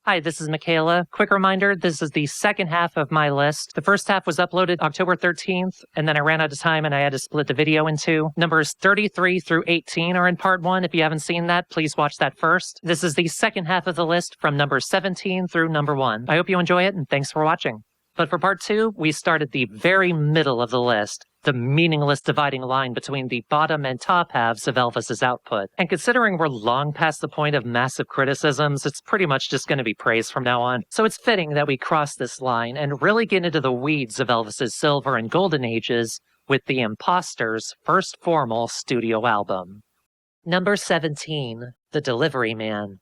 Hi, this is Mikaela. Quick reminder, this is the second half of my list. The first half was uploaded October 13th, and then I ran out of time and I had to split the video in two. Numbers 33 through 18 are in part one. If you haven't seen that, please watch that first. This is the second half of the list from number 17 through number 1. I hope you enjoy it, and thanks for watching. But for part 2, we start at the very middle of the list, the meaningless dividing line between the bottom and top halves of Elvis's output. And considering we're long past the point of massive criticisms, it's pretty much just going to be praise from now on. So it's fitting that we cross this line and really get into the weeds of Elvis's silver and golden ages with The Imposters' first formal studio album. Number 17, The Delivery Man.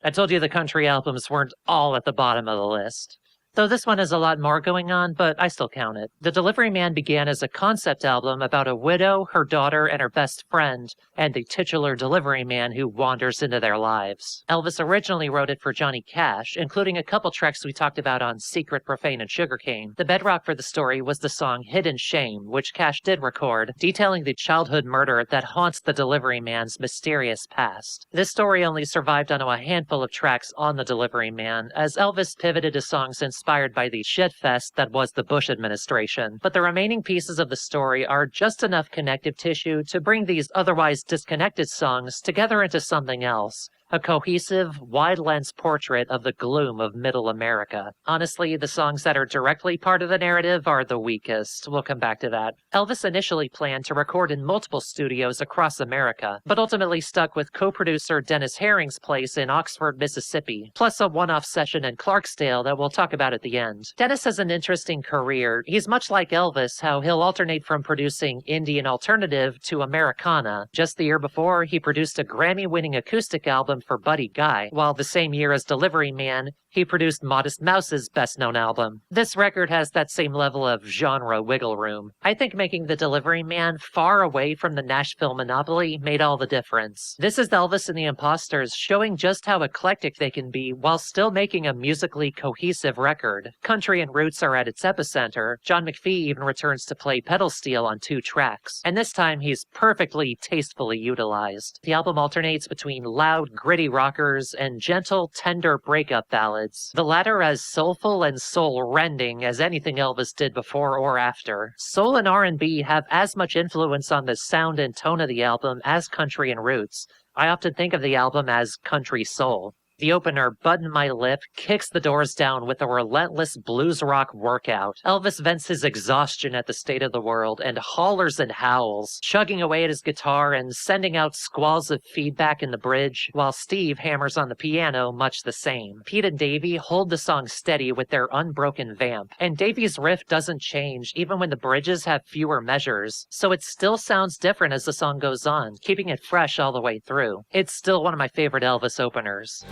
I told you the country albums weren't all at the bottom of the list. Though this one has a lot more going on, but I still count it. The Delivery Man began as a concept album about a widow, her daughter, and her best friend, and the titular delivery man who wanders into their lives. Elvis originally wrote it for Johnny Cash, including a couple tracks we talked about on Secret, Profane, and Sugarcane. The bedrock for the story was the song Hidden Shame, which Cash did record, detailing the childhood murder that haunts the delivery man's mysterious past. This story only survived on a handful of tracks on the Delivery Man, as Elvis pivoted to songs inspired by the shitfest that was the Bush administration, but the remaining pieces of the story are just enough connective tissue to bring these otherwise disconnected songs together into something else. A cohesive, wide-lens portrait of the gloom of middle America. Honestly, the songs that are directly part of the narrative are the weakest. We'll come back to that. Elvis initially planned to record in multiple studios across America, but ultimately stuck with co-producer Dennis Herring's place in Oxford, Mississippi, plus a one-off session in Clarksdale that we'll talk about at the end. Dennis has an interesting career. He's much like Elvis, how he'll alternate from producing indie and alternative to Americana. Just the year before, he produced a Grammy-winning acoustic album for Buddy Guy, while the same year as Delivery Man, he produced Modest Mouse's best-known album. This record has that same level of genre wiggle room. I think making The Delivery Man far away from the Nashville monopoly made all the difference. This is Elvis and the Imposters showing just how eclectic they can be while still making a musically cohesive record. Country and roots are at its epicenter. John McPhee even returns to play pedal steel on 2 tracks, and this time he's perfectly tastefully utilized. The album alternates between loud, gritty rockers and gentle, tender breakup ballads. The latter as soulful and soul-rending as anything Elvis did before or after. Soul and R&B have as much influence on the sound and tone of the album as country and roots. I often think of the album as country soul. The opener, Button My Lip, kicks the doors down with a relentless blues rock workout. Elvis vents his exhaustion at the state of the world and hollers and howls, chugging away at his guitar and sending out squalls of feedback in the bridge, while Steve hammers on the piano much the same. Pete and Davey hold the song steady with their unbroken vamp, and Davey's riff doesn't change even when the bridges have fewer measures, so it still sounds different as the song goes on, keeping it fresh all the way through. It's still one of my favorite Elvis openers.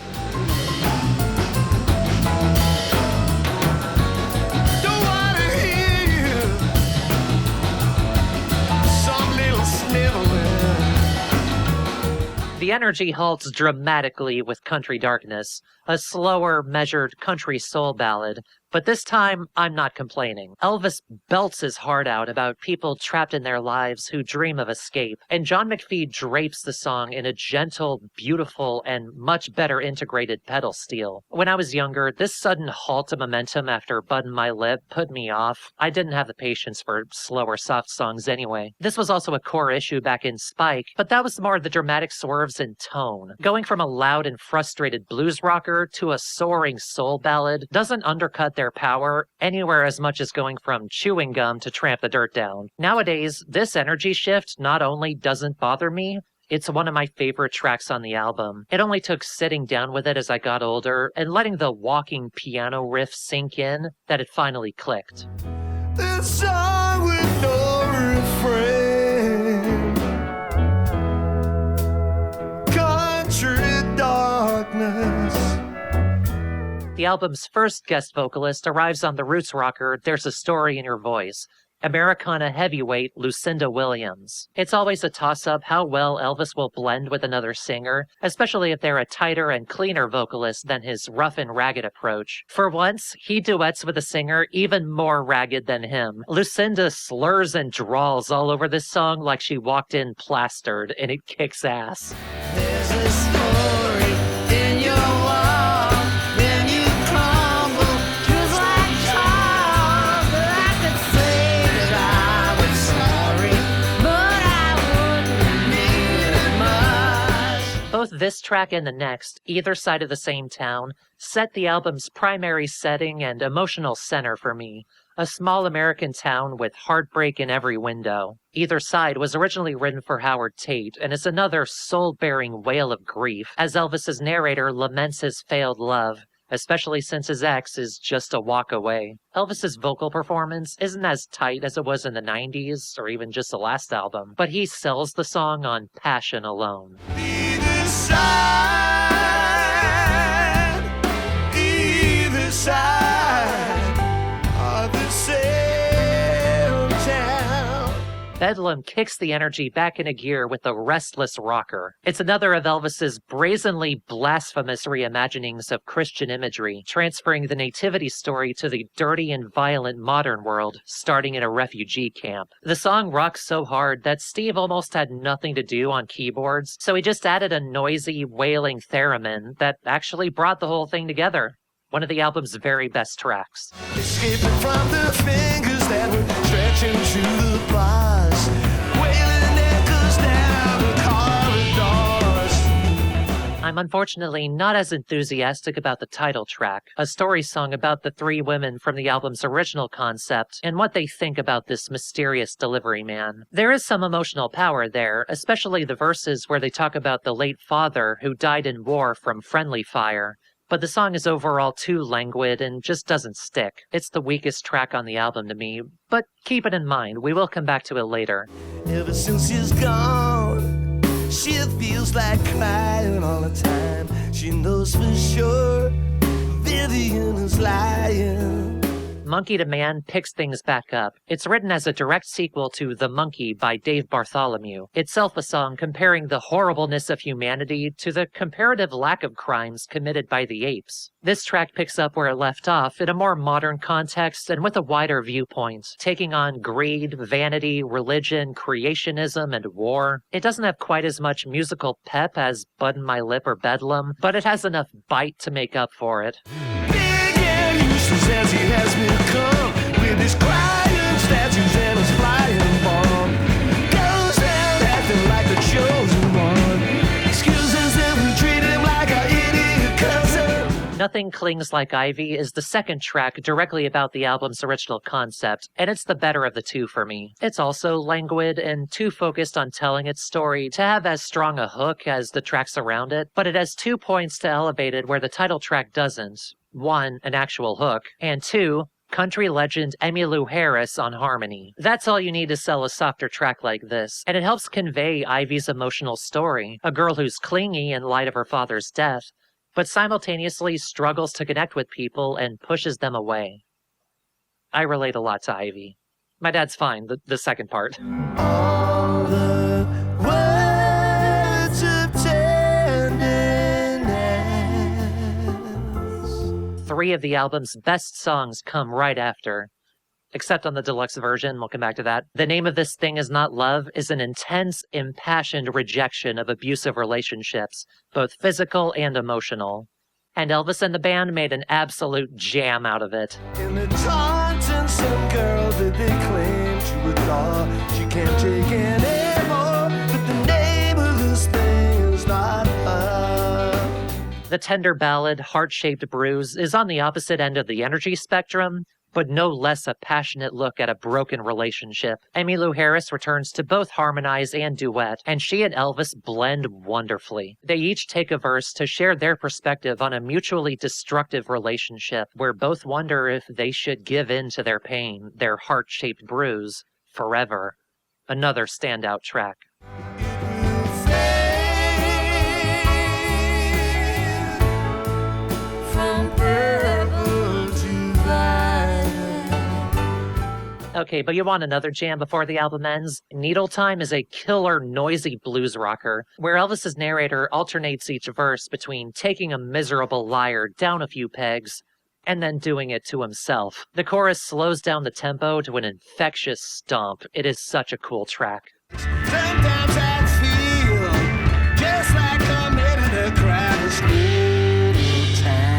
The energy halts dramatically with Country Darkness, a slower, measured country soul ballad, but this time, I'm not complaining. Elvis belts his heart out about people trapped in their lives who dream of escape, and John McPhee drapes the song in a gentle, beautiful, and much better integrated pedal steel. When I was younger, this sudden halt to momentum after Button My Lip put me off. I didn't have the patience for slower, soft songs anyway. This was also a core issue back in Spike, but that was more the dramatic swerves in tone. Going from a loud and frustrated blues rocker to a soaring soul ballad doesn't undercut their power anywhere as much as going from chewing gum to Tramp the Dirt Down. Nowadays, this energy shift not only doesn't bother me, it's one of my favorite tracks on the album. It only took sitting down with it as I got older and letting the walking piano riff sink in that it finally clicked. This song with no refrain, country darkness. The album's first guest vocalist arrives on the roots rocker There's a Story in Your Voice, Americana heavyweight Lucinda Williams. It's always a toss-up how well Elvis will blend with another singer, especially if they're a tighter and cleaner vocalist than his rough and ragged approach. For once, he duets with a singer even more ragged than him. Lucinda slurs and drawls all over this song like she walked in plastered, and it kicks ass. There's a story in your wall. track and the next, either side of the same town, set the album's primary setting and emotional center for me. A small American town with heartbreak in every window. Either side was originally written for Howard Tate, and is another soul-bearing wail of grief as Elvis's narrator laments his failed love, especially since his ex is just a walk away. Elvis's vocal performance isn't as tight as it was in the 90s, or even just the last album, but he sells the song on passion alone. Either side of the same town. Bedlam kicks the energy back into gear with a restless rocker. It's another of Elvis's brazenly blasphemous reimaginings of Christian imagery, transferring the nativity story to the dirty and violent modern world, starting in a refugee camp. The song rocks so hard that Steve almost had nothing to do on keyboards, so he just added a noisy, wailing theremin that actually brought the whole thing together. One of the album's very best tracks. Escaping from the fingers that were stretching to the bars, wailing echoes down the corridors. I'm unfortunately not as enthusiastic about the title track, a story song about the three women from the album's original concept and what they think about this mysterious delivery man. There is some emotional power there, especially the verses where they talk about the late father who died in war from friendly fire. But the song is overall too languid and just doesn't stick. It's the weakest track on the album to me, but keep it in mind, we will come back to it later. Ever since he's gone, she feels like crying all the time. She knows for sure Vivian is lying. Monkey to Man picks things back up. It's written as a direct sequel to The Monkey by Dave Bartholomew, itself a song comparing the horribleness of humanity to the comparative lack of crimes committed by the apes. This track picks up where it left off in a more modern context and with a wider viewpoint, taking on greed, vanity, religion, creationism, and war. It doesn't have quite as much musical pep as Bud in My Lip or Bedlam, but it has enough bite to make up for it. Useless as he has become, with his crying statues and his flying bomb, goes down acting like the chosen one. Excuses that we treat him like our idiot cousin. Nothing Clings Like Ivy is the second track directly about the album's original concept, and it's the better of the two for me. It's also languid and too focused on telling its story to have as strong a hook as the tracks around it, but it has 2 points to elevate it where the title track doesn't. 1, an actual hook, and 2, country legend Emmylou Harris on harmony. That's all you need to sell a softer track like this, and it helps convey Ivy's emotional story, a girl who's clingy in light of her father's death, but simultaneously struggles to connect with people and pushes them away. I relate a lot to Ivy. My dad's fine, the second part. All the words of tenderness. 3 of the album's best songs come right after, except on the deluxe version. We'll come back to that. The Name of This Thing Is Not Love is an intense, impassioned rejection of abusive relationships, both physical and emotional. And Elvis and the band made an absolute jam out of it. In the taunting some girl that they claim to adore, she can't take anymore, but the name of this thing is not love. The tender ballad, Heart-Shaped Bruise, is on the opposite end of the energy spectrum, but no less a passionate look at a broken relationship. Emmylou Harris returns to both harmonize and duet, and she and Elvis blend wonderfully. They each take a verse to share their perspective on a mutually destructive relationship, where both wonder if they should give in to their pain, their heart-shaped bruise, forever. Another standout track. Okay, but you want another jam before the album ends? Needle Time is a killer, noisy blues rocker, where Elvis's narrator alternates each verse between taking a miserable liar down a few pegs and then doing it to himself. The chorus slows down the tempo to an infectious stomp. It is such a cool track. Sometimes I feel just like I'm ready to cry this needle time.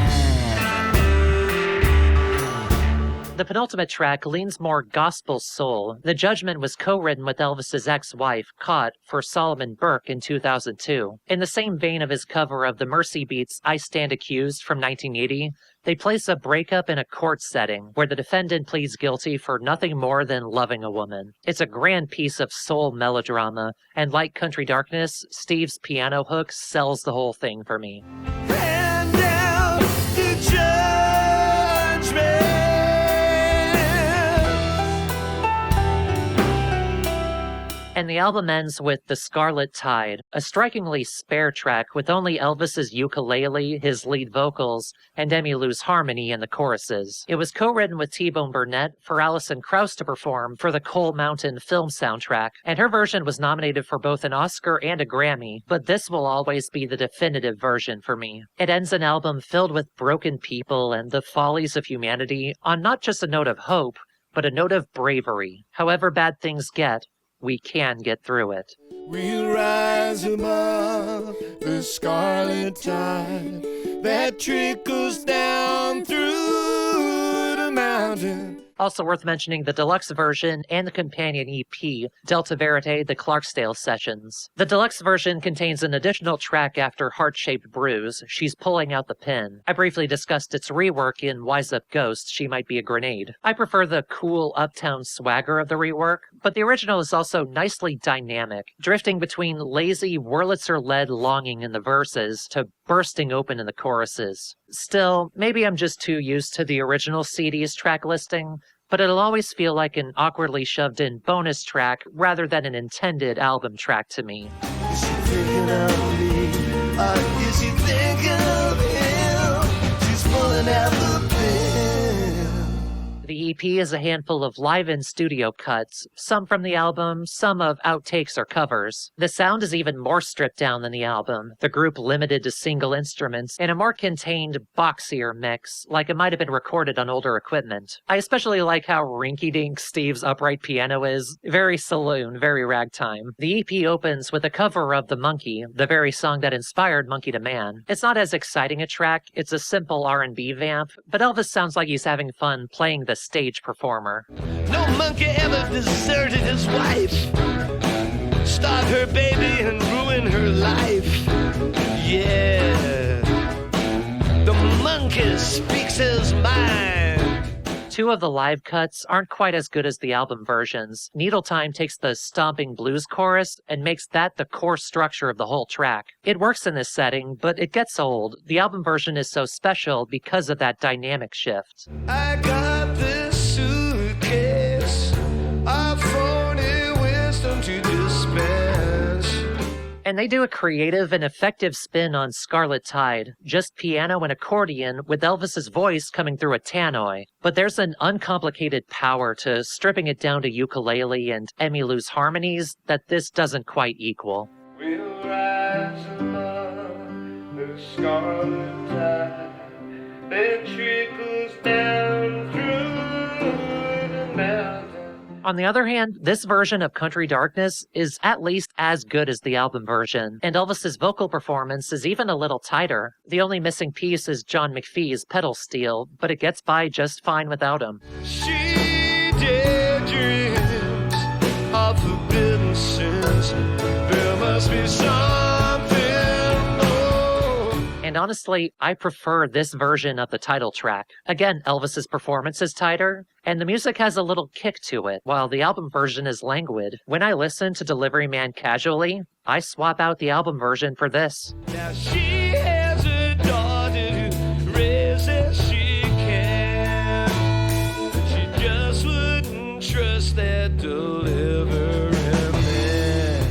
The penultimate track leans more gospel soul. The Judgment was co-written with Elvis's ex-wife, Caught, for Solomon Burke in 2002. In the same vein of his cover of the Mercy Beats' I Stand Accused from 1980, they place a breakup in a court setting where the defendant pleads guilty for nothing more than loving a woman. It's a grand piece of soul melodrama, and like Country Darkness, Steve's piano hook sells the whole thing for me. Hand down the judgment. And the album ends with The Scarlet Tide, a strikingly spare track with only Elvis's ukulele, his lead vocals, and Emmylou's harmony in the choruses. It was co-written with T-Bone Burnett for Alison Krauss to perform for the Coal Mountain film soundtrack, and her version was nominated for both an Oscar and a Grammy, but this will always be the definitive version for me. It ends an album filled with broken people and the follies of humanity on not just a note of hope, but a note of bravery. However bad things get, we can get through it. We'll rise above the scarlet tide that trickles down through the mountain. Also worth mentioning the deluxe version and the companion EP, Delta Verite, the Clarksdale Sessions. The deluxe version contains an additional track after Heart-Shaped Bruise, She's Pulling Out the Pin. I briefly discussed its rework in Wise Up Ghost, She Might Be a Grenade. I prefer the cool uptown swagger of the rework, but the original is also nicely dynamic, drifting between lazy Wurlitzer-led longing in the verses to bursting open in the choruses. Still, maybe I'm just too used to the original CD's track listing, but it'll always feel like an awkwardly shoved in bonus track rather than an intended album track to me. Is she thinking of me? Is she thinking of him? She's pulling out the pin. The EP is a handful of live-in studio cuts, some from the album, some of outtakes or covers. The sound is even more stripped down than the album, the group limited to single instruments, in a more contained, boxier mix, like it might have been recorded on older equipment. I especially like how rinky-dink Steve's upright piano is, very saloon, very ragtime. The EP opens with a cover of The Monkey, the very song that inspired Monkey to Man. It's not as exciting a track, it's a simple R&B vamp, but Elvis sounds like he's having fun playing the stage performer. No monkey ever deserted his wife, starve her baby and ruin her life. Yeah, the monkey speaks his mind. Two of the live cuts aren't quite as good as the album versions. Needle Time takes the stomping blues chorus and makes that the core structure of the whole track. It works in this setting, but it gets old. The album version is so special because of that dynamic shift. I got this suitcase of phony wisdom to dispense. And they do a creative and effective spin on Scarlet Tide, just piano and accordion with Elvis's voice coming through a tannoy. But there's an uncomplicated power to stripping it down to ukulele and Emmylou's harmonies that this doesn't quite equal. We'll rise above the scarlet tide that trickles down through the mountain. On the other hand, this version of Country Darkness is at least as good as the album version, and Elvis's vocal performance is even a little tighter. The only missing piece is John McPhee's pedal steel, but it gets by just fine without him. She daydreams of forbidden sins. There must be something more. And honestly, I prefer this version of the title track. Again, Elvis's performance is tighter, and the music has a little kick to it, while the album version is languid. When I listen to Delivery Man casually, I swap out the album version for this. Now she has a daughter who raised as she can. She just wouldn't trust that delivering man.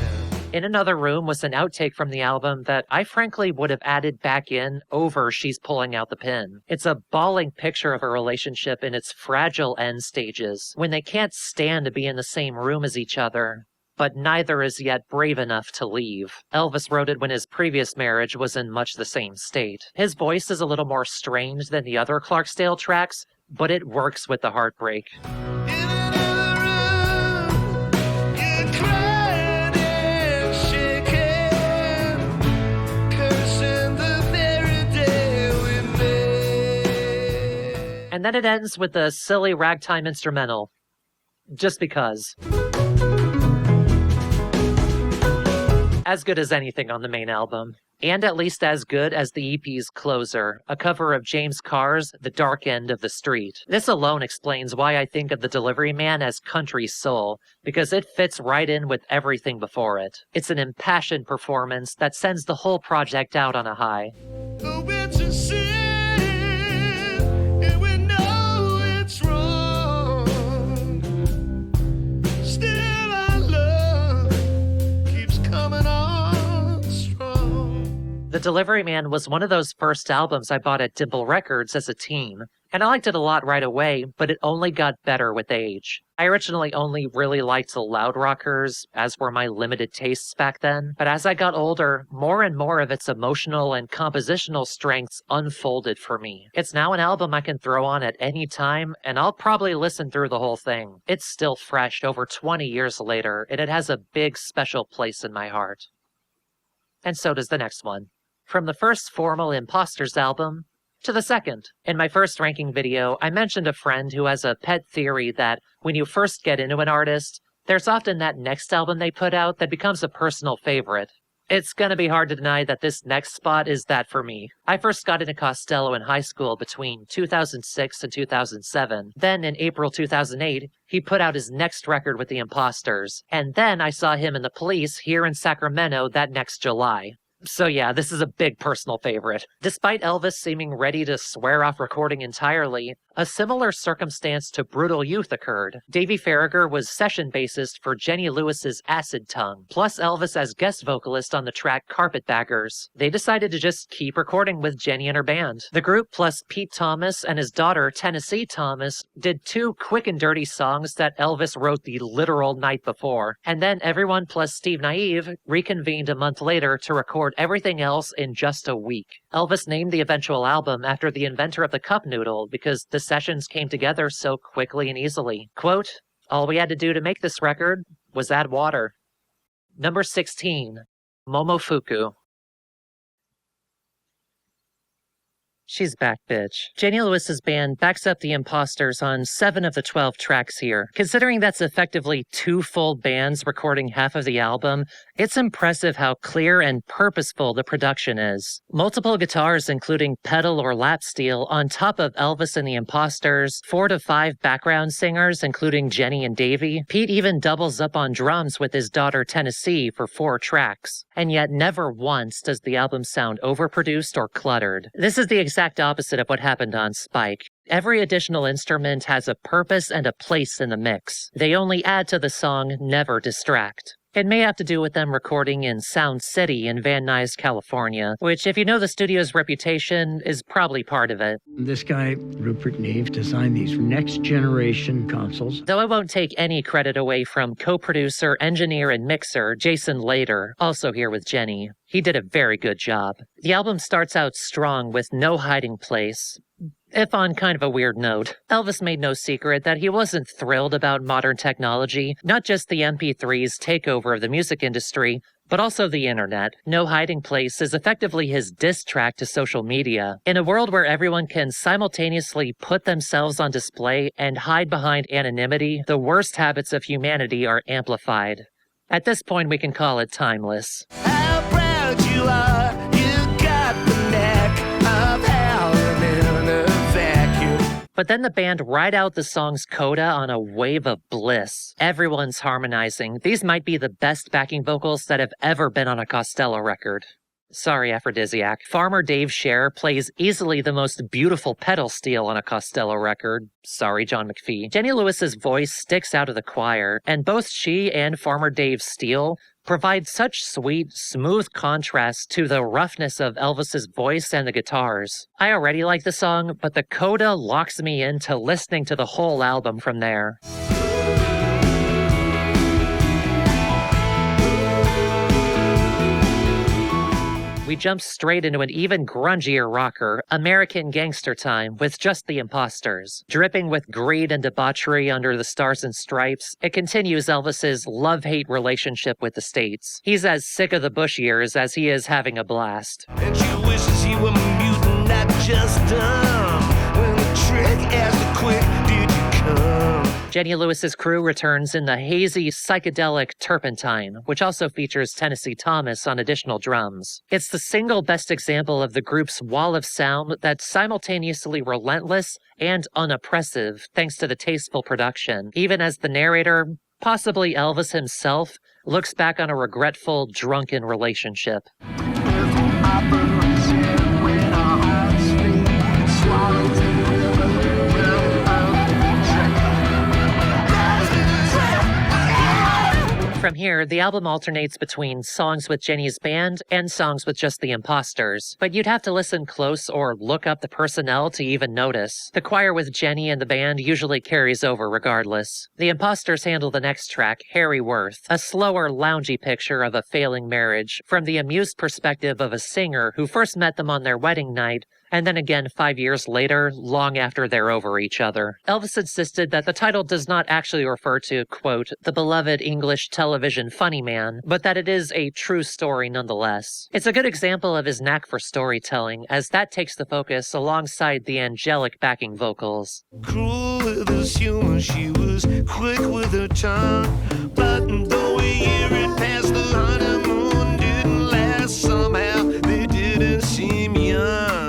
In Another Room was an outtake from the album that I frankly would have added back in over She's Pulling Out the Pin. It's a bawling picture of a relationship in its fragile end stages, when they can't stand to be in the same room as each other, but neither is yet brave enough to leave. Elvis wrote it when his previous marriage was in much the same state. His voice is a little more strained than the other Clarksdale tracks, but it works with the heartbreak. In another room, you're crying and shaking, cursing the very day we met. And then it ends with a silly ragtime instrumental. Just because. As good as anything on the main album. And at least as good as the EP's closer, a cover of James Carr's The Dark End of the Street. This alone explains why I think of The Delivery Man as country soul, because it fits right in with everything before it. It's an impassioned performance that sends the whole project out on a high. Oh, it's a sin, and we know it's wrong. Still our love keeps coming on strong. The Delivery Man was one of those first albums I bought at Dimple Records as a teen, and I liked it a lot right away, but it only got better with age. I originally only really liked the loud rockers, as were my limited tastes back then, but as I got older, more and more of its emotional and compositional strengths unfolded for me. It's now an album I can throw on at any time, and I'll probably listen through the whole thing. It's still fresh over 20 years later, and it has a big special place in my heart. And so does the next one. From the first formal Imposters album to the second. In my first ranking video, I mentioned a friend who has a pet theory that when you first get into an artist, there's often that next album they put out that becomes a personal favorite. It's gonna be hard to deny that this next spot is that for me. I first got into Costello in high school between 2006 and 2007. Then in April 2008, he put out his next record with the Imposters. And then I saw him in The Police here in Sacramento that next July. So yeah, this is a big personal favorite. Despite Elvis seeming ready to swear off recording entirely, a similar circumstance to Brutal Youth occurred. Davey Farragher was session bassist for Jenny Lewis's Acid Tongue, plus Elvis as guest vocalist on the track Carpetbaggers. They decided to just keep recording with Jenny and her band. The group plus Pete Thomas and his daughter Tennessee Thomas did 2 quick and dirty songs that Elvis wrote the literal night before, and then everyone plus Steve Naive reconvened a month later to record everything else in just a week. Elvis named the eventual album after the inventor of the cup noodle because the sessions came together so quickly and easily. Quote, "All we had to do to make this record was add water." Number 16, Momofuku. She's back, bitch. Jenny Lewis's band backs up the Imposters on 7 of the 12 tracks here. Considering that's effectively 2 full bands recording half of the album, it's impressive how clear and purposeful the production is. Multiple guitars, including pedal or lap steel, on top of Elvis and the Imposters, 4 to 5 background singers, including Jenny and Davey. Pete even doubles up on drums with his daughter Tennessee for 4 tracks. And yet never once does the album sound overproduced or cluttered. This is the exact opposite of what happened on Spike. Every additional instrument has a purpose and a place in the mix. They only add to the song, never distract. It may have to do with them recording in Sound City in Van Nuys, California, which, if you know the studio's reputation, is probably part of it. This guy, Rupert Neve, designed these next-generation consoles. Though I won't take any credit away from co-producer, engineer, and mixer Jason Lader, also here with Jenny. He did a very good job. The album starts out strong with No Hiding Place, if on kind of a weird note. Elvis made no secret that he wasn't thrilled about modern technology, not just the MP3's takeover of the music industry, but also the internet. No Hiding Place is effectively his diss track to social media. In a world where everyone can simultaneously put themselves on display and hide behind anonymity, the worst habits of humanity are amplified. At this point, we can call it timeless. How proud you are, you got the knack of howling in a vacuum. But then the band ride out the song's coda on a wave of bliss. Everyone's harmonizing. These might be the best backing vocals that have ever been on a Costello record. Sorry, Aphrodisiac. Farmer Dave Scher plays easily the most beautiful pedal steel on a Costello record. Sorry, John McPhee. Jenny Lewis's voice sticks out of the choir, and both she and Farmer Dave's steel provide such sweet, smooth contrast to the roughness of Elvis's voice and the guitars. I already like the song, but the coda locks me into listening to the whole album from there. We jump straight into an even grungier rocker, American Gangster Time, with just the Imposters. Dripping with greed and debauchery under the Stars and Stripes, it continues Elvis's love-hate relationship with the States. He's as sick of the Bush years as he is having a blast. And she wishes he were mutant, not just dumb. When the trick Jenny Lewis's crew returns in the hazy, psychedelic Turpentine, which also features Tennessee Thomas on additional drums. It's the single best example of the group's wall of sound that's simultaneously relentless and unoppressive thanks to the tasteful production, even as the narrator, possibly Elvis himself, looks back on a regretful, drunken relationship. From here, the album alternates between songs with Jenny's band and songs with just the Imposters, but you'd have to listen close or look up the personnel to even notice. The choir with Jenny and the band usually carries over regardless. The Imposters handle the next track, Harry Worth, a slower, loungy picture of a failing marriage from the amused perspective of a singer who first met them on their wedding night, and then again 5 years later, long after they're over each other. Elvis insisted that the title does not actually refer to, quote, the beloved English television funny man, but that it is a true story nonetheless. It's a good example of his knack for storytelling, as that takes the focus alongside the angelic backing vocals. Cruel with his humor, she was quick with her tongue. But though a year had passed, the honeymoon didn't last. Somehow they didn't seem young.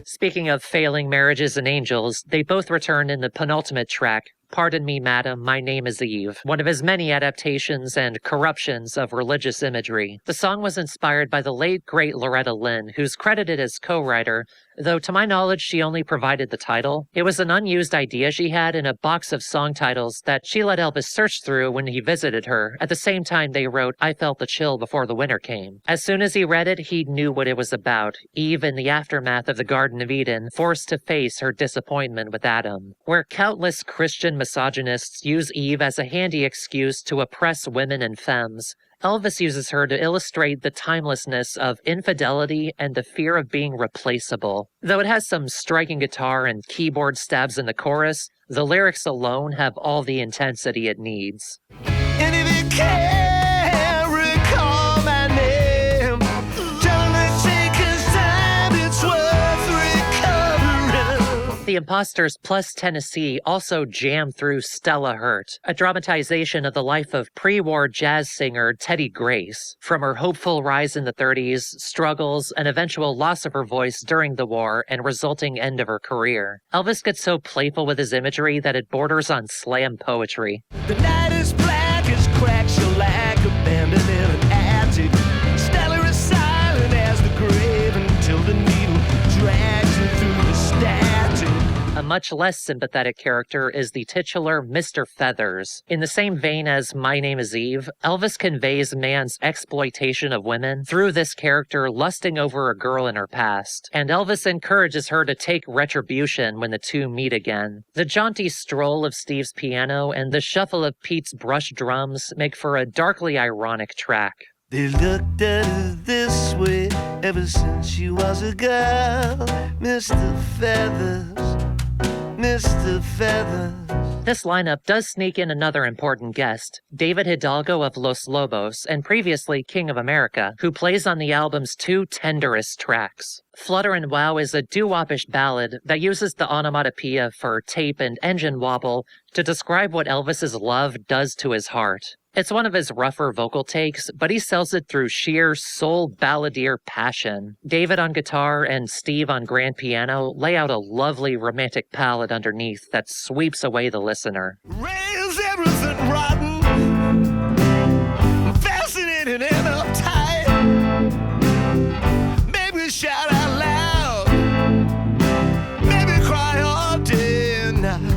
Speaking of failing marriages and angels, they both return in the penultimate track, Pardon Me, Madam, My Name is Eve, one of his many adaptations and corruptions of religious imagery. The song was inspired by the late, great Loretta Lynn, who's credited as co-writer, though to my knowledge she only provided the title. It was an unused idea she had in a box of song titles that she let Elvis search through when he visited her, at the same time they wrote I Felt the Chill Before the Winter Came. As soon as he read it, he knew what it was about, Eve in the aftermath of the Garden of Eden, forced to face her disappointment with Adam. Where countless Christian misogynists use Eve as a handy excuse to oppress women and femmes, Elvis uses her to illustrate the timelessness of infidelity and the fear of being replaceable. Though it has some striking guitar and keyboard stabs in the chorus, the lyrics alone have all the intensity it needs. And if you can't recall my name, don't take his time, it's worth recovering. The Imposters plus Tennessee also jam through Stella Hurt, a dramatization of the life of pre-war jazz singer Teddy Grace, from her hopeful rise in the 30s, struggles, and eventual loss of her voice during the war and resulting end of her career. Elvis gets so playful with his imagery that it borders on slam poetry. The night is black as crack shellac, abandoned in an attic. Stella is silent as the grave until the needle drags her through the static. A much less sympathetic character is the titular Mr. Feathers. In the same vein as My Name is Eve, Elvis conveys man's exploitation of women through this character lusting over a girl in her past, and Elvis encourages her to take retribution when the two meet again. The jaunty stroll of Steve's piano and the shuffle of Pete's brush drums make for a darkly ironic track. They looked at her this way ever since she was a girl. Mr. Feathers, Mr. Feathers. This lineup does sneak in another important guest, David Hidalgo of Los Lobos and previously King of America, who plays on the album's two tenderest tracks. Flutter and Wow is a doo-wop-ish ballad that uses the onomatopoeia for tape and engine wobble to describe what Elvis's love does to his heart. It's one of his rougher vocal takes, but he sells it through sheer soul balladeer passion. David on guitar and Steve on grand piano lay out a lovely romantic palette underneath that sweeps away the listener. Rails everything rotten, fascinating and uptight. Maybe shout out loud, maybe cry all day and night.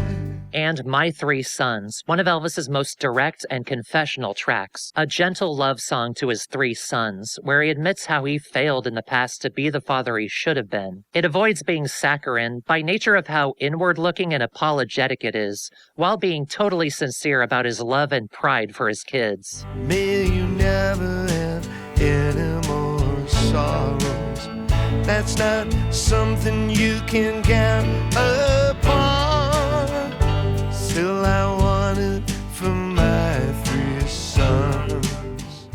And My Three Sons, one of Elvis's most direct and confessional tracks, a gentle love song to his three sons, where he admits how he failed in the past to be the father he should have been. It avoids being saccharine by nature of how inward-looking and apologetic it is, while being totally sincere about his love and pride for his kids. May you never have any more sorrows. That's not something you can count upon. Still I want it for my three sons.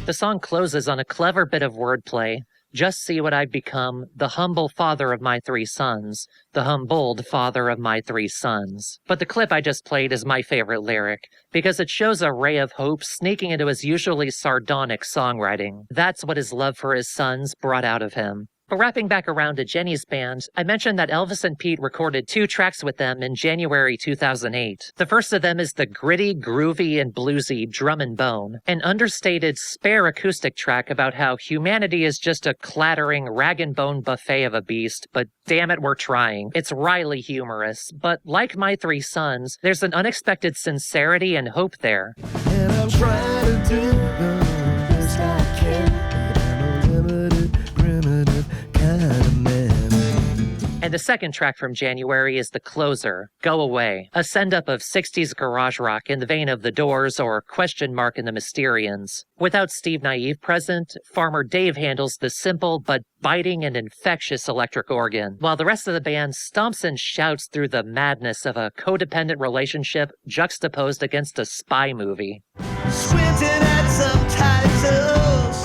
The song closes on a clever bit of wordplay. Just see what I've become, the humble father of my 3 sons, the humbled father of my 3 sons. But the clip I just played is my favorite lyric, because it shows a ray of hope sneaking into his usually sardonic songwriting. That's what his love for his sons brought out of him. But wrapping back around to Jenny's band, I mentioned that Elvis and Pete recorded 2 tracks with them in January 2008. The first of them is the gritty, groovy, and bluesy Drum and Bone, an understated, spare acoustic track about how humanity is just a clattering, rag and bone buffet of a beast, but damn it, we're trying. It's wryly humorous, but like my 3 sons, there's an unexpected sincerity and hope there. And I'm trying to do the best I can, but I'm a limited, primitive kind of man. And the second track from January is the closer, Go Away, a send-up of 60s garage rock in the vein of The Doors or Question Mark and the Mysterians. Without Steve Naive present, Farmer Dave handles the simple but biting and infectious electric organ, while the rest of the band stomps and shouts through the madness of a codependent relationship juxtaposed against a spy movie. Squinting at subtitles,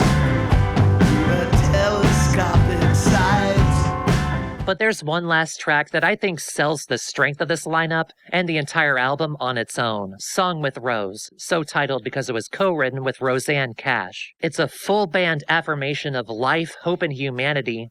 but telescopic sides. But there's one last track that I think sells the strength of this lineup and the entire album on its own, Song with Rose, so titled because it was co-written with Roseanne Cash. It's a full band affirmation of life, hope, and humanity,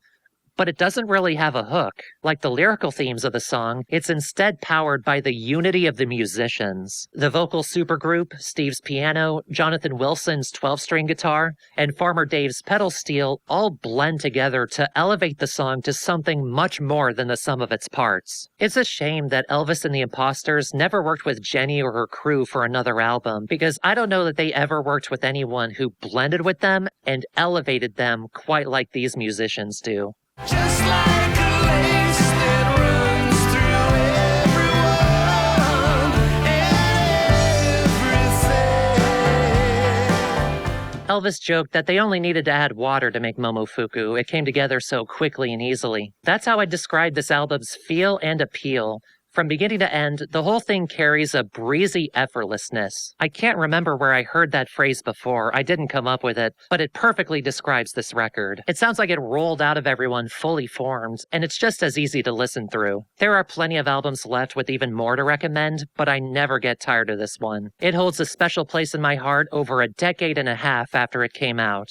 but it doesn't really have a hook. Like the lyrical themes of the song, it's instead powered by the unity of the musicians. The vocal supergroup, Steve's piano, Jonathan Wilson's 12-string guitar, and Farmer Dave's pedal steel all blend together to elevate the song to something much more than the sum of its parts. It's a shame that Elvis and the Imposters never worked with Jenny or her crew for another album, because I don't know that they ever worked with anyone who blended with them and elevated them quite like these musicians do. Just like a lace that runs through everyone and everything. Elvis joked that they only needed to add water to make Momofuku. It came together so quickly and easily. That's how I describe this album's feel and appeal. From beginning to end, the whole thing carries a breezy effortlessness. I can't remember where I heard that phrase before. I didn't come up with it, but it perfectly describes this record. It sounds like it rolled out of everyone fully formed, and it's just as easy to listen through. There are plenty of albums left with even more to recommend, but I never get tired of this one. It holds a special place in my heart over a decade and a half after it came out.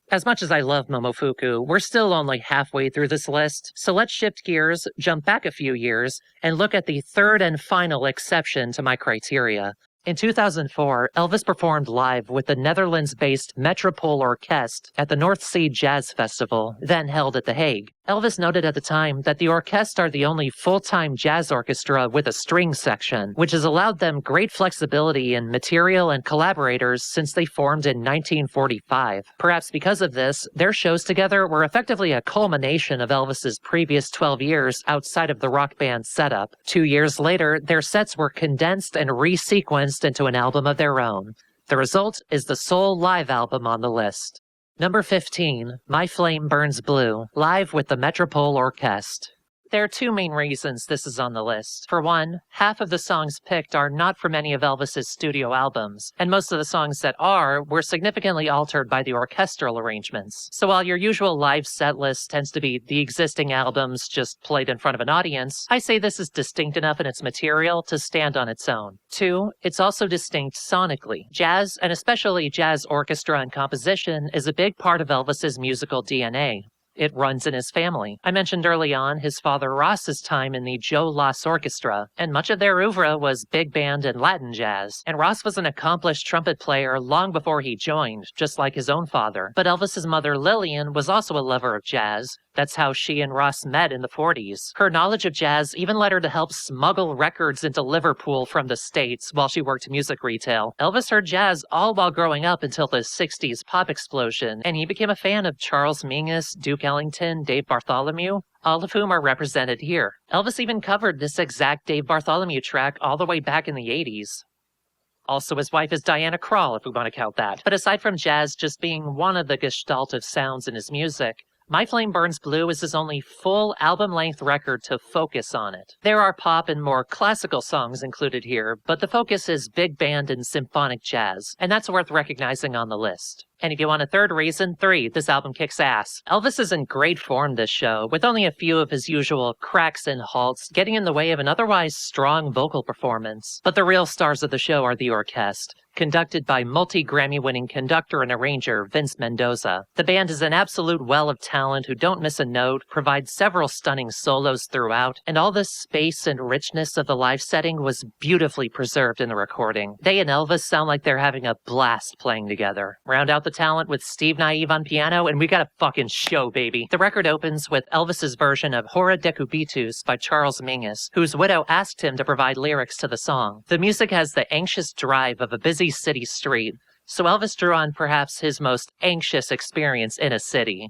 As much as I love Momofuku, we're still only halfway through this list, so let's shift gears, jump back a few years, and look at the third and final exception to my criteria. In 2004, Elvis performed live with the Netherlands-based Metropole Orkest at the North Sea Jazz Festival, then held at The Hague. Elvis noted at the time that the Orkest are the only full-time jazz orchestra with a string section, which has allowed them great flexibility in material and collaborators since they formed in 1945. Perhaps because of this, their shows together were effectively a culmination of Elvis's previous 12 years outside of the rock band setup. 2 years later, their sets were condensed and resequenced into an album of their own. The result is the sole live album on the list. Number 15, My Flame Burns Blue, live with the Metropole Orkest. There are 2 main reasons this is on the list. For one, half of the songs picked are not from any of Elvis's studio albums, and most of the songs that are were significantly altered by the orchestral arrangements. So while your usual live set list tends to be the existing albums just played in front of an audience, I say this is distinct enough in its material to stand on its own. 2, it's also distinct sonically. Jazz, and especially jazz orchestra and composition, is a big part of Elvis's musical DNA. It runs in his family. I mentioned early on his father Ross's time in the Joe Loss Orchestra, and much of their oeuvre was big band and Latin jazz. And Ross was an accomplished trumpet player long before he joined, just like his own father. But Elvis's mother Lillian was also a lover of jazz. That's how she and Ross met in the 40s. Her knowledge of jazz even led her to help smuggle records into Liverpool from the States while she worked music retail. Elvis heard jazz all while growing up until the 60s pop explosion, and he became a fan of Charles Mingus, Duke Ellington, Dave Bartholomew, all of whom are represented here. Elvis even covered this exact Dave Bartholomew track all the way back in the 80s. Also, his wife is Diana Krall, if we want to count that. But aside from jazz just being one of the gestalt of sounds in his music, My Flame Burns Blue is his only full album-length record to focus on it. There are pop and more classical songs included here, but the focus is big band and symphonic jazz, and that's worth recognizing on the list. And if you want a third reason, 3, this album kicks ass. Elvis is in great form this show, with only a few of his usual cracks and halts getting in the way of an otherwise strong vocal performance. But the real stars of the show are the orchestra, conducted by multi-Grammy-winning conductor and arranger Vince Mendoza. The band is an absolute well of talent who don't miss a note, provide several stunning solos throughout, and all the space and richness of the live setting was beautifully preserved in the recording. They and Elvis sound like they're having a blast playing together. Round out the talent with Steve Naive on piano, and we got a fucking show, baby. The record opens with Elvis's version of Hora Decubitus by Charles Mingus, whose widow asked him to provide lyrics to the song. The music has the anxious drive of a busy city street, so Elvis drew on perhaps his most anxious experience in a city,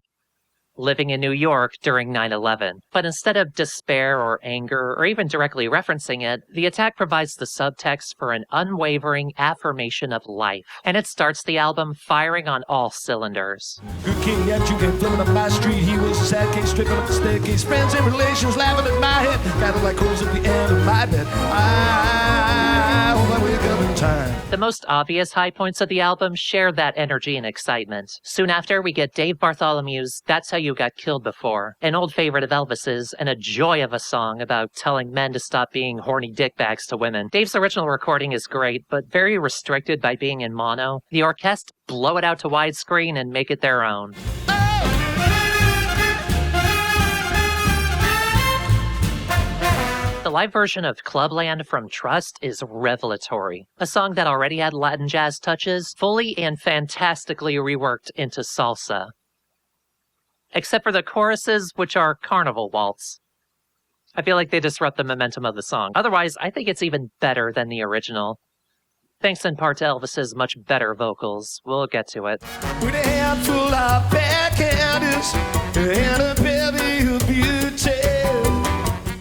living in New York during 9/11. But instead of despair or anger, or even directly referencing it, the attack provides the subtext for an unwavering affirmation of life. And it starts the album firing on all cylinders. Good king at you and flipping up my street. He was a sad case, stripping up the staircase. Friends and relations laughing at my head. Gathered like crows at the end of my bed. I hope I wake up in time. The most obvious high points of the album share that energy and excitement. Soon after, we get Dave Bartholomew's That's How You Got Killed Before, an old favorite of Elvis's, and a joy of a song about telling men to stop being horny dickbags to women. Dave's original recording is great, but very restricted by being in mono. The orchestra blow it out to widescreen and make it their own. The live version of Clubland from Trust is revelatory. A song that already had Latin jazz touches, fully and fantastically reworked into salsa. Except for the choruses, which are carnival waltz. I feel like they disrupt the momentum of the song. Otherwise, I think it's even better than the original. Thanks in part to Elvis's much better vocals. We'll get to it. With a handful of bad candies and a bevy of beauty.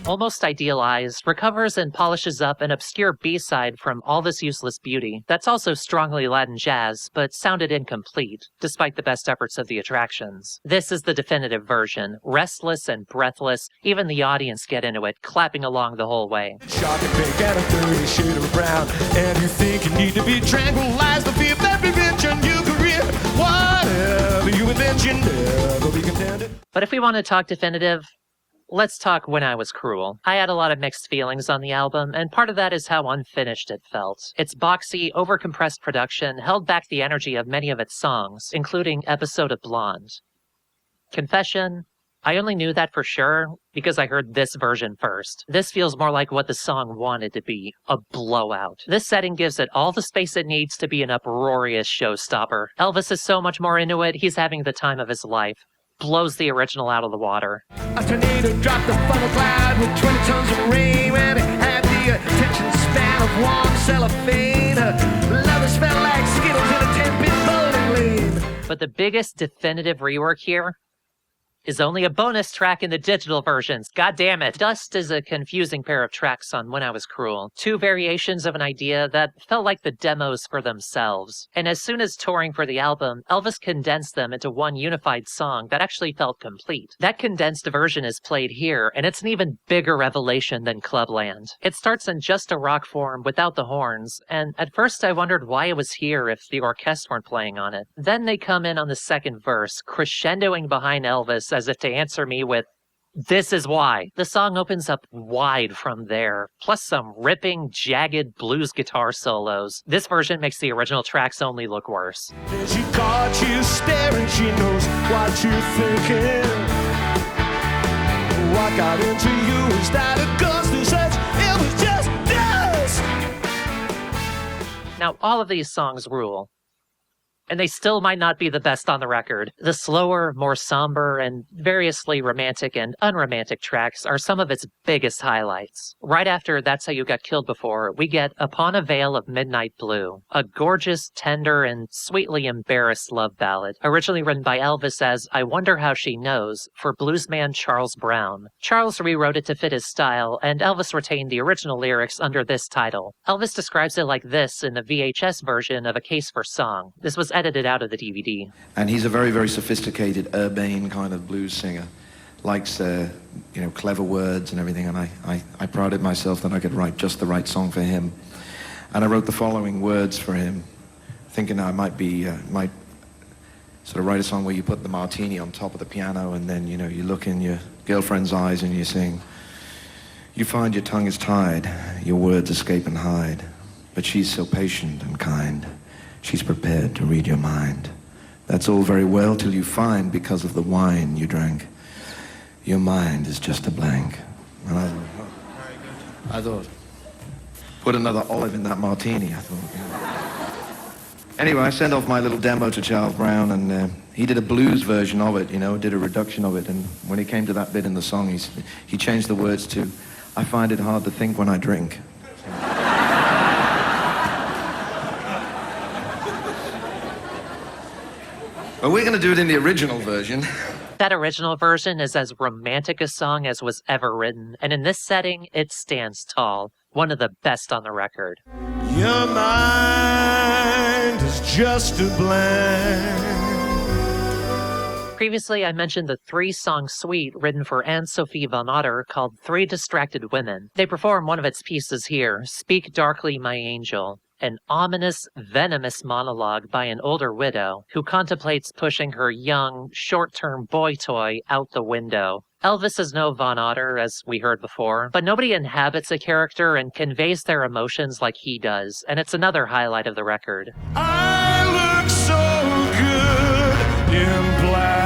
Almost Idealized recovers and polishes up an obscure B-side from All This Useless Beauty that's also strongly Latin jazz, but sounded incomplete, despite the best efforts of the Attractions. This is the definitive version, restless and breathless. Even the audience get into it, clapping along the whole way. Shark and pink and a 30 shade of brown. And you think you need to be tranquilized to feel that revenge on your career. Whatever you invention, never be contented. But if we want to talk definitive, let's talk When I Was Cruel. I had a lot of mixed feelings on the album, and part of that is how unfinished it felt. Its boxy, overcompressed production held back the energy of many of its songs, including Episode of Blonde. Confession, I only knew that for sure because I heard this version first. This feels more like what the song wanted to be, a blowout. This setting gives it all the space it needs to be an uproarious showstopper. Elvis is so much more into it, he's having the time of his life. Blows the original out of the water. A tornado dropped a funnel cloud with 20 tons of rain, and it had the attention span of warm cellophane. Lovers felt like Skittles in a 10-pin bowling lane. But the biggest definitive rework here is only a bonus track in the digital versions. God damn it. Dust is a confusing pair of tracks on When I Was Cruel. 2 variations of an idea that felt like the demos for themselves. And as soon as touring for the album, Elvis condensed them into one unified song that actually felt complete. That condensed version is played here, and it's an even bigger revelation than Clubland. It starts in just a rock form without the horns, and at first I wondered why it was here if the orchestra weren't playing on it. Then they come in on the second verse, crescendoing behind Elvis as if to answer me with, "This is why." The song opens up wide from there, plus some ripping, jagged blues guitar solos. This version makes the original tracks only look worse. She caught you staring, she knows what you're thinking. What got into you is that it goes through such, it was just dust. Now, all of these songs rule. And they still might not be the best on the record. The slower, more somber, and variously romantic and unromantic tracks are some of its biggest highlights. Right after That's How You Got Killed Before, we get Upon a Veil of Midnight Blue, a gorgeous, tender, and sweetly embarrassed love ballad, originally written by Elvis as I Wonder How She Knows for bluesman Charles Brown. Charles rewrote it to fit his style, and Elvis retained the original lyrics under this title. Elvis describes it like this in the VHS version of A Case for Song. This was edited out of the DVD. And he's a very, very sophisticated, urbane kind of blues singer. Likes, clever words and everything, and I prided myself that I could write just the right song for him. And I wrote the following words for him, thinking I might sort of write a song where you put the martini on top of the piano, and then, you look in your girlfriend's eyes and you sing, "You find your tongue is tied, your words escape and hide, but she's so patient and kind, she's prepared to read your mind. That's all very well till you find, because of the wine you drank, your mind is just a blank." And I thought, put another olive in that martini, I thought. Anyway, I sent off my little demo to Charles Brown, and he did a blues version of it, did a reduction of it. And when he came to that bit in the song, he changed the words to, "I find it hard to think when I drink." But we're going to do it in the original version. That original version is as romantic a song as was ever written, and in this setting, it stands tall. One of the best on the record. Your mind is just a blank. Previously, I mentioned the three-song suite written for Anne-Sophie von Otter called Three Distracted Women. They perform one of its pieces here, Speak Darkly, My Angel, an ominous, venomous monologue by an older widow who contemplates pushing her young, short-term boy toy out the window. Elvis is no Von Otter, as we heard before, but nobody inhabits a character and conveys their emotions like he does, and it's another highlight of the record. I look so good in black.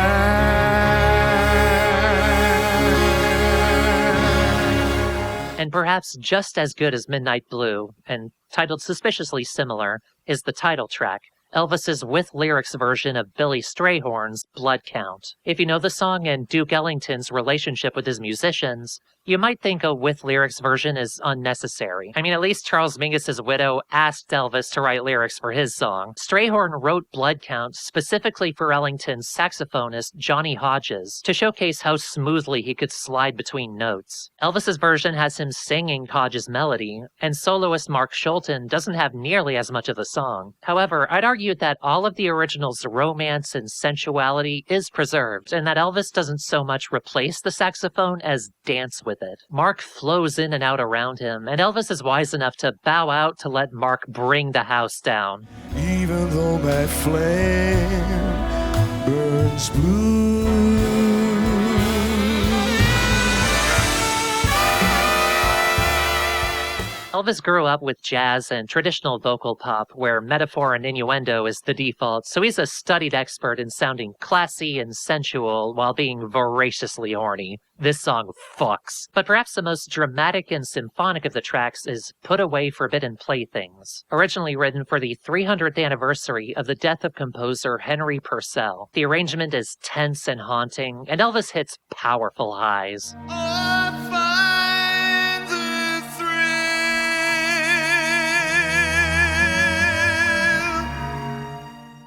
And perhaps just as good as Midnight Blue, and titled suspiciously similar, is the title track, Elvis's with lyrics version of Billy Strayhorn's Blood Count. If you know the song and Duke Ellington's relationship with his musicians, you might think a with lyrics version is unnecessary. I mean, at least Charles Mingus's widow asked Elvis to write lyrics for his song. Strayhorn wrote Blood Count specifically for Ellington's saxophonist Johnny Hodges to showcase how smoothly he could slide between notes. Elvis's version has him singing Hodges' melody, and soloist Mark Schulten doesn't have nearly as much of the song. However, I'd argue that all of the original's romance and sensuality is preserved, and that Elvis doesn't so much replace the saxophone as dance with it. Mark flows in and out around him, and Elvis is wise enough to bow out to let Mark bring the house down. Even though my flame burns blue. Elvis grew up with jazz and traditional vocal pop, where metaphor and innuendo is the default, so he's a studied expert in sounding classy and sensual while being voraciously horny. This song fucks. But perhaps the most dramatic and symphonic of the tracks is Put Away Forbidden Playthings, originally written for the 300th anniversary of the death of composer Henry Purcell. The arrangement is tense and haunting, and Elvis hits powerful highs.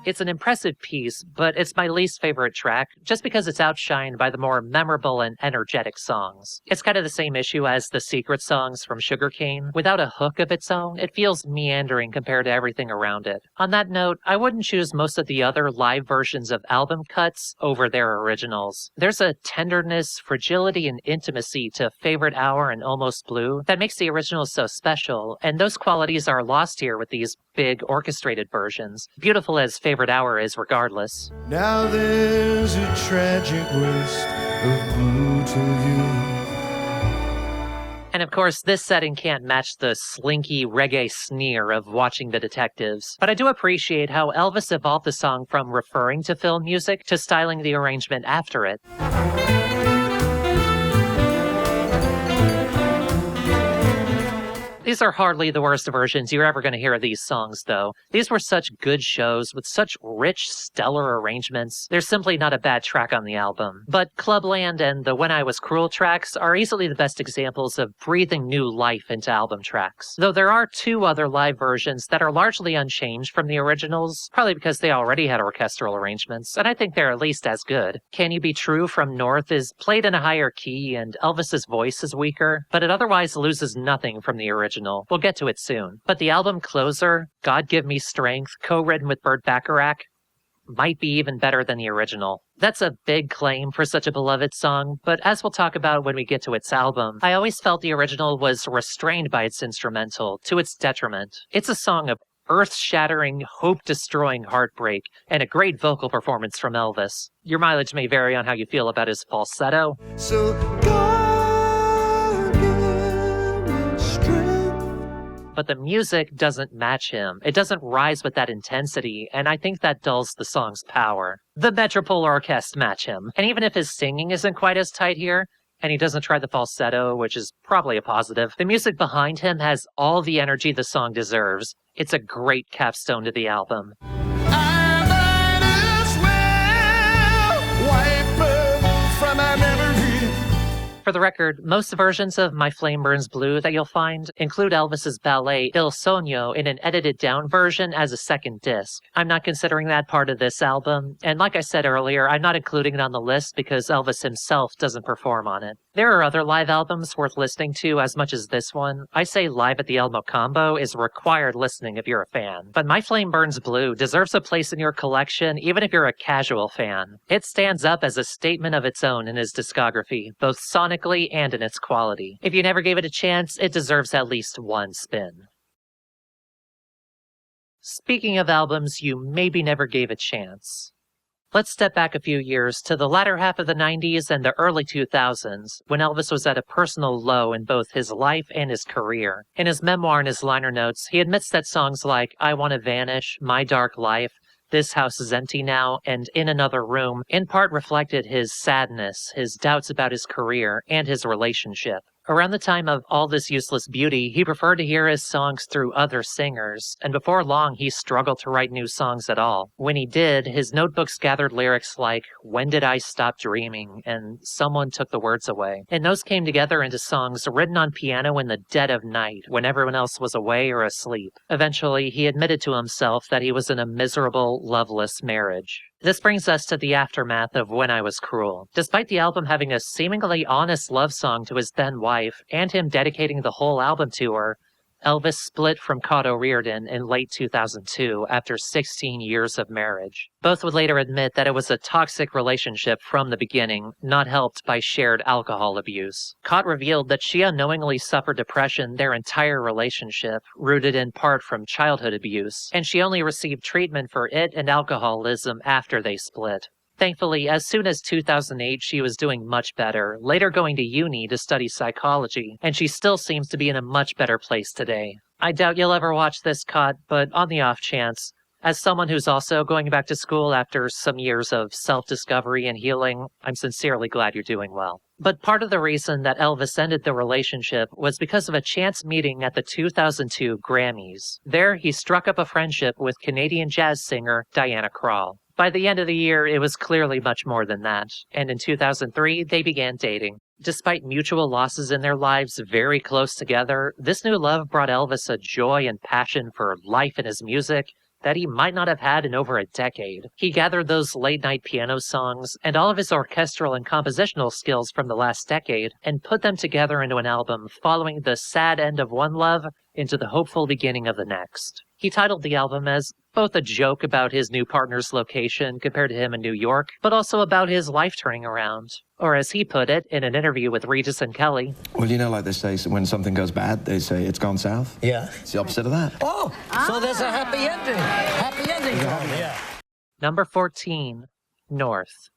It's an impressive piece, but it's my least favorite track, just because it's outshined by the more memorable and energetic songs. It's kind of the same issue as the secret songs from Sugarcane. Without a hook of its own, it feels meandering compared to everything around it. On that note, I wouldn't choose most of the other live versions of album cuts over their originals. There's a tenderness, fragility, and intimacy to Favorite Hour and Almost Blue that makes the originals so special, and those qualities are lost here with these big orchestrated versions, beautiful as Favorite Hour is regardless. Now there's a tragic waste of brutal youth. And of course, this setting can't match the slinky reggae sneer of Watching the Detectives. But I do appreciate how Elvis evolved the song from referring to film music to styling the arrangement after it. These are hardly the worst versions you're ever going to hear of these songs, though. These were such good shows with such rich, stellar arrangements. There's simply not a bad track on the album. But Clubland and the When I Was Cruel tracks are easily the best examples of breathing new life into album tracks. Though there are two other live versions that are largely unchanged from the originals, probably because they already had orchestral arrangements, and I think they're at least as good. Can You Be True from North is played in a higher key, and Elvis's voice is weaker, but it otherwise loses nothing from the original. We'll get to it soon. But the album closer, God Give Me Strength, co-written with Burt Bacharach, might be even better than the original. That's a big claim for such a beloved song, but as we'll talk about when we get to its album, I always felt the original was restrained by its instrumental, to its detriment. It's a song of earth-shattering, hope-destroying heartbreak, and a great vocal performance from Elvis. Your mileage may vary on how you feel about his falsetto. So God give me strength. But the music doesn't match him. It doesn't rise with that intensity, and I think that dulls the song's power. The Metropole Orchestra match him, and even if his singing isn't quite as tight here, and he doesn't try the falsetto, which is probably a positive, the music behind him has all the energy the song deserves. It's a great capstone to the album. I might as well wipe from my memory. For the record, most versions of My Flame Burns Blue that you'll find include Elvis's ballet Il Sogno in an edited down version as a second disc. I'm not considering that part of this album, and like I said earlier, I'm not including it on the list because Elvis himself doesn't perform on it. There are other live albums worth listening to as much as this one. I say Live at the Elmo combo is required listening if you're a fan. But My Flame Burns Blue deserves a place in your collection even if you're a casual fan. It stands up as a statement of its own in his discography, both sonically and in its quality. If you never gave it a chance, it deserves at least one spin. Speaking of albums you maybe never gave a chance. Let's step back a few years to the latter half of the 90s and the early 2000s, when Elvis was at a personal low in both his life and his career. In his memoir and his liner notes, he admits that songs like I Wanna Vanish, My Dark Life, This House is Empty Now, and In Another Room in part reflected his sadness, his doubts about his career, and his relationship. Around the time of All This Useless Beauty, he preferred to hear his songs through other singers, and before long he struggled to write new songs at all. When he did, his notebooks gathered lyrics like When Did I Stop Dreaming and Someone Took the Words Away. And those came together into songs written on piano in the dead of night when everyone else was away or asleep. Eventually, he admitted to himself that he was in a miserable, loveless marriage. This brings us to the aftermath of When I Was Cruel. Despite the album having a seemingly honest love song to his then wife, and him dedicating the whole album to her, Elvis split from Cotto Reardon in late 2002 after 16 years of marriage. Both would later admit that it was a toxic relationship from the beginning, not helped by shared alcohol abuse. Cott revealed that she unknowingly suffered depression their entire relationship, rooted in part from childhood abuse, and she only received treatment for it and alcoholism after they split. Thankfully, as soon as 2008, she was doing much better, later going to uni to study psychology, and she still seems to be in a much better place today. I doubt you'll ever watch this, Cott, but on the off chance, as someone who's also going back to school after some years of self-discovery and healing, I'm sincerely glad you're doing well. But part of the reason that Elvis ended the relationship was because of a chance meeting at the 2002 Grammys. There, he struck up a friendship with Canadian jazz singer Diana Krall. By the end of the year, it was clearly much more than that, and in 2003, they began dating. Despite mutual losses in their lives very close together, this new love brought Elvis a joy and passion for life in his music that he might not have had in over a decade. He gathered those late-night piano songs and all of his orchestral and compositional skills from the last decade and put them together into an album following the sad end of one love into the hopeful beginning of the next. He titled the album as both a joke about his new partner's location compared to him in New York, but also about his life turning around. Or as he put it in an interview with Regis and Kelly, Well, you know, like they say, when something goes bad, they say it's gone south. Yeah. It's the opposite of that. Oh, so there's a happy ending. Happy ending. Yeah. Number 14, North.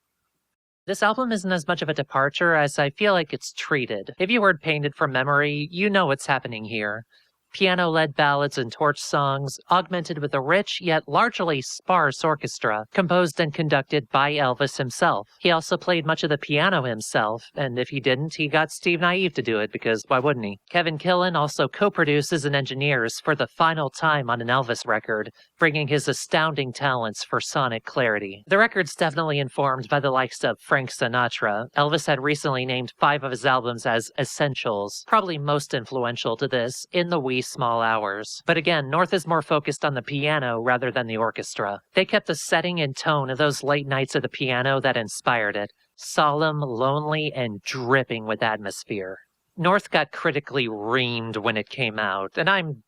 This album isn't as much of a departure as I feel like it's treated. If you heard Painted from memory, you know what's happening here. Piano-led ballads and torch songs, augmented with a rich yet largely sparse orchestra, composed and conducted by Elvis himself. He also played much of the piano himself, and if he didn't, he got Steve Naive to do it, because why wouldn't he? Kevin Killen also co-produces and engineers for the final time on an Elvis record, bringing his astounding talents for sonic clarity. The record's definitely informed by the likes of Frank Sinatra. Elvis had recently named 5 of his albums as essentials, probably most influential to this, In the Wee Small Hours. But again, North is more focused on the piano rather than the orchestra. They kept the setting and tone of those late nights at the piano that inspired it, solemn, lonely, and dripping with atmosphere. North got critically reamed when it came out, and I'm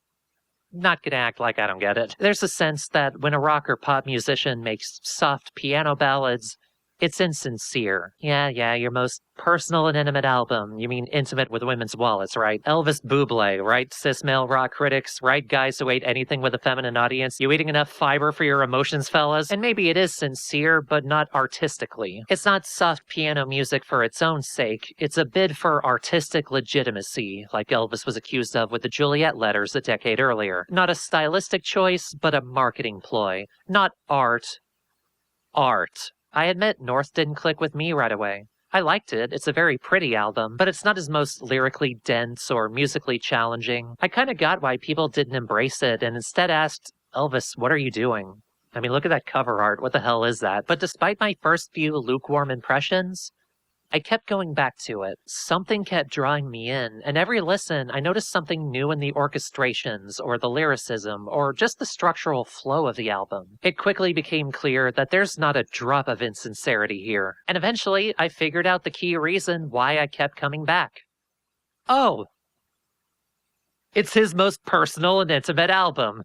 not gonna act like I don't get it. There's a sense that when a rock or pop musician makes soft piano ballads, it's insincere. Yeah, your most personal and intimate album. You mean intimate with women's wallets, right? Elvis Bublé, right? Cis male rock critics, right? Guys who ate anything with a feminine audience. You eating enough fiber for your emotions, fellas? And maybe it is sincere, but not artistically. It's not soft piano music for its own sake. It's a bid for artistic legitimacy, like Elvis was accused of with the Juliet letters a decade earlier. Not a stylistic choice, but a marketing ploy. Not art. I admit North didn't click with me right away. I liked it. It's a very pretty album, but it's not his most lyrically dense or musically challenging. I kind of got why people didn't embrace it and instead asked, Elvis, what are you doing? I mean, look at that cover art. What the hell is that? But despite my first few lukewarm impressions, I kept going back to it. Something kept drawing me in, and every listen, I noticed something new in the orchestrations, or the lyricism, or just the structural flow of the album. It quickly became clear that there's not a drop of insincerity here, and eventually I figured out the key reason why I kept coming back. Oh! It's his most personal and intimate album.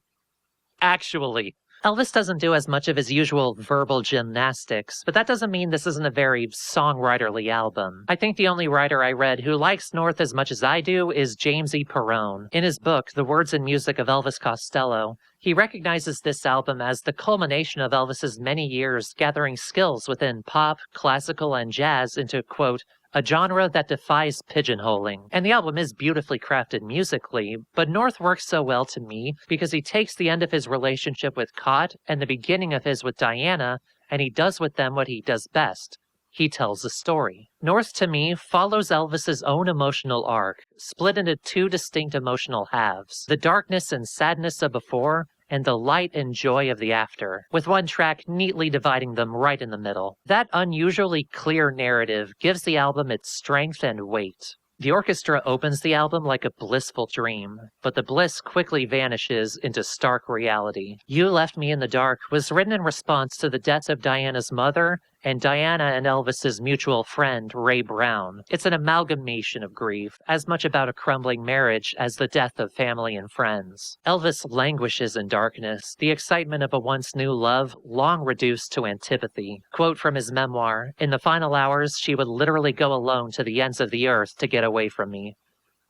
Actually. Elvis doesn't do as much of his usual verbal gymnastics, but that doesn't mean this isn't a very songwriterly album. I think the only writer I read who likes North as much as I do is James E. Perrone. In his book, The Words and Music of Elvis Costello, he recognizes this album as the culmination of Elvis's many years gathering skills within pop, classical, and jazz into, quote, a genre that defies pigeonholing. And the album is beautifully crafted musically, but North works so well to me because he takes the end of his relationship with Cott and the beginning of his with Diana, and he does with them what he does best. He tells a story. North, to me, follows Elvis's own emotional arc, split into two distinct emotional halves, the darkness and sadness of before, and the light and joy of the after, with one track neatly dividing them right in the middle. That unusually clear narrative gives the album its strength and weight. The orchestra opens the album like a blissful dream, but the bliss quickly vanishes into stark reality. You Left Me in the Dark was written in response to the death of Diana's mother and Diana and Elvis's mutual friend, Ray Brown. It's an amalgamation of grief, as much about a crumbling marriage as the death of family and friends. Elvis languishes in darkness, the excitement of a once new love long reduced to antipathy. Quote from his memoir, "In the final hours, she would literally go alone to the ends of the earth to get away from me.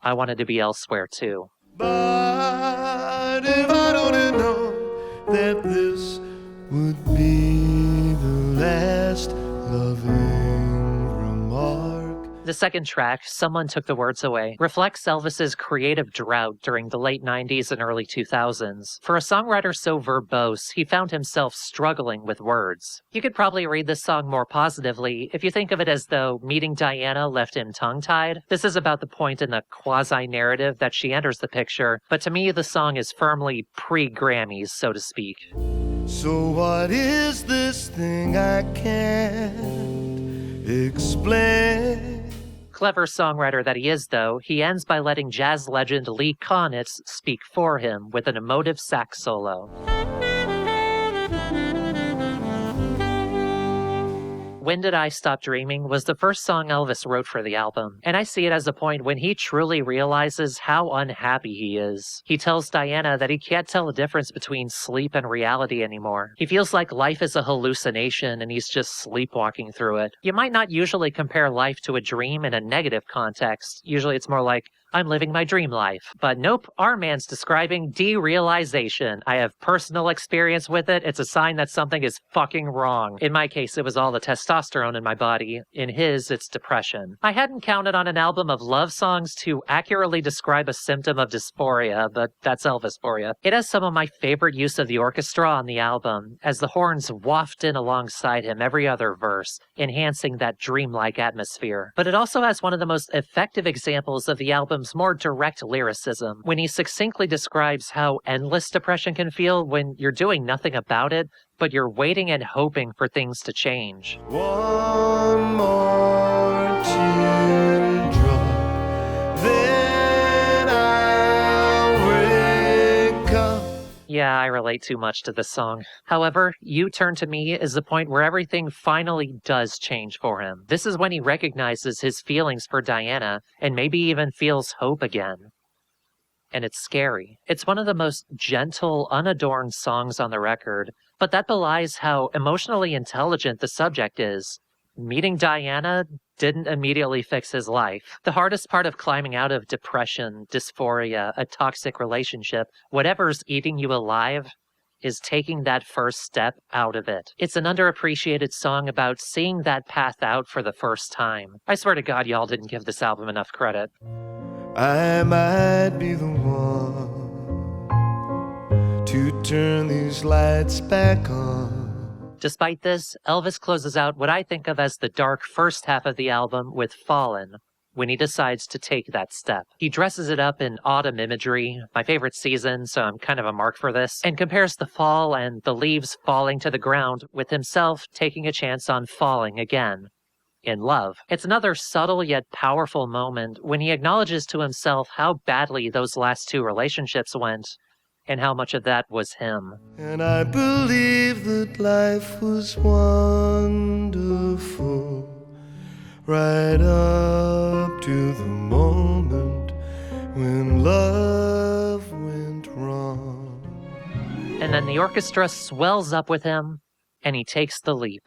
I wanted to be elsewhere too." But if I don't know that this would be the last loving remark. The second track, Someone Took the Words Away, reflects Elvis's creative drought during the late 90s and early 2000s. For a songwriter so verbose, he found himself struggling with words. You could probably read this song more positively if you think of it as though meeting Diana left him tongue-tied. This is about the point in the quasi-narrative that she enters the picture, but to me the song is firmly pre-Grammys, so to speak. So what is this thing I can't explain? Clever songwriter that he is, though, he ends by letting jazz legend Lee Konitz speak for him with an emotive sax solo. When Did I Stop Dreaming was the first song Elvis wrote for the album, and I see it as a point when he truly realizes how unhappy he is. He tells Diana that he can't tell the difference between sleep and reality anymore. He feels like life is a hallucination and he's just sleepwalking through it. You might not usually compare life to a dream in a negative context. Usually it's more like, I'm living my dream life. But nope, our man's describing derealization. I have personal experience with it. It's a sign that something is fucking wrong. In my case, it was all the testosterone in my body. In his, it's depression. I hadn't counted on an album of love songs to accurately describe a symptom of dysphoria, but that's Elvis for you. It has some of my favorite use of the orchestra on the album, as the horns waft in alongside him every other verse, enhancing that dreamlike atmosphere. But it also has one of the most effective examples of the album's more direct lyricism, when he succinctly describes how endless depression can feel when you're doing nothing about it, but you're waiting and hoping for things to change. One more teardrop, then I'll wake up. Yeah, I relate too much to this song. However, You Turn to Me is the point where everything finally does change for him. This is when he recognizes his feelings for Diana and maybe even feels hope again. and it's scary. It's one of the most gentle, unadorned songs on the record, but that belies how emotionally intelligent the subject is. Meeting Diana didn't immediately fix his life. The hardest part of climbing out of depression, dysphoria, a toxic relationship, whatever's eating you alive, is taking that first step out of it. It's an underappreciated song about seeing that path out for the first time. I swear to God, y'all didn't give this album enough credit. I might be the one to turn these lights back on. Despite this, Elvis closes out what I think of as the dark first half of the album with Fallen, when he decides to take that step. He dresses it up in autumn imagery, my favorite season, so I'm kind of a mark for this, and compares the fall and the leaves falling to the ground with himself taking a chance on falling again. In love. It's another subtle yet powerful moment when he acknowledges to himself how badly those last two relationships went, and how much of that was him. And I believe that life was wonderful right up to the moment when love went wrong. And then the orchestra swells up with him, and he takes the leap.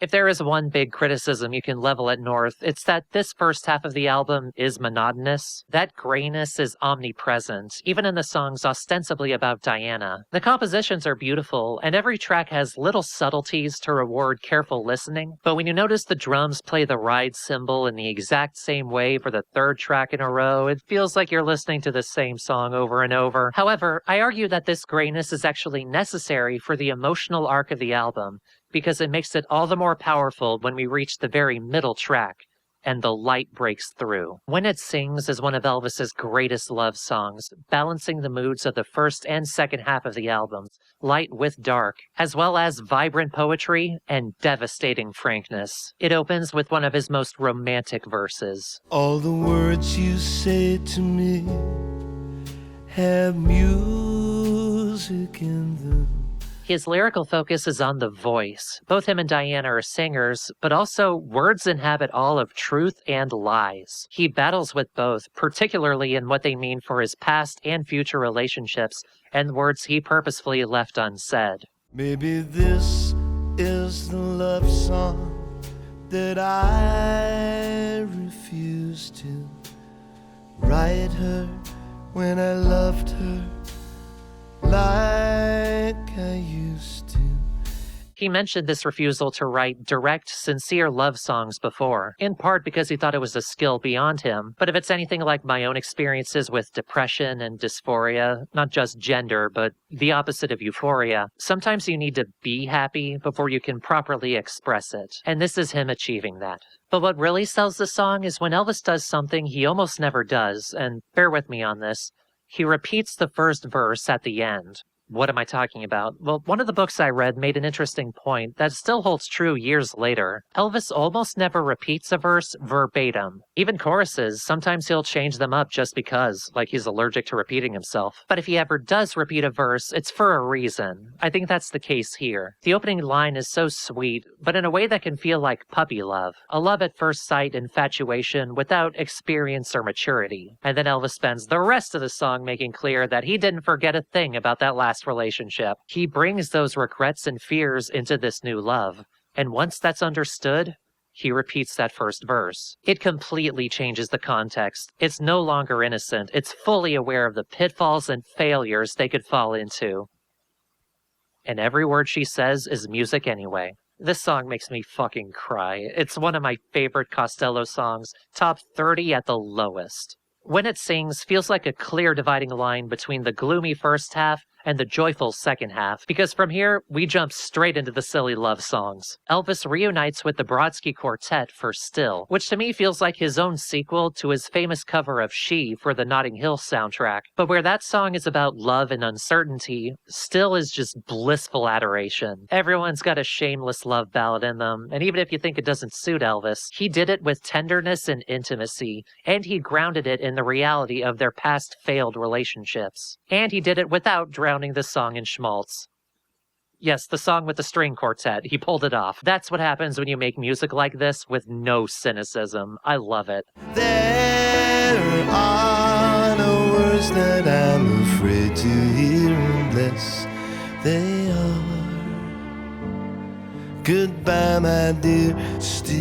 If there is one big criticism you can level at North, it's that this first half of the album is monotonous. That grayness is omnipresent, even in the songs ostensibly about Diana. The compositions are beautiful, and every track has little subtleties to reward careful listening, but when you notice the drums play the ride cymbal in the exact same way for the third track in a row, it feels like you're listening to the same song over and over. However, I argue that this grayness is actually necessary for the emotional arc of the album, because it makes it all the more powerful when we reach the very middle track, and the light breaks through. When It Sings is one of Elvis's greatest love songs, balancing the moods of the first and second half of the album, light with dark, as well as vibrant poetry and devastating frankness. It opens with one of his most romantic verses. All the words you say to me have music in them. His lyrical focus is on the voice. Both him and Diana are singers, but also words inhabit all of truth and lies. He battles with both, particularly in what they mean for his past and future relationships, and words he purposefully left unsaid. Maybe this is the love song that I refused to write her when I loved her like I used to. He mentioned this refusal to write direct, sincere love songs before, in part because he thought it was a skill beyond him. But if it's anything like my own experiences with depression and dysphoria, not just gender, but the opposite of euphoria, sometimes you need to be happy before you can properly express it. And this is him achieving that. But what really sells the song is when Elvis does something he almost never does, and bear with me on this. He repeats the first verse at the end. What am I talking about? Well, one of the books I read made an interesting point that still holds true years later. Elvis almost never repeats a verse verbatim. Even choruses, sometimes he'll change them up just because, like he's allergic to repeating himself. But if he ever does repeat a verse, it's for a reason. I think that's the case here. The opening line is so sweet, but in a way that can feel like puppy love. A love at first sight infatuation without experience or maturity. And then Elvis spends the rest of the song making clear that he didn't forget a thing about that last relationship. He brings those regrets and fears into this new love. And once that's understood, he repeats that first verse. It completely changes the context. It's no longer innocent. It's fully aware of the pitfalls and failures they could fall into. And every word she says is music anyway. This song makes me fucking cry. It's one of my favorite Costello songs, top 30 at the lowest. When It Sings feels like a clear dividing line between the gloomy first half and the joyful second half, because from here, we jump straight into the silly love songs. Elvis reunites with the Brodsky Quartet for Still, which to me feels like his own sequel to his famous cover of She for the Notting Hill soundtrack. But where that song is about love and uncertainty, Still is just blissful adoration. Everyone's got a shameless love ballad in them, and even if you think it doesn't suit Elvis, he did it with tenderness and intimacy, and he grounded it in the reality of their past failed relationships. And he did it without drowning the song in schmaltz. Yes, the song with the string quartet. He pulled it off. That's what happens when you make music like this with no cynicism. I love it. There are no words that I'm afraid to hear unless they are. Goodbye, my dear, still.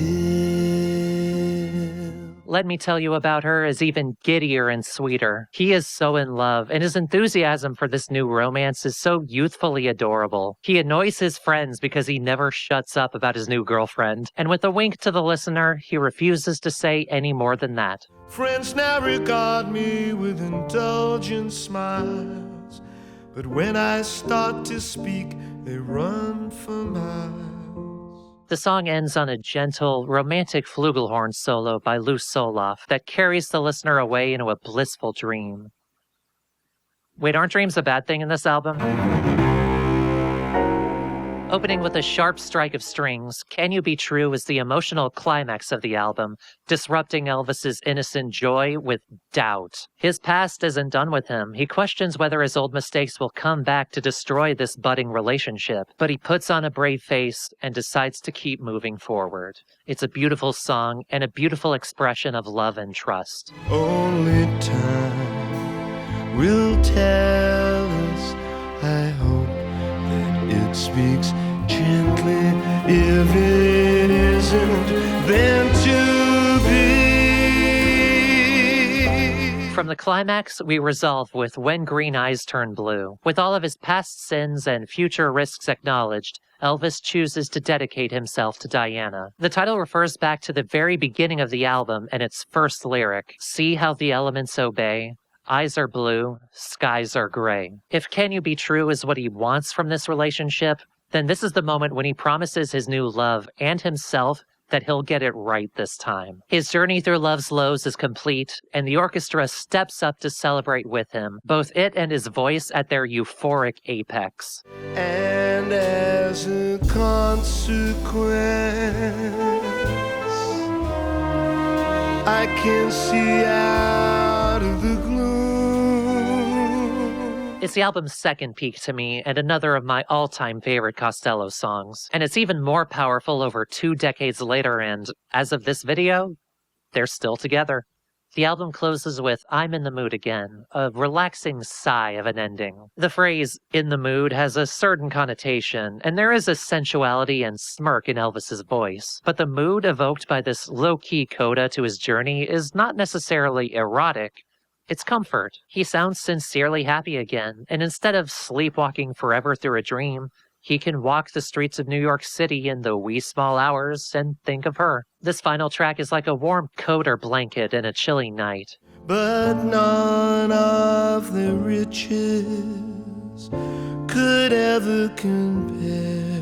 Let Me Tell You About Her is even giddier and sweeter. He is so in love, and his enthusiasm for this new romance is so youthfully adorable. He annoys his friends because he never shuts up about his new girlfriend, and with a wink to the listener, he refuses to say any more than that. Friends now regard me with indulgent smiles, but when I start to speak, they run for miles. The song ends on a gentle, romantic flugelhorn solo by Lou Soloff that carries the listener away into a blissful dream. Wait, aren't dreams a bad thing in this album? Opening with a sharp strike of strings, Can You Be True is the emotional climax of the album, disrupting Elvis's innocent joy with doubt. His past isn't done with him. He questions whether his old mistakes will come back to destroy this budding relationship, but he puts on a brave face and decides to keep moving forward. It's a beautiful song and a beautiful expression of love and trust. Only time will tell us, I hope that it speaks gently. If it isn't, then to be. From the climax, we resolve with When Green Eyes Turn Blue. With all of his past sins and future risks acknowledged, Elvis chooses to dedicate himself to Diana. The title refers back to the very beginning of the album and its first lyric, See How the Elements Obey. Eyes are blue, skies are gray. If Can You Be True is what he wants from this relationship, then this is the moment when he promises his new love and himself that he'll get it right this time. His journey through love's lows is complete, and the orchestra steps up to celebrate with him, both it and his voice at their euphoric apex. And as a consequence, I can see out of the gloom. It's the album's second peak to me, and another of my all-time favorite Costello songs. And it's even more powerful over 2 decades later, and as of this video, they're still together. The album closes with I'm in the Mood Again, a relaxing sigh of an ending. The phrase, in the mood, has a certain connotation, and there is a sensuality and smirk in Elvis's voice. But the mood evoked by this low-key coda to his journey is not necessarily erotic. It's comfort. He sounds sincerely happy again, and instead of sleepwalking forever through a dream, he can walk the streets of New York City in the wee small hours and think of her. This final track is like a warm coat or blanket in a chilly night. But none of the riches could ever compare.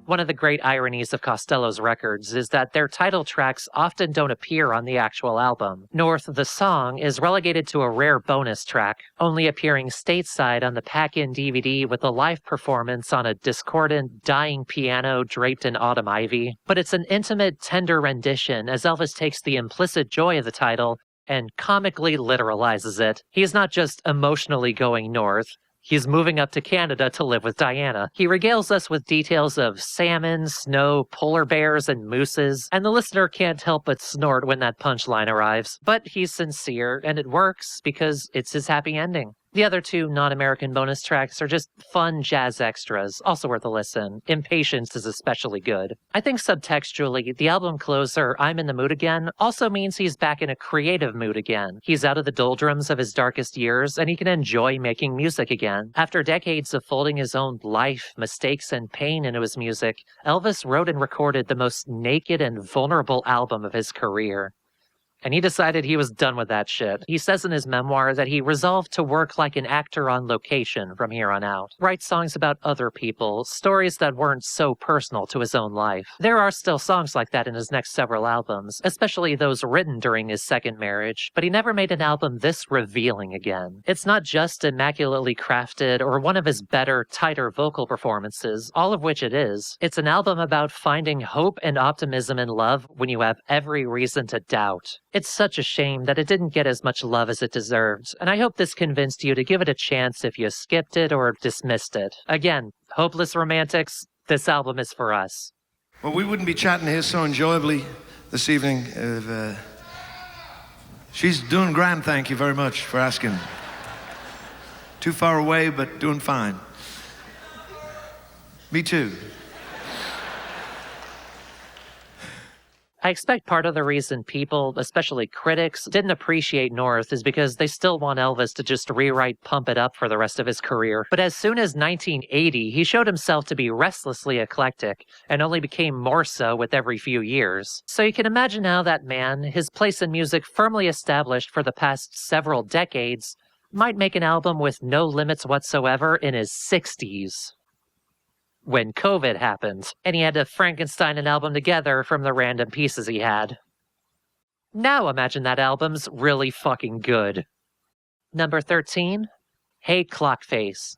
One of the great ironies of Costello's records is that their title tracks often don't appear on the actual album. North, the song, is relegated to a rare bonus track, only appearing stateside on the pack-in DVD with a live performance on a discordant, dying piano draped in autumn ivy. But it's an intimate, tender rendition as Elvis takes the implicit joy of the title and comically literalizes it. He is not just emotionally going north. He's moving up to Canada to live with Diana. He regales us with details of salmon, snow, polar bears, and mooses, and the listener can't help but snort when that punchline arrives. But he's sincere, and it works because it's his happy ending. The other 2 non-American bonus tracks are just fun jazz extras, also worth a listen. Impatience is especially good. I think subtextually, the album closer, I'm in the Mood Again, also means he's back in a creative mood again. He's out of the doldrums of his darkest years, and he can enjoy making music again. After decades of folding his own life, mistakes, and pain into his music, Elvis wrote and recorded the most naked and vulnerable album of his career. And he decided he was done with that shit. He says in his memoir that he resolved to work like an actor on location from here on out. Write songs about other people, stories that weren't so personal to his own life. There are still songs like that in his next several albums, especially those written during his second marriage, but he never made an album this revealing again. It's not just immaculately crafted or one of his better, tighter vocal performances, all of which it is. It's an album about finding hope and optimism in love when you have every reason to doubt. It's such a shame that it didn't get as much love as it deserved, and I hope this convinced you to give it a chance if you skipped it or dismissed it. Again, Hopeless romantics, this album is for us. Well, we wouldn't be chatting here so enjoyably this evening if... She's doing grand, thank you very much for asking. Too far away, but doing fine. Me too. I expect part of the reason people, especially critics, didn't appreciate North is because they still want Elvis to just rewrite Pump It Up for the rest of his career. But as soon as 1980, he showed himself to be restlessly eclectic, and only became more so with every few years. So you can imagine how that man, his place in music firmly established for the past several decades, might make an album with no limits whatsoever in his 60s. When COVID happened, and he had to Frankenstein an album together from the random pieces he had. Now imagine that album's really fucking good. Number 13, Hey Clockface.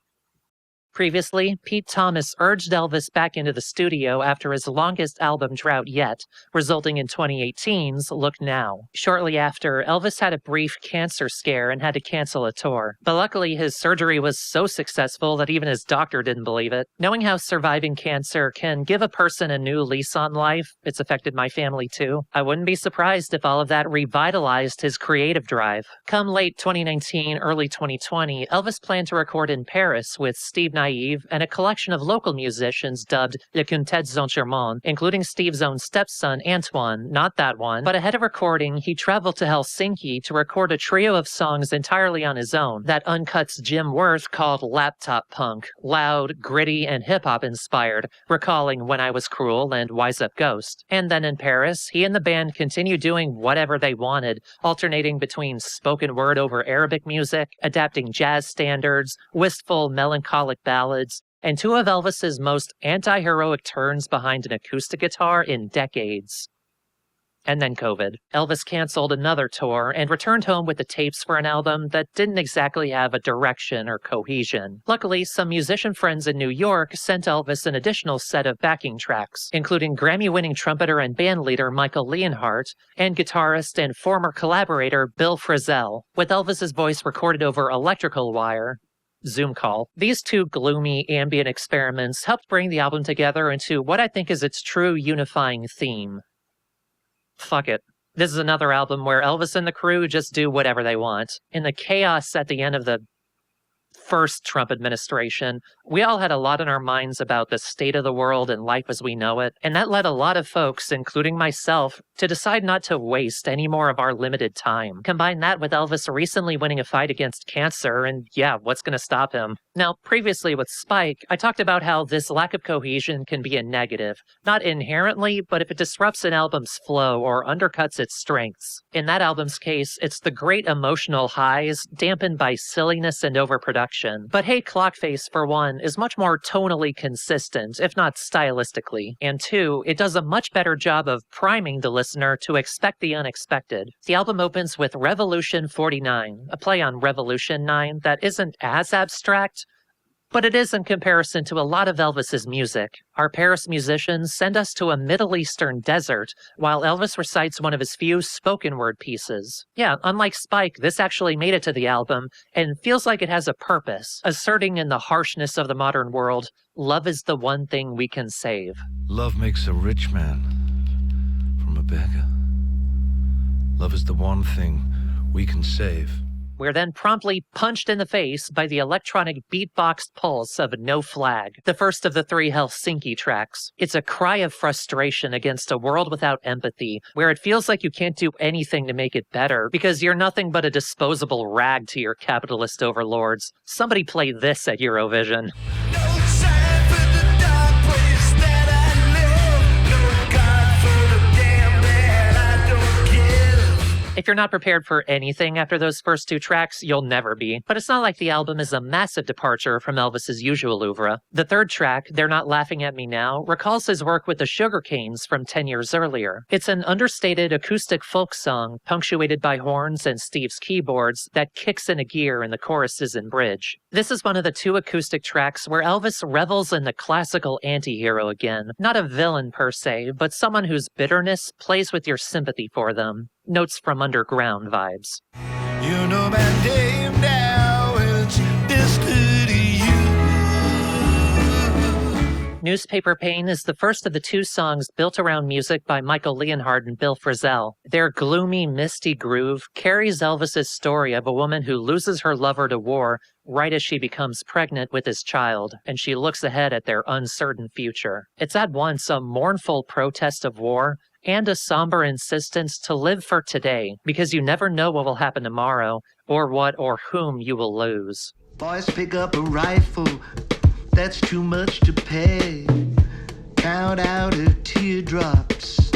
Previously, Pete Thomas urged Elvis back into the studio after his longest album drought yet, resulting in 2018's Look Now. Shortly after, Elvis had a brief cancer scare and had to cancel a tour. But luckily, his surgery was so successful that even his doctor didn't believe it. Knowing how surviving cancer can give a person a new lease on life, it's affected my family too. I wouldn't be surprised if all of that revitalized his creative drive. Come late 2019, early 2020, Elvis planned to record in Paris with Steve Naive and a collection of local musicians dubbed Le Quintet Saint-Germain, including Steve's own stepson, Antoine, not that one. But ahead of recording, he traveled to Helsinki to record a trio of songs entirely on his own that Uncut's Jim Worth called laptop punk, loud, gritty, and hip-hop inspired, recalling When I Was Cruel and Wise Up Ghost. And then in Paris, he and the band continued doing whatever they wanted, alternating between spoken word over Arabic music, adapting jazz standards, wistful, melancholic ballads, and two of Elvis's most anti-heroic turns behind an acoustic guitar in decades. And then COVID. Elvis canceled another tour and returned home with the tapes for an album that didn't exactly have a direction or cohesion. Luckily, some musician friends in New York sent Elvis an additional set of backing tracks, including Grammy-winning trumpeter and bandleader Michael Leonhardt and guitarist and former collaborator Bill Frisell, with Elvis's voice recorded over electrical wire. Zoom call. These two gloomy ambient experiments helped bring the album together into what I think is its true unifying theme. Fuck it. This is another album where Elvis and the crew just do whatever they want. In the chaos at the end of the first Trump administration, we all had a lot in our minds about the state of the world and life as we know it, and that led a lot of folks, including myself, to decide not to waste any more of our limited time. Combine that with Elvis recently winning a fight against cancer, and yeah, what's going to stop him? Now, previously with Spike, I talked about how this lack of cohesion can be a negative, not inherently, but if it disrupts an album's flow or undercuts its strengths. In that album's case, it's the great emotional highs dampened by silliness and overproduction. But Hey Clockface, for one, is much more tonally consistent, if not stylistically. And two, it does a much better job of priming the listener to expect the unexpected. The album opens with Revolution 49, a play on Revolution 9 that isn't as abstract, but it is in comparison to a lot of Elvis's music. Our Paris musicians send us to a Middle Eastern desert, while Elvis recites one of his few spoken word pieces. Yeah, unlike Spike, this actually made it to the album, and feels like it has a purpose, asserting in the harshness of the modern world, love is the one thing we can save. Love makes a rich man from a beggar. Love is the one thing we can save. We're then promptly punched in the face by the electronic beatboxed pulse of No Flag, the first of the three Helsinki tracks. It's a cry of frustration against a world without empathy, where it feels like you can't do anything to make it better, because you're nothing but a disposable rag to your capitalist overlords. Somebody play this at Eurovision. If you're not prepared for anything after those first two tracks, you'll never be. But it's not like the album is a massive departure from Elvis's usual oeuvre. The third track, They're Not Laughing at Me Now, recalls his work with the Sugarcanes from 10 years earlier. It's an understated acoustic folk song, punctuated by horns and Steve's keyboards, that kicks in a gear in the choruses and bridge. This is one of the two acoustic tracks where Elvis revels in the classical anti-hero again. Not a villain per se, but someone whose bitterness plays with your sympathy for them. Notes from Underground vibes. You know my name now, and it's this good to you. Newspaper Pain is the first of the two songs built around music by Michael Leonhard and Bill Frisell. Their gloomy, misty groove carries Elvis's story of a woman who loses her lover to war right as she becomes pregnant with his child, and she looks ahead at their uncertain future. It's at once a mournful protest of war and a somber insistence to live for today, because you never know what will happen tomorrow, or what or whom you will lose. Boys, pick up a rifle, that's too much to pay. Count out her teardrops,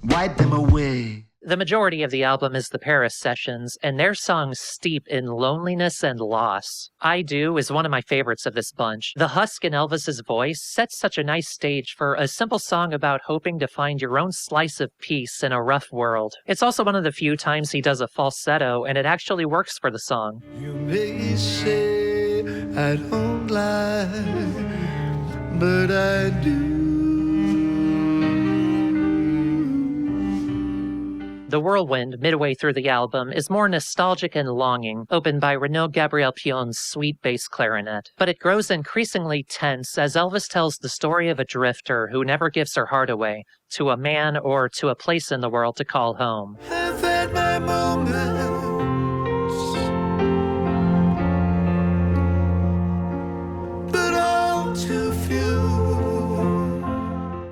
wipe them away. The majority of the album is the Paris Sessions, and their songs steep in loneliness and loss. I Do is one of my favorites of this bunch. The husk in Elvis's voice sets such a nice stage for a simple song about hoping to find your own slice of peace in a rough world. It's also one of the few times he does a falsetto, and it actually works for the song. You may say I don't lie, but I do. The Whirlwind, midway through the album, is more nostalgic and longing, opened by Renaud Gabriel Pion's sweet bass clarinet. But it grows increasingly tense as Elvis tells the story of a drifter who never gives her heart away to a man or to a place in the world to call home. I've had my moments, but all too few.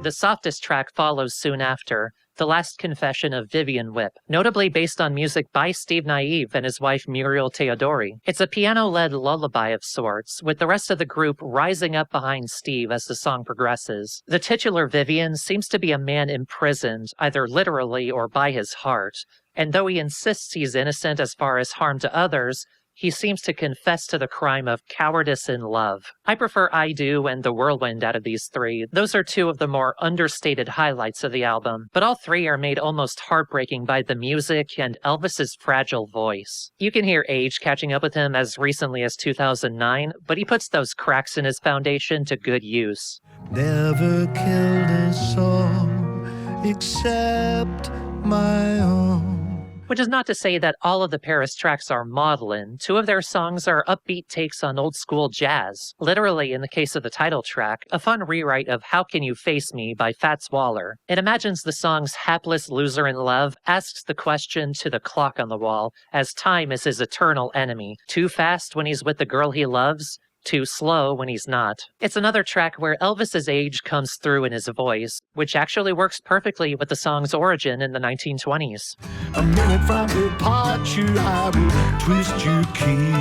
The softest track follows soon after, The Last Confession of Vivian Whip, notably based on music by Steve Naive and his wife Muriel Teodori. It's a piano-led lullaby of sorts, with the rest of the group rising up behind Steve as the song progresses. The titular Vivian seems to be a man imprisoned, either literally or by his heart, and though he insists he's innocent as far as harm to others, he seems to confess to the crime of cowardice in love. I prefer I Do and The Whirlwind out of these three. Those are two of the more understated highlights of the album, but all three are made almost heartbreaking by the music and Elvis's fragile voice. You can hear age catching up with him as recently as 2009, but he puts those cracks in his foundation to good use. Never killed a soul except my own. Which is not to say that all of the Paris tracks are maudlin. Two of their songs are upbeat takes on old-school jazz. Literally, in the case of the title track, a fun rewrite of How Can You Face Me by Fats Waller. It imagines the song's hapless loser in love asks the question to the clock on the wall, as time is his eternal enemy. Too fast when he's with the girl he loves, too slow when he's not. It's another track where Elvis's age comes through in his voice, which actually works perfectly with the song's origin in the 1920s. A minute from departure, I will twist your key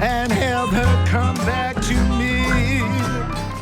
and have her come back to me.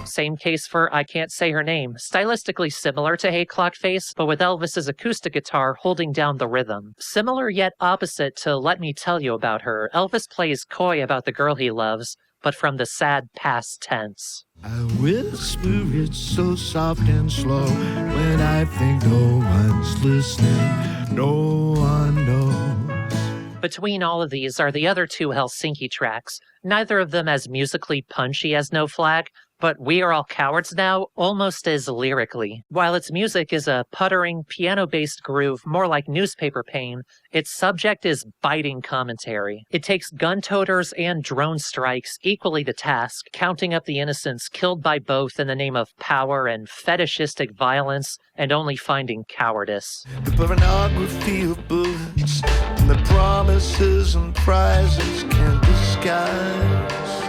Same case for I Can't Say Her Name, stylistically similar to Hey Clock Face, but with Elvis's acoustic guitar holding down the rhythm. Similar yet opposite to Let Me Tell You About Her, Elvis plays coy about the girl he loves, but from the sad past tense. I whisper it so soft and slow when I think no one's listening, no one knows. Between all of these are the other two Helsinki tracks, neither of them as musically punchy as No Flag, but We Are All Cowards Now almost as lyrically. While its music is a puttering, piano-based groove more like Newspaper Pain, its subject is biting commentary. It takes gun toters and drone strikes equally to task, counting up the innocents killed by both in the name of power and fetishistic violence, and only finding cowardice. The pornography of bullets and the promises and prizes can disguise.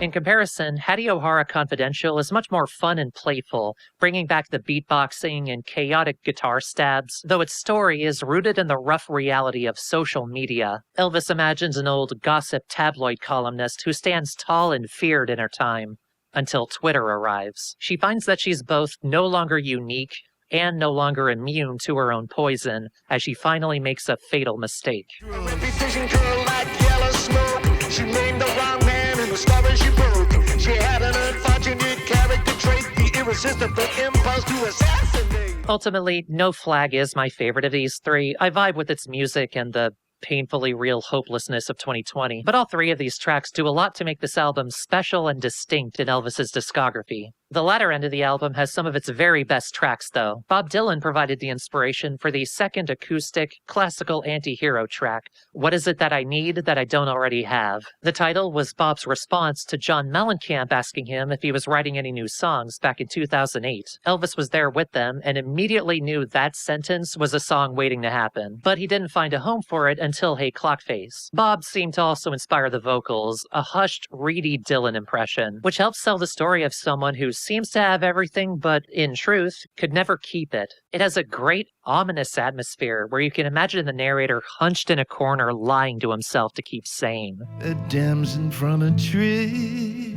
In comparison, Hattie O'Hara Confidential is much more fun and playful, bringing back the beatboxing and chaotic guitar stabs, though its story is rooted in the rough reality of social media. Elvis imagines an old gossip tabloid columnist who stands tall and feared in her time, until Twitter arrives. She finds that she's both no longer unique and no longer immune to her own poison, as she finally makes a fatal mistake. Reputation curled like yellow smoke. She named the wrong man in the story she broke. She had an unfortunate character trait, the irresistible impulse to assassinate. Ultimately, No Flag is my favorite of these three. I vibe with its music and the painfully real hopelessness of 2020, but all three of these tracks do a lot to make this album special and distinct in Elvis's discography. The latter end of the album has some of its very best tracks, though. Bob Dylan provided the inspiration for the second acoustic, classical anti-hero track, What Is It That I Need That I Don't Already Have? The title was Bob's response to John Mellencamp asking him if he was writing any new songs back in 2008. Elvis was there with them and immediately knew that sentence was a song waiting to happen, but he didn't find a home for it until Hey Clockface. Bob seemed to also inspire the vocals, a hushed, reedy Dylan impression, which helps tell the story of someone who seems to have everything, but in truth, could never keep it. It has a great, ominous atmosphere where you can imagine the narrator hunched in a corner lying to himself to keep sane. A dam's in front of a tree,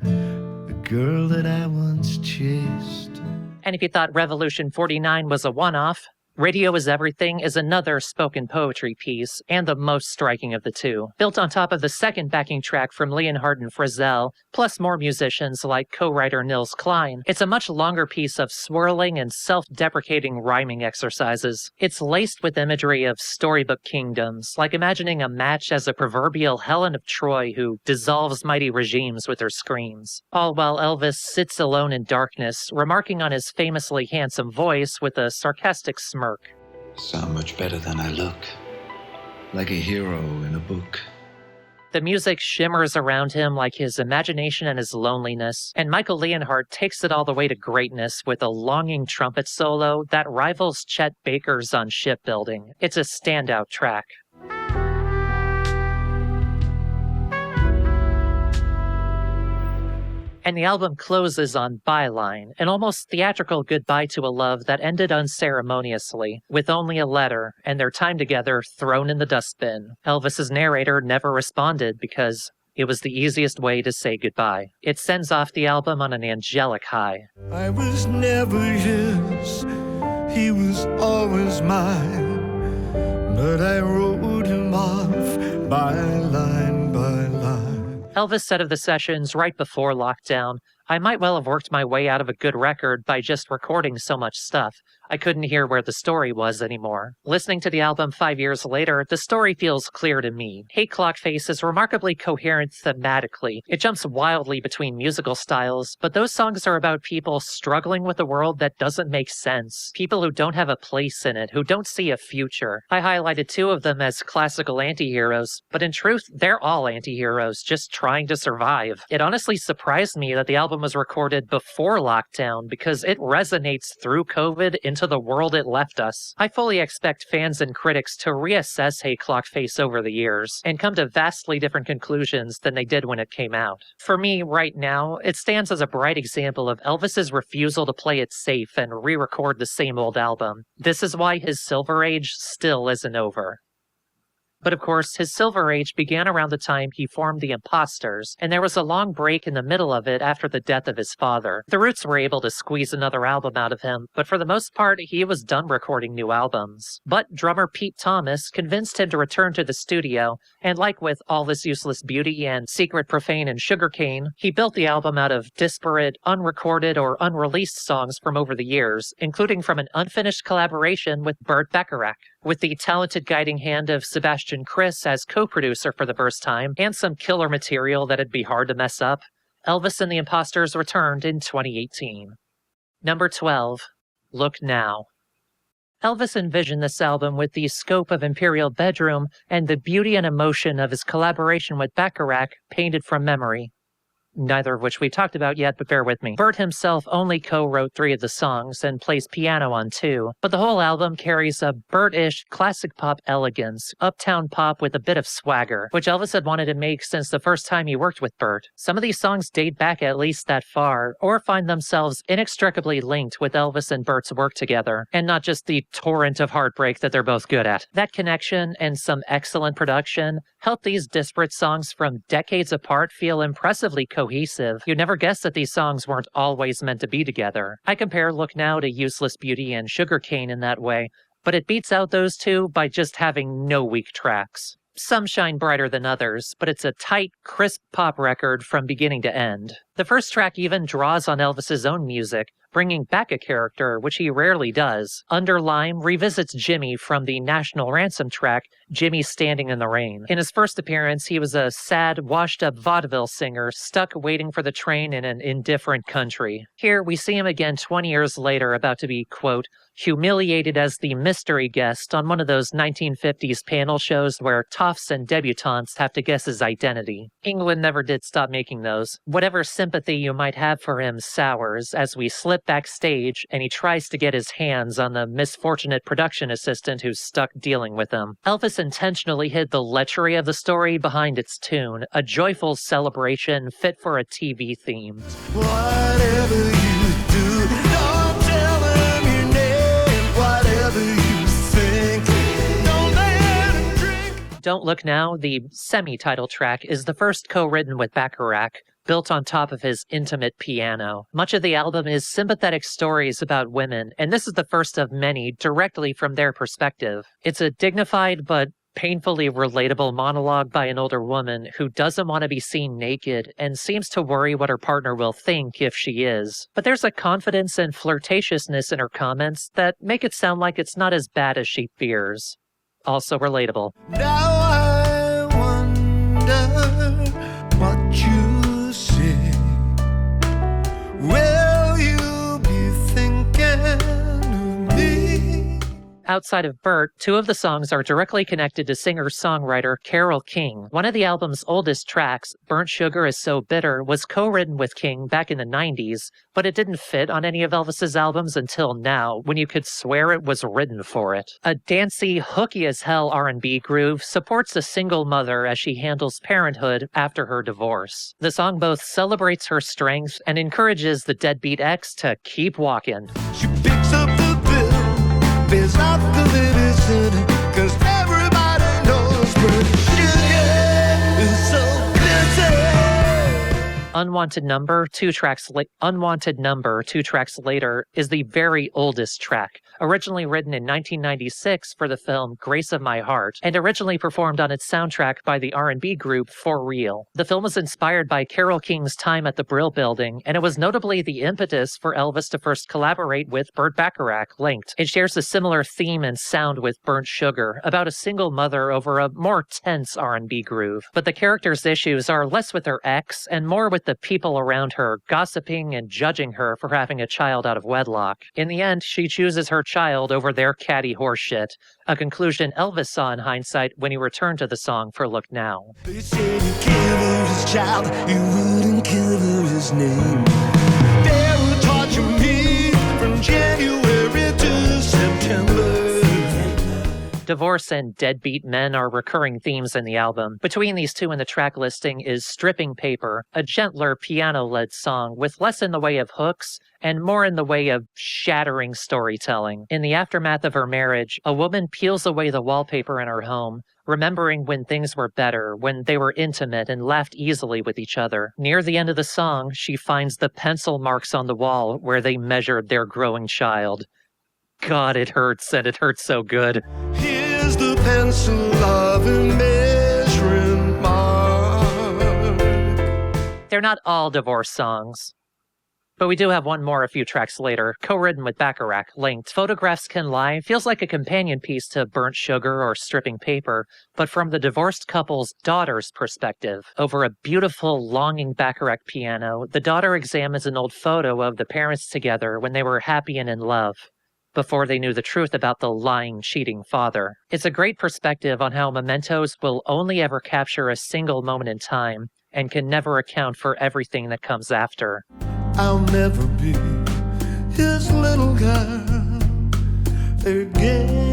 the girl that I once chased. And if you thought Revolution 49 was a one-off, Radio Is Everything is another spoken poetry piece, and the most striking of the two. Built on top of the second backing track from Leonhardt and Frizzell, plus more musicians like co-writer Nils Klein, it's a much longer piece of swirling and self-deprecating rhyming exercises. It's laced with imagery of storybook kingdoms, like imagining a match as a proverbial Helen of Troy who dissolves mighty regimes with her screams. All while Elvis sits alone in darkness, remarking on his famously handsome voice with a sarcastic smirk. Sound much better than I look. Like a hero in a book. The music shimmers around him like his imagination and his loneliness, and Michael Leonhardt takes it all the way to greatness with a longing trumpet solo that rivals Chet Baker's on Shipbuilding. It's a standout track. And the album closes on Byline, an almost theatrical goodbye to a love that ended unceremoniously, with only a letter and their time together thrown in the dustbin. Elvis's narrator never responded because it was the easiest way to say goodbye. It sends off the album on an angelic high. I was never his, he was always mine, but I wrote him off by line by line. Elvis said of the sessions right before lockdown, I might well have worked my way out of a good record by just recording so much stuff. I couldn't hear where the story was anymore. Listening to the album 5 years later, the story feels clear to me. Hey Clockface is remarkably coherent thematically. It jumps wildly between musical styles, but those songs are about people struggling with a world that doesn't make sense. People who don't have a place in it, who don't see a future. I highlighted two of them as classical anti-heroes, but in truth, they're all anti-heroes, just trying to survive. It honestly surprised me that the album was recorded before lockdown because it resonates through COVID into the world it left us. I fully expect fans and critics to reassess Hey Clockface over the years and come to vastly different conclusions than they did when it came out. For me, right now, it stands as a bright example of Elvis's refusal to play it safe and re-record the same old album. This is why his Silver Age still isn't over. But of course, his Silver Age began around the time he formed the Imposters, and there was a long break in the middle of it after the death of his father. The Roots were able to squeeze another album out of him, but for the most part, he was done recording new albums. But drummer Pete Thomas convinced him to return to the studio, and like with All This Useless Beauty and Secret Profane and Sugarcane, he built the album out of disparate, unrecorded, or unreleased songs from over the years, including from an unfinished collaboration with Burt Bacharach. With the talented guiding hand of Sebastian Chris as co-producer for the first time, and some killer material that'd be hard to mess up, Elvis and the Imposters returned in 2018. Number 12, Look Now. Elvis envisioned this album with the scope of Imperial Bedroom and the beauty and emotion of his collaboration with Bacharach painted from memory. Neither of which we talked about yet, but bear with me. Burt himself only co-wrote 3 of the songs and plays piano on 2, but the whole album carries a Burt-ish classic pop elegance, uptown pop with a bit of swagger, which Elvis had wanted to make since the first time he worked with Burt. Some of these songs date back at least that far, or find themselves inextricably linked with Elvis and Burt's work together, and not just the torrent of heartbreak that they're both good at. That connection and some excellent production help these disparate songs from decades apart feel impressively cohesive. You'd never guess that these songs weren't always meant to be together. I compare Look Now to Useless Beauty and Sugarcane in that way, but it beats out those two by just having no weak tracks. Some shine brighter than others, but it's a tight, crisp pop record from beginning to end. The first track even draws on Elvis's own music, bringing back a character, which he rarely does. Under Lime revisits Jimmy from the National Ransom track, Jimmy Standing in the Rain. In his first appearance, he was a sad, washed-up vaudeville singer stuck waiting for the train in an indifferent country. Here, we see him again 20 years later, about to be, quote, humiliated as the mystery guest on one of those 1950s panel shows where toffs and debutantes have to guess his identity. England never did stop making those. Whatever sympathy you might have for him sours as we slip backstage and he tries to get his hands on the misfortunate production assistant who's stuck dealing with him. Elvis intentionally hid the lechery of the story behind its tune, a joyful celebration fit for a TV theme. Whatever you do, don't tell them your name. Whatever you think, don't let them drink. Don't Look Now, the semi-title track, is the first co-written with Bacharach, built on top of his intimate piano. Much of the album is sympathetic stories about women, and this is the first of many directly from their perspective. It's a dignified but painfully relatable monologue by an older woman who doesn't want to be seen naked and seems to worry what her partner will think if she is. But there's a confidence and flirtatiousness in her comments that make it sound like it's not as bad as she fears. Also relatable. Now I wonder what you say. Will you be thinking of me? Outside of Bert, two of the songs are directly connected to singer-songwriter Carole King. One of the album's oldest tracks, Burnt Sugar Is So Bitter, was co-written with King back in the 90s, but it didn't fit on any of Elvis's albums until now, when you could swear it was written for it. A dancey, hooky-as-hell R&B groove supports a single mother as she handles parenthood after her divorce. The song both celebrates her strength and encourages the deadbeat ex to keep walking. She picks up the bill, pays off the babysitter, 'cause everybody knows burnt sugar is so bitter. Unwanted Number, two tracks later, is the very oldest track, originally written in 1996 for the film Grace of My Heart, and originally performed on its soundtrack by the R&B group For Real. The film was inspired by Carole King's time at the Brill Building, and it was notably the impetus for Elvis to first collaborate with Burt Bacharach, Linked. It shares a similar theme and sound with Burnt Sugar, about a single mother over a more tense R&B groove. But the character's issues are less with her ex and more with the people around her gossiping and judging her for having a child out of wedlock. In the end, she chooses her child over their catty horseshit, a conclusion Elvis saw in hindsight when he returned to the song for Look Now. They said you give her his child, you wouldn't give her his name. They were torturing me from January to September. Divorce and deadbeat men are recurring themes in the album. Between these two in the track listing is Stripping Paper, a gentler piano-led song with less in the way of hooks and more in the way of shattering storytelling. In the aftermath of her marriage, a woman peels away the wallpaper in her home, remembering when things were better, when they were intimate and laughed easily with each other. Near the end of the song, she finds the pencil marks on the wall where they measured their growing child. God, it hurts, and it hurts so good. Here's the pencil of a measuring mark. They're not all divorce songs. But we do have one more a few tracks later, co-written with Bacharach, Linked. Photographs Can Lie feels like a companion piece to Burnt Sugar or Stripping Paper, but from the divorced couple's daughter's perspective. Over a beautiful, longing Bacharach piano, the daughter examines an old photo of the parents together when they were happy and in love, before they knew the truth about the lying, cheating father. It's a great perspective on how mementos will only ever capture a single moment in time and can never account for everything that comes after. I'll never be his little girl again.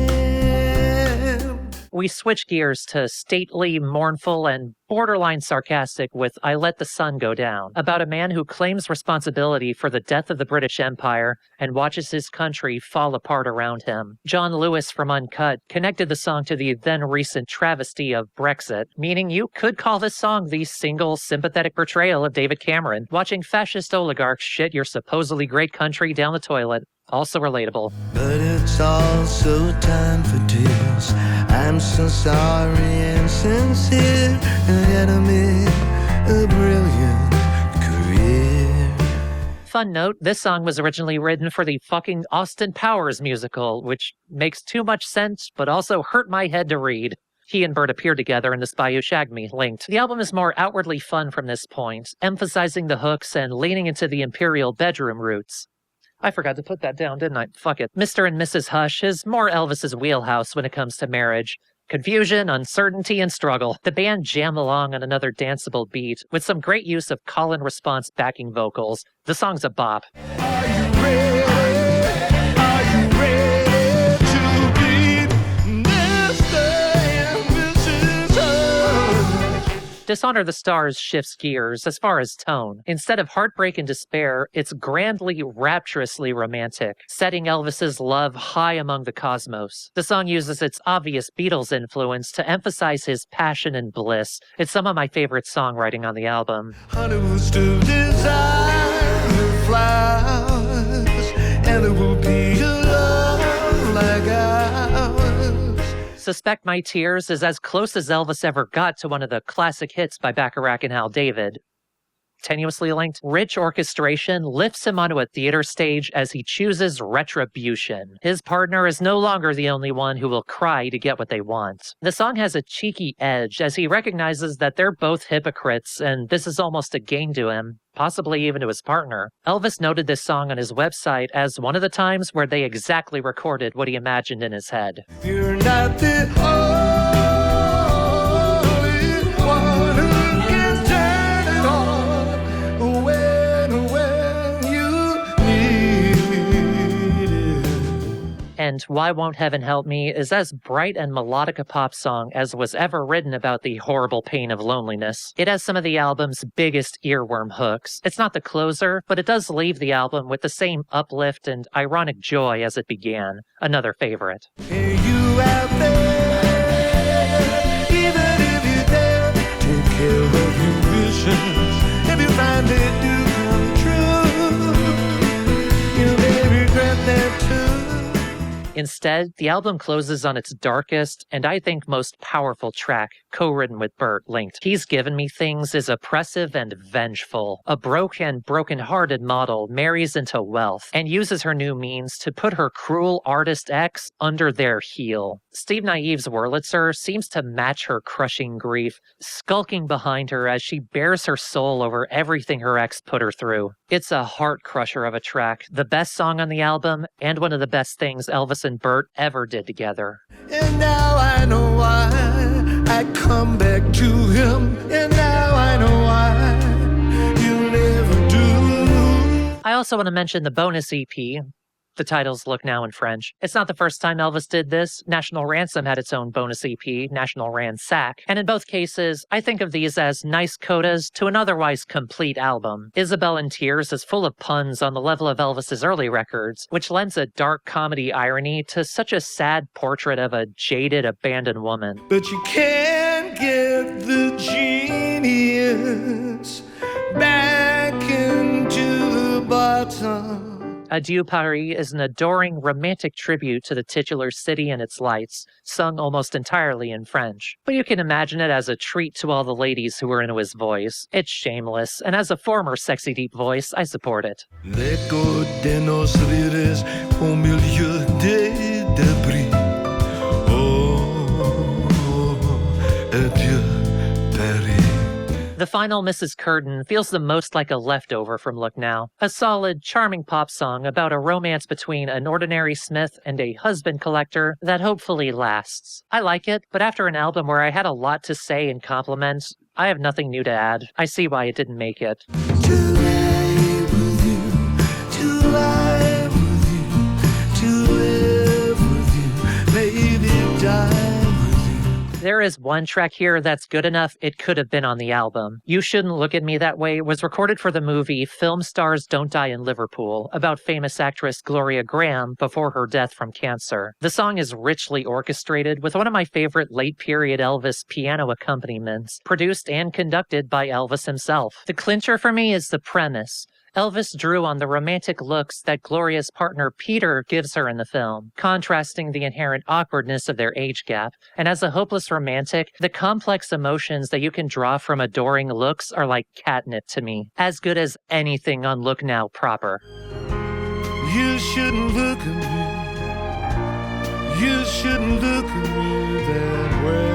We switch gears to stately, mournful, and borderline sarcastic with I Let the Sun Go Down, about a man who claims responsibility for the death of the British Empire and watches his country fall apart around him. John Lewis from Uncut connected the song to the then-recent travesty of Brexit, meaning you could call this song the single sympathetic portrayal of David Cameron, watching fascist oligarchs shit your supposedly great country down the toilet. Also relatable. But it's also time for tears. I'm so sorry and sincere, and yet amid a brilliant career. fun note, this song was originally written for the fucking Austin Powers musical, which makes too much sense, but also hurt my head to read. He and Bert appear together in the Spy Who Shagged Me, linked. The album is more outwardly fun from this point, emphasizing the hooks and leaning into the imperial bedroom roots. I forgot to put that down, didn't I? Fuck it. Mr. and Mrs. Hush is more Elvis's wheelhouse when it comes to marriage. Confusion, uncertainty, and struggle. The band jam along on another danceable beat, with some great use of call-and-response backing vocals. The song's a bop. Are you ready? Are you ready to be Mr. and Mrs. Hush? Dishonor the Stars shifts gears as far as tone. Instead of heartbreak and despair, it's grandly, rapturously romantic, setting Elvis's love high among the cosmos. The song uses its obvious Beatles influence to emphasize his passion and bliss. It's some of my favorite songwriting on the album. Honey will still desire the flowers, and it will be a love like ours. Suspect My Tears is as close as Elvis ever got to one of the classic hits by Bacharach and Hal David. Tenuously linked, rich orchestration lifts him onto a theater stage as he chooses retribution. His partner is no longer the only one who will cry to get what they want. The song has a cheeky edge as he recognizes that they're both hypocrites, and this is almost a gain to him, possibly even to his partner. Elvis noted this song on his website as one of the times where they exactly recorded what he imagined in his head. You're not the only one who can turn it on when you need it. And Why Won't Heaven Help Me is as bright and melodic a pop song as was ever written about the horrible pain of loneliness. It has some of the album's biggest earworm hooks. It's not the closer, but it does leave the album with the same uplift and ironic joy as it began. Another favorite. Hey, you out there, even if you dare, take care of your visions. If you find they do come true, you may regret them too. Instead, the album closes on its darkest and I think most powerful track, co-written with Bert, linked. He's Given Me Things is oppressive and vengeful. A broke and broken-hearted model marries into wealth and uses her new means to put her cruel artist ex under their heel. Steve Naive's Wurlitzer seems to match her crushing grief, skulking behind her as she bears her soul over everything her ex put her through. It's a heart crusher of a track, the best song on the album, and one of the best things Elvis and Bert ever did together. And now I know why I come back to him. And now I know why you never do. I also want to mention the bonus EP. The titles look now in French. It's not the first time Elvis did this. National Ransom had its own bonus EP, National Ransack, and in both cases, I think of these as nice codas to an otherwise complete album. Isabel in Tears is full of puns on the level of Elvis's early records, which lends a dark comedy irony to such a sad portrait of a jaded, abandoned woman. But you can't get the genius back into the bottom. Adieu Paris is an adoring, romantic tribute to the titular city and its lights, sung almost entirely in French. But you can imagine it as a treat to all the ladies who were into his voice. It's shameless, and as a former sexy deep voice, I support it. L'eco de nos rires au milieu des débris. Oh, adieu, Paris. The final Mrs. Curtin feels the most like a leftover from Look Now, a solid, charming pop song about a romance between an ordinary Smith and a husband collector that hopefully lasts. I like it, but after an album where I had a lot to say and compliment, I have nothing new to add. I see why it didn't make it. To lay with you, to lie with you, to live with you, maybe die with you. There is one track here that's good enough it could have been on the album. You Shouldn't Look at Me That Way was recorded for the movie Film Stars Don't Die in Liverpool, about famous actress Gloria Graham before her death from cancer. The song is richly orchestrated with one of my favorite late-period Elvis piano accompaniments, produced and conducted by Elvis himself. The clincher for me is the premise. Elvis drew on the romantic looks that Gloria's partner Peter gives her in the film, contrasting the inherent awkwardness of their age gap. And as a hopeless romantic, the complex emotions that you can draw from adoring looks are like catnip to me, as good as anything on Look Now proper. You shouldn't look at me. You shouldn't look at me that way.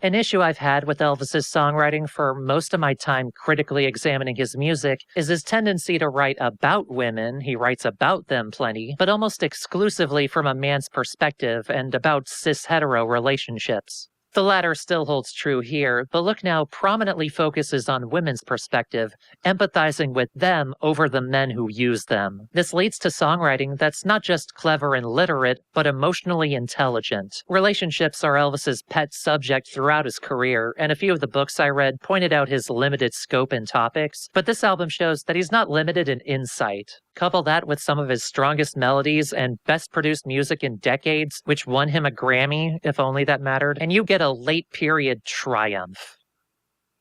An issue I've had with Elvis's songwriting for most of my time critically examining his music is his tendency to write about women. He writes about them plenty, but almost exclusively from a man's perspective and about cis-hetero relationships. The latter still holds true here, but Look Now prominently focuses on women's perspective, empathizing with them over the men who use them. This leads to songwriting that's not just clever and literate, but emotionally intelligent. Relationships are Elvis's pet subject throughout his career, and a few of the books I read pointed out his limited scope and topics, but this album shows that he's not limited in insight. Couple that with some of his strongest melodies and best produced music in decades, which won him a Grammy, if only that mattered, and you get a late period triumph.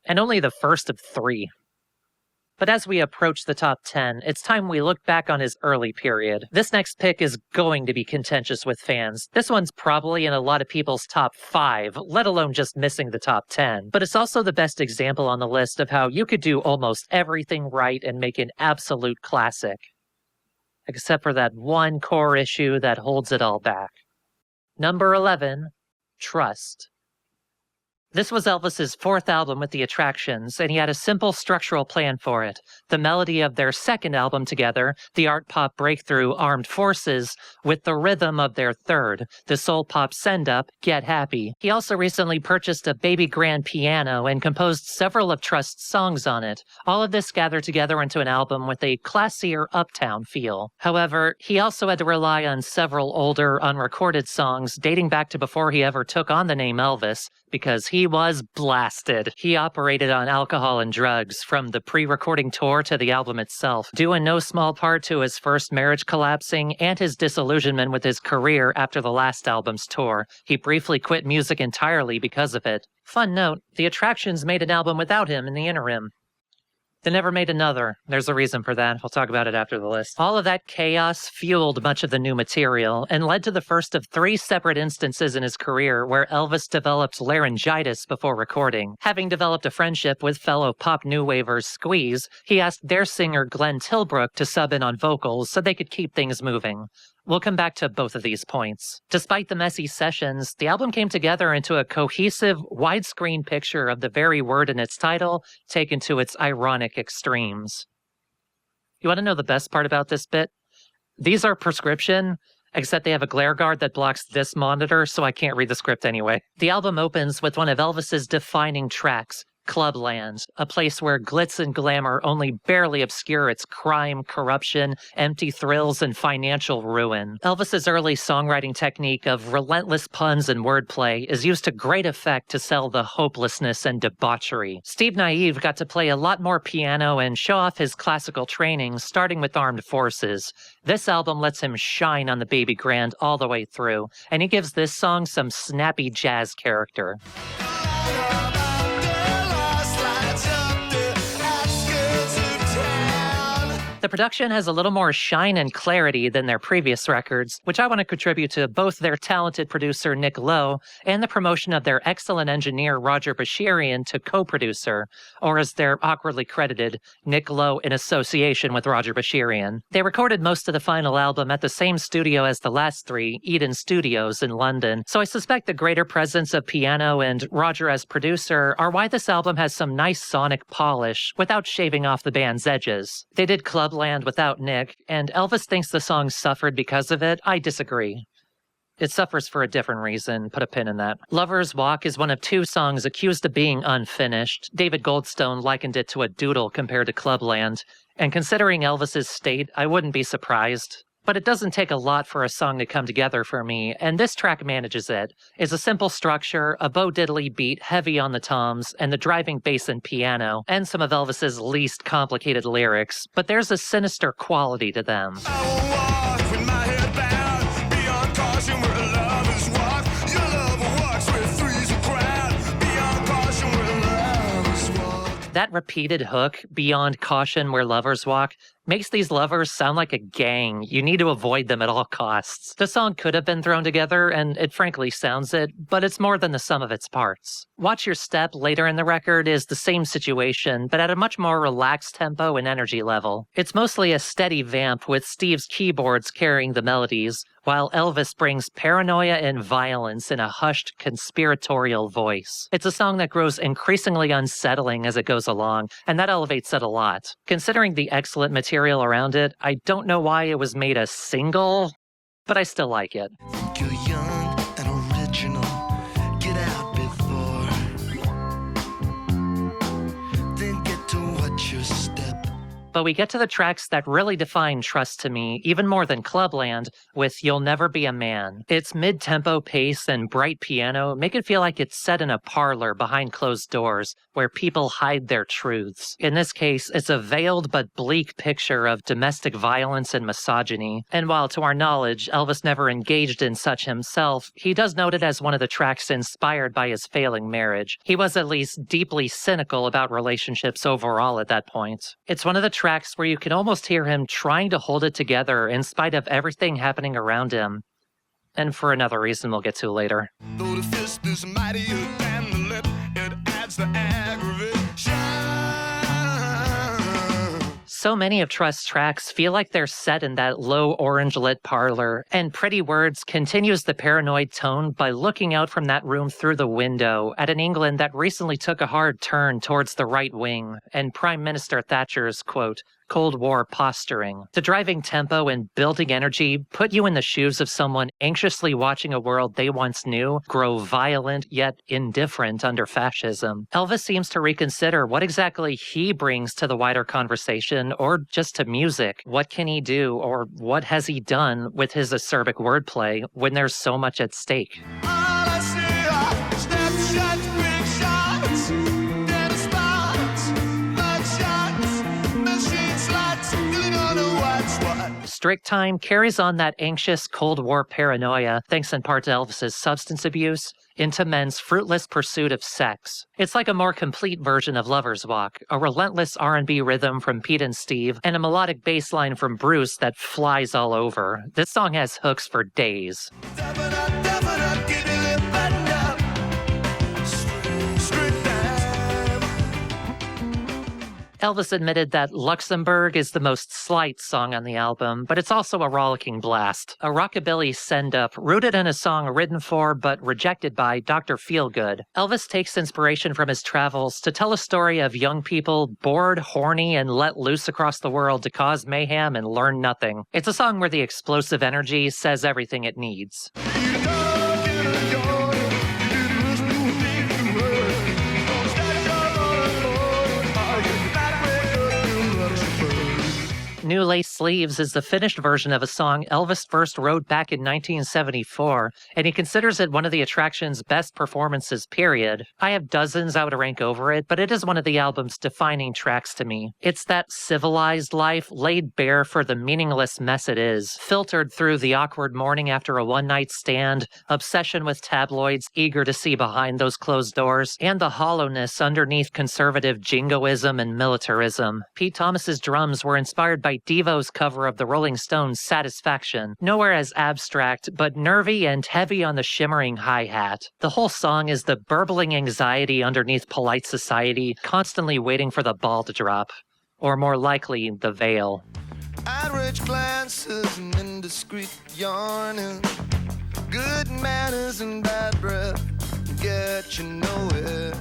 And only the first of 3. But as we approach the top 10, it's time we look back on his early period. This next pick is going to be contentious with fans. This one's probably in a lot of people's top 5, let alone just missing the top 10. But it's also the best example on the list of how you could do almost everything right and make an absolute classic. Except for that one core issue that holds it all back. Number 11, Trust. This was Elvis's 4th album with the Attractions, and he had a simple structural plan for it. The melody of their 2nd album together, the art pop breakthrough Armed Forces, with the rhythm of their 3rd, the soul pop send-up Get Happy. He also recently purchased a baby grand piano and composed several of Trust's songs on it. All of this gathered together into an album with a classier uptown feel. However, he also had to rely on several older, unrecorded songs dating back to before he ever took on the name Elvis, because he was blasted. He operated on alcohol and drugs, from the pre-recording tour to the album itself, due in no small part to his first marriage collapsing and his disillusionment with his career after the last album's tour. He briefly quit music entirely because of it. Fun note, the Attractions made an album without him in the interim. They never made another. There's a reason for that. We'll talk about it after the list. All of that chaos fueled much of the new material and led to the first of 3 separate instances in his career where Elvis developed laryngitis before recording. Having developed a friendship with fellow pop new wavers Squeeze, he asked their singer Glenn Tilbrook to sub in on vocals so they could keep things moving. We'll come back to both of these points. Despite the messy sessions, the album came together into a cohesive, widescreen picture of the very word in its title, taken to its ironic extremes. You want to know the best part about this bit? These are prescription, except they have a glare guard that blocks this monitor, so I can't read the script anyway. The album opens with one of Elvis's defining tracks, Clubland, a place where glitz and glamour only barely obscure its crime, corruption, empty thrills, and financial ruin. Elvis's early songwriting technique of relentless puns and wordplay is used to great effect to sell the hopelessness and debauchery. Steve Naive got to play a lot more piano and show off his classical training, starting with Armed Forces. This album lets him shine on the baby grand all the way through, and he gives this song some snappy jazz character. The production has a little more shine and clarity than their previous records, which I want to contribute to both their talented producer Nick Lowe and the promotion of their excellent engineer Roger Bashirian to co-producer, or as they're awkwardly credited, Nick Lowe in association with Roger Bashirian. They recorded most of the final album at the same studio as the last 3, Eden Studios in London, so I suspect the greater presence of piano and Roger as producer are why this album has some nice sonic polish without shaving off the band's edges. They did Clubland without Nick, and Elvis thinks the song suffered because of it. I disagree. It suffers for a different reason. Put a pin in that. Lover's Walk is one of 2 songs accused of being unfinished. David Goldstone likened it to a doodle compared to Clubland, and considering Elvis's state, I wouldn't be surprised. But it doesn't take a lot for a song to come together for me, and this track manages it. It's a simple structure, a Bo Diddley beat heavy on the toms, and the driving bass and piano, and some of Elvis's least complicated lyrics, but there's a sinister quality to them. That repeated hook, "Beyond caution where lovers walk," makes these lovers sound like a gang. You need to avoid them at all costs. The song could have been thrown together, and it frankly sounds it, but it's more than the sum of its parts. Watch Your Step later in the record is the same situation, but at a much more relaxed tempo and energy level. It's mostly a steady vamp with Steve's keyboards carrying the melodies, while Elvis brings paranoia and violence in a hushed, conspiratorial voice. It's a song that grows increasingly unsettling as it goes along, and that elevates it a lot. Considering the excellent material around it, I don't know why it was made a single, but I still like it. Think you're young and original. Get out before. Then get to watch your step. But we get to the tracks that really define Trust to me, even more than Clubland, with You'll Never Be a Man. Its mid-tempo pace and bright piano make it feel like it's set in a parlor behind closed doors, where people hide their truths. In this case, it's a veiled but bleak picture of domestic violence and misogyny. And while to our knowledge, Elvis never engaged in such himself, he does note it as one of the tracks inspired by his failing marriage. He was at least deeply cynical about relationships overall at that point. It's one of the tracks where you can almost hear him trying to hold it together in spite of everything happening around him. And for another reason we'll get to later. Though the fist is mightier than the lip, it adds the aggravation. So many of Trust's tracks feel like they're set in that low orange-lit parlor, and Pretty Words continues the paranoid tone by looking out from that room through the window at an England that recently took a hard turn towards the right wing, and Prime Minister Thatcher's, quote, Cold War posturing. The driving tempo and building energy put you in the shoes of someone anxiously watching a world they once knew grow violent yet indifferent under fascism. Elvis seems to reconsider what exactly he brings to the wider conversation or just to music. What can he do, or what has he done with his acerbic wordplay when there's so much at stake? All I see are snapshots, big shots, dead spots, mud shots, machine slots, you don't know what's what. Strict Time carries on that anxious Cold War paranoia, thanks in part to Elvis's substance abuse, into men's fruitless pursuit of sex. It's like a more complete version of Lover's Walk, a relentless R&B rhythm from Pete and Steve, and a melodic bass line from Bruce that flies all over. This song has hooks for days. Toughen up, get it buttoned up. Strict time. Elvis admitted that Luxembourg is the most slight song on the album, but it's also a rollicking blast. A rockabilly send-up rooted in a song written for but rejected by Dr. Feelgood. Elvis takes inspiration from his travels to tell a story of young people bored, horny, and let loose across the world to cause mayhem and learn nothing. It's a song where the explosive energy says everything it needs. New Lace Sleeves is the finished version of a song Elvis first wrote back in 1974, and he considers it one of the attraction's best performances, period. I have dozens I would rank over it, but it is one of the album's defining tracks to me. It's that civilized life laid bare for the meaningless mess it is, filtered through the awkward morning after a one-night stand, obsession with tabloids eager to see behind those closed doors, and the hollowness underneath conservative jingoism and militarism. Pete Thomas's drums were inspired by Devo's cover of the Rolling Stones' Satisfaction, nowhere as abstract, but nervy and heavy on the shimmering hi-hat. The whole song is the burbling anxiety underneath polite society, constantly waiting for the ball to drop. Or more likely, the veil. Outraged glances and indiscreet yarning, good manners and bad breath get you nowhere.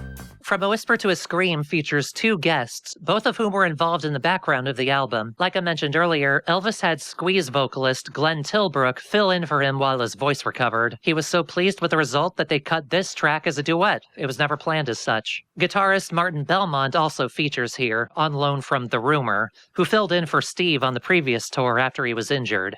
From a Whisper to a Scream features two guests, both of whom were involved in the background of the album. Like I mentioned earlier, Elvis had Squeeze vocalist Glenn Tilbrook fill in for him while his voice recovered. He was so pleased with the result that they cut this track as a duet. It was never planned as such. Guitarist Martin Belmont also features here, on loan from The Rumor, who filled in for Steve on the previous tour after he was injured.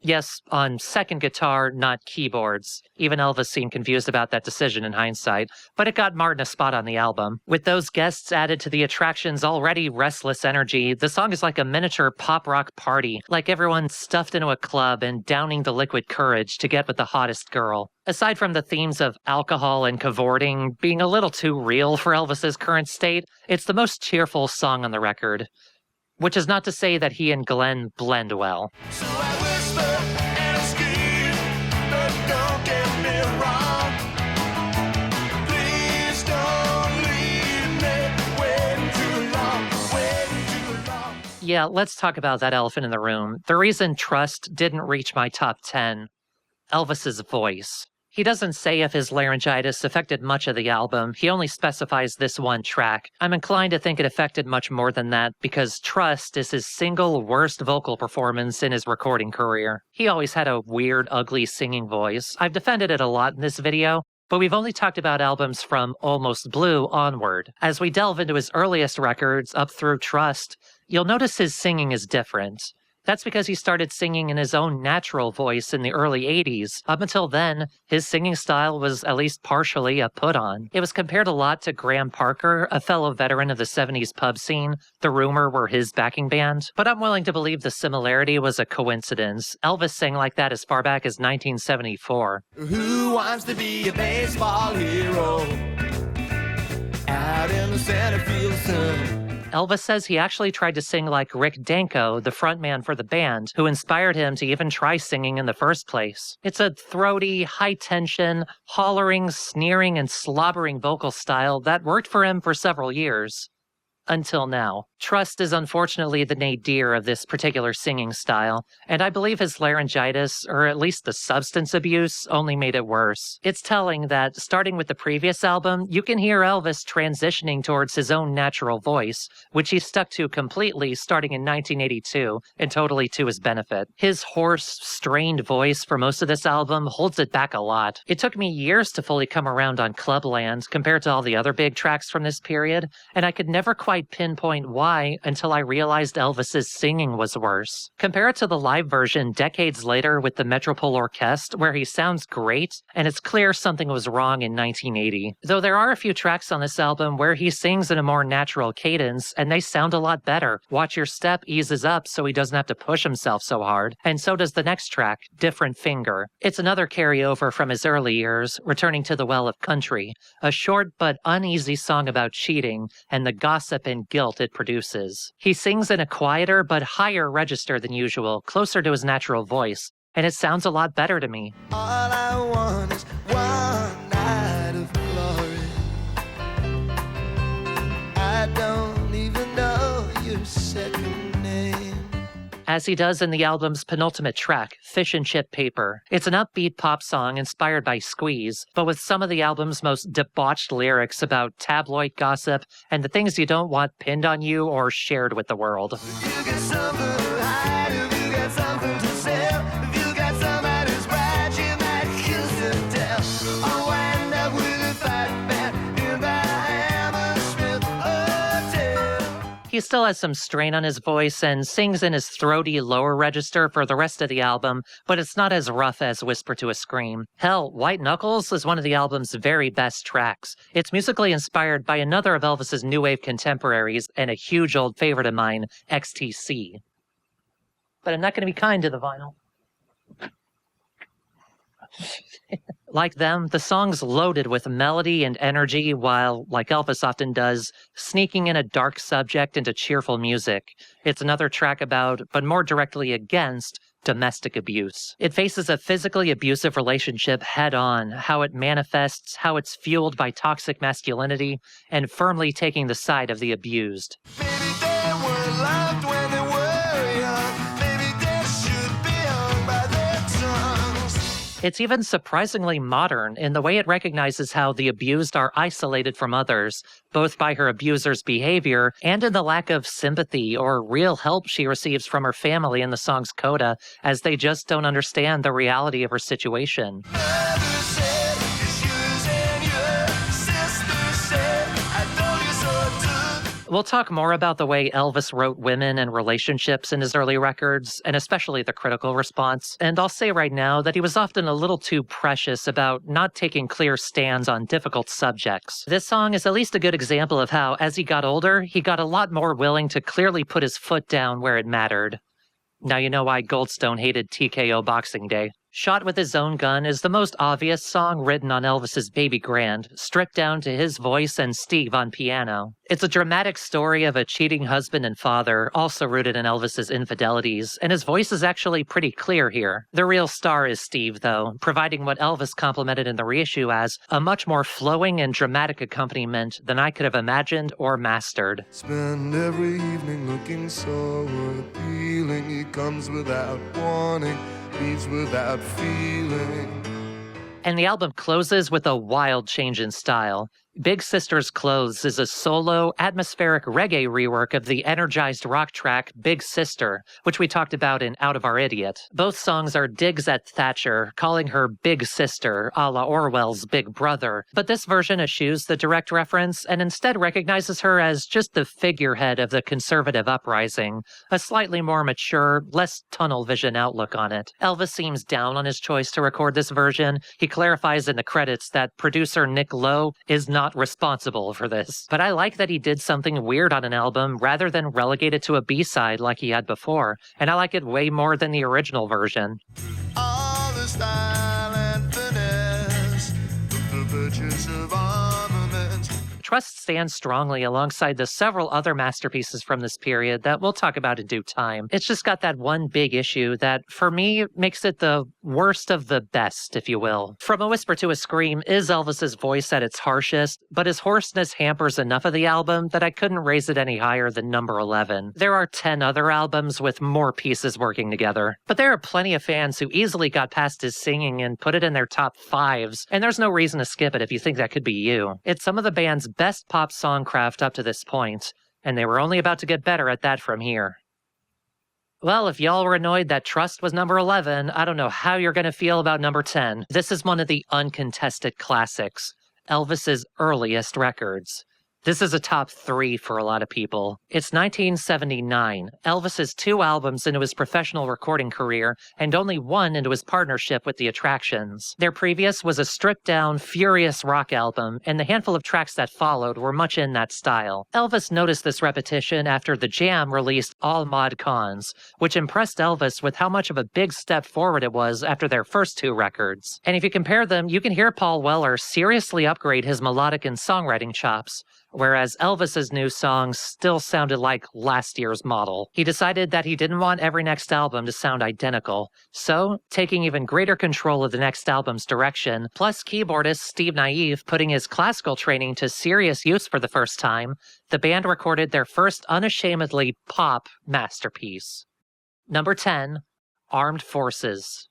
Yes, on second guitar, not keyboards. Even Elvis seemed confused about that decision in hindsight, but it got Martin a spot on the album. With those guests added to the attraction's already restless energy, the song is like a miniature pop rock party, like everyone stuffed into a club and downing the liquid courage to get with the hottest girl. Aside from the themes of alcohol and cavorting being a little too real for Elvis's current state, it's the most cheerful song on the record. Which is not to say that he and Glenn blend well. So I whisper and I scream, but don't get me wrong. Please don't leave me waiting too long. Yeah, let's talk about that elephant in the room. The reason Trust didn't reach my top 10, Elvis's voice. He doesn't say if his laryngitis affected much of the album, he only specifies this one track. I'm inclined to think it affected much more than that because Trust is his single worst vocal performance in his recording career. He always had a weird, ugly singing voice. I've defended it a lot in this video, but we've only talked about albums from Almost Blue onward. As we delve into his earliest records up through Trust, you'll notice his singing is different. That's because he started singing in his own natural voice in the early 80s. Up until then, his singing style was at least partially a put-on. It was compared a lot to Graham Parker, a fellow veteran of the 70s pub scene. The Rumor were his backing band. But I'm willing to believe the similarity was a coincidence. Elvis sang like that as far back as 1974. Who wants to be a baseball hero out in the center field sun? Elvis says he actually tried to sing like Rick Danko, the frontman for the band, who inspired him to even try singing in the first place. It's a throaty, high-tension, hollering, sneering, and slobbering vocal style that worked for him for several years. Until now. Trust is unfortunately the nadir of this particular singing style, and I believe his laryngitis, or at least the substance abuse, only made it worse. It's telling that, starting with the previous album, you can hear Elvis transitioning towards his own natural voice, which he stuck to completely starting in 1982, and totally to his benefit. His hoarse, strained voice for most of this album holds it back a lot. It took me years to fully come around on Clubland compared to all the other big tracks from this period, and I could never quite pinpoint why until I realized Elvis's singing was worse. Compare it to the live version decades later with the Metropole Orchestra, where he sounds great, and it's clear something was wrong in 1980. Though there are a few tracks on this album where he sings in a more natural cadence, and they sound a lot better. Watch Your Step eases up so he doesn't have to push himself so hard, and so does the next track, Different Finger. It's another carryover from his early years, returning to the well of country, a short but uneasy song about cheating and the gossip and guilt it produces. He sings in a quieter but higher register than usual, closer to his natural voice, and it sounds a lot better to me. All I want is one night of glory. I don't even know your second name. As he does in the album's penultimate track, Fish and Chip Paper. It's an upbeat pop song inspired by Squeeze, but with some of the album's most debauched lyrics about tabloid gossip and the things you don't want pinned on you or shared with the world. You got something to hide, if you got something to sell, if you got somebody who's bright, you might kill to death. I'll wind up with a fight back in the Hammersmith Hotel. He still has some strain on his voice and sings in his throaty lower register for the rest of the album, but it's not as rough as Whisper to a Scream. Hell, White Knuckles is one of the album's very best tracks. It's musically inspired by another of Elvis's new wave contemporaries and a huge old favorite of mine, XTC. But I'm not going to be kind to the vinyl. Like them, the song's loaded with melody and energy while, like Elvis often does, sneaking in a dark subject into cheerful music. It's another track about, but more directly against, domestic abuse. It faces a physically abusive relationship head-on, how it manifests, how it's fueled by toxic masculinity, and firmly taking the side of the abused. Maybe they were loved when they were young. Maybe they should be hung by their tongues. It's even surprisingly modern in the way it recognizes how the abused are isolated from others, both by her abuser's behavior and in the lack of sympathy or real help she receives from her family in the song's coda, as they just don't understand the reality of her situation. Mother said, it's yours and your sister said, I told you so too. We'll talk more about the way Elvis wrote women and relationships in his early records, and especially the critical response. And I'll say right now that he was often a little too precious about not taking clear stands on difficult subjects. This song is at least a good example of how, as he got older, he got a lot more willing to clearly put his foot down where it mattered. Now you know why Goldstone hated TKO Boxing Day. Shot with His Own Gun is the most obvious song written on Elvis's Baby Grand, stripped down to his voice and Steve on piano. It's a dramatic story of a cheating husband and father, also rooted in Elvis's infidelities, and his voice is actually pretty clear here. The real star is Steve, though, providing what Elvis complimented in the reissue as a much more flowing and dramatic accompaniment than I could have imagined or mastered. Spend every evening looking so appealing. He comes without warning, leaves without feeling. And the album closes with a wild change in style. Big Sister's Clothes is a solo, atmospheric reggae rework of the energized rock track Big Sister, which we talked about in Out of Our Idiot. Both songs are digs at Thatcher, calling her Big Sister, a la Orwell's Big Brother, but this version eschews the direct reference and instead recognizes her as just the figurehead of the conservative uprising, a slightly more mature, less tunnel vision outlook on it. Elvis seems down on his choice to record this version. He clarifies in the credits that producer Nick Lowe is not responsible for this. But I like that he did something weird on an album rather than relegate it to a B-side like he had before, and I like it way more than the original version. All the style and finesse, the purchase of armaments. Trust stands strongly alongside the several other masterpieces from this period that we'll talk about in due time. It's just got that one big issue that, for me, makes it the worst of the best, if you will. From a Whisper to a Scream is Elvis's voice at its harshest, but his hoarseness hampers enough of the album that I couldn't raise it any higher than number 11. There are 10 other albums with more pieces working together, but there are plenty of fans who easily got past his singing and put it in their top 5s, and there's no reason to skip it if you think that could be you. It's some of the band's best pop songcraft up to this point, and they were only about to get better at that from here. Well, if y'all were annoyed that Trust was number 11, I don't know how you're going to feel about number 10. This is one of the uncontested classics, Elvis's earliest records. This is a top 3 for a lot of people. It's 1979, Elvis's 2 albums into his professional recording career, and only 1 into his partnership with The Attractions. Their previous was a stripped-down, furious rock album, and the handful of tracks that followed were much in that style. Elvis noticed this repetition after The Jam released All Mod Cons, which impressed Elvis with how much of a big step forward it was after their first 2 records. And if you compare them, you can hear Paul Weller seriously upgrade his melodic and songwriting chops, whereas Elvis's new songs still sounded like last year's model. He decided that he didn't want every next album to sound identical, so, taking even greater control of the next album's direction, plus keyboardist Steve Naive putting his classical training to serious use for the first time, the band recorded their first unashamedly pop masterpiece. Number 10, Armed Forces.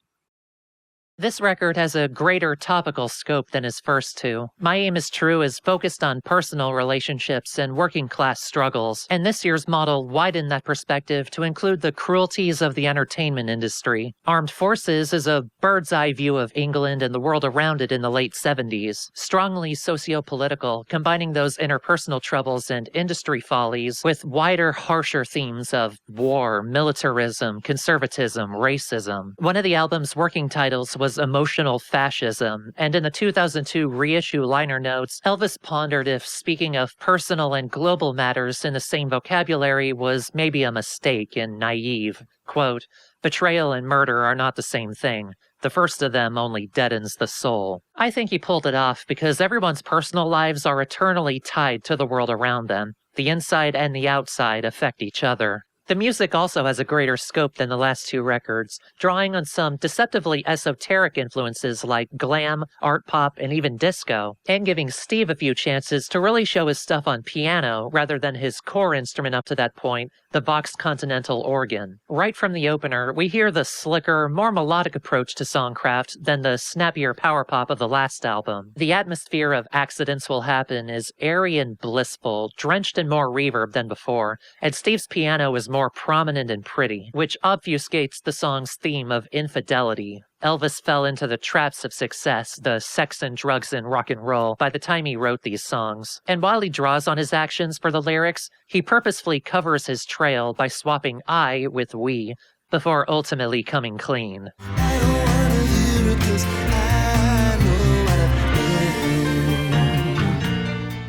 This record has a greater topical scope than his first 2. My Aim Is True is focused on personal relationships and working-class struggles, and this year's model widened that perspective to include the cruelties of the entertainment industry. Armed Forces is a bird's-eye view of England and the world around it in the late 70s, strongly socio-political, combining those interpersonal troubles and industry follies with wider, harsher themes of war, militarism, conservatism, racism. One of the album's working titles was Emotional Fascism, and in the 2002 reissue liner notes, Elvis pondered if speaking of personal and global matters in the same vocabulary was maybe a mistake and naive. Quote, "Betrayal and murder are not the same thing. The first of them only deadens the soul." I think he pulled it off because everyone's personal lives are eternally tied to the world around them. The inside and the outside affect each other. The music also has a greater scope than the last 2 records, drawing on some deceptively esoteric influences like glam, art pop, and even disco, and giving Steve a few chances to really show his stuff on piano rather than his core instrument up to that point, the Vox Continental organ. Right from the opener, we hear the slicker, more melodic approach to songcraft than the snappier power pop of the last album. The atmosphere of Accidents Will Happen is airy and blissful, drenched in more reverb than before, and Steve's piano is more more prominent and pretty, which obfuscates the song's theme of infidelity. Elvis fell into the traps of success, the sex and drugs and rock and roll, by the time he wrote these songs. And while he draws on his actions for the lyrics, he purposefully covers his trail by swapping I with we, before ultimately coming clean.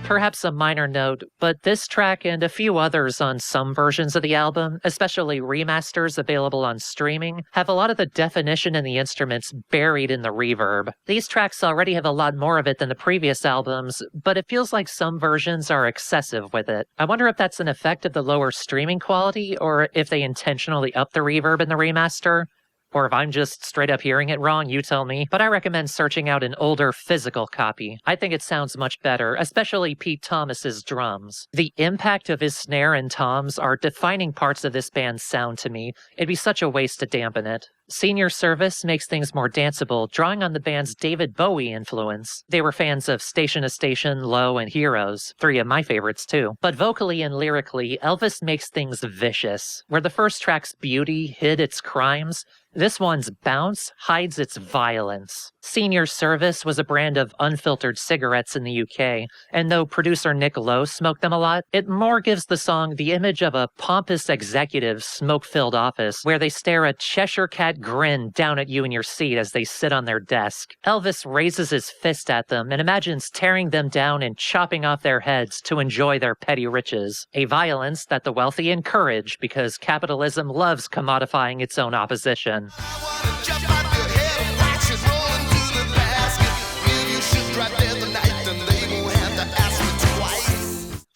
Perhaps a minor note, but this track and a few others on some versions of the album, especially remasters available on streaming, have a lot of the definition in the instruments buried in the reverb. These tracks already have a lot more of it than the previous albums, but it feels like some versions are excessive with it. I wonder if that's an effect of the lower streaming quality, or if they intentionally up the reverb in the remaster. Or if I'm just straight up hearing it wrong, you tell me. But I recommend searching out an older physical copy. I think it sounds much better, especially Pete Thomas's drums. The impact of his snare and toms are defining parts of this band's sound to me. It'd be such a waste to dampen it. Senior Service makes things more danceable, drawing on the band's David Bowie influence. They were fans of Station to Station, Low, and Heroes, 3 of my favorites too. But vocally and lyrically, Elvis makes things vicious. Where the first track's beauty hid its crimes, this one's bounce hides its violence. Senior Service was a brand of unfiltered cigarettes in the UK, and though producer Nick Lowe smoked them a lot, it more gives the song the image of a pompous executive's smoke-filled office, where they stare a Cheshire Cat grin down at you in your seat as they sit on their desk. Elvis raises his fist at them and imagines tearing them down and chopping off their heads to enjoy their petty riches, a violence that the wealthy encourage because capitalism loves commodifying its own opposition.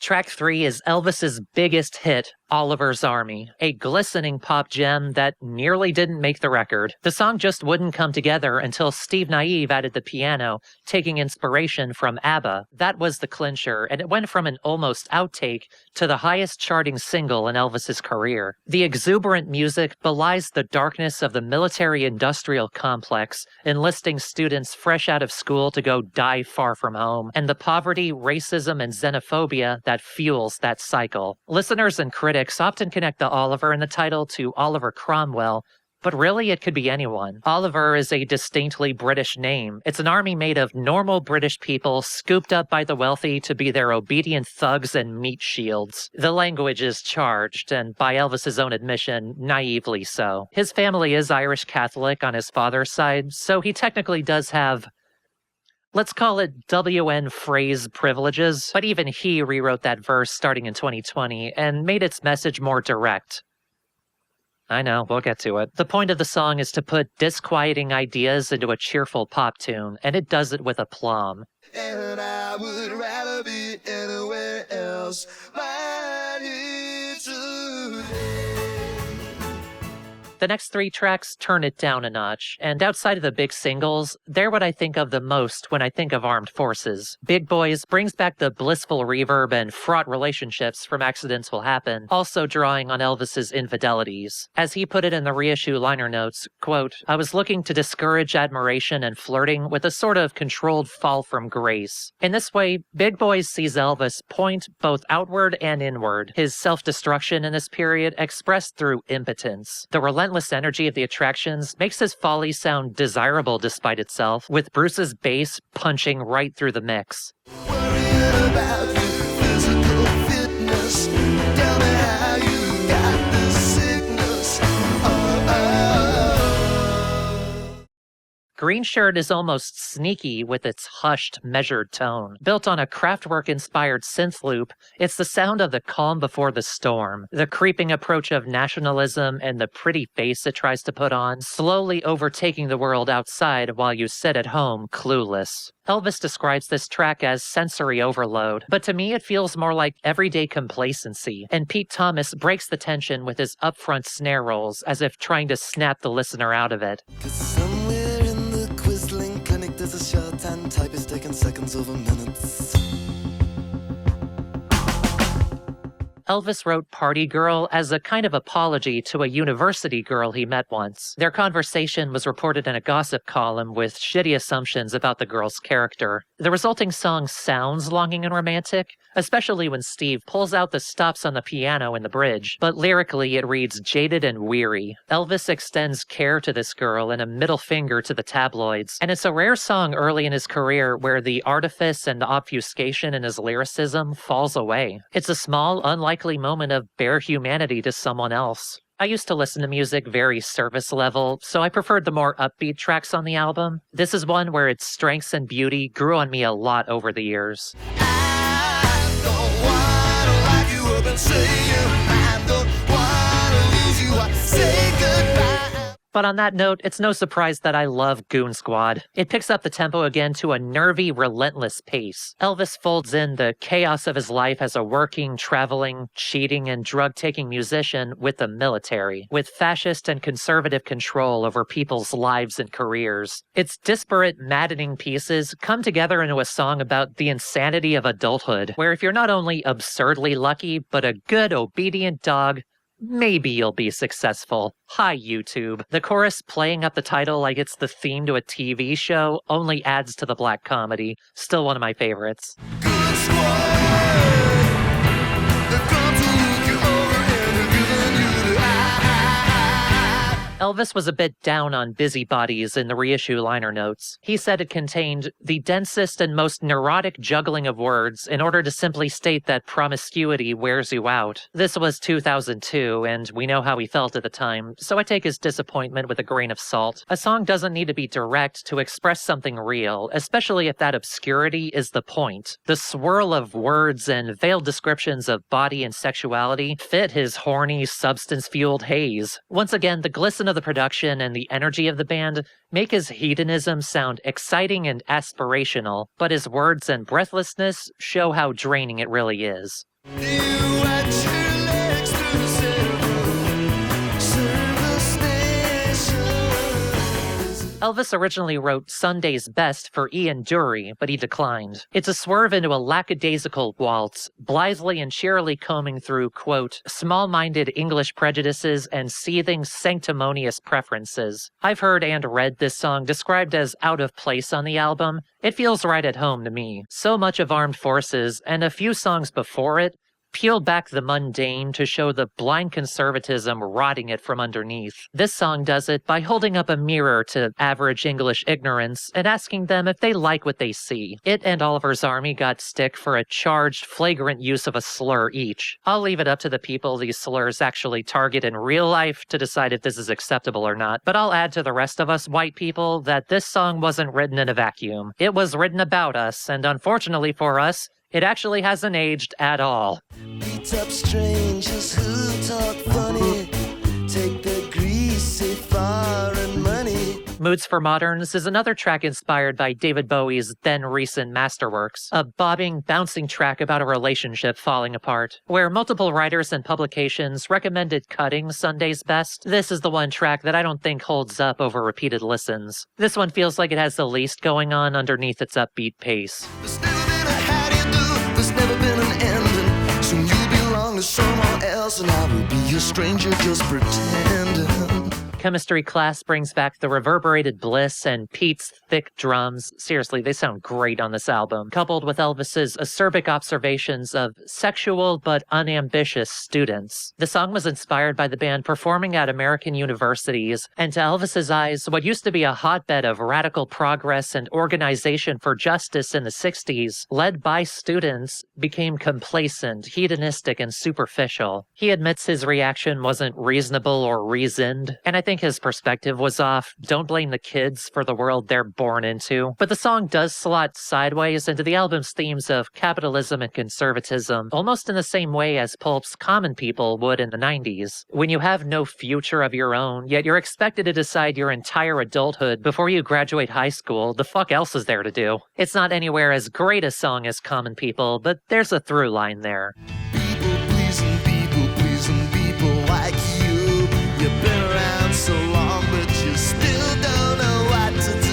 Track 3 is Elvis's biggest hit, Oliver's Army, a glistening pop gem that nearly didn't make the record. The song just wouldn't come together until Steve Naive added the piano, taking inspiration from ABBA. That was the clincher, and it went from an almost outtake to the highest charting single in Elvis's career. The exuberant music belies the darkness of the military-industrial complex, enlisting students fresh out of school to go die far from home, and the poverty, racism, and xenophobia that fuels that cycle. Listeners and critics often connect the Oliver in the title to Oliver Cromwell, but really it could be anyone. Oliver is a distinctly British name. It's an army made of normal British people scooped up by the wealthy to be their obedient thugs and meat shields. The language is charged, and by Elvis's own admission, naively so. His family is Irish Catholic on his father's side, so he technically does have, let's call it WN phrase privileges, but even he rewrote that verse starting in 2020 and made its message more direct. I know, we'll get to it. The point of the song is to put disquieting ideas into a cheerful pop tune, and it does it with aplomb. And I would rather be anywhere else, but here today. The next 3 tracks turn it down a notch, and outside of the big singles, they're what I think of the most when I think of Armed Forces. Big Boys brings back the blissful reverb and fraught relationships from Accidents Will Happen, also drawing on Elvis's infidelities. As he put it in the reissue liner notes, quote, "I was looking to discourage admiration and flirting with a sort of controlled fall from grace." In this way, Big Boys sees Elvis point both outward and inward, his self-destruction in this period expressed through impotence. The relentless energy of the attractions makes his folly sound desirable despite itself, with Bruce's bass punching right through the mix. Worrying about your physical fitness. Tell me how you got this sickness. Green Shirt is almost sneaky with its hushed, measured tone. Built on a Kraftwerk-inspired synth loop, it's the sound of the calm before the storm. The creeping approach of nationalism and the pretty face it tries to put on, slowly overtaking the world outside while you sit at home clueless. Elvis describes this track as sensory overload, but to me it feels more like everyday complacency, and Pete Thomas breaks the tension with his upfront snare rolls as if trying to snap the listener out of it. There's a shorthand typist taking seconds over minutes. Elvis wrote Party Girl as a kind of apology to a university girl he met once. Their conversation was reported in a gossip column with shitty assumptions about the girl's character. The resulting song sounds longing and romantic, especially when Steve pulls out the stops on the piano in the bridge, but lyrically it reads jaded and weary. Elvis extends care to this girl and a middle finger to the tabloids, and it's a rare song early in his career where the artifice and the obfuscation in his lyricism falls away. It's a small, unlikely moment of bare humanity to someone else. I used to listen to music very surface level, so I preferred the more upbeat tracks on the album. This is one where its strengths and beauty grew on me a lot over the years. But on that note, it's no surprise that I love Goon Squad. It picks up the tempo again to a nervy, relentless pace. Elvis folds in the chaos of his life as a working, traveling, cheating, and drug-taking musician with the military, with fascist and conservative control over people's lives and careers. Its disparate, maddening pieces come together into a song about the insanity of adulthood, where if you're not only absurdly lucky, but a good, obedient dog, maybe you'll be successful. Hi, YouTube. The chorus playing up the title like it's the theme to a TV show only adds to the black comedy. Still one of my favorites. Good squad. They've come to look you over and they're giving you the eye. Elvis was a bit down on busybodies in the reissue liner notes. He said it contained the densest and most neurotic juggling of words in order to simply state that promiscuity wears you out. This was 2002, and we know how he felt at the time, so I take his disappointment with a grain of salt. A song doesn't need to be direct to express something real, especially if that obscurity is the point. The swirl of words and veiled descriptions of body and sexuality fit his horny, substance-fueled haze. Once again, the glisten of the production and the energy of the band make his hedonism sound exciting and aspirational, but his words and breathlessness show how draining it really is. Elvis originally wrote Sunday's Best for Ian Dury, but he declined. It's a swerve into a lackadaisical waltz, blithely and cheerily combing through, quote, small-minded English prejudices and seething sanctimonious preferences. I've heard and read this song described as out of place on the album. It feels right at home to me. So much of Armed Forces, and a few songs before it, peel back the mundane to show the blind conservatism rotting it from underneath. This song does it by holding up a mirror to average English ignorance and asking them if they like what they see. It and Oliver's Army got stick for a charged, flagrant use of a slur each. I'll leave it up to the people these slurs actually target in real life to decide if this is acceptable or not, but I'll add to the rest of us white people that this song wasn't written in a vacuum. It was written about us, and unfortunately for us, it actually hasn't aged at all. Beat up strangers who talk funny. Take the greasy foreign money. Moods for Moderns is another track inspired by David Bowie's then-recent masterworks, a bobbing, bouncing track about a relationship falling apart. Where multiple writers and publications recommended cutting Sunday's Best, this is the one track that I don't think holds up over repeated listens. This one feels like it has the least going on underneath its upbeat pace. There's never been a how do you do. There's never been an ending. Soon you belong to someone else, and I will be a stranger just pretending. Chemistry Class brings back the reverberated bliss and Pete's thick drums. Seriously, they sound great on this album. Coupled with Elvis's acerbic observations of sexual but unambitious students. The song was inspired by the band performing at American universities, and to Elvis's eyes, what used to be a hotbed of radical progress and organization for justice in the 60s, led by students, became complacent, hedonistic, and superficial. He admits his reaction wasn't reasonable or reasoned, and I think his perspective was off. Don't blame the kids for the world they're born into. But the song does slot sideways into the album's themes of capitalism and conservatism, almost in the same way as Pulp's Common People would in the 90s. When you have no future of your own, yet you're expected to decide your entire adulthood before you graduate high school, the fuck else is there to do? It's not anywhere as great a song as Common People, but there's a through line there. People pleasing people like you. You've been around so long, but you still don't know what to do.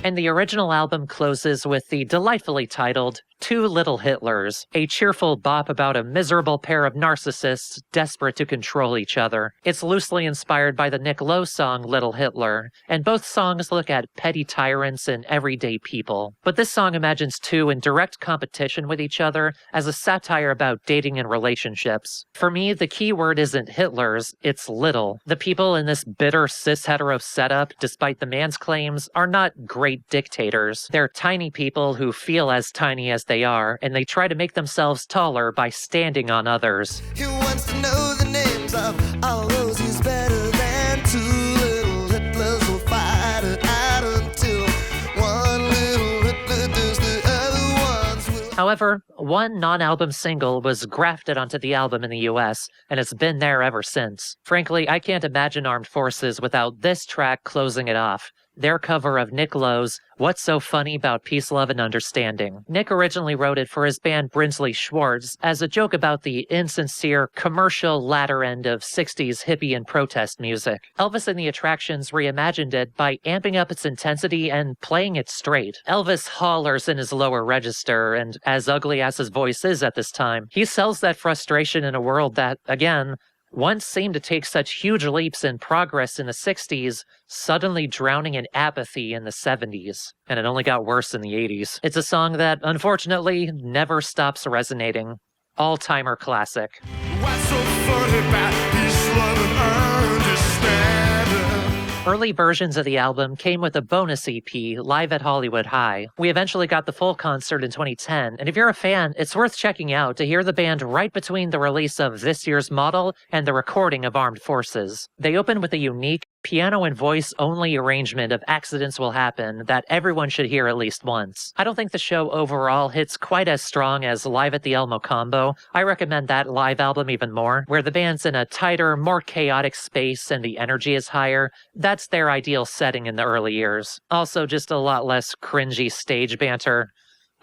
And the original album closes with the delightfully titled Two Little Hitlers, a cheerful bop about a miserable pair of narcissists desperate to control each other. It's loosely inspired by the Nick Lowe song Little Hitler, and both songs look at petty tyrants and everyday people. But this song imagines two in direct competition with each other as a satire about dating and relationships. For me, the key word isn't Hitlers, it's little. The people in this bitter cis-hetero setup, despite the man's claims, are not great dictators. They're tiny people who feel as tiny as they are, and they try to make themselves taller by standing on others. He wants to know the names of all those he's better than. Two little Hitlers will fight it out until one little Hitler does the other ones will. However, one non-album single was grafted onto the album in the US, and it's been there ever since. Frankly, I can't imagine Armed Forces without this track closing it off. Their cover of Nick Lowe's What's So Funny About Peace, Love, and Understanding. Nick originally wrote it for his band Brinsley Schwartz as a joke about the insincere, commercial latter end of 60s hippie and protest music. Elvis and the Attractions reimagined it by amping up its intensity and playing it straight. Elvis hollers in his lower register, and as ugly as his voice is at this time, he sells that frustration in a world that, again, once seemed to take such huge leaps in progress in the 60s, suddenly drowning in apathy in the 70s. And it only got worse in the 80s. It's a song that, unfortunately, never stops resonating. All-timer classic. What's so funny about peace, love, and understanding? Early versions of the album came with a bonus EP, Live at Hollywood High. We eventually got the full concert in 2010, and if you're a fan, it's worth checking out to hear the band right between the release of this year's Model and the recording of Armed Forces. They open with a unique piano and voice only arrangement of Accidents Will Happen that everyone should hear at least once. I don't think the show overall hits quite as strong as Live at the Elmo combo. I recommend that live album even more, where the band's in a tighter, more chaotic space and the energy is higher. That's their ideal setting in the early years. Also, just a lot less cringy stage banter.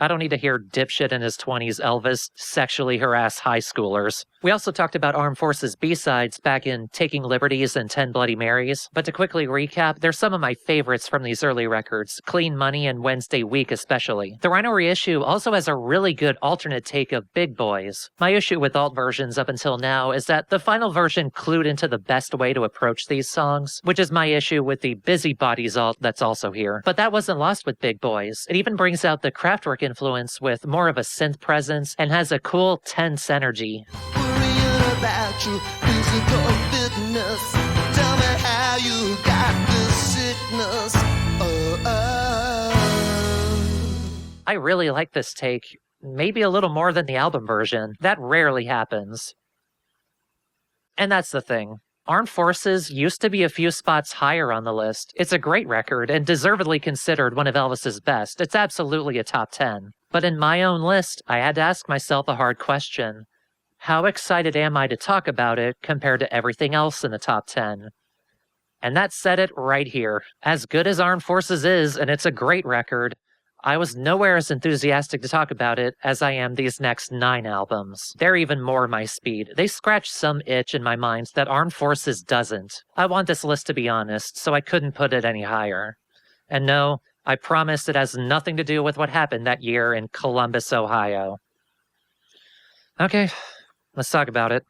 I don't need to hear dipshit in his 20s Elvis sexually harass high schoolers. We also talked about Armed Forces B-sides back in Taking Liberties and 10 Bloody Marys, but to quickly recap, they're some of my favorites from these early records, Clean Money and Wednesday Week especially. The Rhino reissue also has a really good alternate take of Big Boys. My issue with alt versions up until now is that the final version clued into the best way to approach these songs, which is my issue with the Busybodies alt that's also here. But that wasn't lost with Big Boys. It even brings out the Kraftwerk influence with more of a synth presence and has a cool, tense energy. Worrying about your physical fitness. Tell me how you got this sickness. I really like this take, maybe a little more than the album version. That rarely happens. And that's the thing. Armed Forces used to be a few spots higher on the list. It's a great record and deservedly considered one of Elvis's best. It's absolutely a top 10. But in my own list, I had to ask myself a hard question. How excited am I to talk about it compared to everything else in the top 10? And that said it right here. As good as Armed Forces is, and it's a great record, I was nowhere as enthusiastic to talk about it as I am these next 9 albums. They're even more my speed. They scratch some itch in my mind that Armed Forces doesn't. I want this list to be honest, so I couldn't put it any higher. And no, I promise it has nothing to do with what happened that year in Columbus, Ohio. Okay, let's talk about it.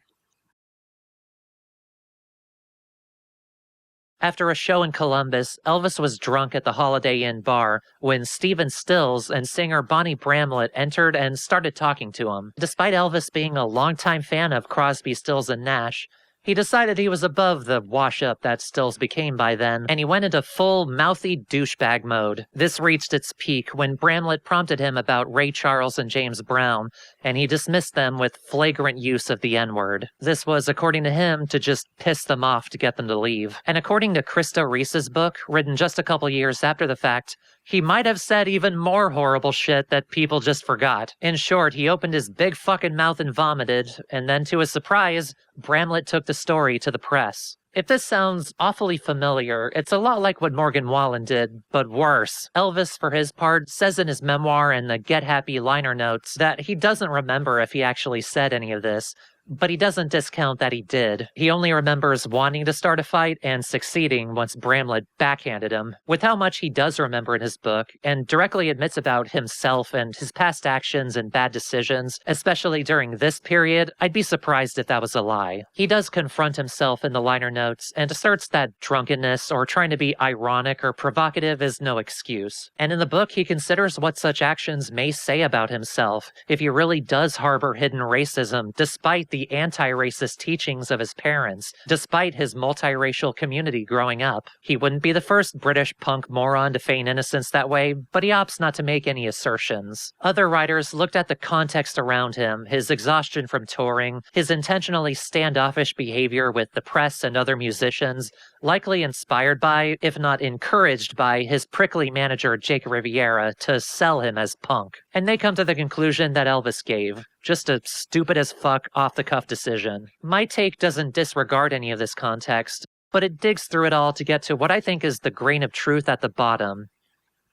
After a show in Columbus, Elvis was drunk at the Holiday Inn bar when Stephen Stills and singer Bonnie Bramlett entered and started talking to him. Despite Elvis being a longtime fan of Crosby, Stills, and Nash, he decided he was above the wash-up that Stills became by then, and he went into full mouthy douchebag mode. This reached its peak when Bramlett prompted him about Ray Charles and James Brown, and he dismissed them with flagrant use of the N-word. This was, according to him, to just piss them off to get them to leave. And according to Krista Reese's book, written just a couple years after the fact, he might have said even more horrible shit that people just forgot. In short, he opened his big fucking mouth and vomited, and then to his surprise, Bramlett took the story to the press. If this sounds awfully familiar, it's a lot like what Morgan Wallen did, but worse. Elvis, for his part, says in his memoir and the Get Happy liner notes that he doesn't remember if he actually said any of this, but he doesn't discount that he did. He only remembers wanting to start a fight and succeeding once Bramlett backhanded him. With how much he does remember in his book, and directly admits about himself and his past actions and bad decisions, especially during this period, I'd be surprised if that was a lie. He does confront himself in the liner notes and asserts that drunkenness or trying to be ironic or provocative is no excuse. And in the book, he considers what such actions may say about himself if he really does harbor hidden racism despite the anti-racist teachings of his parents, despite his multiracial community growing up. He wouldn't be the first British punk moron to feign innocence that way, but he opts not to make any assertions. Other writers looked at the context around him, his exhaustion from touring, his intentionally standoffish behavior with the press and other musicians, likely inspired by, if not encouraged by, his prickly manager Jake Riviera to sell him as punk. And they come to the conclusion that Elvis gave. Just a stupid as fuck off-the-cuff decision. My take doesn't disregard any of this context, but it digs through it all to get to what I think is the grain of truth at the bottom.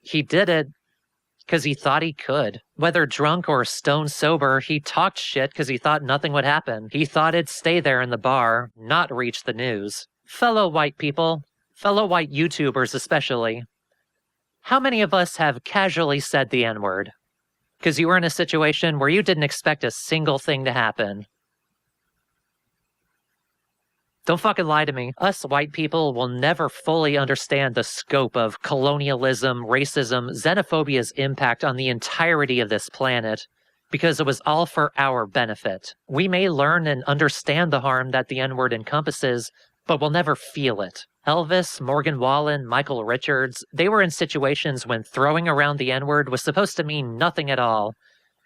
He did it because he thought he could. Whether drunk or stone sober, he talked shit because he thought nothing would happen. He thought it'd stay there in the bar, not reach the news. Fellow white people, fellow white YouTubers especially, how many of us have casually said the N-word? Because you were in a situation where you didn't expect a single thing to happen. Don't fucking lie to me. Us white people will never fully understand the scope of colonialism, racism, xenophobia's impact on the entirety of this planet, because it was all for our benefit. We may learn and understand the harm that the N-word encompasses, but we'll never feel it. Elvis, Morgan Wallen, Michael Richards, they were in situations when throwing around the N-word was supposed to mean nothing at all,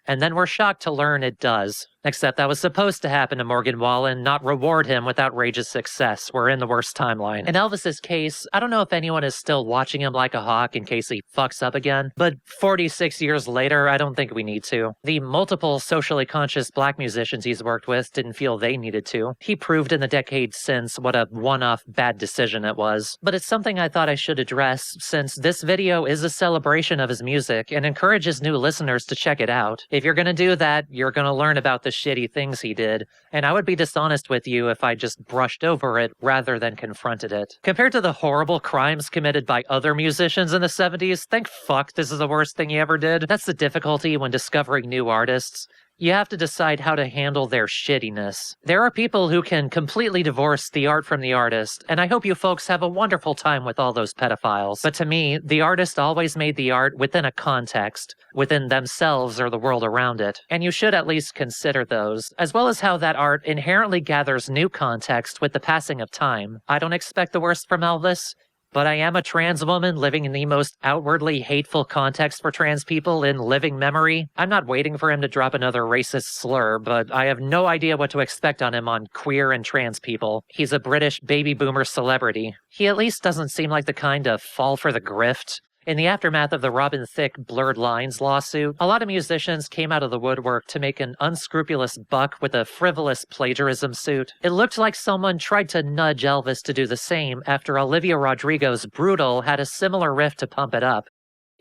and then we're shocked to learn it does. Except that was supposed to happen to Morgan Wallen, not reward him with outrageous success. We're in the worst timeline. In Elvis's case, I don't know if anyone is still watching him like a hawk in case he fucks up again, but 46 years later, I don't think we need to. The multiple socially conscious black musicians he's worked with didn't feel they needed to. He proved in the decades since what a one-off bad decision it was. But it's something I thought I should address, since this video is a celebration of his music and encourages new listeners to check it out. If you're gonna do that, you're gonna learn about the shitty things he did, and I would be dishonest with you if I just brushed over it rather than confronted it. Compared to the horrible crimes committed by other musicians in the 70s, thank fuck this is the worst thing he ever did. That's the difficulty when discovering new artists. You have to decide how to handle their shittiness. There are people who can completely divorce the art from the artist, and I hope you folks have a wonderful time with all those pedophiles. But to me, the artist always made the art within a context, within themselves or the world around it. And you should at least consider those, as well as how that art inherently gathers new context with the passing of time. I don't expect the worst from Elvis, but I am a trans woman living in the most outwardly hateful context for trans people in living memory. I'm not waiting for him to drop another racist slur, but I have no idea what to expect on him on queer and trans people. He's a British baby boomer celebrity. He at least doesn't seem like the kind to fall for the grift. In the aftermath of the Robin Thicke Blurred Lines lawsuit, a lot of musicians came out of the woodwork to make an unscrupulous buck with a frivolous plagiarism suit. It looked like someone tried to nudge Elvis to do the same after Olivia Rodrigo's Brutal had a similar riff to Pump It Up,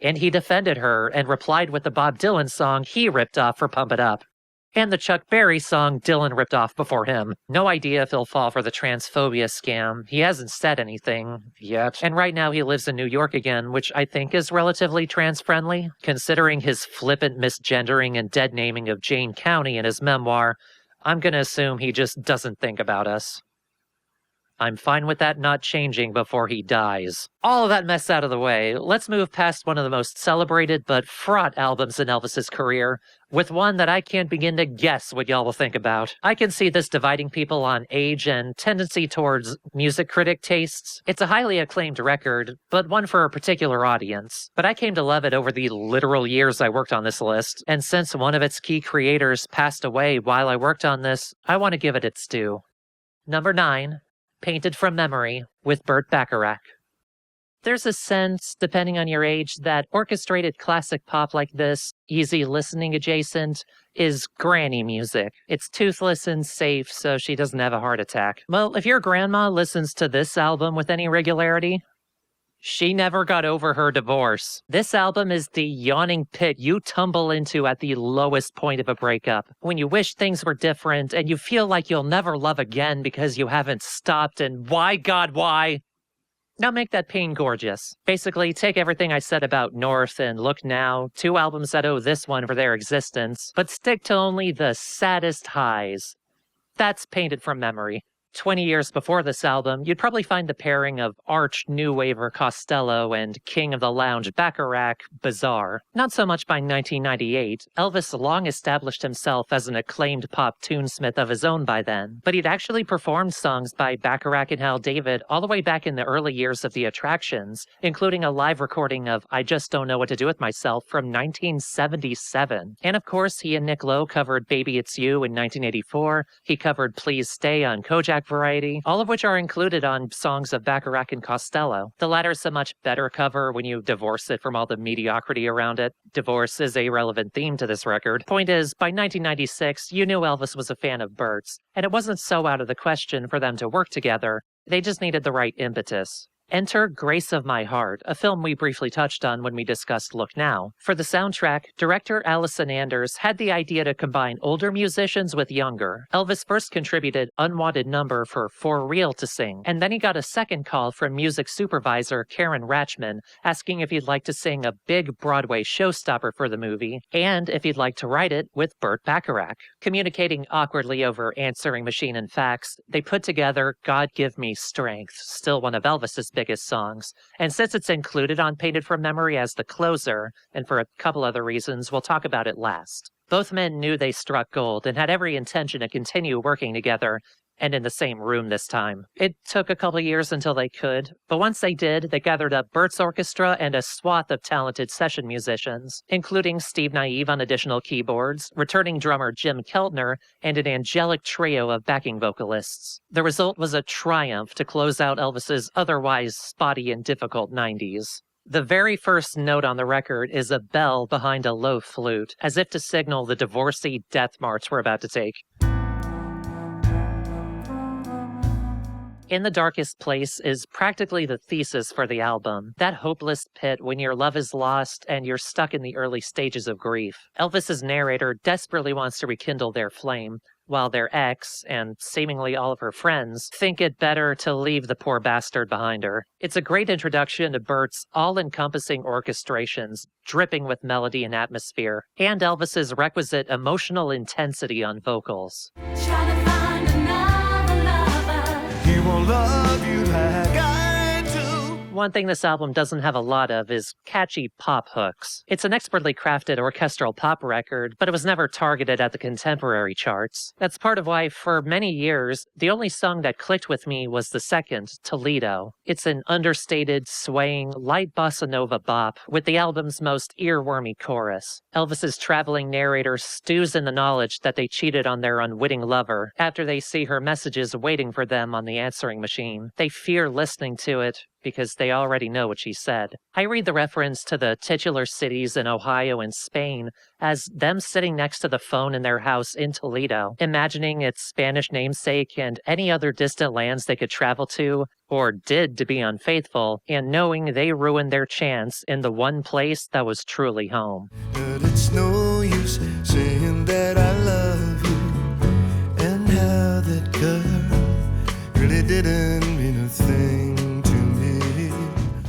and he defended her and replied with the Bob Dylan song he ripped off for Pump It Up, and the Chuck Berry song Dylan ripped off before him. No idea if he'll fall for the transphobia scam. He hasn't said anything yet. And right now he lives in New York again, which I think is relatively trans-friendly. Considering his flippant misgendering and dead naming of Jane County in his memoir, I'm gonna assume he just doesn't think about us. I'm fine with that not changing before he dies. All of that mess out of the way, let's move past one of the most celebrated but fraught albums in Elvis's career, with one that I can't begin to guess what y'all will think about. I can see this dividing people on age and tendency towards music critic tastes. It's a highly acclaimed record, but one for a particular audience. But I came to love it over the literal years I worked on this list, and since one of its key creators passed away while I worked on this, I want to give it its due. Number 9. Painted from Memory, with Burt Bacharach. There's a sense, depending on your age, that orchestrated classic pop like this, easy listening adjacent, is granny music. It's toothless and safe, so she doesn't have a heart attack. Well, if your grandma listens to this album with any regularity, She never got over her divorce. This album is the yawning pit you tumble into at the lowest point of a breakup, when you wish things were different and you feel like you'll never love again because you haven't stopped, and why, God, why? Now make that pain gorgeous. Basically, take everything I said about North and Look Now, two albums that owe this one for their existence, but stick to only the saddest highs. That's Painted from Memory. 20 years before this album, you'd probably find the pairing of arch new waver Costello and king of the lounge Bacharach bizarre. Not so much by 1998. Elvis long established himself as an acclaimed pop tunesmith of his own by then, but he'd actually performed songs by Bacharach and Hal David all the way back in the early years of the Attractions, including a live recording of I Just Don't Know What to Do With Myself from 1977. And of course, he and Nick Lowe covered Baby It's You in 1984. He covered Please Stay on Kojak Variety, all of which are included on songs of Bacharach and Costello. The latter's a much better cover when you divorce it from all the mediocrity around it. Divorce is a relevant theme to this record. Point is, by 1996, you knew Elvis was a fan of Bert's, and it wasn't so out of the question for them to work together. They just needed the right impetus. Enter Grace of My Heart, a film we briefly touched on when we discussed Look Now. For the soundtrack, director Allison Anders had the idea to combine older musicians with younger. Elvis first contributed Unwanted Number for Real to sing, and then he got a second call from music supervisor Karen Ratchman asking if he'd like to sing a big Broadway showstopper for the movie, and if he'd like to write it with Burt Bacharach. Communicating awkwardly over answering machine and fax, they put together God Give Me Strength, still one of Elvis's biggest songs, and since it's included on Painted from Memory as the closer, and for a couple other reasons, we'll talk about it last. Both men knew they struck gold and had every intention to continue working together, and in the same room this time. It took a couple years until they could, but once they did, they gathered up Bert's orchestra and a swath of talented session musicians, including Steve Naive on additional keyboards, returning drummer Jim Keltner, and an angelic trio of backing vocalists. The result was a triumph to close out Elvis's otherwise spotty and difficult 90s. The very first note on the record is a bell behind a low flute, as if to signal the divorcee death march we're about to take. In the Darkest Place is practically the thesis for the album, that hopeless pit when your love is lost and you're stuck in the early stages of grief. Elvis's narrator desperately wants to rekindle their flame, while their ex, and seemingly all of her friends, think it better to leave the poor bastard behind her. It's a great introduction to Bert's all-encompassing orchestrations, dripping with melody and atmosphere, and Elvis's requisite emotional intensity on vocals. He won't love you like I do. One thing this album doesn't have a lot of is catchy pop hooks. It's an expertly crafted orchestral pop record, but it was never targeted at the contemporary charts. That's part of why, for many years, the only song that clicked with me was the second, Toledo. It's an understated, swaying, light bossa nova bop with the album's most earwormy chorus. Elvis's traveling narrator stews in the knowledge that they cheated on their unwitting lover after they see her messages waiting for them on the answering machine. They fear listening to it because they already know what she said. I read the reference to the titular cities in Ohio and Spain as them sitting next to the phone in their house in Toledo, imagining its Spanish namesake and any other distant lands they could travel to, or did to be unfaithful, and knowing they ruined their chance in the one place that was truly home. But it's no use saying that I love you, and how that girl really didn't mean a thing to me.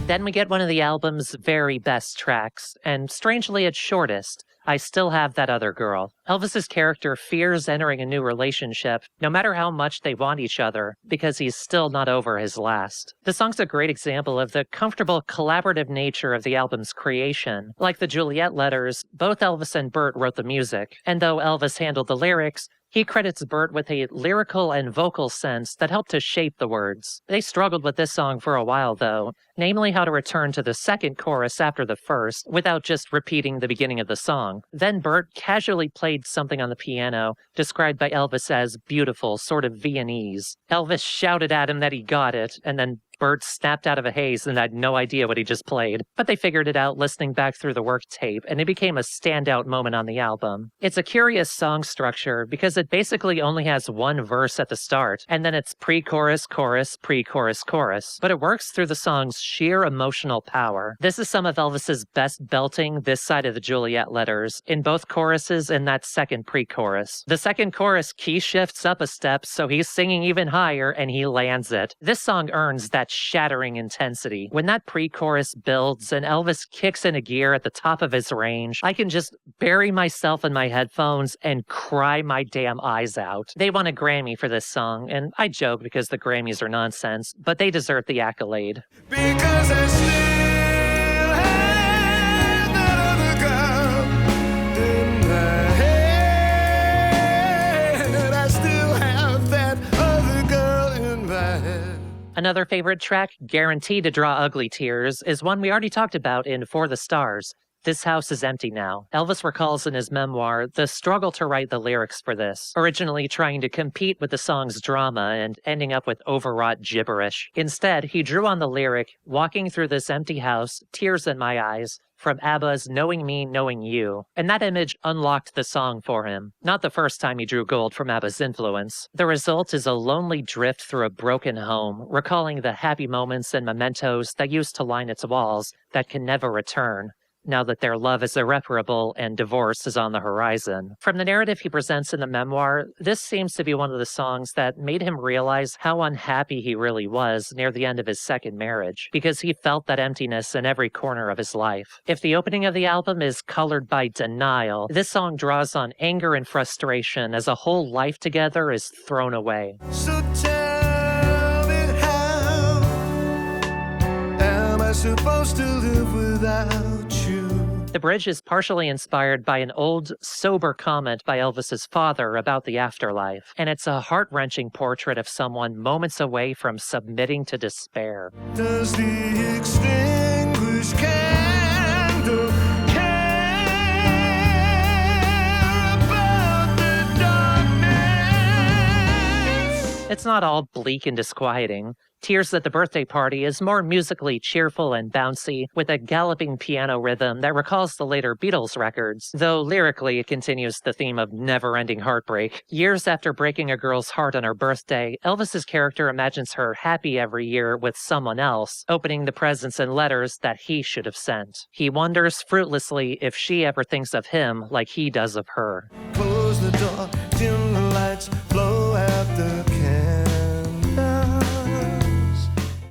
Then we get one of the album's very best tracks, and strangely its shortest, I Still Have That Other Girl. Elvis's character fears entering a new relationship, no matter how much they want each other, because he's still not over his last. The song's a great example of the comfortable, collaborative nature of the album's creation. Like the Juliet letters, both Elvis and Burt wrote the music, and though Elvis handled the lyrics, he credits Burt with a lyrical and vocal sense that helped to shape the words. They struggled with this song for a while, though, namely how to return to the second chorus after the first, without just repeating the beginning of the song. Then Burt casually played something on the piano, described by Elvis as beautiful, sort of Viennese. Elvis shouted at him that he got it, and then Bert snapped out of a haze and had no idea what he just played, but they figured it out listening back through the work tape, and it became a standout moment on the album. It's a curious song structure because it basically only has one verse at the start, and then it's pre-chorus, chorus, pre-chorus, chorus, but it works through the song's sheer emotional power. This is some of Elvis's best belting this side of the Juliet letters, in both choruses and that second pre-chorus. The second chorus key shifts up a step, so he's singing even higher, and he lands it. This song earns that shattering intensity. When that pre-chorus builds and Elvis kicks in a gear at the top of his range, I can just bury myself in my headphones and cry my damn eyes out. They won a Grammy for this song, and I joke because the Grammys are nonsense, but they deserve the accolade. Because I still have that other girl in my head. I still have that other girl in my head. Another favorite track, guaranteed to draw ugly tears, is one we already talked about in For the Stars. This House is Empty Now. Elvis recalls in his memoir the struggle to write the lyrics for this, originally trying to compete with the song's drama and ending up with overwrought gibberish. Instead, he drew on the lyric, "Walking through this empty house, tears in my eyes," from ABBA's Knowing Me, Knowing You, and that image unlocked the song for him. Not the first time he drew gold from ABBA's influence. The result is a lonely drift through a broken home, recalling the happy moments and mementos that used to line its walls that can never return, now that their love is irreparable and divorce is on the horizon. From the narrative he presents in the memoir, this seems to be one of the songs that made him realize how unhappy he really was near the end of his second marriage, because he felt that emptiness in every corner of his life. If the opening of the album is colored by denial, this song draws on anger and frustration as a whole life together is thrown away. So tell me, how am I supposed to live without you? The bridge is partially inspired by an old, sober comment by Elvis's father about the afterlife, and it's a heart-wrenching portrait of someone moments away from submitting to despair. Does the extinguished candle care about the darkness? It's not all bleak and disquieting. Tears at the Birthday Party is more musically cheerful and bouncy, with a galloping piano rhythm that recalls the later Beatles records, though lyrically it continues the theme of never-ending heartbreak. Years after breaking a girl's heart on her birthday, Elvis's character imagines her happy every year with someone else, opening the presents and letters that he should have sent. He wonders fruitlessly if she ever thinks of him like he does of her. Close the door, dim the lights, blow out the candles.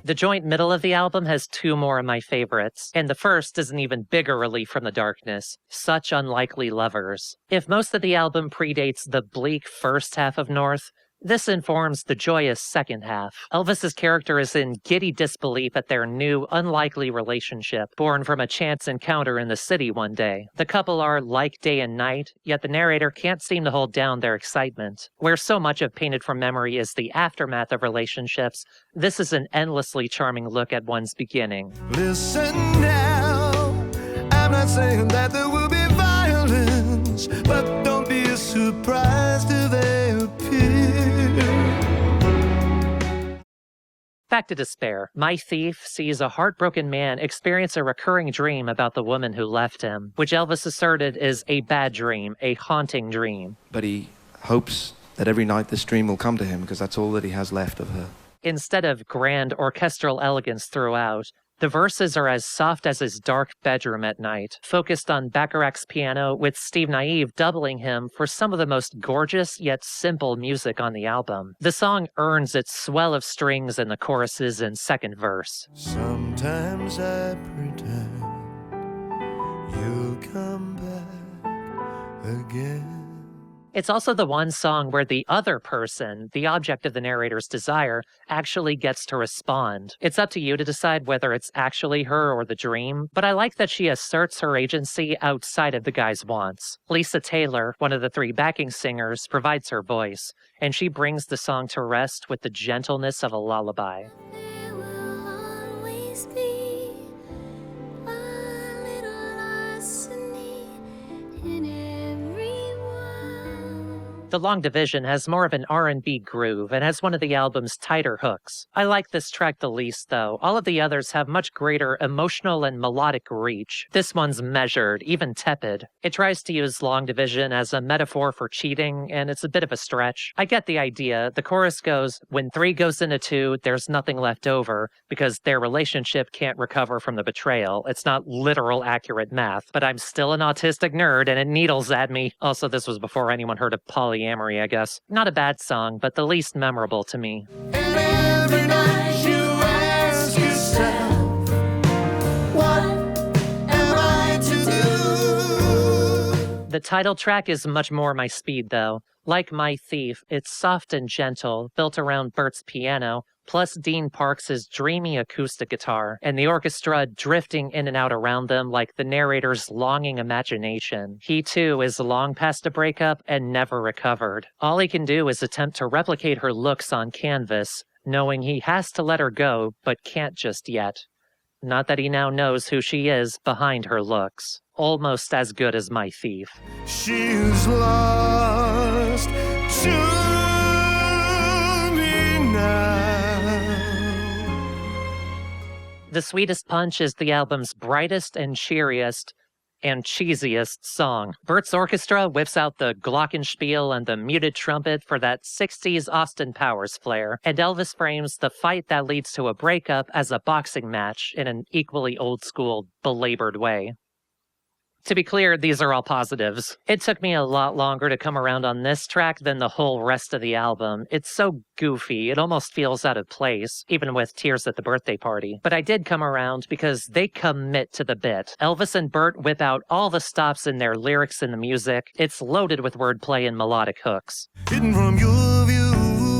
The joint middle of the album has two more of my favorites, and the first is an even bigger relief from the darkness, Such Unlikely Lovers. If most of the album predates the bleak first half of North, this informs the joyous second half. Elvis's character is in giddy disbelief at their new, unlikely relationship, born from a chance encounter in the city one day. The couple are like day and night, yet the narrator can't seem to hold down their excitement. Where so much of Painted from Memory is the aftermath of relationships, this is an endlessly charming look at one's beginning. Listen now, I'm not saying that there will be violence, but don't be surprised if they appear. Back to Despair. My Thief sees a heartbroken man experience a recurring dream about the woman who left him, which Elvis asserted is a bad dream, a haunting dream. But he hopes that every night this dream will come to him because that's all that he has left of her. Instead of grand orchestral elegance throughout, the verses are as soft as his dark bedroom at night, focused on Bacharach's piano, with Steve Naive doubling him for some of the most gorgeous yet simple music on the album. The song earns its swell of strings in the choruses and second verse. Sometimes I pretend you'll come back again. It's also the one song where the other person, the object of the narrator's desire, actually gets to respond. It's up to you to decide whether it's actually her or the dream, but I like that she asserts her agency outside of the guy's wants. Lisa Taylor, one of the three backing singers, provides her voice, and she brings the song to rest with the gentleness of a lullaby. There will always be a little larceny in everyone. The Long Division has more of an R&B groove and has one of the album's tighter hooks. I like this track the least, though. All of the others have much greater emotional and melodic reach. This one's measured, even tepid. It tries to use Long Division as a metaphor for cheating, and it's a bit of a stretch. I get the idea. The chorus goes, when 3 goes into 2, there's nothing left over, because their relationship can't recover from the betrayal. It's not literal accurate math, but I'm still an autistic nerd, and it needles at me. Also, this was before anyone heard of polyamory, I guess. Not a bad song, but the least memorable to me. And every night you ask yourself, what am I to do? The title track is much more my speed, though. Like My Thief, it's soft and gentle, built around Bert's piano, plus Dean Parks' dreamy acoustic guitar, and the orchestra drifting in and out around them like the narrator's longing imagination. He, too, is long past a breakup and never recovered. All he can do is attempt to replicate her looks on canvas, knowing he has to let her go, but can't just yet. Not that he now knows who she is behind her looks. Almost as good as My Thief. She's lost to me now. The Sweetest Punch is the album's brightest and cheeriest and cheesiest song. Bert's orchestra whips out the glockenspiel and the muted trumpet for that 60s Austin Powers flair, and Elvis frames the fight that leads to a breakup as a boxing match in an equally old-school, belabored way. To be clear, these are all positives. It took me a lot longer to come around on this track than the whole rest of the album. It's so goofy, it almost feels out of place, even with Tears at the Birthday Party. But I did come around because they commit to the bit. Elvis and Bert whip out all the stops in their lyrics and the music. It's loaded with wordplay and melodic hooks. Hidden from your view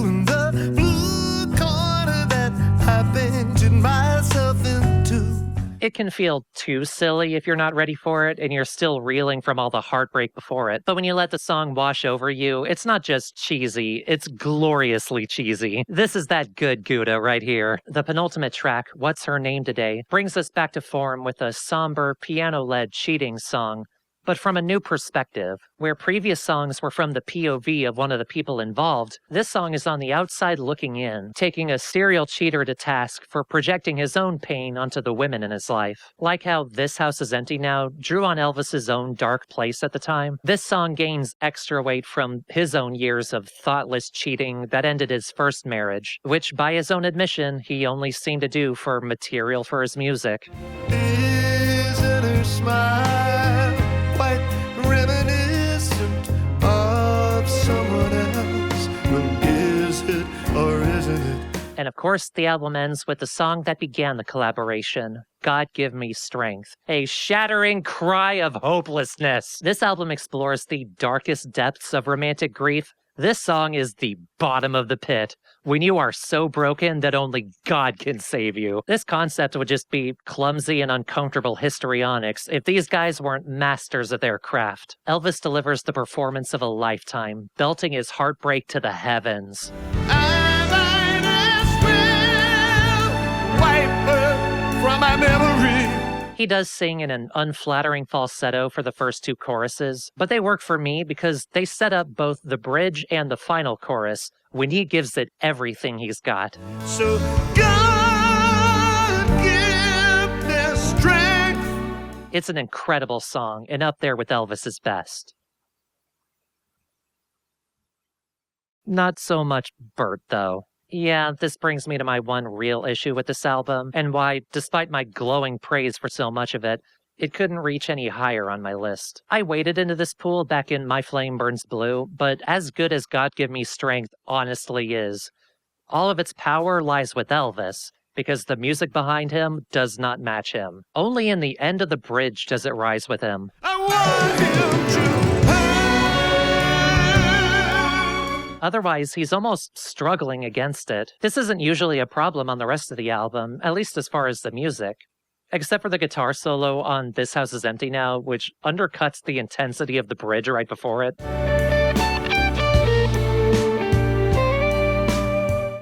in the blue corner that I painted myself into. It can feel too silly if you're not ready for it and you're still reeling from all the heartbreak before it. But when you let the song wash over you, it's not just cheesy, it's gloriously cheesy. This is that good Gouda right here. The penultimate track, What's Her Name Today, brings us back to form with a somber, piano-led cheating song, but from a new perspective. Where previous songs were from the POV of one of the people involved, this song is on the outside looking in, taking a serial cheater to task for projecting his own pain onto the women in his life. Like how This House Is Empty Now drew on Elvis's own dark place at the time, this song gains extra weight from his own years of thoughtless cheating that ended his first marriage, which by his own admission, he only seemed to do for material for his music. Isn't her smile quite reminiscent of someone else? Well, is it or isn't it? And of course, the album ends with the song that began the collaboration, God Give Me Strength, a shattering cry of hopelessness. This album explores the darkest depths of romantic grief. This song is the bottom of the pit, when you are so broken that only God can save you. This concept would just be clumsy and uncomfortable histrionics if these guys weren't masters of their craft. Elvis delivers the performance of a lifetime, belting his heartbreak to the heavens. Wipe her from my memory. He does sing in an unflattering falsetto for the first 2 choruses, but they work for me because they set up both the bridge and the final chorus when he gives it everything he's got. So God give me strength. It's an incredible song and up there with Elvis's best. Not so much Bert, though. Yeah, this brings me to my one real issue with this album, and why, despite my glowing praise for so much of it, it couldn't reach any higher on my list. I waded into this pool back in My Flame Burns Blue, but as good as God Give Me Strength honestly is, all of its power lies with Elvis, because the music behind him does not match him. Only in the end of the bridge does it rise with him. I want him to hurt. Otherwise, he's almost struggling against it. This isn't usually a problem on the rest of the album, at least as far as the music. Except for the guitar solo on This House Is Empty Now, which undercuts the intensity of the bridge right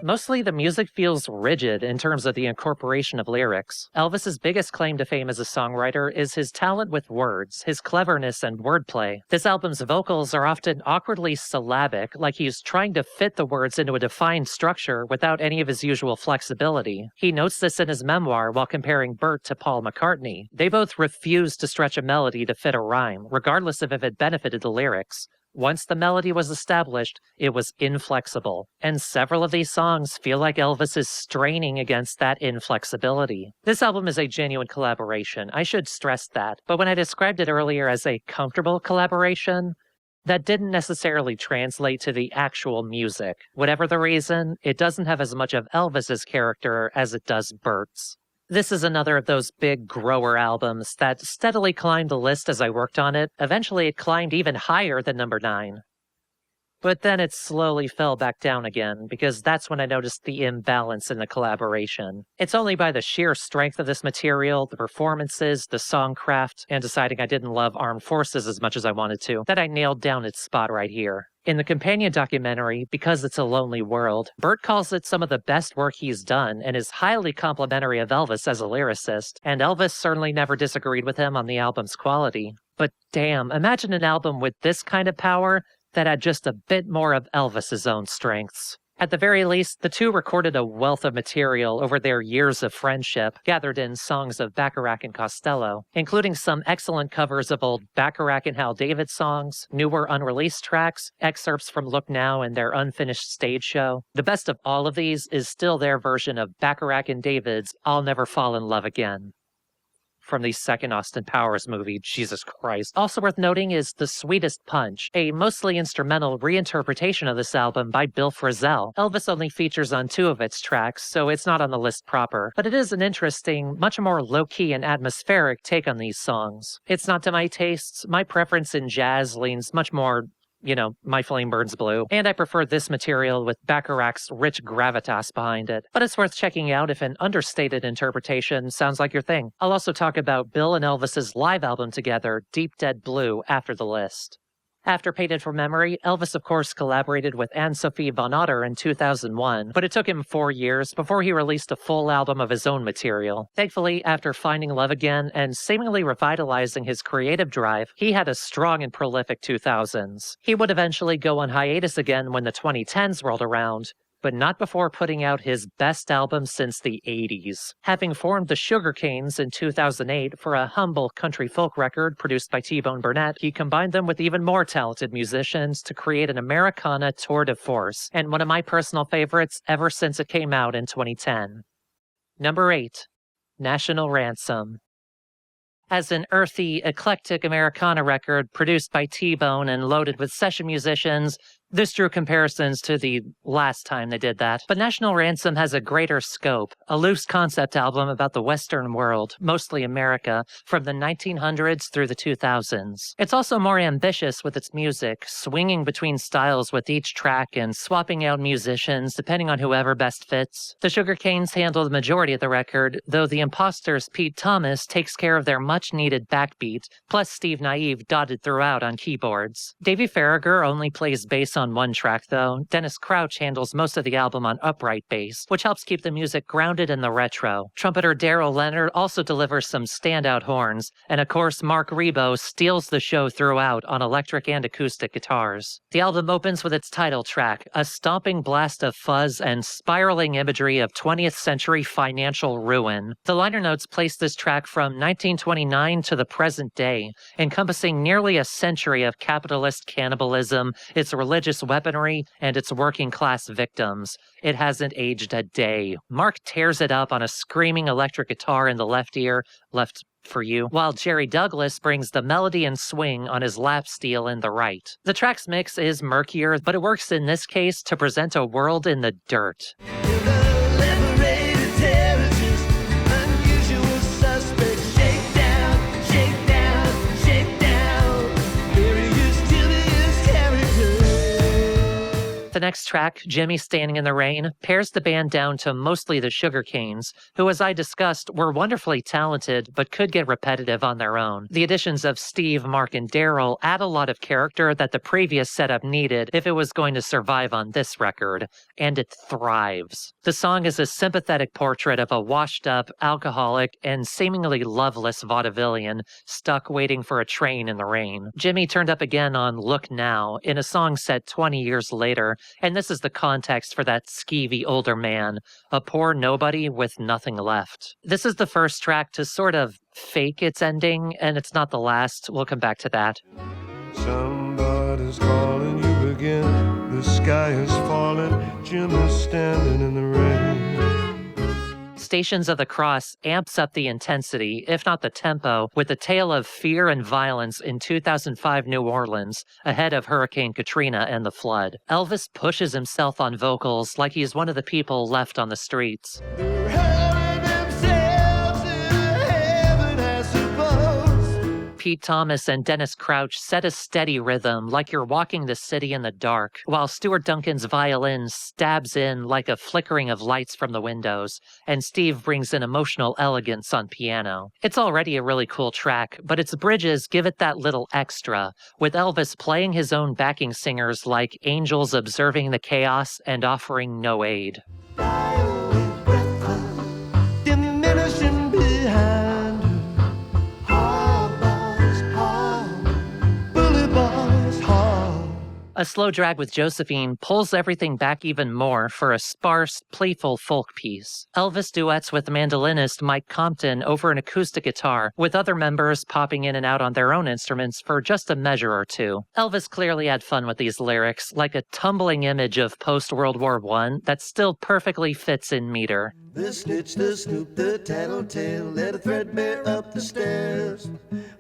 Mostly the music feels rigid in terms of the incorporation of lyrics. Elvis's biggest claim to fame as a songwriter is his talent with words, his cleverness and wordplay. This album's vocals are often awkwardly syllabic, like he's trying to fit the words into a defined structure without any of his usual flexibility. He notes this in his memoir while comparing Bert to Paul McCartney. They both refused to stretch a melody to fit a rhyme, regardless of if it benefited the lyrics. Once the melody was established, it was inflexible, and several of these songs feel like Elvis is straining against that inflexibility. This album is a genuine collaboration, I should stress that, but when I described it earlier as a comfortable collaboration, that didn't necessarily translate to the actual music. Whatever the reason, it doesn't have as much of Elvis's character as it does Bert's. This is another of those big grower albums that steadily climbed the list as I worked on it. Eventually, it climbed even higher than number 9. But then it slowly fell back down again, because that's when I noticed the imbalance in the collaboration. It's only by the sheer strength of this material, the performances, the songcraft, and deciding I didn't love Armed Forces as much as I wanted to, that I nailed down its spot right here. In the companion documentary, Because It's a Lonely World, Bert calls it some of the best work he's done and is highly complimentary of Elvis as a lyricist, and Elvis certainly never disagreed with him on the album's quality. But damn, imagine an album with this kind of power that had just a bit more of Elvis's own strengths. At the very least, the two recorded a wealth of material over their years of friendship, gathered in songs of Bacharach and Costello, including some excellent covers of old Bacharach and Hal David songs, newer unreleased tracks, excerpts from Look Now and their unfinished stage show. The best of all of these is still their version of Bacharach and David's I'll Never Fall in Love Again. From the second Austin Powers movie, Jesus Christ. Also worth noting is The Sweetest Punch, a mostly instrumental reinterpretation of this album by Bill Frisell. Elvis only features on 2 of its tracks, so it's not on the list proper, but it is an interesting, much more low-key and atmospheric take on these songs. It's not to my tastes. My preference in jazz leans much more, My Flame Burns Blue, and I prefer this material with Bacharach's rich gravitas behind it. But it's worth checking out if an understated interpretation sounds like your thing. I'll also talk about Bill and Elvis's live album together, Deep Dead Blue, after the list. After Painted from Memory, Elvis of course collaborated with Anne-Sophie von Otter in 2001, but it took him 4 years before he released a full album of his own material. Thankfully, after finding love again and seemingly revitalizing his creative drive, he had a strong and prolific 2000s. He would eventually go on hiatus again when the 2010s rolled around, but not before putting out his best album since the 80s. Having formed the Sugarcanes in 2008 for a humble country folk record produced by T-Bone Burnett, he combined them with even more talented musicians to create an Americana tour de force, and one of my personal favorites ever since it came out in 2010. Number 8. National Ransom. As an earthy, eclectic Americana record produced by T-Bone and loaded with session musicians, this drew comparisons to the last time they did that. But National Ransom has a greater scope, a loose concept album about the Western world, mostly America, from the 1900s through the 2000s. It's also more ambitious with its music, swinging between styles with each track and swapping out musicians depending on whoever best fits. The Sugarcanes handle the majority of the record, though the Imposters' Pete Thomas takes care of their much-needed backbeat, plus Steve Naive dotted throughout on keyboards. Davey Farragher only plays bass on one track, though. Dennis Crouch handles most of the album on upright bass, which helps keep the music grounded in the retro. Trumpeter Daryl Leonard also delivers some standout horns, and of course Mark Rebo steals the show throughout on electric and acoustic guitars. The album opens with its title track, a stomping blast of fuzz and spiraling imagery of 20th century financial ruin. The liner notes place this track from 1929 to the present day, encompassing nearly a century of capitalist cannibalism, its religious weaponry, and its working class victims. It hasn't aged a day. Mark tears it up on a screaming electric guitar in the left ear, left for you, while Jerry Douglas brings the melody and swing on his lap steel in the right. The track's mix is murkier, but it works in this case to present a world in the dirt. The The next track, Jimmy Standing in the Rain, pares the band down to mostly the Sugarcanes, who, as I discussed, were wonderfully talented but could get repetitive on their own. The additions of Steve, Mark, and Daryl add a lot of character that the previous setup needed if it was going to survive on this record, and it thrives. The song is a sympathetic portrait of a washed-up, alcoholic, and seemingly loveless vaudevillian stuck waiting for a train in the rain. Jimmy turned up again on Look Now in a song set 20 years later, and this is the context for that skeevy older man, a poor nobody with nothing left. This is the first track to sort of fake its ending, and it's not the last. We'll come back to that. Somebody's calling you again. The sky is falling. Jim is standing in the rain. Stations of the Cross amps up the intensity, if not the tempo, with a tale of fear and violence in 2005 New Orleans, ahead of Hurricane Katrina and the flood. Elvis pushes himself on vocals like he's one of the people left on the streets. They're hurling themselves into heaven, I suppose. Pete Thomas and Dennis Crouch set a steady rhythm like you're walking the city in the dark, while Stuart Duncan's violin stabs in like a flickering of lights from the windows, and Steve brings in emotional elegance on piano. It's already a really cool track, but its bridges give it that little extra, with Elvis playing his own backing singers like angels observing the chaos and offering no aid. Diminishing behind. A slow drag with Josephine pulls everything back even more for a sparse, playful folk piece. Elvis duets with mandolinist Mike Compton over an acoustic guitar, with other members popping in and out on their own instruments for just a measure or two. Elvis clearly had fun with these lyrics, like a tumbling image of post-World War I that still perfectly fits in meter. The snitch, the snoop, the tattletale, let a threadbare up the stairs.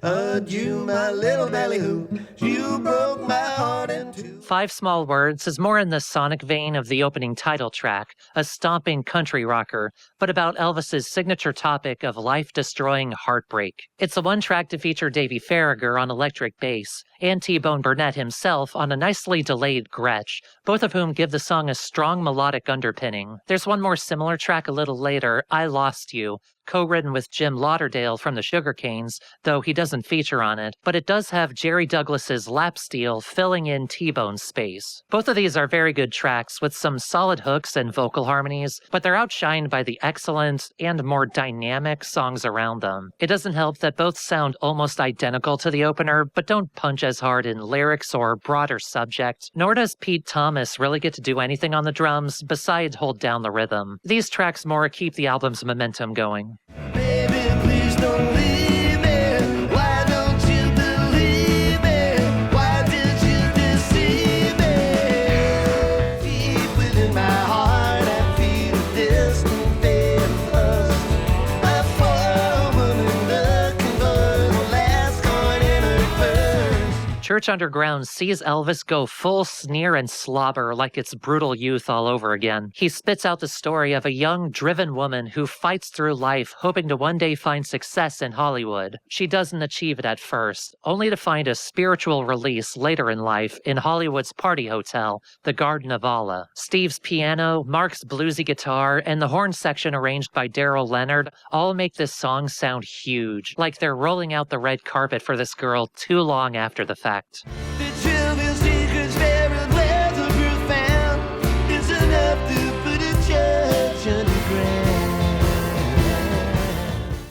Adieu, my little ballyhoo, you broke my heart in two. 5 Small Words is more in the sonic vein of the opening title track, a stomping country rocker, but about Elvis's signature topic of life-destroying heartbreak. It's the one track to feature Davey Farragher on electric bass, and T-Bone Burnett himself on a nicely delayed Gretsch, both of whom give the song a strong melodic underpinning. There's one more similar track a little later, I Lost You, co-written with Jim Lauderdale from the Sugarcanes, though he doesn't feature on it, but it does have Jerry Douglas's lap steel filling in T-Bone's space. Both of these are very good tracks with some solid hooks and vocal harmonies, but they're outshined by the excellent and more dynamic songs around them. It doesn't help that both sound almost identical to the opener, but don't punch as hard in lyrics or broader subject, nor does Pete Thomas really get to do anything on the drums besides hold down the rhythm. These tracks more keep the album's momentum going. Baby, please don't leave me. Why don't you believe me? Why did you deceive me? Deep within my heart, I feel a distant lust. I pour a woman looking for the last coin in her purse. Church Underground sees Elvis go full sneer and slobber like it's brutal youth all over again. He spits out the story of a young, driven woman who fights through life hoping to one day find success in Hollywood. She doesn't achieve it at first, only to find a spiritual release later in life in Hollywood's party hotel, the Garden of Allah. Steve's piano, Mark's bluesy guitar, and the horn section arranged by Daryl Leonard all make this song sound huge, like they're rolling out the red carpet for this girl too long after the fact. The children's secrets buried where the proof found is enough to put a church underground.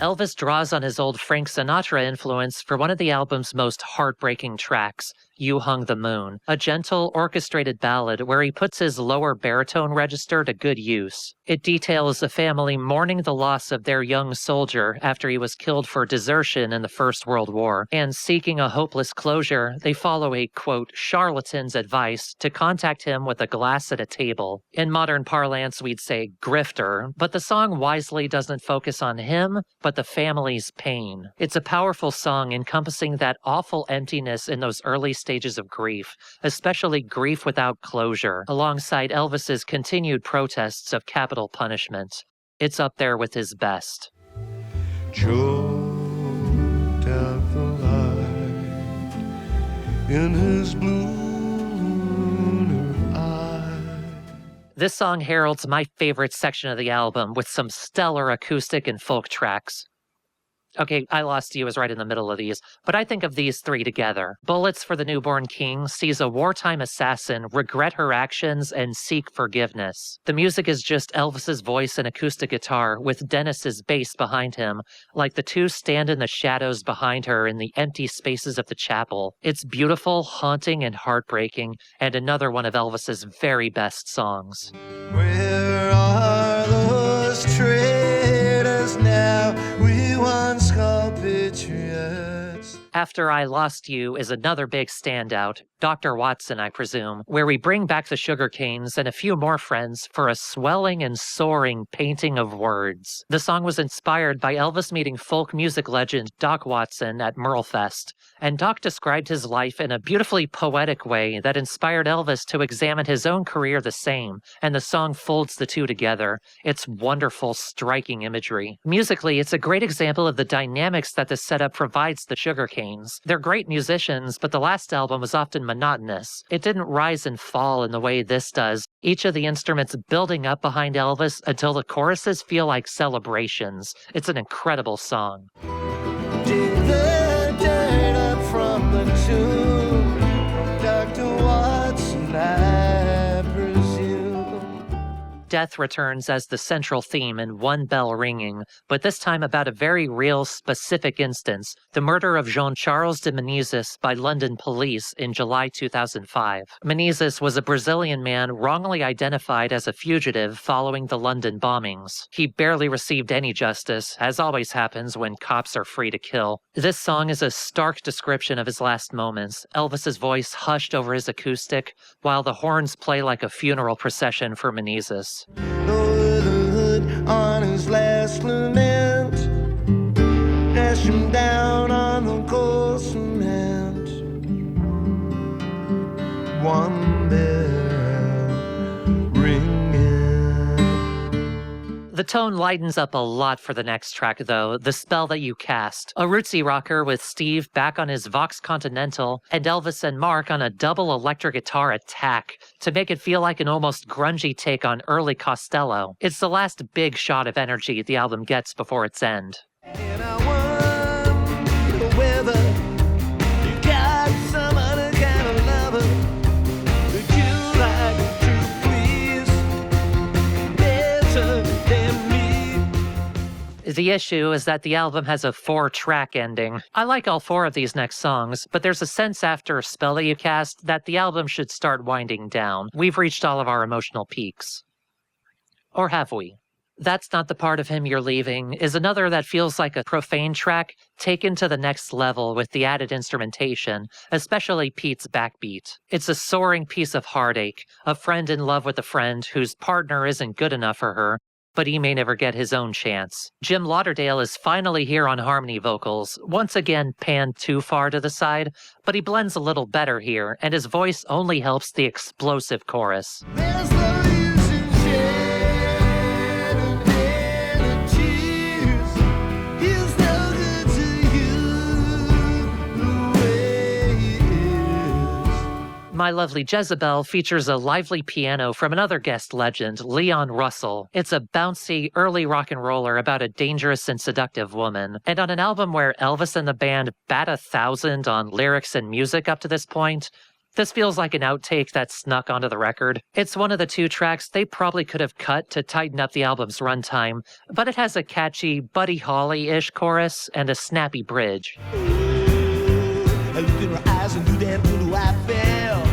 Elvis draws on his old Frank Sinatra influence for one of the album's most heartbreaking tracks, You Hung the Moon, a gentle, orchestrated ballad where he puts his lower baritone register to good use. It details a family mourning the loss of their young soldier after he was killed for desertion in the First World War, and seeking a hopeless closure, they follow a, quote, charlatan's advice to contact him with a glass at a table. In modern parlance, we'd say grifter, but the song wisely doesn't focus on him, but the family's pain. It's a powerful song encompassing that awful emptiness in those early stages of grief, especially grief without closure, alongside Elvis's continued protests of capital punishment. It's up there with his best. Choked out the light in his blue lunar eye. This song heralds my favorite section of the album with some stellar acoustic and folk tracks. Okay, I Lost You is right in the middle of these, but I think of these three together. Bullets for the Newborn King sees a wartime assassin regret her actions and seek forgiveness. The music is just Elvis's voice and acoustic guitar with Dennis's bass behind him, like the two stand in the shadows behind her in the empty spaces of the chapel. It's beautiful, haunting, and heartbreaking, and another one of Elvis's very best songs. Where are those traitors now? We once called patriots. After I Lost You is another big standout, Dr. Watson, I presume, where we bring back the Sugarcanes and a few more friends for a swelling and soaring painting of words. The song was inspired by Elvis meeting folk music legend Doc Watson at Merlefest, and Doc described his life in a beautifully poetic way that inspired Elvis to examine his own career the same, and the song folds the two together. It's wonderful, striking imagery. Musically, it's a great example of the dynamics that this setup provides the Sugarcanes. They're great musicians, but the last album was often monotonous. It didn't rise and fall in the way this does, each of the instruments building up behind Elvis until the choruses feel like celebrations. It's an incredible song. Dig the dirt up from the tomb, Dr. Watson, I presume. Death returns as the central theme in One Bell Ringing, but this time about a very real, specific instance, the murder of Jean-Charles de Menezes by London police in July 2005. Menezes was a Brazilian man wrongly identified as a fugitive following the London bombings. He barely received any justice, as always happens when cops are free to kill. This song is a stark description of his last moments, Elvis's voice hushed over his acoustic, while the horns play like a funeral procession for Menezes. Lower the hood on his last lament, dash him down on the cold cement. One bell ringing. The tone lightens up a lot for the next track, though, The Spell That You Cast, a rootsy rocker with Steve back on his Vox Continental and Elvis and Mark on a double electric guitar attack to make it feel like an almost grungy take on early Costello. It's the last big shot of energy the album gets before its end. And I wonder whether you got some other kind of lover that you like to please better than me. The issue is that the album has a 4-track ending. I like all 4 of these next songs, but there's a sense after Spell That You Cast that the album should start winding down. We've reached all of our emotional peaks. Or have we? That's Not the Part of Him You're Leaving is another that feels like a profane track taken to the next level with the added instrumentation, especially Pete's backbeat. It's a soaring piece of heartache, a friend in love with a friend whose partner isn't good enough for her, but he may never get his own chance. Jim Lauderdale is finally here on harmony vocals, once again panned too far to the side, but he blends a little better here, and his voice only helps the explosive chorus. There's no use in shedding any tears. He's no good to you the way he is. My Lovely Jezebel features a lively piano from another guest legend, Leon Russell. It's a bouncy, early rock and roller about a dangerous and seductive woman. And on an album where Elvis and the band bat 1,000 on lyrics and music up to this point, this feels like an outtake that snuck onto the record. It's one of the 2 tracks they probably could have cut to tighten up the album's runtime, but it has a catchy Buddy Holly-ish chorus and a snappy bridge. I looked in her eyes and knew that who I felt.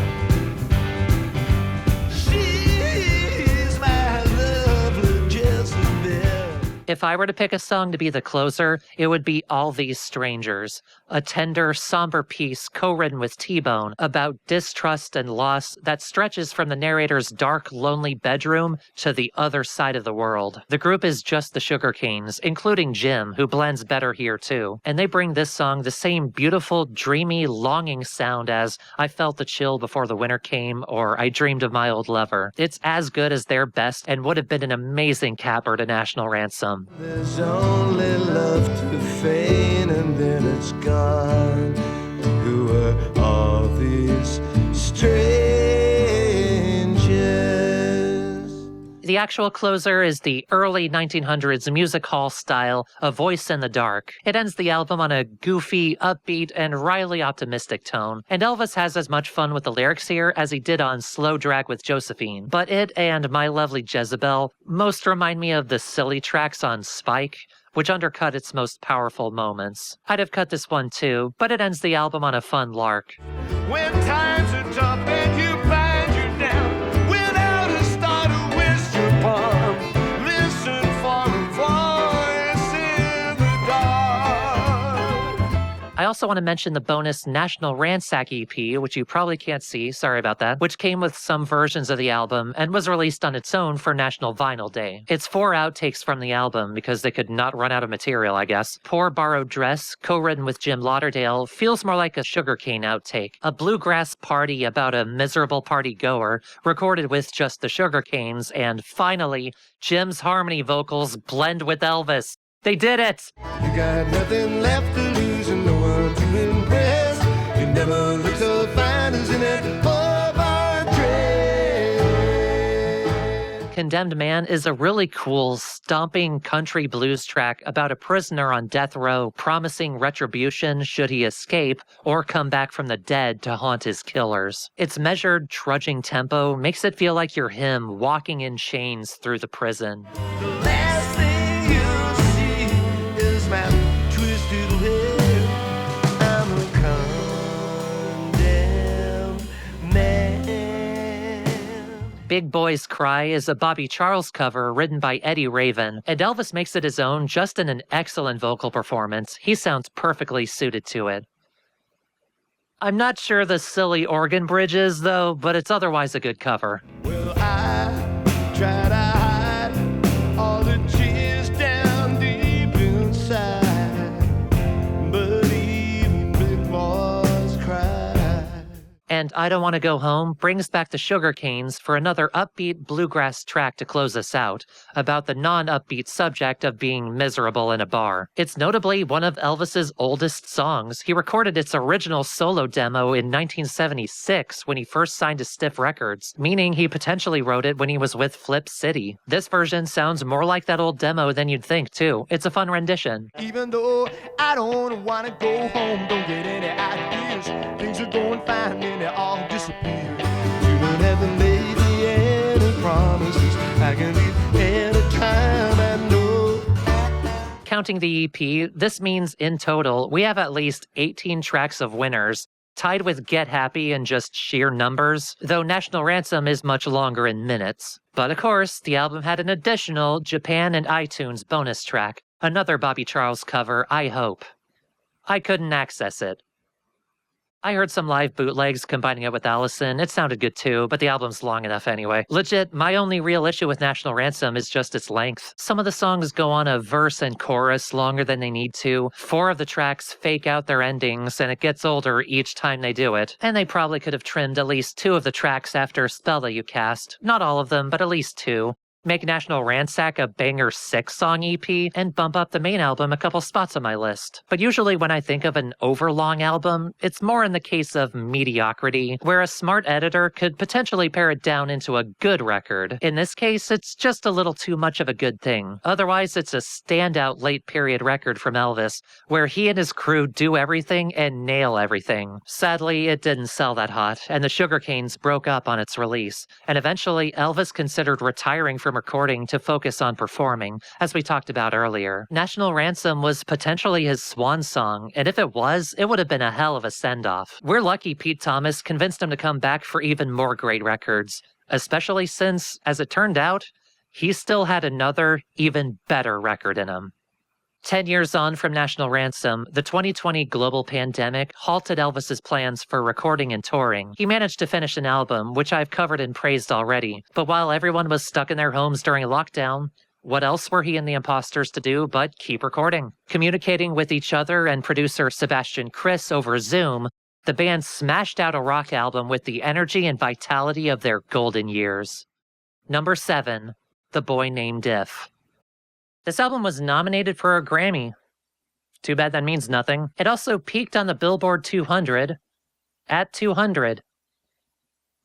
She's my lovely Jezebel. If I were to pick a song to be the closer, it would be All These Strangers, a tender, somber piece co-written with T-Bone about distrust and loss that stretches from the narrator's dark, lonely bedroom to the other side of the world. The group is just the Sugarcanes, including Jim, who blends better here too, and they bring this song the same beautiful, dreamy, longing sound as I Felt the Chill Before the Winter Came or I Dreamed of My Old Lover. It's as good as their best and would have been an amazing capper to National Ransom. There's only love to feign and then it's gone. Who are all these strangers? The actual closer is the early 1900s music hall style, A Voice in the Dark. It ends the album on a goofy, upbeat, and wryly optimistic tone, and Elvis has as much fun with the lyrics here as he did on Slow Drag with Josephine. But it and My Lovely Jezebel most remind me of the silly tracks on Spike, which undercut its most powerful moments. I'd have cut this one too, but it ends the album on a fun lark. When times are tough and you find you're down, without a star to wish your palm, listen for a voice in the dark. I also want to mention the bonus National Ransack EP, which you probably can't see, sorry about that, which came with some versions of the album and was released on its own for National Vinyl Day. It's 4 outtakes from the album because they could not run out of material, I guess. Poor Borrowed Dress, co-written with Jim Lauderdale, feels more like a Sugarcane outtake. A bluegrass party about a miserable party goer, recorded with just the Sugarcanes, and finally, Jim's harmony vocals blend with Elvis. They did it! You got nothing left to lose and no one to impress. You never look so fine as in that Hobart dress. Condemned Man is a really cool, stomping country blues track about a prisoner on death row promising retribution should he escape or come back from the dead to haunt his killers. Its measured, trudging tempo makes it feel like you're him walking in chains through the prison. The last thing you'll see is my twisted head. I'm a condemned man. Big Boys Cry is a Bobby Charles cover written by Eddie Raven, and Elvis makes it his own just in an excellent vocal performance. He sounds perfectly suited to it. I'm not sure the silly organ bridge is, though, but it's otherwise a good cover. Well, I try to hide all the tears down deep inside, but even big boys cry. And I Don't Want to Go Home brings back the Sugarcanes for another upbeat bluegrass track to close us out, about the non-upbeat subject of being miserable in a bar. It's notably one of Elvis's oldest songs. He recorded its original solo demo in 1976 when he first signed to Stiff Records, meaning he potentially wrote it when he was with Flip City. This version sounds more like that old demo than you'd think, too. It's a fun rendition. Even though I don't want to go home, don't get any ideas. Things are going fine and they all disappear. You don't have to make me any promises. I can leave anytime I know. Counting the EP, this means in total, we have at least 18 tracks of winners, tied with Get Happy in just sheer numbers, though National Ransom is much longer in minutes. But of course, the album had an additional Japan and iTunes bonus track, another Bobby Charles cover, I Hope. I couldn't access it. I heard some live bootlegs combining it with Allison. It sounded good too, but the album's long enough anyway. Legit, my only real issue with National Ransom is just its length. Some of the songs go on a verse and chorus longer than they need to. 4 of the tracks fake out their endings, and it gets older each time they do it. And they probably could have trimmed at least 2 of the tracks after Spell That You Cast. Not all of them, but at least 2. Make National Ransack a banger 6-song EP, and bump up the main album a couple spots on my list. But usually when I think of an overlong album, it's more in the case of mediocrity, where a smart editor could potentially pare it down into a good record. In this case, it's just a little too much of a good thing. Otherwise, it's a standout late period record from Elvis, where he and his crew do everything and nail everything. Sadly, it didn't sell that hot, and the Sugarcanes broke up on its release, and eventually Elvis considered retiring from recording to focus on performing, as we talked about earlier. National Ransom was potentially his swan song, and if it was, it would have been a hell of a send-off. We're lucky Pete Thomas convinced him to come back for even more great records, especially since, as it turned out, he still had another, even better record in him. 10 years on from National Ransom, the 2020 global pandemic halted Elvis's plans for recording and touring. He managed to finish an album, which I've covered and praised already, but while everyone was stuck in their homes during lockdown, what else were he and the Imposters to do but keep recording? Communicating with each other and producer Sebastian Chris over Zoom, the band smashed out a rock album with the energy and vitality of their golden years. Number 7, The Boy Named If. This album was nominated for a Grammy. Too bad that means nothing. It also peaked on the Billboard 200 at 200.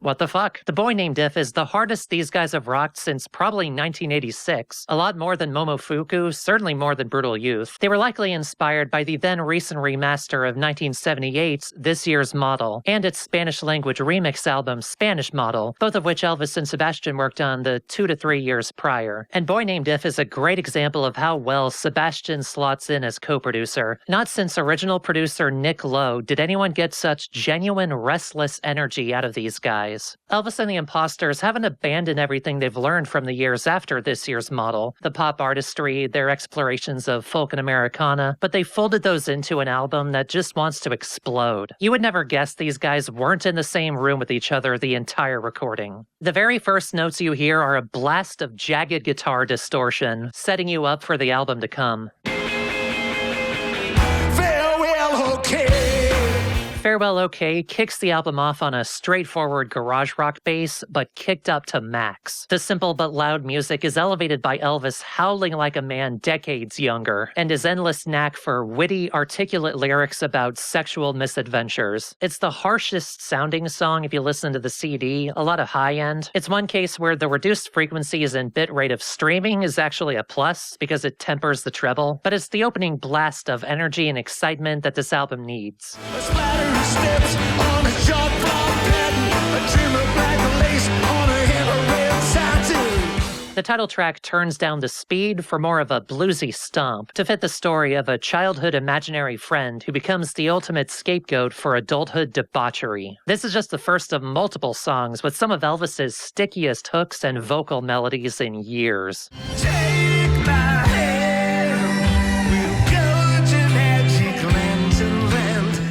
What the fuck? The Boy Named If is the hardest these guys have rocked since probably 1986. A lot more than Momofuku, certainly more than Brutal Youth. They were likely inspired by the then recent remaster of 1978's This Year's Model, and its Spanish-language remix album Spanish Model, both of which Elvis and Sebastian worked on the 2 to 3 years prior. And Boy Named If is a great example of how well Sebastian slots in as co-producer. Not since original producer Nick Lowe did anyone get such genuine, restless energy out of these guys. Elvis and the Imposters haven't abandoned everything they've learned from the years after This Year's Model, the pop artistry, their explorations of folk and Americana, but they folded those into an album that just wants to explode. You would never guess these guys weren't in the same room with each other the entire recording. The very first notes you hear are a blast of jagged guitar distortion, setting you up for the album to come. Farewell, okay. Farewell OK kicks the album off on a straightforward garage rock bass, but kicked up to max. The simple but loud music is elevated by Elvis howling like a man decades younger, and his endless knack for witty, articulate lyrics about sexual misadventures. It's the harshest sounding song if you listen to the CD, a lot of high end. It's one case where the reduced frequencies and bit rate of streaming is actually a plus because it tempers the treble, but it's the opening blast of energy and excitement that this album needs. A splatter of steps on a chalk block pattern, a trim of black lace on a hem of red satin. The title track turns down the speed for more of a bluesy stomp to fit the story of a childhood imaginary friend who becomes the ultimate scapegoat for adulthood debauchery. This is just the first of multiple songs with some of Elvis's stickiest hooks and vocal melodies in years. Take my hand, we'll go to magic lands and land.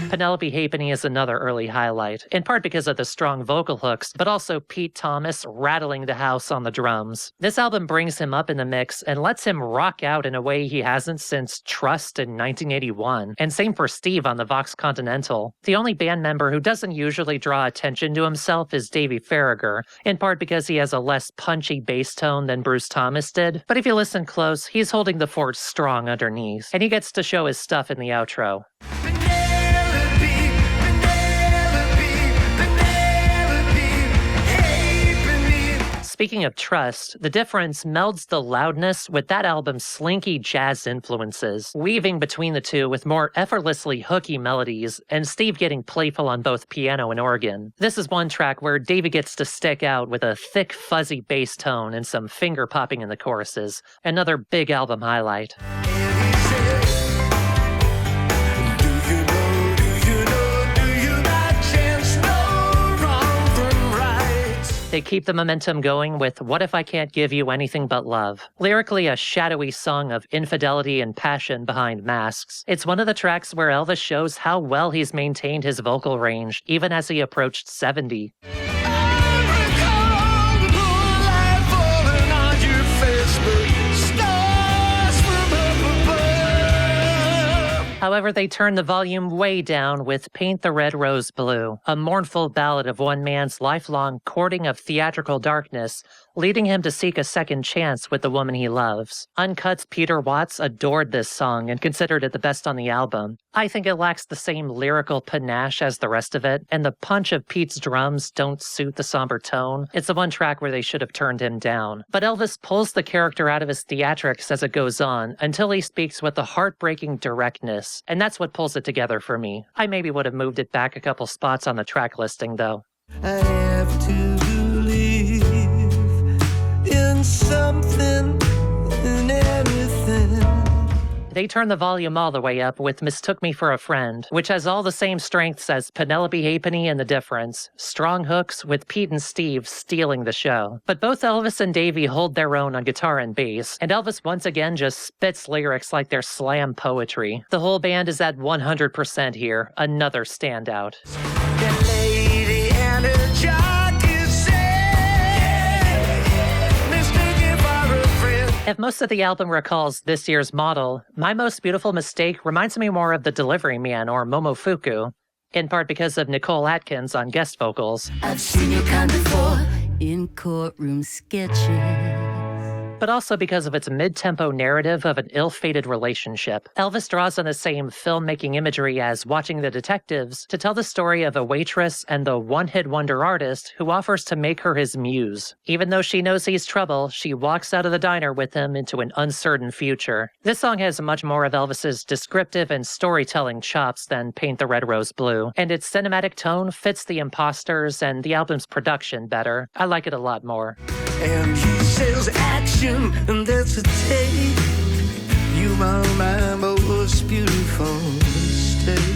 Penelope Halfpenny is another early highlight, in part because of the strong vocal hooks, but also Pete Thomas rattling the house on the drums. This album brings him up in the mix and lets him rock out in a way he hasn't since Trust in 1981, and same for Steve on the Vox Continental. The only band member who doesn't usually draw attention to himself is Davey Farragher, in part because he has a less punchy bass tone than Bruce Thomas did, but if you listen close, he's holding the fort strong underneath, and he gets to show his stuff in the outro. Speaking of Trust, the difference melds the loudness with that album's slinky jazz influences, weaving between the two with more effortlessly hooky melodies, and Steve getting playful on both piano and organ. This is one track where Davey gets to stick out with a thick, fuzzy bass tone and some finger popping in the choruses. Another big album highlight. They keep the momentum going with What If I Can't Give You Anything But Love? Lyrically, a shadowy song of infidelity and passion behind masks. It's one of the tracks where Elvis shows how well he's maintained his vocal range, even as he approached 70. However, they turn the volume way down with Paint the Red Rose Blue, a mournful ballad of one man's lifelong courting of theatrical darkness, leading him to seek a second chance with the woman he loves. Uncut's Peter Watts adored this song and considered it the best on the album. I think it lacks the same lyrical panache as the rest of it, and the punch of Pete's drums don't suit the somber tone. It's the one track where they should have turned him down. But Elvis pulls the character out of his theatrics as it goes on, until he speaks with a heartbreaking directness, and that's what pulls it together for me. I maybe would have moved it back a couple spots on the track listing, though. I have to believe in something, in everything. They turn the volume all the way up with Mistook Me for a Friend, which has all the same strengths as Penelope Halfpenny and The Difference. Strong hooks with Pete and Steve stealing the show. But both Elvis and Davey hold their own on guitar and bass, and Elvis once again just spits lyrics like they're slam poetry. The whole band is at 100% here, another standout. That lady and her jockey said, mistaken for a friend. If most of the album recalls This Year's Model, My Most Beautiful Mistake reminds me more of The Delivery Man or Momofuku, in part because of Nicole Atkins on guest vocals. I've seen your kind before in courtroom sketches. but also because of its mid-tempo narrative of an ill-fated relationship. Elvis draws on the same filmmaking imagery as Watching the Detectives to tell the story of a waitress and the one-hit wonder artist who offers to make her his muse. Even though she knows he's trouble, she walks out of the diner with him into an uncertain future. This song has much more of Elvis's descriptive and storytelling chops than Paint the Red Rose Blue, and its cinematic tone fits the imposters and the album's production better. I like it a lot more. And he says action, and that's a take. You are my most beautiful mistake.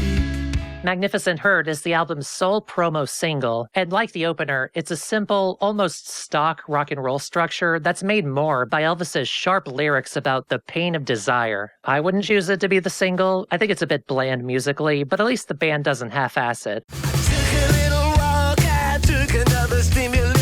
Magnificent Herd is the album's sole promo single, and like the opener, it's a simple, almost stock rock and roll structure that's made more by Elvis's sharp lyrics about the pain of desire. I wouldn't choose it to be the single. I think it's a bit bland musically, but at least the band doesn't half-ass it. Took a little walk, I took another stimulant.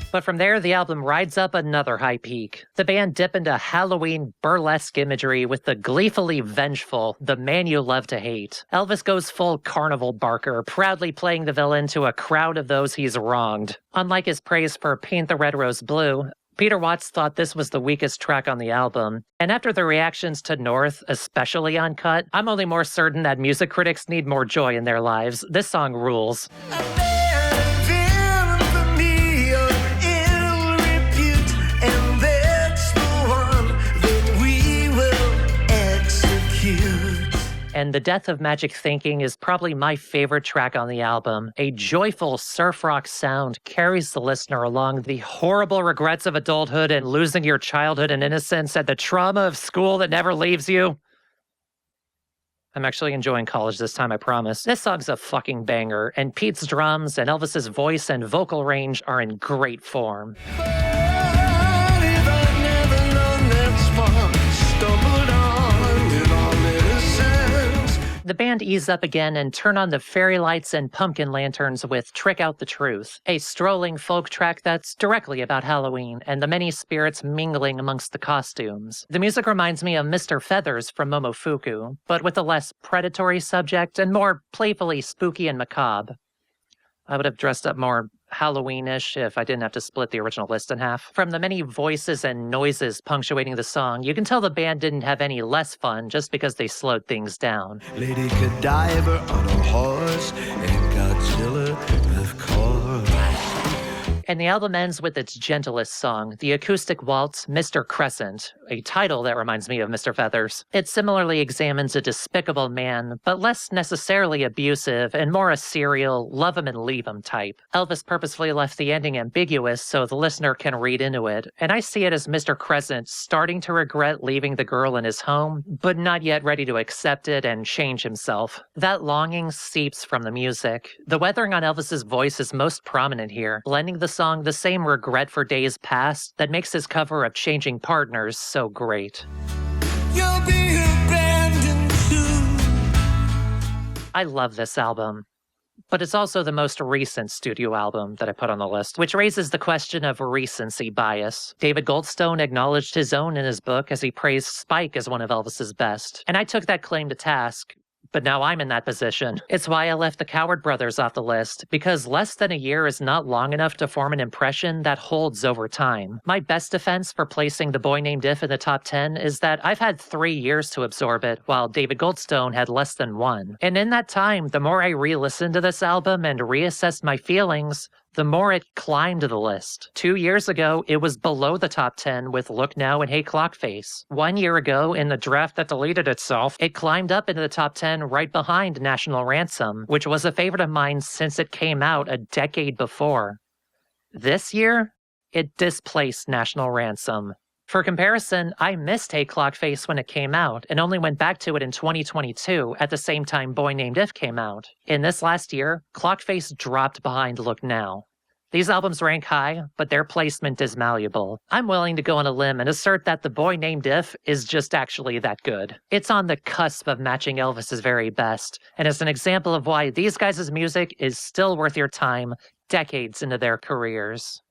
But from there, the album rides up another high peak. The band dip into Halloween burlesque imagery with the gleefully vengeful The Man You Love to Hate. Elvis goes full carnival barker, proudly playing the villain to a crowd of those he's wronged. Unlike his praise for Paint the Red Rose Blue, Peter Watts thought this was the weakest track on the album. And after the reactions to North, especially on Cut, I'm only more certain that music critics need more joy in their lives. This song rules. And The Death of Magic Thinking is probably my favorite track on the album. A joyful surf rock sound carries the listener along the horrible regrets of adulthood and losing your childhood and innocence and the trauma of school that never leaves you. I'm actually enjoying college this time, I promise. This song's a fucking banger, and Pete's drums and Elvis's voice and vocal range are in great form. The band ease up again and turn on the fairy lights and pumpkin lanterns with Trick Out the Truth, a strolling folk track that's directly about Halloween and the many spirits mingling amongst the costumes. The music reminds me of Mr. Feathers from Momofuku, but with a less predatory subject and more playfully spooky and macabre. I would have dressed up more Halloween-ish if I didn't have to split the original list in half. From the many voices and noises punctuating the song, you can tell the band didn't have any less fun just because they slowed things down. Lady Godiva on a horse and Godzilla, of course. And the album ends with its gentlest song, the acoustic waltz, Mr. Crescent, a title that reminds me of Mr. Feathers. It similarly examines a despicable man, but less necessarily abusive and more a serial, love him and leave him type. Elvis purposefully left the ending ambiguous so the listener can read into it, and I see it as Mr. Crescent starting to regret leaving the girl in his home, but not yet ready to accept it and change himself. That longing seeps from the music. The weathering on Elvis's voice is most prominent here, blending the song the same regret for days past that makes his cover of Changing Partners so great. You'll be abandoned too. I love this album, but it's also the most recent studio album that I put on the list, which raises the question of recency bias. David Goldstone acknowledged his own in his book as he praised Spike as one of Elvis's best, and I took that claim to task. But now I'm in that position. It's why I left the Coward Brothers off the list, because less than a year is not long enough to form an impression that holds over time. My best defense for placing The Boy Named If in the top 10 is that I've had 3 years to absorb it, while David Goldstone had less than 1. And in that time, the more I re-listened to this album and reassessed my feelings, the more it climbed the list. 2 years ago, it was below the top 10 with Look Now and Hey Clockface. 1 year ago, in the draft that deleted itself, it climbed up into the top 10 right behind National Ransom, which was a favorite of mine since it came out a decade before. This year, it displaced National Ransom. For comparison, I missed Hey Clockface when it came out, and only went back to it in 2022, at the same time Boy Named If came out. In this last year, Clockface dropped behind Look Now. These albums rank high, but their placement is malleable. I'm willing to go on a limb and assert that The Boy Named If is just actually that good. It's on the cusp of matching Elvis's very best, and it's an example of why these guys' music is still worth your time decades into their careers.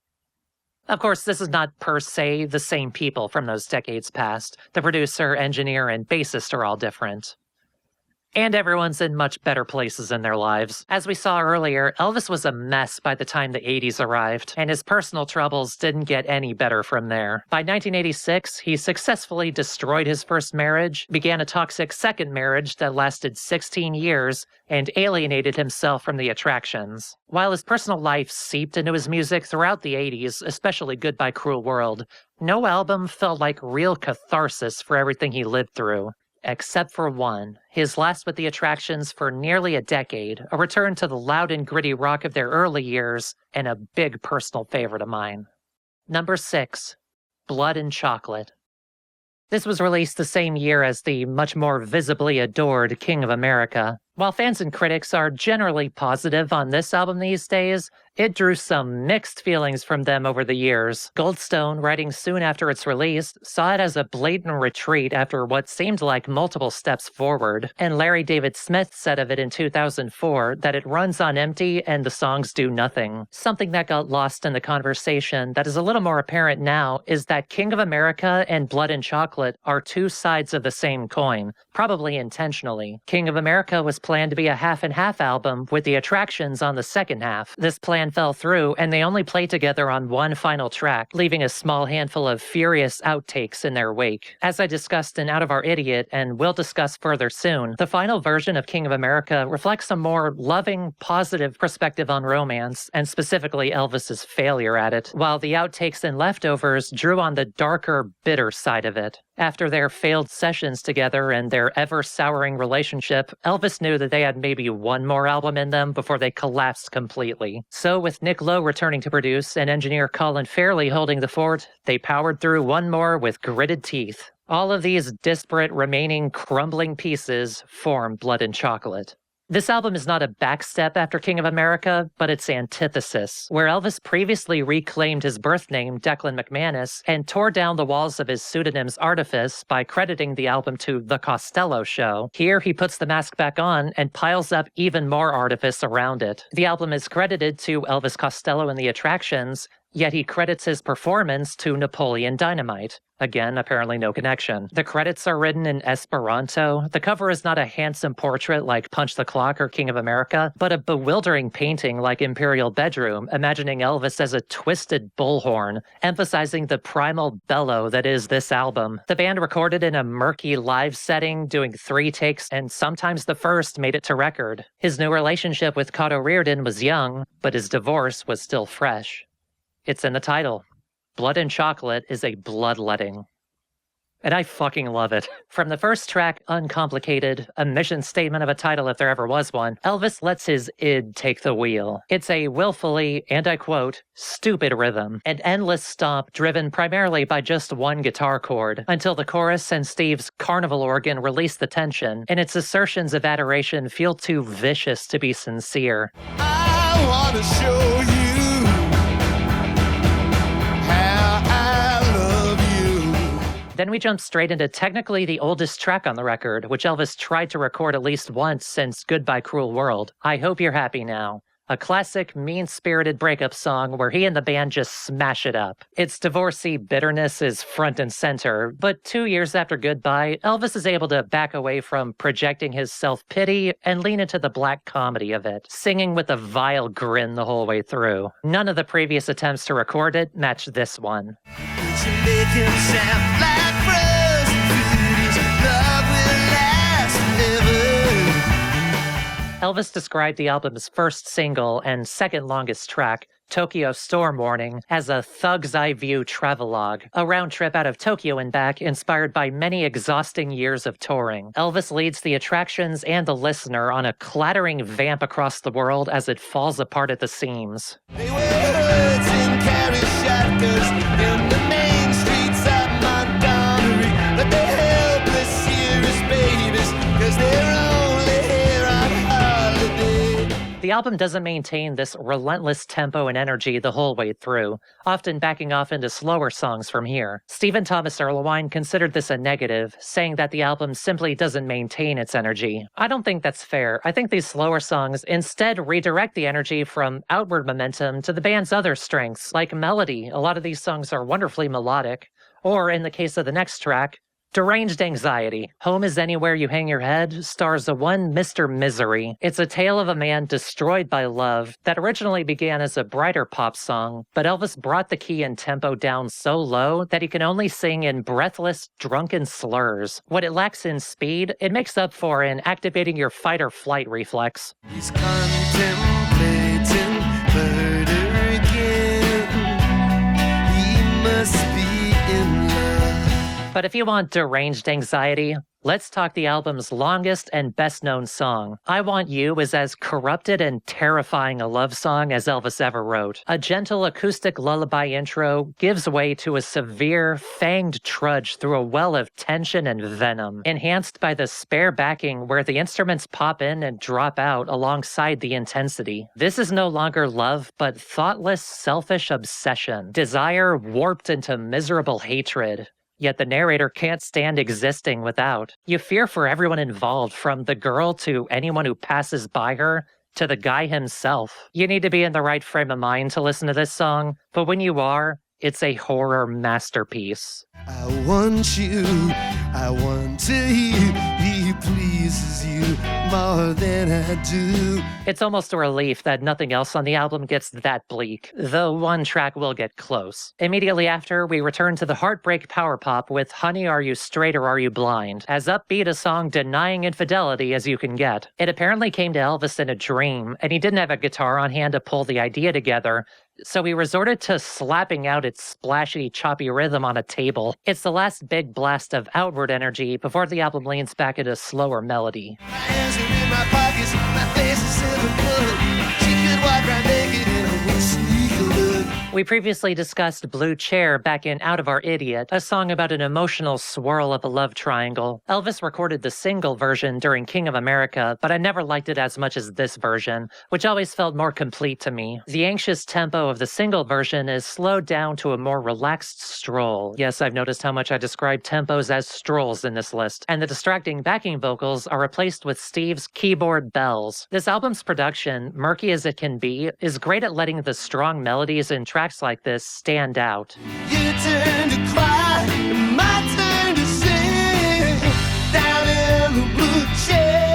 Of course, this is not per se the same people from those decades past. The producer, engineer, and bassist are all different. And everyone's in much better places in their lives. As we saw earlier, Elvis was a mess by the time the 80s arrived, and his personal troubles didn't get any better from there. By 1986, he successfully destroyed his first marriage, began a toxic second marriage that lasted 16 years, and alienated himself from the attractions. While his personal life seeped into his music throughout the 80s, especially Goodbye Cruel World, no album felt like real catharsis for everything he lived through. Except for one, his last with the attractions for nearly a decade, a return to the loud and gritty rock of their early years, and a big personal favorite of mine. Number 6, Blood and Chocolate. This was released the same year as the much more visibly adored King of America. While fans and critics are generally positive on this album these days, it drew some mixed feelings from them over the years. Goldstone, writing soon after its release, saw it as a blatant retreat after what seemed like multiple steps forward. And Larry David Smith said of it in 2004 that it runs on empty and the songs do nothing. Something that got lost in the conversation that is a little more apparent now is that King of America and Blood and Chocolate are two sides of the same coin, probably intentionally. King of America was planned to be a half-and-half album with the attractions on the second half. This plan fell through, and they only played together on one final track, leaving a small handful of furious outtakes in their wake. As I discussed in Out of Our Idiot, and will discuss further soon, the final version of King of America reflects a more loving, positive perspective on romance, and specifically Elvis's failure at it, while the outtakes and leftovers drew on the darker, bitter side of it. After their failed sessions together and their ever-souring relationship, Elvis knew that they had maybe one more album in them before they collapsed completely. So with Nick Lowe returning to produce and engineer Colin Fairley holding the fort, they powered through one more with gritted teeth. All of these disparate, remaining, crumbling pieces form Blood and Chocolate. This album is not a backstep after King of America, but its antithesis, where Elvis previously reclaimed his birth name, Declan McManus, and tore down the walls of his pseudonym's artifice by crediting the album to The Costello Show. Here, he puts the mask back on and piles up even more artifice around it. The album is credited to Elvis Costello and the Attractions, yet he credits his performance to Napoleon Dynamite. Again, apparently no connection. The credits are written in Esperanto. The cover is not a handsome portrait like Punch the Clock or King of America, but a bewildering painting like Imperial Bedroom, imagining Elvis as a twisted bullhorn, emphasizing the primal bellow that is this album. The band recorded in a murky live setting, doing 3 takes, and sometimes the first made it to record. His new relationship with Cotto Reardon was young, but his divorce was still fresh. It's in the title. Blood and Chocolate is a bloodletting. And I fucking love it. From the first track, Uncomplicated, a mission statement of a title if there ever was one, Elvis lets his id take the wheel. It's a willfully, and I quote, stupid rhythm, an endless stomp driven primarily by just one guitar chord, until the chorus and Steve's carnival organ release the tension, and its assertions of adoration feel too vicious to be sincere. I wanna show you how I love you. Then we jump straight into technically the oldest track on the record, which Elvis tried to record at least once since Goodbye Cruel World, I Hope You're Happy Now. A classic, mean-spirited breakup song where he and the band just smash it up. Its divorcee bitterness is front and center, but 2 years after Goodbye, Elvis is able to back away from projecting his self-pity and lean into the black comedy of it, singing with a vile grin the whole way through. None of the previous attempts to record it match this one. Would you make him sound like frozen food? His love will last forever. Elvis described the album's first single and second longest track, Tokyo Storm Warning, as a thug's eye view travelogue, a round trip out of Tokyo and back inspired by many exhausting years of touring. Elvis leads the Attractions and the listener on a clattering vamp across the world as it falls apart at the seams. They wear hoods and carry shotguns in the main streets of Montgomery, but they're helpless, serious babies, 'cause they're only here on holiday. The album doesn't maintain this relentless tempo and energy the whole way through, often backing off into slower songs from here. Stephen Thomas Erlewine considered this a negative, saying that the album simply doesn't maintain its energy. I don't think that's fair. I think these slower songs instead redirect the energy from outward momentum to the band's other strengths, like melody. A lot of these songs are wonderfully melodic, or in the case of the next track, Deranged Anxiety. Home is Anywhere You Hang Your Head stars a one Mr. Misery. It's a tale of a man destroyed by love that originally began as a brighter pop song, but Elvis brought the key and tempo down so low that he can only sing in breathless, drunken slurs. What it lacks in speed, it makes up for in activating your fight or flight reflex. He's contemplating murder again. He must be in love. But if you want Deranged Anxiety, let's talk the album's longest and best-known song. I Want You is as corrupted and terrifying a love song as Elvis ever wrote. A gentle acoustic lullaby intro gives way to a severe, fanged trudge through a well of tension and venom, enhanced by the spare backing where the instruments pop in and drop out alongside the intensity. This is no longer love, but thoughtless, selfish obsession. Desire warped into miserable hatred. Yet the narrator can't stand existing without. You fear for everyone involved, from the girl to anyone who passes by her, to the guy himself. You need to be in the right frame of mind to listen to this song, but when you are, it's a horror masterpiece. I want you, I want to you. He pleases you more than I do. It's almost a relief that nothing else on the album gets that bleak, though one track will get close. Immediately after, we return to the heartbreak power pop with Honey, Are You Straight or Are You Blind? As upbeat a song denying infidelity as you can get. It apparently came to Elvis in a dream, and he didn't have a guitar on hand to pull the idea together, so he resorted to slapping out its splashy, choppy rhythm on a table. It's the last big blast of outward energy before the album leans back into slower melody. My hands are in my pockets, my face is silver bullet. She could walk right naked in a one sneaker look. We previously discussed Blue Chair back in Out of Our Idiot, a song about an emotional swirl of a love triangle. Elvis recorded the single version during King of America, but I never liked it as much as this version, which always felt more complete to me. The anxious tempo of the single version is slowed down to a more relaxed stroll. Yes, I've noticed how much I describe tempos as strolls in this list, and the distracting backing vocals are replaced with Steve's keyboard bells. This album's production, murky as it can be, is great at letting the strong melodies in tracks like this stand out. Your turn to cry, and my turn to sing. Down in the blue chair.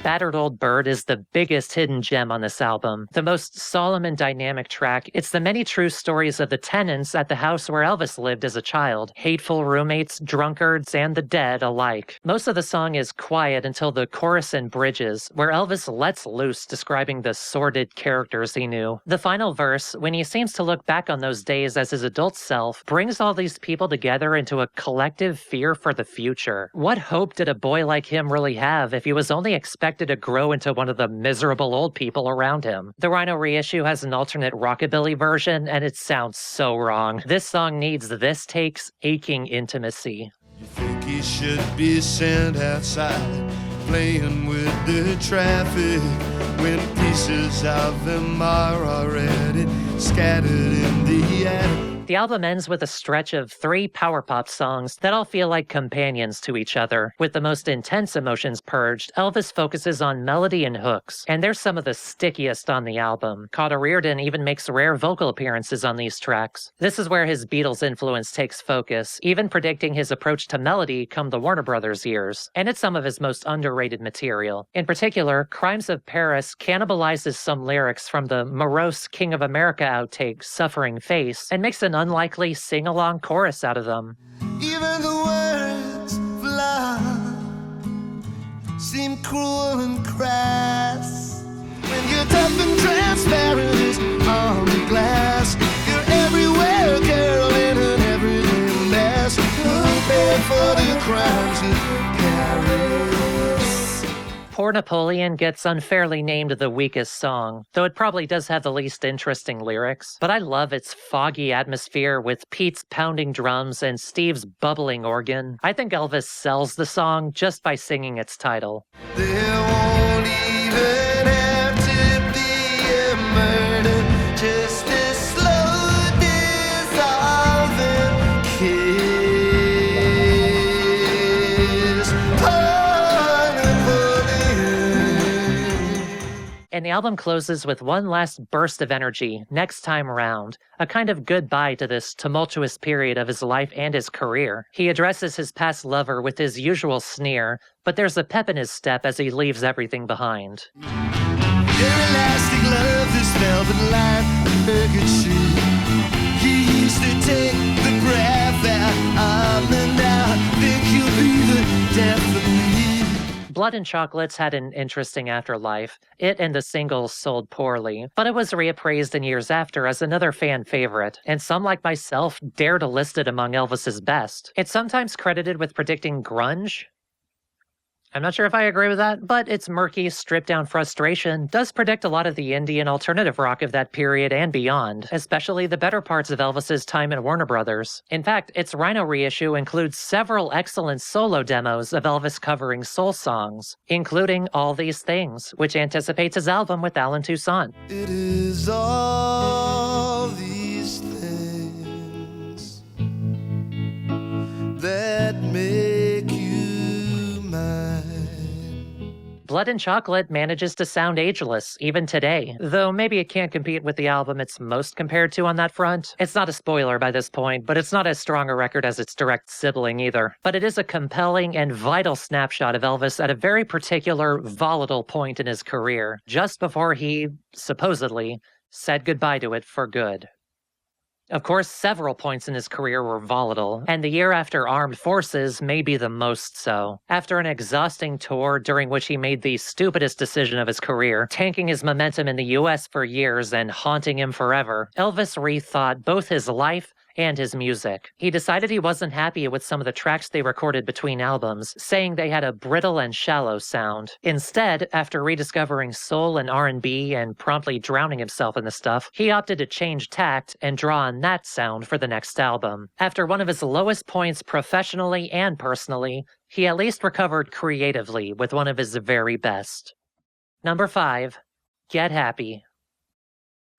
Battered Old Bird is the biggest hidden gem on this album. The most solemn and dynamic track, it's the many true stories of the tenants at the house where Elvis lived as a child. Hateful roommates, drunkards, and the dead alike. Most of the song is quiet until the chorus and bridges, where Elvis lets loose describing the sordid characters he knew. The final verse, when he seems to look back on those days as his adult self, brings all these people together into a collective fear for the future. What hope did a boy like him really have if he was only expected to grow into one of the miserable old people around him? The Rhino reissue has an alternate rockabilly version, and it sounds so wrong. This song needs this take's aching intimacy. You think he should be sent outside, playing with the traffic, when pieces of him are already scattered in the attic. The album ends with a stretch of 3 power pop songs that all feel like companions to each other. With the most intense emotions purged, Elvis focuses on melody and hooks, and they're some of the stickiest on the album. Cotta Reardon even makes rare vocal appearances on these tracks. This is where his Beatles influence takes focus, even predicting his approach to melody come the Warner Brothers years. And it's some of his most underrated material. In particular, Crimes of Paris cannibalizes some lyrics from the morose King of America outtake, Suffering Face, and makes an unlikely sing-along chorus out of them. Even the words of love seem cruel and crass when you're tough and transparent as army glass. You're everywhere, girl, in an everyday mess. You'll pay for the crimes of Paris. Poor Napoleon gets unfairly named the weakest song, though it probably does have the least interesting lyrics. But I love its foggy atmosphere with Pete's pounding drums and Steve's bubbling organ. I think Elvis sells the song just by singing its title. There won't even have to be a murder, just a slow dissolving kiss. Oh, Napoleon. And the album closes with one last burst of energy, Next Time Round, a kind of goodbye to this tumultuous period of his life and his career. He addresses his past lover with his usual sneer, but there's a pep in his step as he leaves everything behind. Everlasting love, this velvet line, naked shoe. You used to take the breath out of me now. Think you'll be the death of me. Blood and Chocolates had an interesting afterlife. It and the singles sold poorly, but it was reappraised in years after as another fan favorite, and some like myself dare to list it among Elvis's best. It's sometimes credited with predicting grunge. I'm not sure if I agree with that, but its murky, stripped-down frustration does predict a lot of the indie and alternative rock of that period and beyond, especially the better parts of Elvis's time at Warner Brothers. In fact, its Rhino reissue includes several excellent solo demos of Elvis covering soul songs, including All These Things, which anticipates his album with Alan Toussaint. It is all these things that make you mine. Blood and Chocolate manages to sound ageless, even today, though maybe it can't compete with the album it's most compared to on that front. It's not a spoiler by this point, but it's not as strong a record as its direct sibling either. But it is a compelling and vital snapshot of Elvis at a very particular, volatile point in his career, just before he, supposedly, said goodbye to it for good. Of course, several points in his career were volatile, and the year after Armed Forces may be the most so. After an exhausting tour during which he made the stupidest decision of his career, tanking his momentum in the US for years and haunting him forever, Elvis rethought both his life and his music. He decided he wasn't happy with some of the tracks they recorded between albums, saying they had a brittle and shallow sound. Instead, after rediscovering soul and R&B and promptly drowning himself in the stuff, he opted to change tact and draw on that sound for the next album. After one of his lowest points professionally and personally, he at least recovered creatively with one of his very best. Number 5, Get Happy.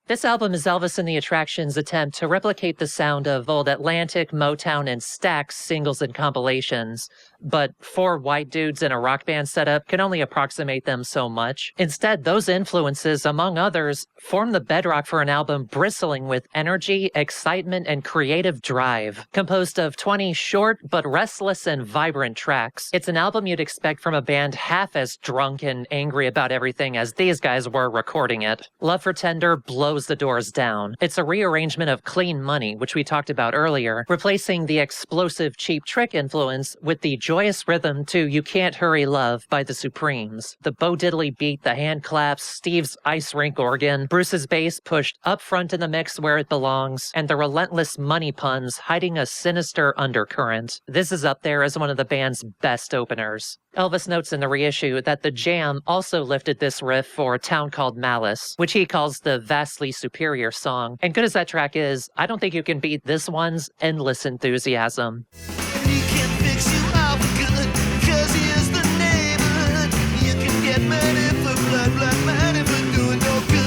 This album is Elvis and the Attractions' attempt to replicate the sound of old Atlantic, Motown, and Stax singles and compilations, but 4 white dudes in a rock band setup can only approximate them so much. Instead, those influences, among others, form the bedrock for an album bristling with energy, excitement, and creative drive. Composed of 20 short but restless and vibrant tracks, it's an album you'd expect from a band half as drunk and angry about everything as these guys were recording it. Love for Tender blows the doors down. It's a rearrangement of Clean Money, which we talked about earlier, replacing the explosive Cheap Trick influence with the joyous rhythm to You Can't Hurry Love by the Supremes. The Bo Diddley beat, the hand claps, Steve's ice rink organ, Bruce's bass pushed up front in the mix where it belongs, and the relentless money puns hiding a sinister undercurrent. This is up there as one of the band's best openers. Elvis notes in the reissue that the Jam also lifted this riff for A Town Called Malice, which he calls the vastly superior song. And good as that track is, I don't think you can beat this one's endless enthusiasm. He can fix you up good, 'cause he is the neighborhood. You can get money for blood money for doing no good.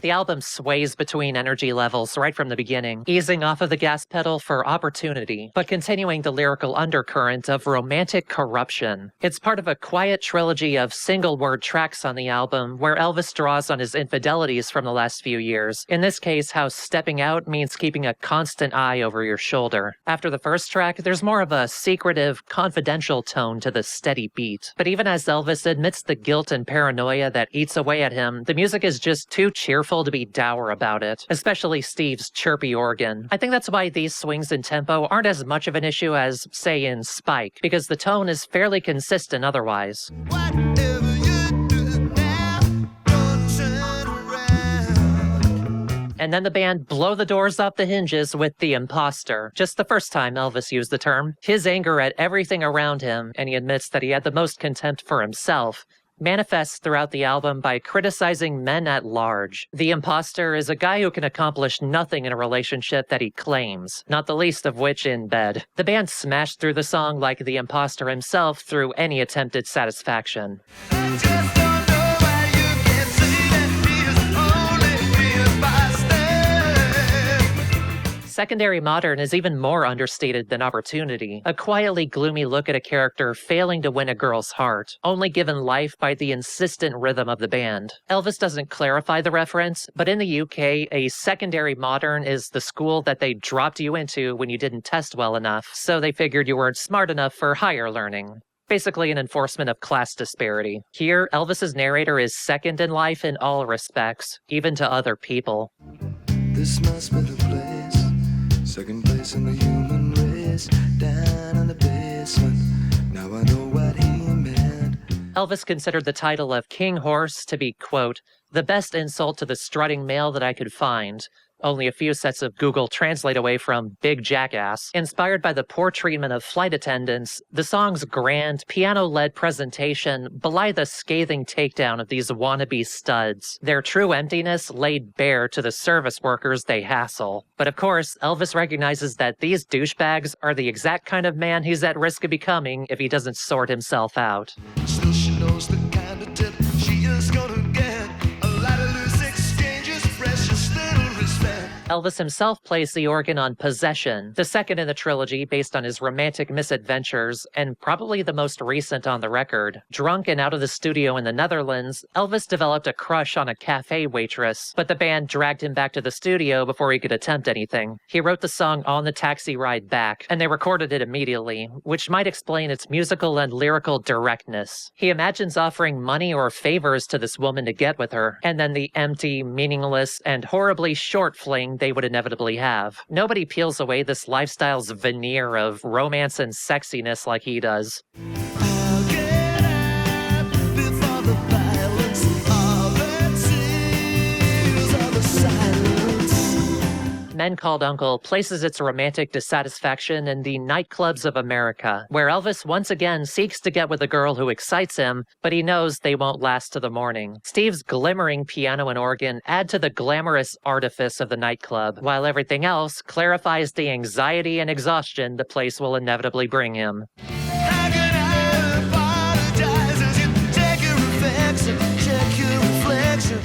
The album sways between energy levels right from the beginning, easing off of the gas pedal for opportunity, but continuing the lyrical undercurrent of romantic corruption. It's part of a quiet trilogy of single-word tracks on the album where Elvis draws on his infidelities from the last few years. In this case, how stepping out means keeping a constant eye over your shoulder. After the first track, there's more of a secretive, confidential tone to the steady beat. But even as Elvis admits the guilt and paranoia that eats away at him, the music is just too cheerful to be dour about it, especially Steve's chirpy organ. I think that's why these swings in tempo aren't as much of an issue as, say, in Spike, because the tone is fairly consistent otherwise. Whatever you do now, don't turn around. And then the band blow the doors off the hinges with The Imposter, just the first time Elvis used the term. His anger at everything around him, and he admits that he had the most contempt for himself, manifests throughout the album by criticizing men at large. The imposter is a guy who can accomplish nothing in a relationship that he claims, not the least of which in bed. The band smashed through the song like the imposter himself through any attempted satisfaction. I just don't know why you can't see that he is only the imposter. secondary modern is even more understated than Opportunity, a quietly gloomy look at a character failing to win a girl's heart, only given life by the insistent rhythm of the band. Elvis doesn't clarify the reference, but in the UK, a secondary modern is the school that they dropped you into when you didn't test well enough, so they figured you weren't smart enough for higher learning. Basically an enforcement of class disparity. Here, Elvis's narrator is second in life in all respects, even to other people. This must be the place, second place in the human race, down in the basement. Now I know what he meant. Elvis considered the title of King Horse to be, quote, the best insult to the strutting male that I could find. Only a few sets of Google Translate away from Big Jackass. Inspired by the poor treatment of flight attendants, the song's grand, piano-led presentation belie the scathing takedown of these wannabe studs, their true emptiness laid bare to the service workers they hassle. But of course, Elvis recognizes that these douchebags are the exact kind of man he's at risk of becoming if he doesn't sort himself out. Still she knows the kind of tip she is gonna get. A lot of loose exchanges, precious little respect. Elvis himself plays the organ on Possession, the second in the trilogy based on his romantic misadventures, and probably the most recent on the record. Drunk and out of the studio in the Netherlands, Elvis developed a crush on a cafe waitress, but the band dragged him back to the studio before he could attempt anything. He wrote the song on the taxi ride back, and they recorded it immediately, which might explain its musical and lyrical directness. He imagines offering money or favors to this woman to get with her, and then the empty, meaningless, and horribly short fling they would inevitably have. Nobody peels away this lifestyle's veneer of romance and sexiness like he does. I'll get up before the violence, all that sees, all the silence. Men Called Uncle places its romantic dissatisfaction in the nightclubs of America, where Elvis once again seeks to get with a girl who excites him, but he knows they won't last to the morning. Steve's glimmering piano and organ add to the glamorous artifice of the nightclub, while everything else clarifies the anxiety and exhaustion the place will inevitably bring him. How can I apologize as you take your reflection, check your reflection?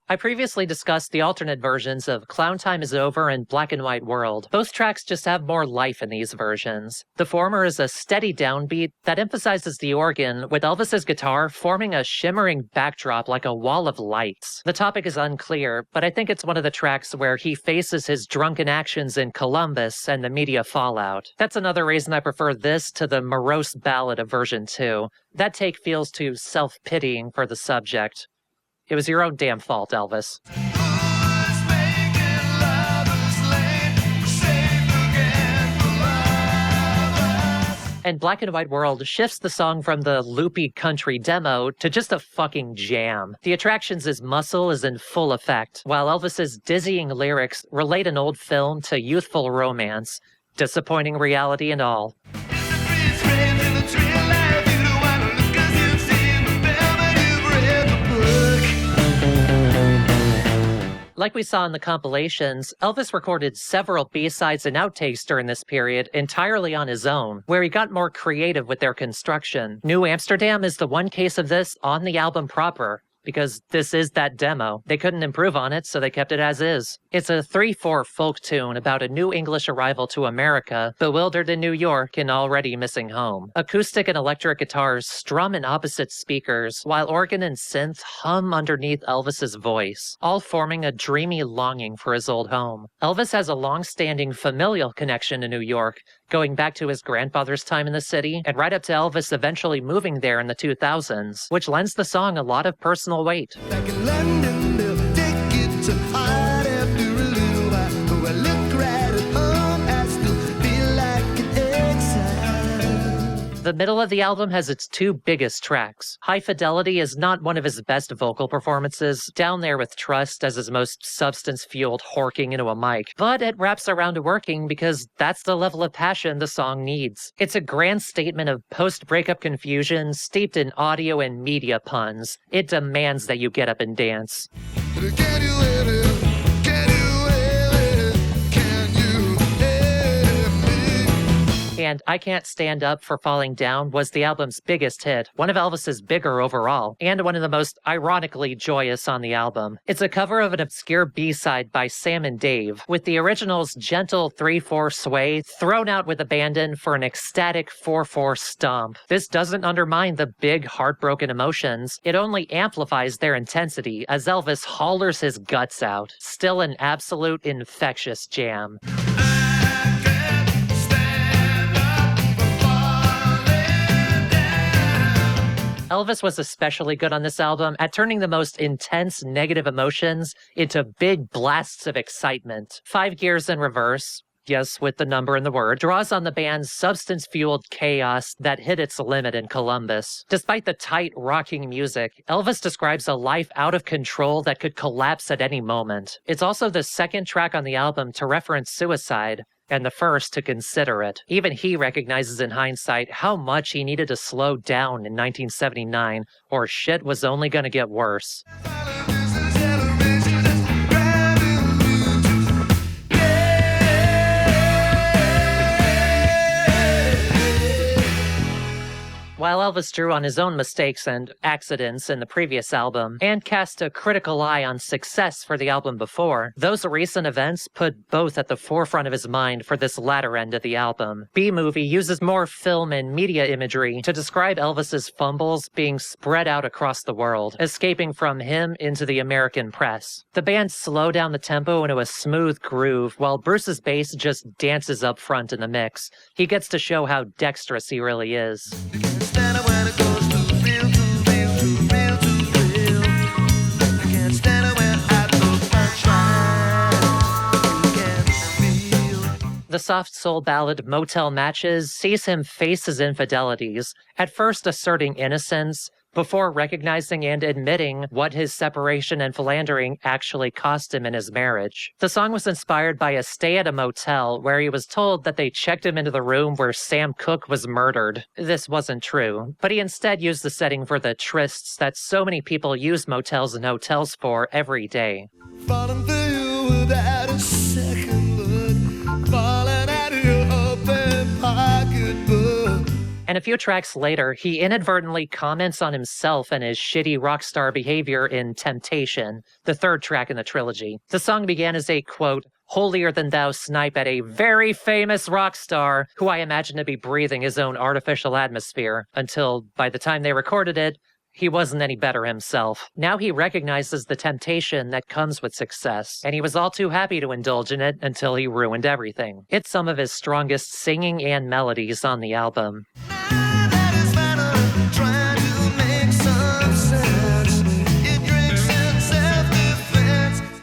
I previously discussed the alternate versions of Clown Time Is Over and Black and White World. Both tracks just have more life in these versions. The former is a steady downbeat that emphasizes the organ, with Elvis's guitar forming a shimmering backdrop like a wall of lights. The topic is unclear, but I think it's one of the tracks where he faces his drunken actions in Columbus and the media fallout. That's another reason I prefer this to the morose ballad of version 2. That take feels too self-pitying for the subject. It was your own damn fault, Elvis. Who's making lovers late, safe again for lovers? And Black and White World shifts the song from the loopy country demo to just a fucking jam. The Attractions' muscle is in full effect, while Elvis's dizzying lyrics relate an old film to youthful romance, disappointing reality and all. Like we saw in the compilations, Elvis recorded several B-sides and outtakes during this period entirely on his own, where he got more creative with their construction. New Amsterdam is the one case of this on the album proper, because this is that demo. They couldn't improve on it, so they kept it as is. It's a 3/4 folk tune about a new English arrival to America, bewildered in New York and already missing home. Acoustic and electric guitars strum in opposite speakers, while organ and synth hum underneath Elvis's voice, all forming a dreamy longing for his old home. Elvis has a long-standing familial connection to New York, going back to his grandfather's time in the city, and right up to Elvis eventually moving there in the 2000s, which lends the song a lot of personal weight. Back in London, they'll take it to heart after a little while. But when I look right at home, I still feel like an exile. The middle of the album has its two biggest tracks. High Fidelity is not one of his best vocal performances, down there with Trust as his most substance-fueled horking into a mic, but it wraps around to working because that's the level of passion the song needs. It's a grand statement of post-breakup confusion steeped in audio and media puns. It demands that you get up and dance. Can you hear it? Can you hear it? Can you hear me? And I Can't Stand Up for Falling Down was the album's biggest hit, one of Elvis's bigger overall, and one of the most ironically joyous on the album. It's a cover of an obscure B-side by Sam and Dave, with the original's gentle 3/4 sway thrown out with abandon for an ecstatic 4/4 stomp. This doesn't undermine the big, heartbroken emotions. It only amplifies their intensity as Elvis hollers his guts out. Still an absolute infectious jam. Elvis was especially good on this album at turning the most intense negative emotions into big blasts of excitement. 5 Gears in Reverse, yes, with the number and the word, draws on the band's substance-fueled chaos that hit its limit in Columbus. Despite the tight, rocking music, Elvis describes a life out of control that could collapse at any moment. It's also the second track on the album to reference suicide, and the first to consider it. Even he recognizes in hindsight how much he needed to slow down in 1979, or shit was only gonna get worse. While Elvis drew on his own mistakes and accidents in the previous album, and cast a critical eye on success for the album before, those recent events put both at the forefront of his mind for this latter end of the album. B-Movie uses more film and media imagery to describe Elvis's fumbles being spread out across the world, escaping from him into the American press. The band slow down the tempo into a smooth groove, while Bruce's bass just dances up front in the mix. He gets to show how dexterous he really is. The soft soul ballad Motel Matches sees him face his infidelities, at first asserting innocence, before recognizing and admitting what his separation and philandering actually cost him in his marriage. The song was inspired by a stay at a motel where he was told that they checked him into the room where Sam Cooke was murdered. This wasn't true, but he instead used the setting for the trysts that so many people use motels and hotels for every day. Falling for you without a second look, falling out of your open pocketbook. And a few tracks later, he inadvertently comments on himself and his shitty rock star behavior in Temptation, the third track in the trilogy. The song began as a, quote, holier-than-thou snipe at a very famous rock star who I imagine to be breathing his own artificial atmosphere, until, by the time they recorded it, he wasn't any better himself. Now he recognizes the temptation that comes with success, and he was all too happy to indulge in it until he ruined everything. It's some of his strongest singing and melodies on the album.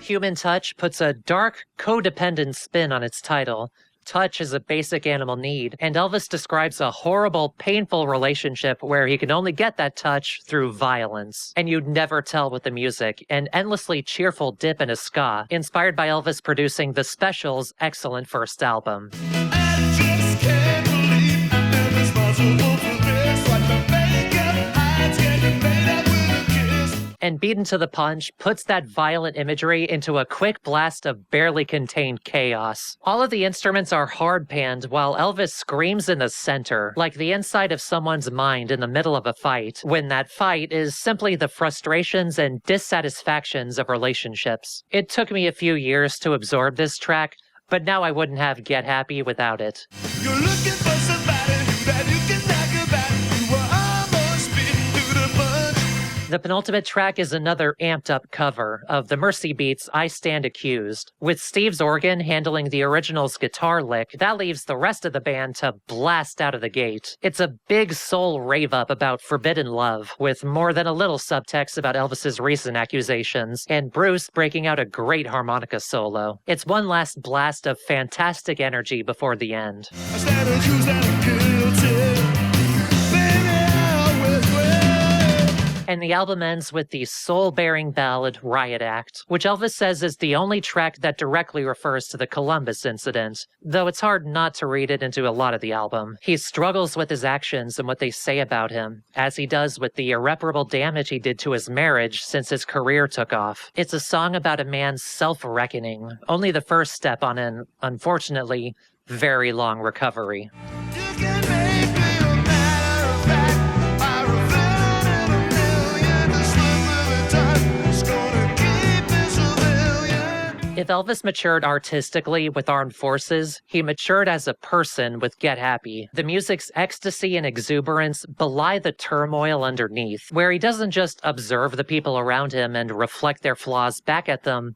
Human Touch puts a dark, codependent spin on its title. Touch is a basic animal need, and Elvis describes a horrible, painful relationship where he can only get that touch through violence. And you'd never tell with the music, an endlessly cheerful dip in a ska, inspired by Elvis producing The Specials' excellent first album. I just can't believe I'm never responsible for this. Like the makeup hides getting made up with a kiss. And Beaten to the Punch puts that violent imagery into a quick blast of barely contained chaos. All of the instruments are hard-panned while Elvis screams in the center, like the inside of someone's mind in the middle of a fight, when that fight is simply the frustrations and dissatisfactions of relationships. It took me a few years to absorb this track, but now I wouldn't have Get Happy without it. You're looking for somebody that you can talk about. You were almost beaten to the punch. The penultimate track is another amped-up cover of the Mercy Beats' I Stand Accused. With Steve's organ handling the original's guitar lick, that leaves the rest of the band to blast out of the gate. It's a big soul rave-up about forbidden love, with more than a little subtext about Elvis's recent accusations, and Bruce breaking out a great harmonica solo. It's one last blast of fantastic energy before the end. I stand accused and I'm guilty. Baby, I will swear. And the album ends with the soul-bearing ballad Riot Act, which Elvis says is the only track that directly refers to the Columbus incident, though it's hard not to read it into a lot of the album. He struggles with his actions and what they say about him, as he does with the irreparable damage he did to his marriage since his career took off. It's a song about a man's self-reckoning, only the first step on an, unfortunately, very long recovery. You can make me a matter of fact. I reflect in a million, the slip of the tongue is gonna keep me civilian. If Elvis matured artistically with Armed Forces, he matured as a person with Get Happy. The music's ecstasy and exuberance belie the turmoil underneath, where he doesn't just observe the people around him and reflect their flaws back at them,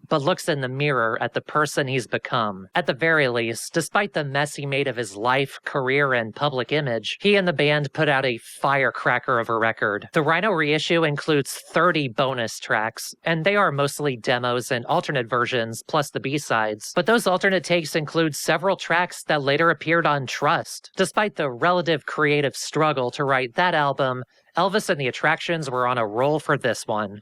but looks in the mirror at the person he's become. At the very least, despite the mess he made of his life, career, and public image, he and the band put out a firecracker of a record. The Rhino reissue includes 30 bonus tracks, and they are mostly demos and alternate versions, plus the B-sides. But those alternate takes include several tracks that later appeared on Trust. Despite the relative creative struggle to write that album, Elvis and the Attractions were on a roll for this one.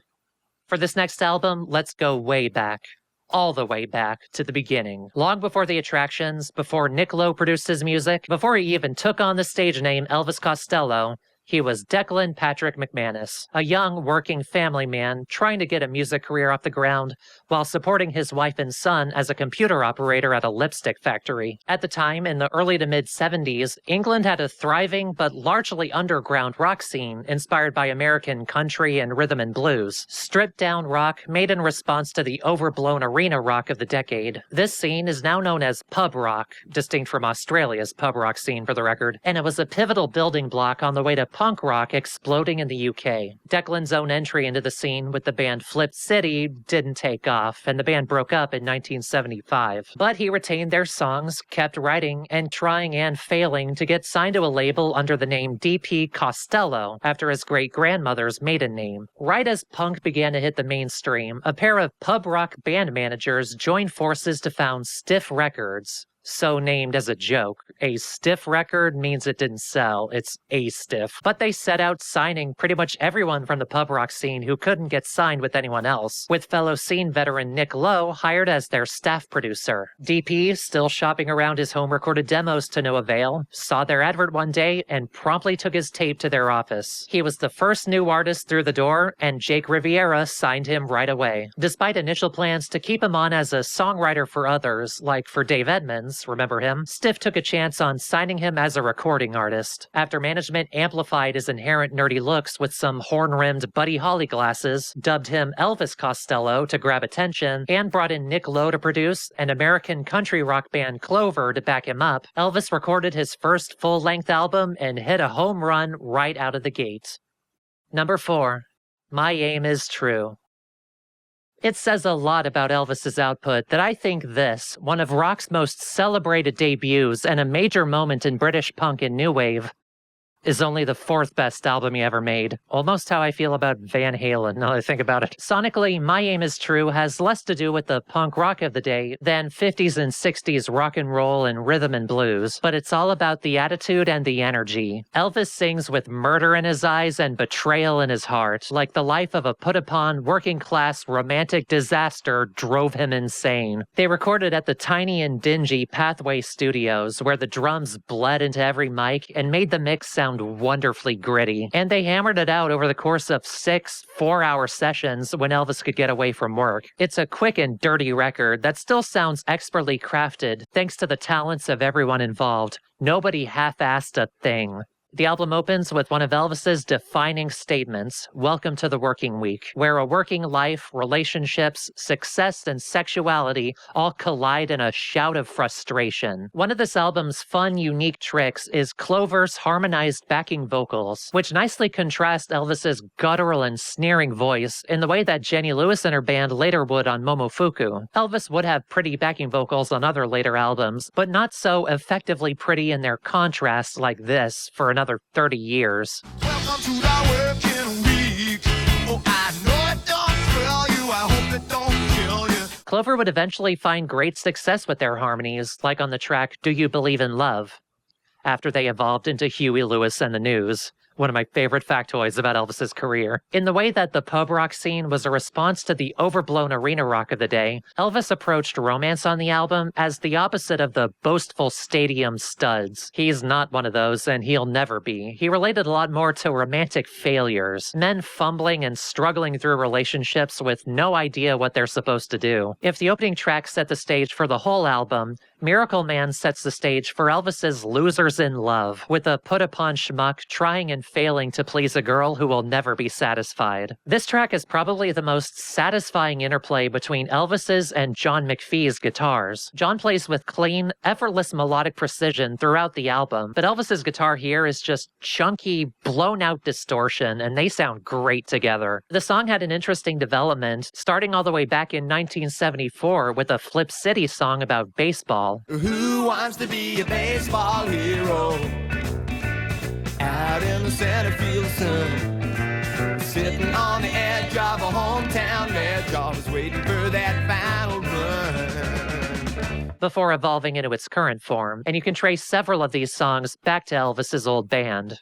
For this next album, let's go way back. All the way back to the beginning. Long before the Attractions, before Nick Lowe produced his music, before he even took on the stage name Elvis Costello, he was Declan Patrick McManus, a young working family man trying to get a music career off the ground while supporting his wife and son as a computer operator at a lipstick factory. At the time, in the early to mid-70s, England had a thriving but largely underground rock scene inspired by American country and rhythm and blues. Stripped-down rock made in response to the overblown arena rock of the decade. This scene is now known as pub rock, distinct from Australia's pub rock scene for the record, and it was a pivotal building block on the way to punk rock exploding in the UK. Declan's own entry into the scene with the band Flip City didn't take off, and the band broke up in 1975. But he retained their songs, kept writing, and trying and failing to get signed to a label under the name DP Costello, after his great-grandmother's maiden name. Right as punk began to hit the mainstream, a pair of pub rock band managers joined forces to found Stiff Records. So named as a joke. A stiff record means it didn't sell. It's a stiff. But they set out signing pretty much everyone from the pub rock scene who couldn't get signed with anyone else, with fellow scene veteran Nick Lowe hired as their staff producer. DP, still shopping around his home-recorded demos to no avail, saw their advert one day and promptly took his tape to their office. He was the first new artist through the door, and Jake Riviera signed him right away. Despite initial plans to keep him on as a songwriter for others, like for Dave Edmunds, remember him? Stiff took a chance on signing him as a recording artist. After management amplified his inherent nerdy looks with some horn-rimmed Buddy Holly glasses, dubbed him Elvis Costello to grab attention, and brought in Nick Lowe to produce and American country rock band Clover to back him up, Elvis recorded his first full-length album and hit a home run right out of the gate. Number 4. My Aim Is True. It says a lot about Elvis's output that I think this, one of rock's most celebrated debuts and a major moment in British punk and new wave, is only the 4th best album he ever made. Almost how I feel about Van Halen, now that I think about it. Sonically, My Aim Is True has less to do with the punk rock of the day than 50s and 60s rock and roll and rhythm and blues, but it's all about the attitude and the energy. Elvis sings with murder in his eyes and betrayal in his heart, like the life of a put-upon, working-class, romantic disaster drove him insane. They recorded at the tiny and dingy Pathway Studios, where the drums bled into every mic and made the mix sound wonderfully gritty, and they hammered it out over the course of 6 4-hour sessions when Elvis could get away from work. It's a quick and dirty record that still sounds expertly crafted thanks to the talents of everyone involved. Nobody half-assed a thing. The album opens with one of Elvis's defining statements, Welcome to the Working Week, where a working life, relationships, success, and sexuality all collide in a shout of frustration. One of this album's fun, unique tricks is Clover's harmonized backing vocals, which nicely contrast Elvis's guttural and sneering voice in the way that Jenny Lewis and her band later would on Momofuku. Elvis would have pretty backing vocals on other later albums, but not so effectively pretty in their contrast like this for another 30 years. Welcome to the working week. Oh, I know it don't thrill you. I hope it don't kill you. Clover would eventually find great success with their harmonies, like on the track Do You Believe in Love, after they evolved into Huey Lewis and the News. One of my favorite factoids about Elvis's career. In the way that the pub rock scene was a response to the overblown arena rock of the day, Elvis approached romance on the album as the opposite of the boastful stadium studs. He's not one of those, and he'll never be. He related a lot more to romantic failures, men fumbling and struggling through relationships with no idea what they're supposed to do. If the opening track set the stage for the whole album, Miracle Man sets the stage for Elvis's Losers in Love, with a put-upon schmuck trying and failing to please a girl who will never be satisfied. This track is probably the most satisfying interplay between Elvis's and John McPhee's guitars. John plays with clean, effortless melodic precision throughout the album, but Elvis's guitar here is just chunky, blown-out distortion, and they sound great together. The song had an interesting development, starting all the way back in 1974 with a Flip City song about baseball. Who wants to be a baseball hero? Out in the center field sun, sitting on the edge of a hometown ledge, always waiting for that final run. Before evolving into its current form, and you can trace several of these songs back to Elvis's old band.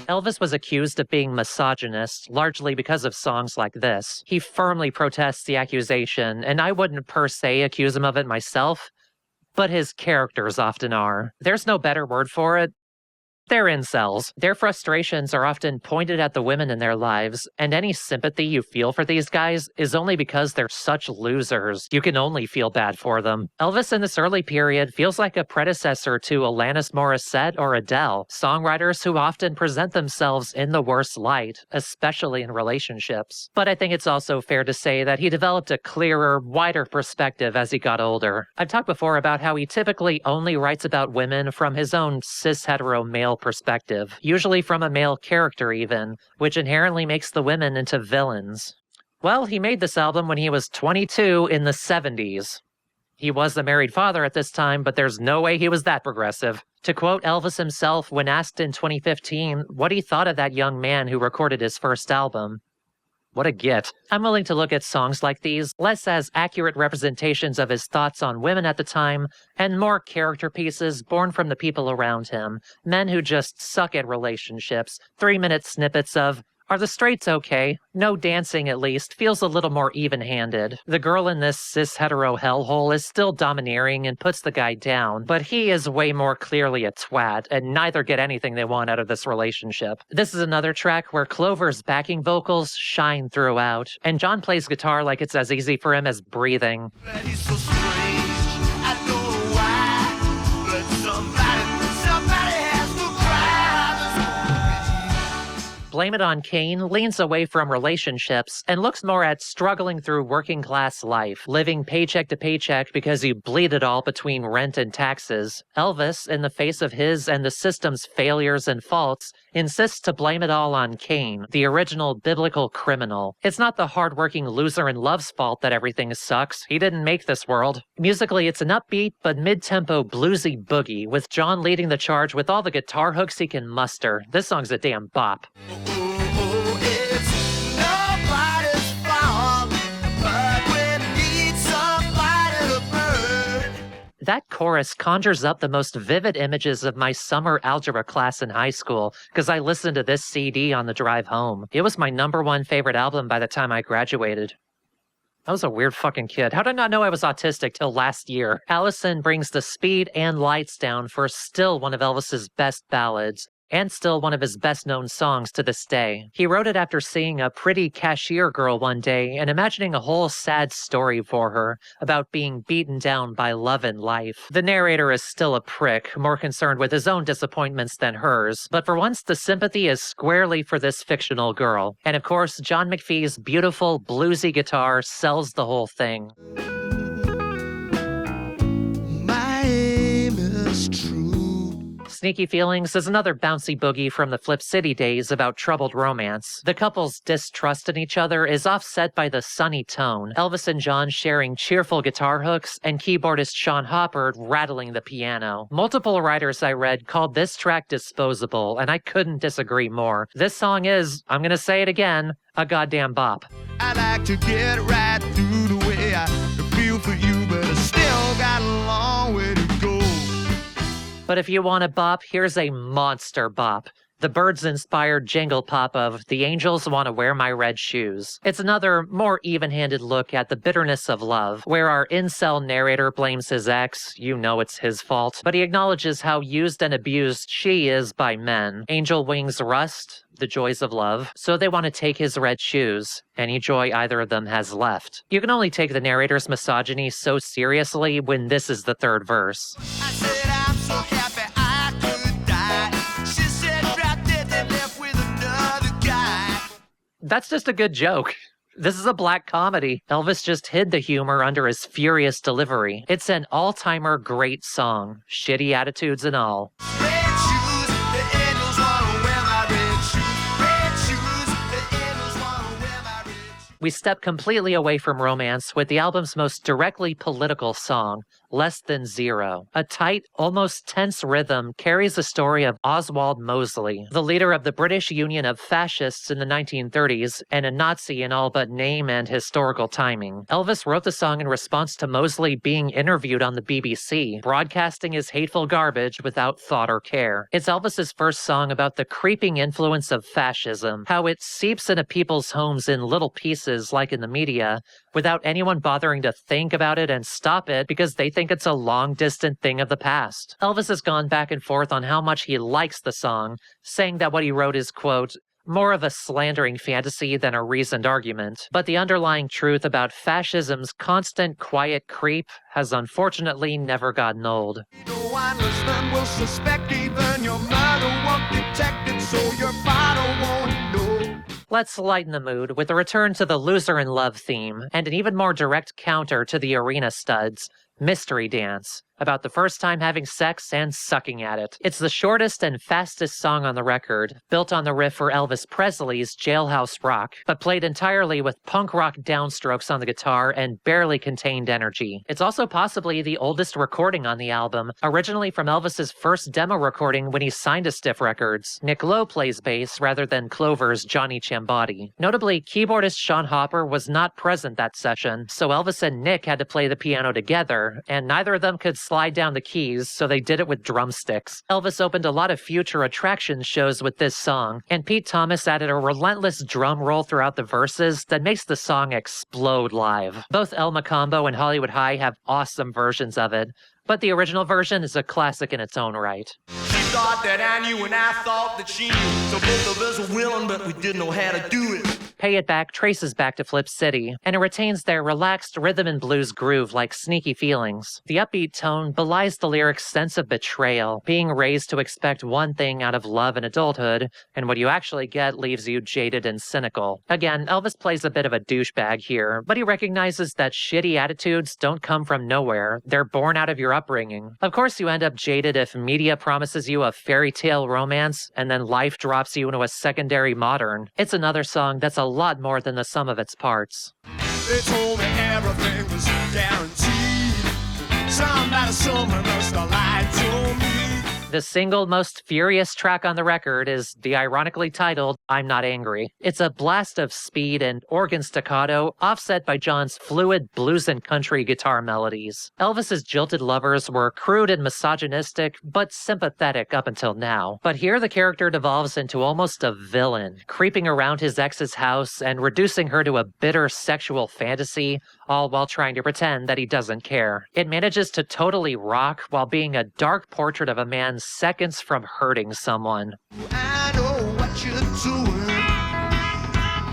Elvis was accused of being misogynist, largely because of songs like this. He firmly protests the accusation, and I wouldn't per se accuse him of it myself, but his characters often are. There's no better word for it. They're incels. Their frustrations are often pointed at the women in their lives, and any sympathy you feel for these guys is only because they're such losers. You can only feel bad for them. Elvis in this early period feels like a predecessor to Alanis Morissette or Adele, songwriters who often present themselves in the worst light, especially in relationships. But I think it's also fair to say that he developed a clearer, wider perspective as he got older. I've talked before about how he typically only writes about women from his own cis-hetero male perspective, usually from a male character even, which inherently makes the women into villains. Well, he made this album when he was 22 in the 70s. He was the married father at this time, but there's no way he was that progressive. To quote Elvis himself when asked in 2015 what he thought of that young man who recorded his first album, what a git. I'm willing to look at songs like these less as accurate representations of his thoughts on women at the time, and more character pieces born from the people around him, men who just suck at relationships, 3-minute snippets of, are the straights okay? No dancing, at least, feels a little more even-handed. The girl in this cis-hetero hellhole is still domineering and puts the guy down, but he is way more clearly a twat, and neither get anything they want out of this relationship. This is another track where Clover's backing vocals shine throughout, and John plays guitar like it's as easy for him as breathing. He's so strange, I don't know why, but somebody has to cry. Blame It on Kane leans away from relationships and looks more at struggling through working class life, living paycheck to paycheck because you bleed it all between rent and taxes. Elvis, in the face of his and the system's failures and faults, insists to blame it all on Cain, the original biblical criminal. It's not the hardworking loser in love's fault that everything sucks. He didn't make this world. Musically, it's an upbeat but mid-tempo bluesy boogie, with John leading the charge with all the guitar hooks he can muster. This song's a damn bop. It's nobody's fault, but we need somebody to burn. That chorus conjures up the most vivid images of my summer algebra class in high school, because I listened to this CD on the drive home. It was my #1 favorite album by the time I graduated. I was a weird fucking kid. How did I not know I was autistic till last year? Allison brings the speed and lights down for still one of Elvis's best ballads, and still one of his best-known songs to this day. He wrote it after seeing a pretty cashier girl one day and imagining a whole sad story for her about being beaten down by love and life. The narrator is still a prick, more concerned with his own disappointments than hers, but for once the sympathy is squarely for this fictional girl. And of course, John McPhee's beautiful, bluesy guitar sells the whole thing. My aim is true. Sneaky Feelings is another bouncy boogie from the Flip City days about troubled romance. The couple's distrust in each other is offset by the sunny tone, Elvis and John sharing cheerful guitar hooks, and keyboardist Sean Hopper rattling the piano. Multiple writers I read called this track disposable, and I couldn't disagree more. This song is, I'm gonna say it again, a goddamn bop. I like to get right through the way I feel for you, but I still got a long way to go. But if you want a bop, here's a monster bop. the Birds-inspired jingle pop of The Angels Want to Wear My Red Shoes. It's another, more even-handed look at the bitterness of love, where our incel narrator blames his ex, you know it's his fault, but he acknowledges how used and abused she is by men. Angel Wings rust, the joys of love, so they want to take his red shoes, any joy either of them has left. You can only take the narrator's misogyny so seriously when this is the third verse. I said I'm so happy I could die. She said drop dead and left with another guy. That's just a good joke. This is a black comedy. Elvis just hid the humor under his furious delivery. It's an all-timer great song, shitty attitudes and all. Red shoes, the angels wanna wear my red shoes. Red shoes, the angels wanna wear my red shoes. We step completely away from romance with the album's most directly political song, Less Than Zero. A tight, almost tense rhythm carries the story of Oswald Mosley, the leader of the British Union of Fascists in the 1930s and a Nazi in all but name and historical timing. Elvis wrote the song in response to Mosley being interviewed on the BBC, broadcasting his hateful garbage without thought or care. It's Elvis's first song about the creeping influence of fascism, how it seeps into people's homes in little pieces like in the media, without anyone bothering to think about it and stop it because they think it's a long distant thing of the past. Elvis has gone back and forth on how much he likes the song, saying that what he wrote is, quote, more of a slandering fantasy than a reasoned argument, but the underlying truth about fascism's constant quiet creep has unfortunately never gotten old. No one listening will suspect, even your mother won't detect it, so your father won't know. Let's lighten the mood with a return to the loser in love theme, and an even more direct counter to the arena studs, Mystery Dance, about the first time having sex and sucking at it. It's the shortest and fastest song on the record, built on the riff for Elvis Presley's Jailhouse Rock, but played entirely with punk rock downstrokes on the guitar and barely contained energy. It's also possibly the oldest recording on the album, originally from Elvis's first demo recording when he signed to Stiff Records. Nick Lowe plays bass rather than Clover's Johnny Ciambotti. Notably, keyboardist Sean Hopper was not present that session, so Elvis and Nick had to play the piano together, and neither of them could slide down the keys, so they did it with drumsticks. Elvis opened a lot of future attraction shows with this song, and Pete Thomas added a relentless drum roll throughout the verses that makes the song explode live. Both El Macambo and Hollywood High have awesome versions of it, but the original version is a classic in its own right. She thought that I knew and I thought that she knew. So both of us were willing, but we didn't know how to do it. Pay It Back traces back to Flip City, and it retains their relaxed rhythm and blues groove like Sneaky Feelings. The upbeat tone belies the lyrics' sense of betrayal, being raised to expect one thing out of love and adulthood, and what you actually get leaves you jaded and cynical. Again, Elvis plays a bit of a douchebag here, but he recognizes that shitty attitudes don't come from nowhere. They're born out of your upbringing. Of course, you end up jaded if media promises you a fairy tale romance, and then life drops you into a secondary modern. It's another song that's a lot more than the sum of its parts. They told me everything was guaranteed. Somebody somewhere must have lied to me. The single most furious track on the record is the ironically titled I'm Not Angry. It's a blast of speed and organ staccato, offset by John's fluid blues and country guitar melodies. Elvis's jilted lovers were crude and misogynistic, but sympathetic up until now. But here the character devolves into almost a villain, creeping around his ex's house and reducing her to a bitter sexual fantasy, all while trying to pretend that he doesn't care. It manages to totally rock while being a dark portrait of a man seconds from hurting someone. I know what you're doing.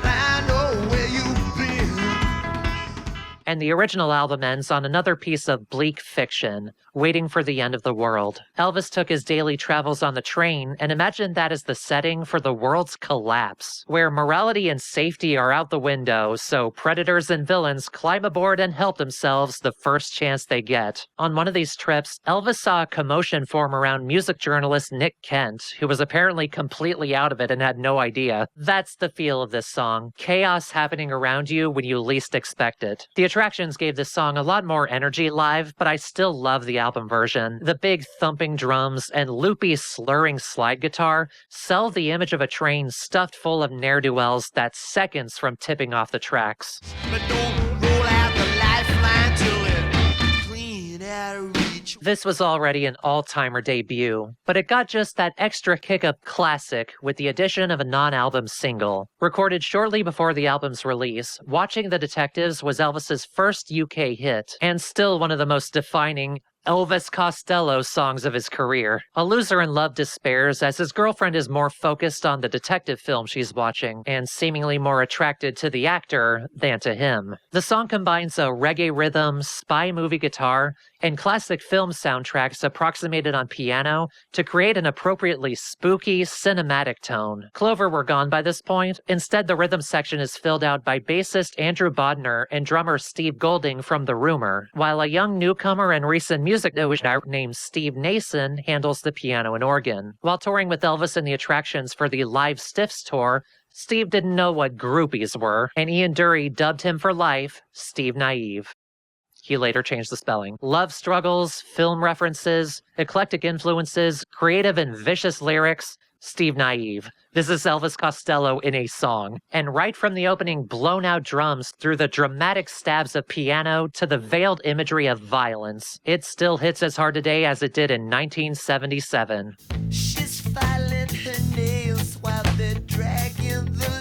I know where you've been. And the original album ends on another piece of bleak fiction, waiting for the end of the world. Elvis took his daily travels on the train and imagined that as the setting for the world's collapse, where morality and safety are out the window, so predators and villains climb aboard and help themselves the first chance they get. On one of these trips, Elvis saw a commotion form around music journalist Nick Kent, who was apparently completely out of it and had no idea. That's the feel of this song. Chaos happening around you when you least expect it. The attractions gave this song a lot more energy live, but I still love the album version. The big thumping drums and loopy slurring slide guitar sell the image of a train stuffed full of ne'er-do-wells that's seconds from tipping off the tracks. But don't roll out the lifeline till it clean out of reach. This was already an all-timer debut, but it got just that extra kick of classic with the addition of a non-album single. Recorded shortly before the album's release, Watching the Detectives was Elvis's first UK hit, and still one of the most defining Elvis Costello songs of his career. A loser in love despairs as his girlfriend is more focused on the detective film she's watching and seemingly more attracted to the actor than to him. The song combines a reggae rhythm, spy movie guitar, and classic film soundtracks approximated on piano to create an appropriately spooky, cinematic tone. Clover were gone by this point. Instead, the rhythm section is filled out by bassist Andrew Bodner and drummer Steve Golding from The Rumor, while a young newcomer and recent music note named Steve Nason handles the piano and organ. While touring with Elvis and the Attractions for the Live Stiffs tour, Steve didn't know what groupies were, and Ian Dury dubbed him for life Steve Naive. He later changed the spelling. Love struggles, film references, eclectic influences, creative and vicious lyrics, Steve Naive. This is Elvis Costello in a song. And right from the opening blown-out drums through the dramatic stabs of piano to the veiled imagery of violence, it still hits as hard today as it did in 1977. She's filing her nails while they're dragging the lake.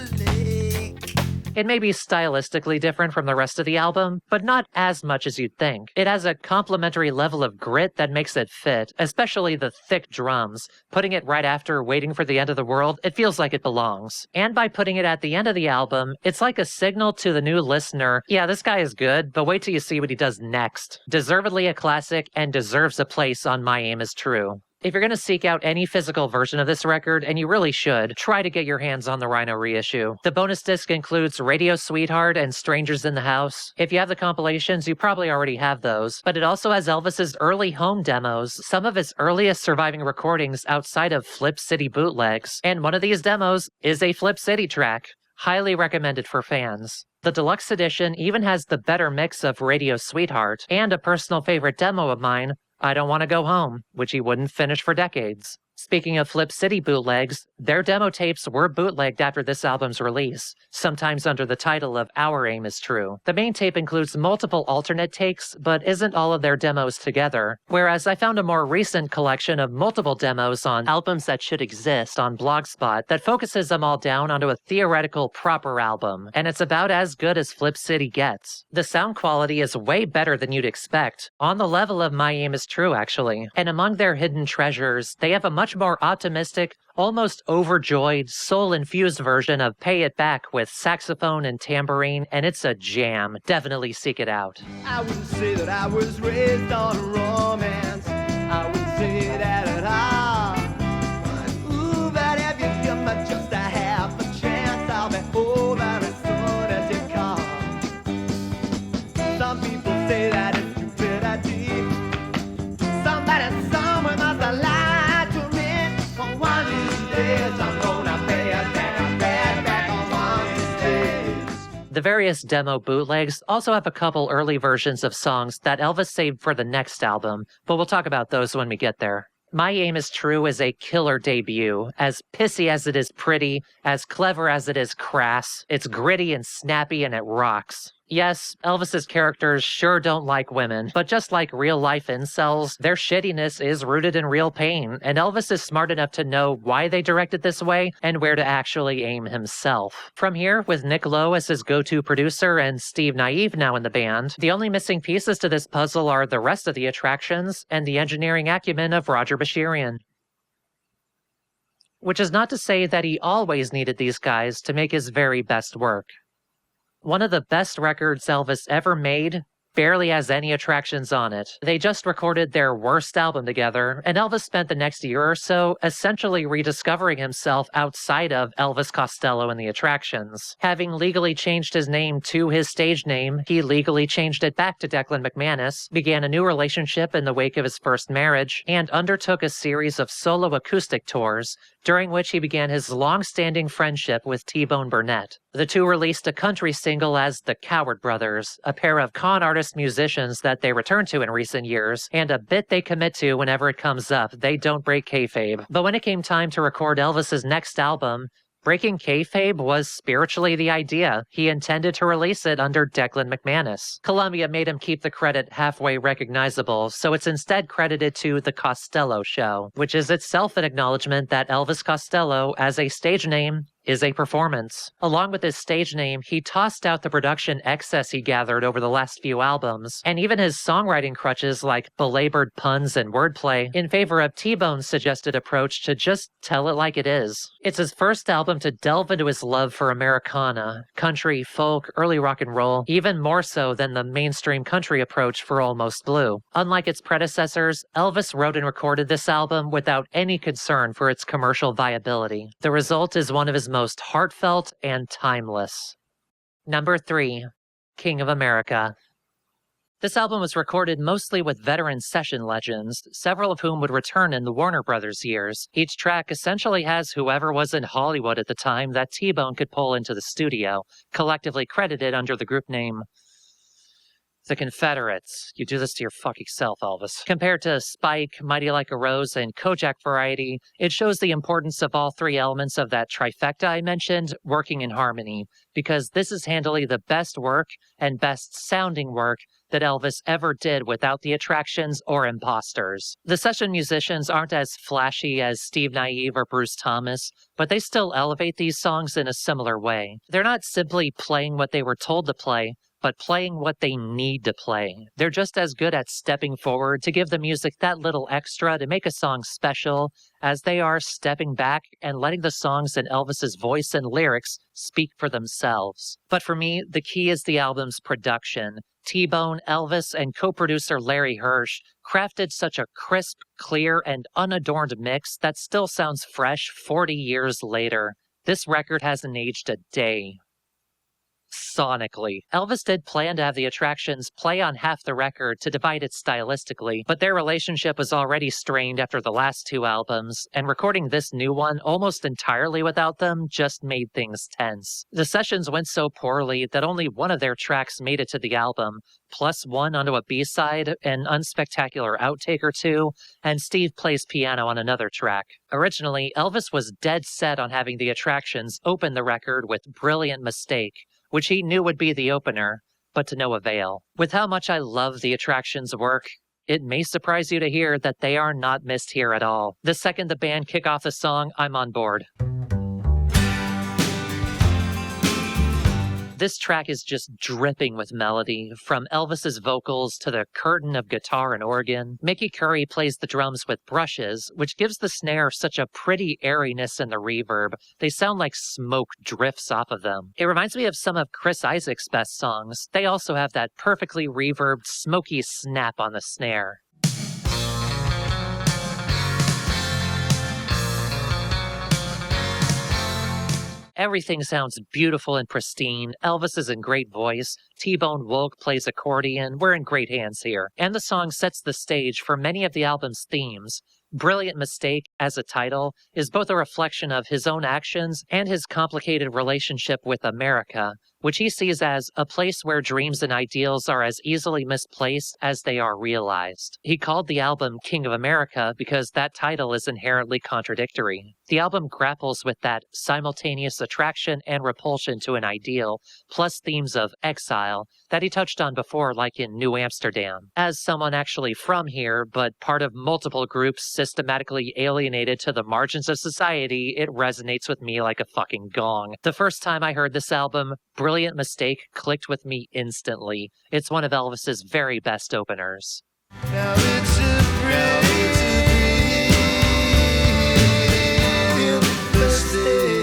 It may be stylistically different from the rest of the album, but not as much as you'd think. It has a complementary level of grit that makes it fit, especially the thick drums. Putting it right after Waiting for the End of the World, it feels like it belongs. And by putting it at the end of the album, it's like a signal to the new listener, yeah, this guy is good, but wait till you see what he does next. Deservedly a classic and deserves a place on My Aim Is True. If you're going to seek out any physical version of this record, and you really should, try to get your hands on the Rhino reissue. The bonus disc includes Radio Sweetheart and Strangers in the House. If you have the compilations, you probably already have those, but it also has Elvis's early home demos, some of his earliest surviving recordings outside of Flip City bootlegs, and one of these demos is a Flip City track. Highly recommended for fans. The deluxe edition even has the better mix of Radio Sweetheart, and a personal favorite demo of mine, I Don't Want to Go Home, which he wouldn't finish for decades. Speaking of Flip City bootlegs, their demo tapes were bootlegged after this album's release, sometimes under the title of Our Aim Is True. The main tape includes multiple alternate takes, but isn't all of their demos together, whereas I found a more recent collection of multiple demos on albums that should exist on Blogspot that focuses them all down onto a theoretical proper album, and it's about as good as Flip City gets. The sound quality is way better than you'd expect, on the level of My Aim Is True actually, and among their hidden treasures, they have a much more optimistic, almost overjoyed, soul-infused version of Pay It Back with saxophone and tambourine, and it's a jam. Definitely seek it out. I wouldn't say that I was raised on romance. I wouldn't say that at all. Ooh, but if you give me just a half a chance, I'll be over as soon as you come. Some people say that it's stupidity. Somebody somewhere must have lied to me. For one of these days, I'm gonna pay it back on one of these days. The various demo bootlegs also have a couple early versions of songs that Elvis saved for the next album, but we'll talk about those when we get there. My Aim Is True is a killer debut. As pissy as it is pretty, as clever as it is crass, it's gritty and snappy and it rocks. Yes, Elvis's characters sure don't like women, but just like real-life incels, their shittiness is rooted in real pain, and Elvis is smart enough to know why they direct it this way and where to actually aim himself. From here, with Nick Lowe as his go-to producer and Steve Naive now in the band, the only missing pieces to this puzzle are the rest of the Attractions and the engineering acumen of Roger Bashirian. Which is not to say that he always needed these guys to make his very best work. One of the best records Elvis ever made barely has any Attractions on it. They just recorded their worst album together, and Elvis spent the next year or so essentially rediscovering himself outside of Elvis Costello and the Attractions. Having legally changed his name to his stage name, he legally changed it back to Declan McManus, began a new relationship in the wake of his first marriage, and undertook a series of solo acoustic tours, during which he began his long-standing friendship with T-Bone Burnett. The two released a country single as the Coward Brothers, a pair of con artist musicians that they return to in recent years, and a bit they commit to whenever it comes up. They don't break kayfabe. But when it came time to record Elvis's next album, Breaking kayfabe was spiritually the idea. He intended to release it under Declan McManus. Columbia made him keep the credit halfway recognizable, so it's instead credited to The Costello Show, which is itself an acknowledgement that Elvis Costello, as a stage name, is a performance. Along with his stage name, he tossed out the production excess he gathered over the last few albums, and even his songwriting crutches like belabored puns and wordplay, in favor of T-Bone's suggested approach to just tell it like it is. It's his first album to delve into his love for Americana, country, folk, early rock and roll, even more so than the mainstream country approach for Almost Blue. Unlike its predecessors, Elvis wrote and recorded this album without any concern for its commercial viability. The result is one of his most heartfelt and timeless. Number 3, King of America. This album was recorded mostly with veteran session legends, several of whom would return in the Warner Brothers years. Each track essentially has whoever was in Hollywood at the time that T-Bone could pull into the studio, collectively credited under the group name The Confederates. You do this to your fucking self, Elvis. Compared to Spike, Mighty Like a Rose, and Kojak Variety, it shows the importance of all three elements of that trifecta I mentioned working in harmony, because this is handily the best work and best sounding work that Elvis ever did without the attractions or imposters. The session musicians aren't as flashy as Steve Naive or Bruce Thomas, but they still elevate these songs in a similar way. They're not simply playing what they were told to play, but playing what they need to play. They're just as good at stepping forward to give the music that little extra to make a song special as they are stepping back and letting the songs in Elvis's voice and lyrics speak for themselves. But for me, the key is the album's production. T-Bone, Elvis, and co-producer Larry Hirsch crafted such a crisp, clear, and unadorned mix that still sounds fresh 40 years later. This record hasn't aged a day. Sonically. Elvis did plan to have the attractions play on half the record to divide it stylistically, but their relationship was already strained after the last two albums, and recording this new one almost entirely without them just made things tense. The sessions went so poorly that only one of their tracks made it to the album, plus one onto a B-side, an unspectacular outtake or two, and Steve plays piano on another track. Originally, Elvis was dead set on having the attractions open the record with Brilliant Mistake, which he knew would be the opener, but to no avail. With how much I love the attractions' work, it may surprise you to hear that they are not missed here at all. The second the band kick off the song, I'm on board. This track is just dripping with melody, from Elvis's vocals to the curtain of guitar and organ. Mickey Curry plays the drums with brushes, which gives the snare such a pretty airiness in the reverb. They sound like smoke drifts off of them. It reminds me of some of Chris Isaak's best songs. They also have that perfectly reverbed, smoky snap on the snare. Everything sounds beautiful and pristine. Elvis is in great voice. T-Bone Wolk plays accordion. We're in great hands here. And the song sets the stage for many of the album's themes. Brilliant Mistake, as a title, is both a reflection of his own actions and his complicated relationship with America, which he sees as a place where dreams and ideals are as easily misplaced as they are realized. He called the album King of America because that title is inherently contradictory. The album grapples with that simultaneous attraction and repulsion to an ideal, plus themes of exile that he touched on before, like in New Amsterdam. As someone actually from here, but part of multiple groups systematically alienated to the margins of society, it resonates with me like a fucking gong. The first time I heard this album, Brilliant Mistake clicked with me instantly. It's one of Elvis's very best openers. Now it's a brilliant mistake.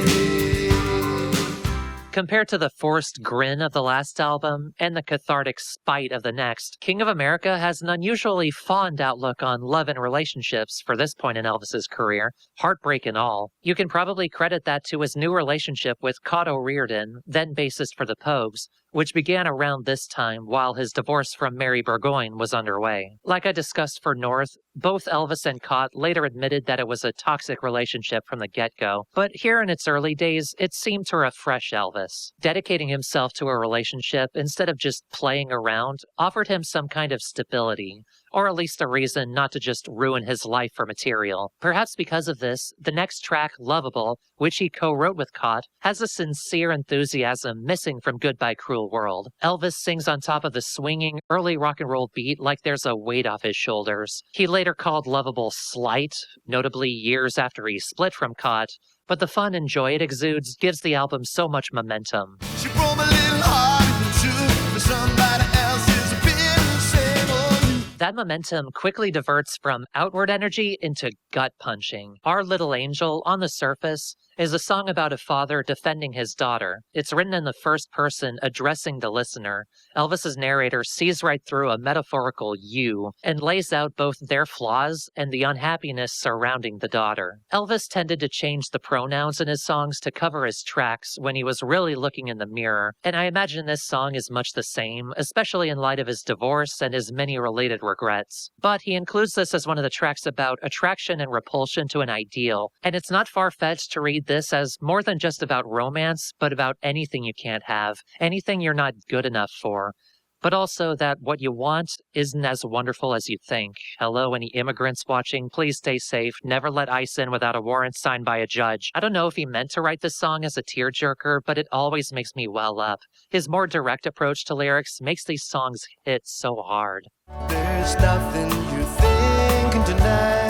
Compared to the forced grin of the last album and the cathartic spite of the next, King of America has an unusually fond outlook on love and relationships for this point in Elvis's career, heartbreak and all. You can probably credit that to his new relationship with Cotto Reardon, then bassist for the Pogues, which began around this time while his divorce from Mary Burgoyne was underway. Like I discussed for North, both Elvis and Cott later admitted that it was a toxic relationship from the get-go, but here in its early days, it seemed to refresh Elvis. Dedicating himself to a relationship instead of just playing around offered him some kind of stability, or at least a reason not to just ruin his life for material. Perhaps because of this, the next track, Lovable, which he co-wrote with Cott, has a sincere enthusiasm missing from Goodbye Cruel World. Elvis sings on top of the swinging, early rock and roll beat like there's a weight off his shoulders. He later called Lovable slight, notably years after he split from Cott, but the fun and joy it exudes gives the album so much momentum. She broke my little heart into for somebody else's opinion, same on you. That momentum quickly diverts from outward energy into gut punching. Our Little Angel, on the surface, is a song about a father defending his daughter. It's written in the first person, addressing the listener. Elvis's narrator sees right through a metaphorical you and lays out both their flaws and the unhappiness surrounding the daughter. Elvis tended to change the pronouns in his songs to cover his tracks when he was really looking in the mirror, and I imagine this song is much the same, especially in light of his divorce and his many related regrets. But he includes this as one of the tracks about attraction and repulsion to an ideal, and it's not far-fetched to read this as more than just about romance, but about anything you can't have, anything you're not good enough for, but also that what you want isn't as wonderful as you think. Hello, any immigrants watching, please stay safe. Never let ICE in without a warrant signed by a judge. I don't know if he meant to write this song as a tearjerker, but it always makes me well up. His more direct approach to lyrics makes these songs hit so hard. There's nothing you think can deny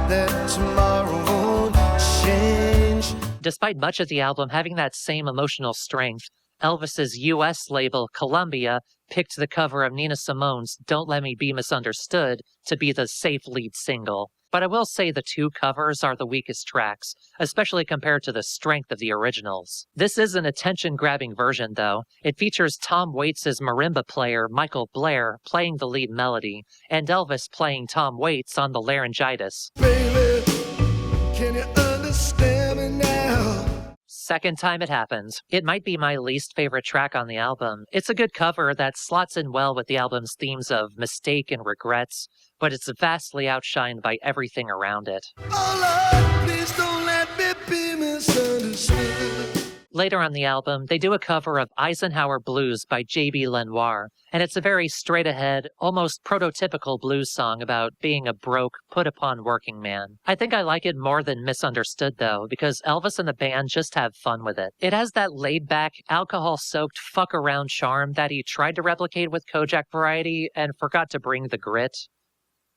that tomorrow won't change. Despite much of the album having that same emotional strength, Elvis's US label, Columbia, picked the cover of Nina Simone's Don't Let Me Be Misunderstood to be the safe lead single. But I will say the two covers are the weakest tracks, especially compared to the strength of the originals. This is an attention-grabbing version, though. It features Tom Waits' marimba player, Michael Blair, playing the lead melody, and Elvis playing Tom Waits on the laryngitis. Baby, can you understand me now? Second time it happens. It might be my least favorite track on the album. It's a good cover that slots in well with the album's themes of mistake and regrets, but it's vastly outshined by everything around it. Oh Lord, please don't let me be misunderstood. Later on the album, they do a cover of Eisenhower Blues by J.B. Lenoir, and it's a very straight-ahead, almost prototypical blues song about being a broke, put-upon working man. I think I like it more than Misunderstood, though, because Elvis and the band just have fun with it. It has that laid-back, alcohol-soaked, fuck-around charm that he tried to replicate with Kojak Variety and forgot to bring the grit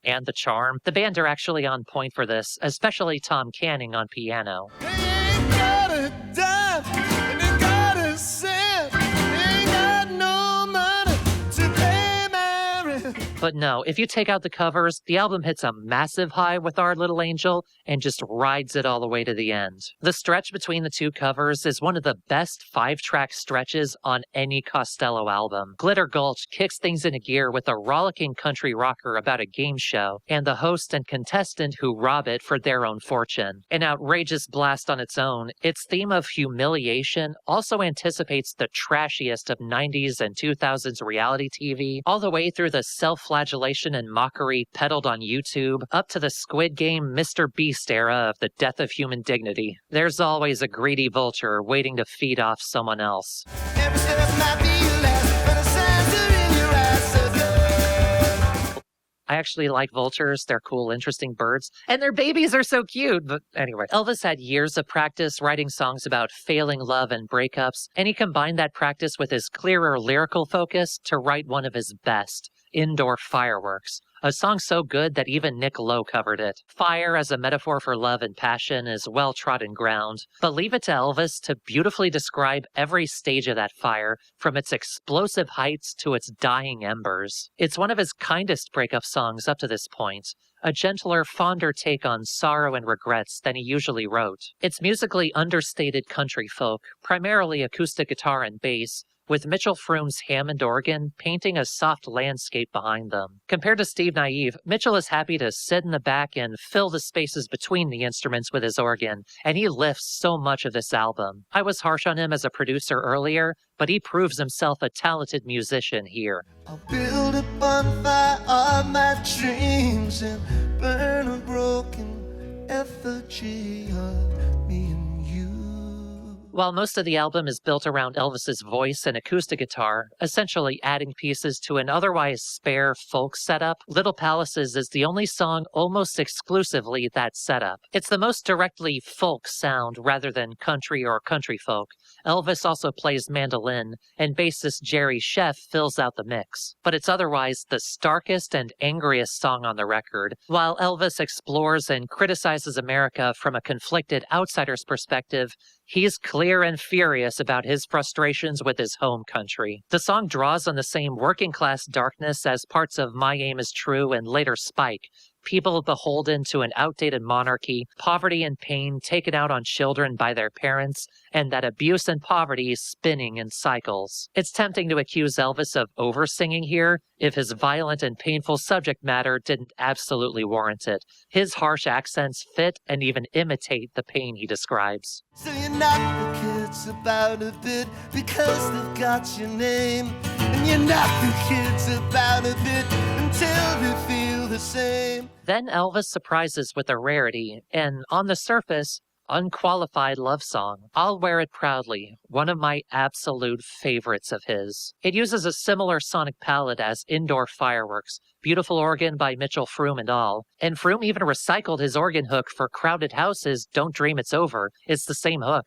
and the charm. The band are actually on point for this, especially Tom Canning on piano. They ain't got a dime, and they got a cent. They ain't got no money to pay my rent. But no, if you take out the covers, the album hits a massive high with Our Little Angel and just rides it all the way to the end. The stretch between the two covers is one of the best 5-track stretches on any Costello album. Glitter Gulch kicks things into gear with a rollicking country rocker about a game show, and the host and contestant who rob it for their own fortune. An outrageous blast on its own, its theme of humiliation also anticipates the trashiest of 90s and 2000s reality TV, all the way through the self-flagellation and mockery peddled on YouTube, up to the Squid Game Mr. Beast era of the death of human dignity. There's always a greedy vulture waiting to feed off someone else. Every step might be your last, but the signs are in your eyes, so go. I actually like vultures. They're cool, interesting birds, and their babies are so cute. But anyway, Elvis had years of practice writing songs about failing love and breakups, and he combined that practice with his clearer lyrical focus to write one of his best, Indoor Fireworks, a song so good that even Nick Lowe covered it. Fire as a metaphor for love and passion is well-trodden ground, but leave it to Elvis to beautifully describe every stage of that fire, from its explosive heights to its dying embers. It's one of his kindest breakup songs up to this point, a gentler, fonder take on sorrow and regrets than he usually wrote. It's musically understated country folk, primarily acoustic guitar and bass, with Mitchell Froome's Hammond organ painting a soft landscape behind them. Compared to Steve Naive, Mitchell is happy to sit in the back and fill the spaces between the instruments with his organ, and he lifts so much of this album. I was harsh on him as a producer earlier, but he proves himself a talented musician here. I'll build a bonfire of my dreams and burn a broken effigy of me and you. While most of the album is built around Elvis's voice and acoustic guitar, essentially adding pieces to an otherwise spare folk setup, Little Palaces is the only song almost exclusively that setup. It's the most directly folk sound rather than country or country folk. Elvis also plays mandolin, and bassist Jerry Sheff fills out the mix. But it's otherwise the starkest and angriest song on the record. While Elvis explores and criticizes America from a conflicted outsider's perspective, he's clear and furious about his frustrations with his home country. The song draws on the same working-class darkness as parts of My Aim Is True and later Spike, people beholden to an outdated monarchy, poverty and pain taken out on children by their parents, and that abuse and poverty spinning in cycles. It's tempting to accuse Elvis of over-singing here if his violent and painful subject matter didn't absolutely warrant it. His harsh accents fit and even imitate the pain he describes. So you knock the kids about a bit because they've got your name. And you knock the kids about a bit until they feel the same. Then Elvis surprises with a rarity, and on the surface, unqualified love song. I'll Wear It Proudly, one of my absolute favorites of his. It uses a similar sonic palette as Indoor Fireworks, beautiful organ by Mitchell Froom and all. And Froom even recycled his organ hook for Crowded House's Don't Dream It's Over. It's the same hook.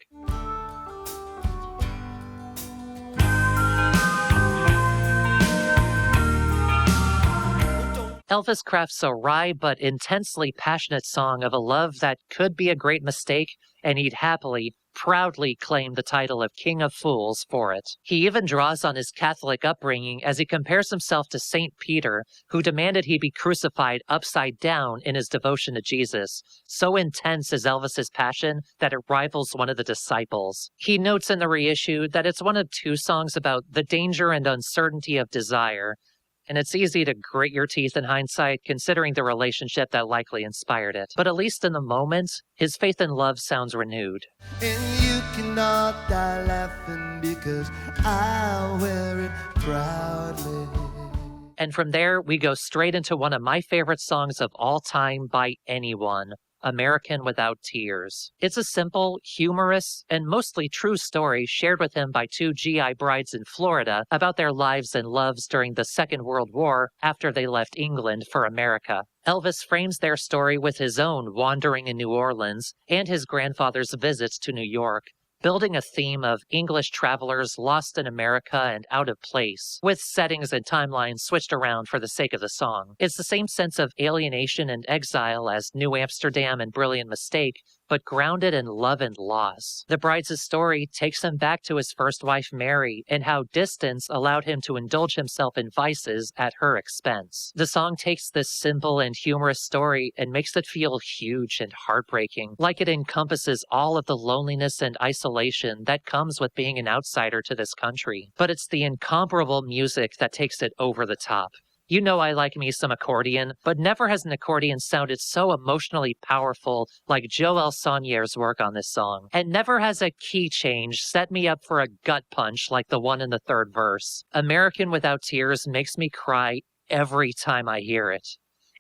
Elvis crafts a wry but intensely passionate song of a love that could be a great mistake, and he'd happily, proudly claim the title of King of Fools for it. He even draws on his Catholic upbringing as he compares himself to St. Peter, who demanded he be crucified upside down in his devotion to Jesus. So intense is Elvis's passion that it rivals one of the disciples. He notes in the reissue that it's one of two songs about the danger and uncertainty of desire, and it's easy to grit your teeth in hindsight, considering the relationship that likely inspired it. But at least in the moment, his faith in love sounds renewed. And you cannot die laughing because I'll wear it proudly. And from there, we go straight into one of my favorite songs of all time by anyone, American Without Tears. It's a simple, humorous, and mostly true story shared with him by two GI brides in Florida about their lives and loves during the Second World War after they left England for America. Elvis frames their story with his own wandering in New Orleans and his grandfather's visits to New York, building a theme of English travelers lost in America and out of place, with settings and timelines switched around for the sake of the song. It's the same sense of alienation and exile as New Amsterdam and Brilliant Mistake, but grounded in love and loss. The bride's story takes him back to his first wife, Mary, and how distance allowed him to indulge himself in vices at her expense. The song takes this simple and humorous story and makes it feel huge and heartbreaking, like it encompasses all of the loneliness and isolation that comes with being an outsider to this country. But it's the incomparable music that takes it over the top. You know I like me some accordion, but never has an accordion sounded so emotionally powerful like Joel Saunier's work on this song. And never has a key change set me up for a gut punch like the one in the third verse. American Without Tears makes me cry every time I hear it.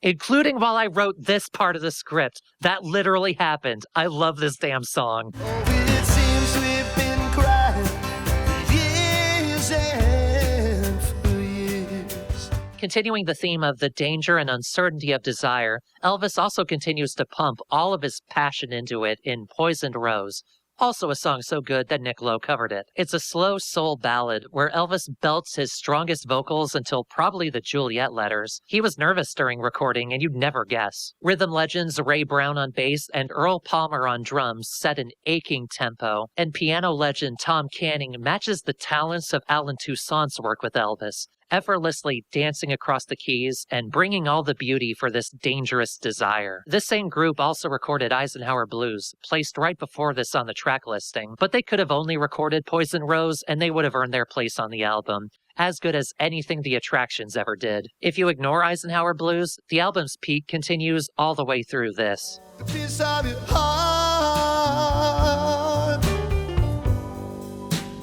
Including while I wrote this part of the script. That literally happened. I love this damn song. Oh, it seems we've been crying for years and for years. Continuing the theme of the danger and uncertainty of desire, Elvis also continues to pump all of his passion into it in Poisoned Rose, also a song so good that Nick Lowe covered it. It's a slow soul ballad where Elvis belts his strongest vocals until probably the Juliet letters. He was nervous during recording, and you'd never guess. Rhythm legends Ray Brown on bass and Earl Palmer on drums set an aching tempo, and piano legend Tom Canning matches the talents of Alan Toussaint's work with Elvis, effortlessly dancing across the keys and bringing all the beauty for this dangerous desire. This same group also recorded Eisenhower Blues, placed right before this on the track listing, but they could have only recorded Poison Rose and they would have earned their place on the album, as good as anything the Attractions ever did. If you ignore Eisenhower Blues, the album's peak continues all the way through this. The piece of your heart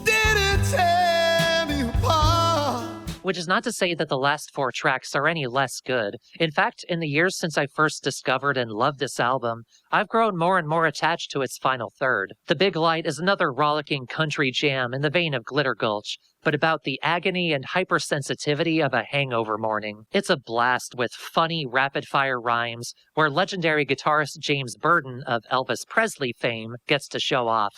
didn't tear me apart. which is not to say that the last 4 tracks are any less good. In fact, in the years since I first discovered and loved this album, I've grown more and more attached to its final third. The Big Light is another rollicking country jam in the vein of Glitter Gulch, but about the agony and hypersensitivity of a hangover morning. It's a blast with funny, rapid-fire rhymes where legendary guitarist James Burton of Elvis Presley fame gets to show off.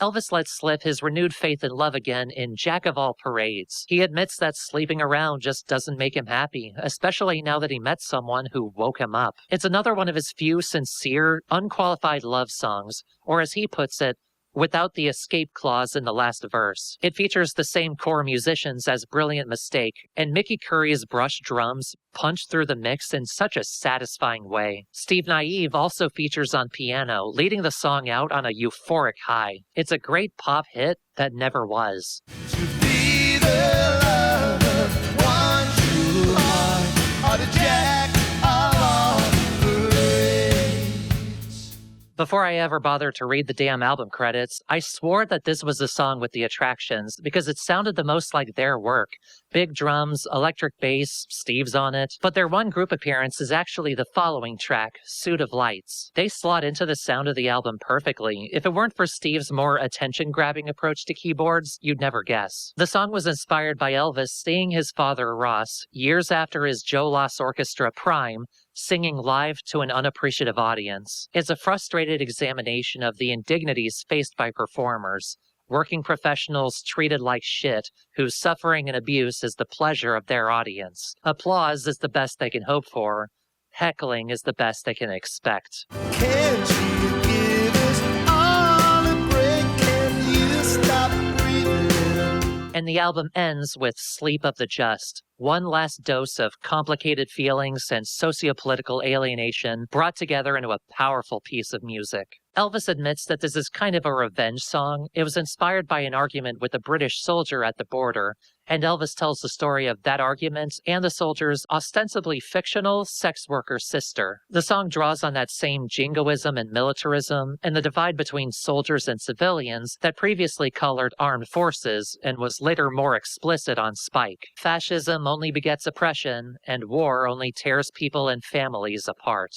Elvis lets slip his renewed faith in love again in Jack of All Parades. He admits that sleeping around just doesn't make him happy, especially now that he met someone who woke him up. It's another one of his few sincere, unqualified love songs, or as he puts it, without the escape clause in the last verse. It features the same core musicians as Brilliant Mistake, and Mickey Curry's brush drums punch through the mix in such a satisfying way. Steve Naive also features on piano, leading the song out on a euphoric high. It's a great pop hit that never was. To be the lover, one true heart, or the jack of all parades. Before I ever bothered to read the damn album credits, I swore that this was the song with the Attractions because it sounded the most like their work. Big drums, electric bass, Steve's on it. But their one group appearance is actually the following track, Suit of Lights. They slot into the sound of the album perfectly. If it weren't for Steve's more attention-grabbing approach to keyboards, you'd never guess. The song was inspired by Elvis seeing his father, Ross, years after his Joe Loss Orchestra prime, singing live to an unappreciative audience. It's a frustrated examination of the indignities faced by performers, working professionals treated like shit, whose suffering and abuse is the pleasure of their audience. Applause is the best they can hope for. Heckling is the best they can expect. Can't you give us all a break? Can you stop breathing? And the album ends with Sleep of the Just, one last dose of complicated feelings and sociopolitical alienation brought together into a powerful piece of music. Elvis admits that this is kind of a revenge song. It was inspired by an argument with a British soldier at the border, and Elvis tells the story of that argument and the soldier's ostensibly fictional sex worker sister. The song draws on that same jingoism and militarism and the divide between soldiers and civilians that previously colored armed forces and was later more explicit on Spike. Fascism only begets oppression, and war only tears people and families apart.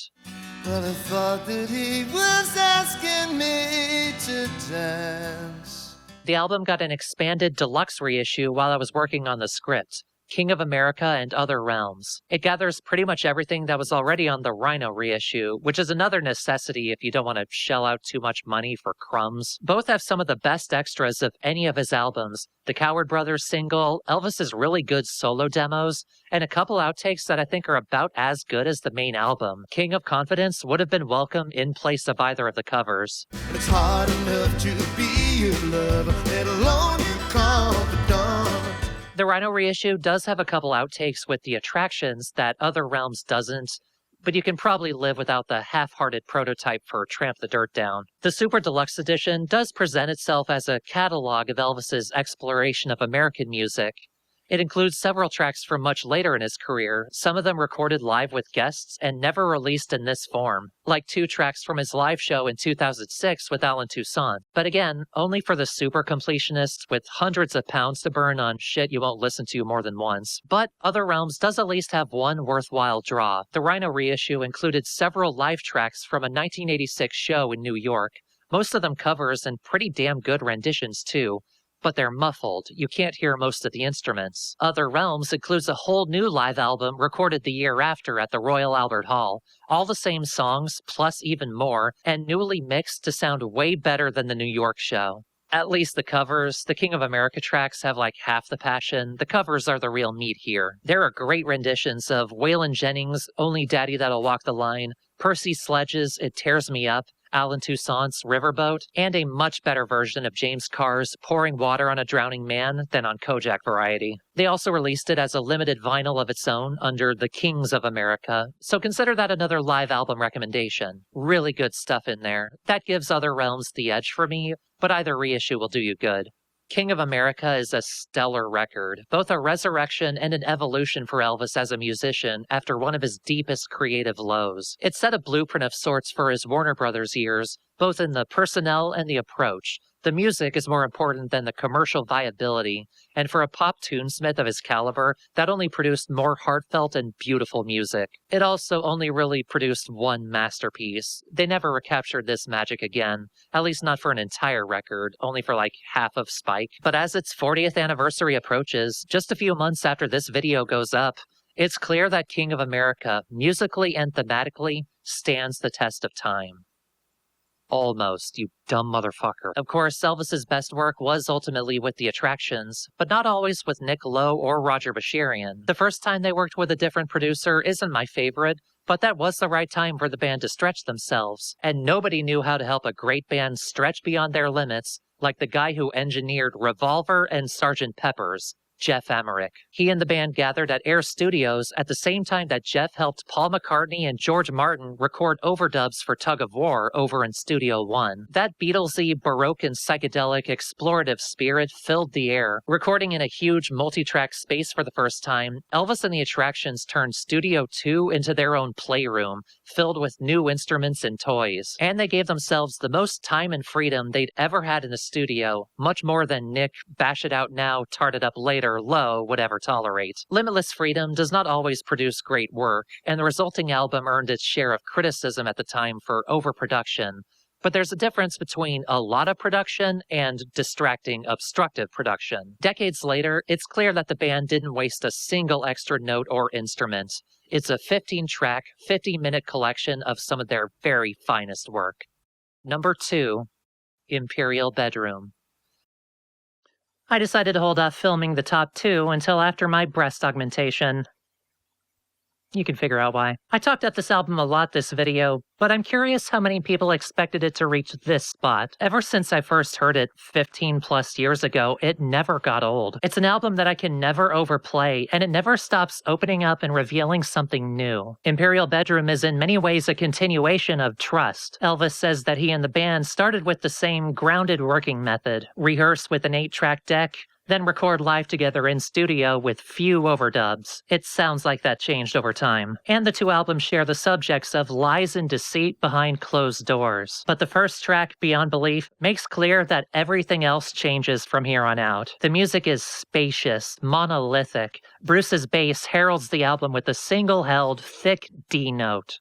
But I thought that he was asking me to dance. The album got an expanded deluxe reissue while I was working on the script, King of America and Other Realms. It gathers pretty much everything that was already on the Rhino reissue, which is another necessity if you don't want to shell out too much money for crumbs. Both have some of the best extras of any of his albums, the Coward Brothers single, Elvis's really good solo demos, and a couple outtakes that I think are about as good as the main album. King of Confidence would have been welcome in place of either of the covers. It's hard enough to be your lover, let alone your confidant. The Rhino reissue does have a couple outtakes with the Attractions that Other Realms doesn't, but you can probably live without the half-hearted prototype for Tramp the Dirt Down. The Super Deluxe Edition does present itself as a catalog of Elvis's exploration of American music. It includes several tracks from much later in his career, some of them recorded live with guests and never released in this form, like 2 tracks from his live show in 2006 with Alan Toussaint. But again, only for the super completionists with hundreds of pounds to burn on shit you won't listen to more than once. But Other Realms does at least have one worthwhile draw. The Rhino reissue included several live tracks from a 1986 show in New York, most of them covers and pretty damn good renditions too. But they're muffled. You can't hear most of the instruments. Other Realms includes a whole new live album recorded the year after at the Royal Albert Hall. All the same songs, plus even more, and newly mixed to sound way better than the New York show. At least the covers. The King of America tracks have like half the passion. The covers are the real meat here. There are great renditions of Waylon Jennings' Only Daddy That'll Walk the Line, Percy Sledge's It Tears Me Up, Alan Toussaint's Riverboat, and a much better version of James Carr's Pouring Water on a Drowning Man than on Kojak Variety. They also released it as a limited vinyl of its own under the Kings of America, so consider that another live album recommendation. Really good stuff in there. That gives Other Realms the edge for me, but either reissue will do you good. King of America is a stellar record, both a resurrection and an evolution for Elvis as a musician after one of his deepest creative lows. It set a blueprint of sorts for his Warner Brothers years, both in the personnel and the approach, The music is more important than the commercial viability, and for a pop tunesmith of his caliber, that only produced more heartfelt and beautiful music. It also only really produced one masterpiece. They never recaptured this magic again, at least not for an entire record, only for like half of Spike. But as its 40th anniversary approaches, just a few months after this video goes up, it's clear that King of America, musically and thematically, stands the test of time. Almost, you dumb motherfucker. Of course, Elvis's best work was ultimately with the Attractions, but not always with Nick Lowe or Roger Bashirian. The first time they worked with a different producer isn't my favorite, but that was the right time for the band to stretch themselves, and nobody knew how to help a great band stretch beyond their limits like the guy who engineered Revolver and Sgt. Pepper's, Jeff Emmerich. He and the band gathered at Air Studios at the same time that Jeff helped Paul McCartney and George Martin record overdubs for Tug of War over in Studio One. That Beatlesy, Baroque, and psychedelic explorative spirit filled the air. Recording in a huge multi-track space for the first time, Elvis and the Attractions turned Studio 2 into their own playroom, filled with new instruments and toys. And they gave themselves the most time and freedom they'd ever had in a studio, much more than Nick, bash it out now, tart it up later, Low would ever tolerate. Limitless freedom does not always produce great work, and the resulting album earned its share of criticism at the time for overproduction. But there's a difference between a lot of production and distracting, obstructive production. Decades later, it's clear that the band didn't waste a single extra note or instrument. It's a 15-track, 50-minute collection of some of their very finest work. Number 2, Imperial Bedroom. I decided to hold off filming the top 2 until after my breast augmentation. You can figure out why. I talked up this album a lot this video, but I'm curious how many people expected it to reach this spot. Ever since I first heard it 15 plus years ago, it never got old. It's an album that I can never overplay, and it never stops opening up and revealing something new. Imperial Bedroom is in many ways a continuation of Trust. Elvis says that he and the band started with the same grounded working method, rehearse with an 8-track deck, then record live together in studio with few overdubs. It sounds like that changed over time. And the two albums share the subjects of lies and deceit behind closed doors. But the first track, Beyond Belief, makes clear that everything else changes from here on out. The music is spacious, monolithic. Bruce's bass heralds the album with a single-held, thick D note.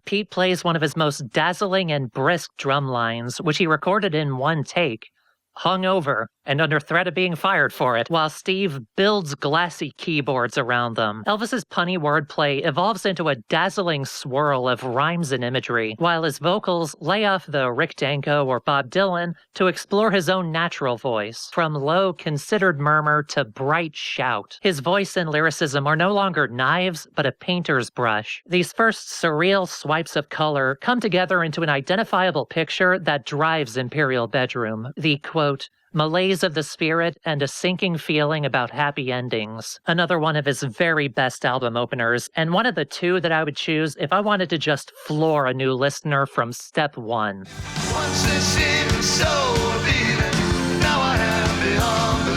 Pete plays one of his most dazzling and brisk drum lines, which he recorded in one take, hungover and under threat of being fired for it, while Steve builds glassy keyboards around them. Elvis's punny wordplay evolves into a dazzling swirl of rhymes and imagery, while his vocals lay off the Rick Danko or Bob Dylan to explore his own natural voice, from low, considered murmur to bright shout. His voice and lyricism are no longer knives, but a painter's brush. These first surreal swipes of color come together into an identifiable picture that drives Imperial Bedroom. The, quote, malaise of the spirit and a sinking feeling about happy endings. Another one of his very best album openers, and one of the two that I would choose if I wanted to just floor a new listener from step one. Once it seemed so appealing, now I am beyond belief.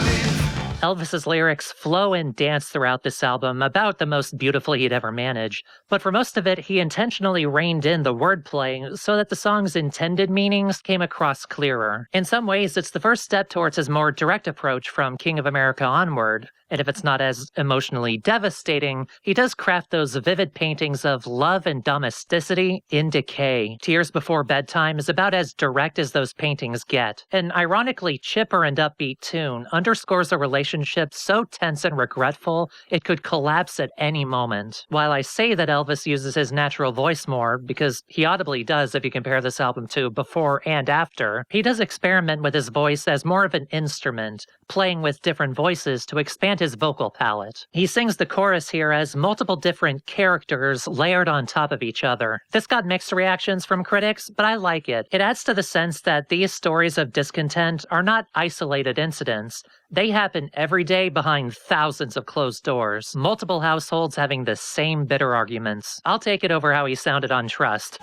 Elvis's lyrics flow and dance throughout this album, about the most beautifully he'd ever manage, but for most of it, he intentionally reined in the wordplay so that the song's intended meanings came across clearer. In some ways, it's the first step towards his more direct approach from King of America onward. And if it's not as emotionally devastating, he does craft those vivid paintings of love and domesticity in decay. Tears Before Bedtime is about as direct as those paintings get. An ironically chipper and upbeat tune underscores a relationship so tense and regretful it could collapse at any moment. While I say that Elvis uses his natural voice more, because he audibly does if you compare this album to before and after, he does experiment with his voice as more of an instrument, playing with different voices to expand his vocal palette. He sings the chorus here as multiple different characters layered on top of each other. This got mixed reactions from critics, but I like it. It adds to the sense that these stories of discontent are not isolated incidents. They happen every day behind thousands of closed doors, multiple households having the same bitter arguments. I'll take it over how he sounded on Trust.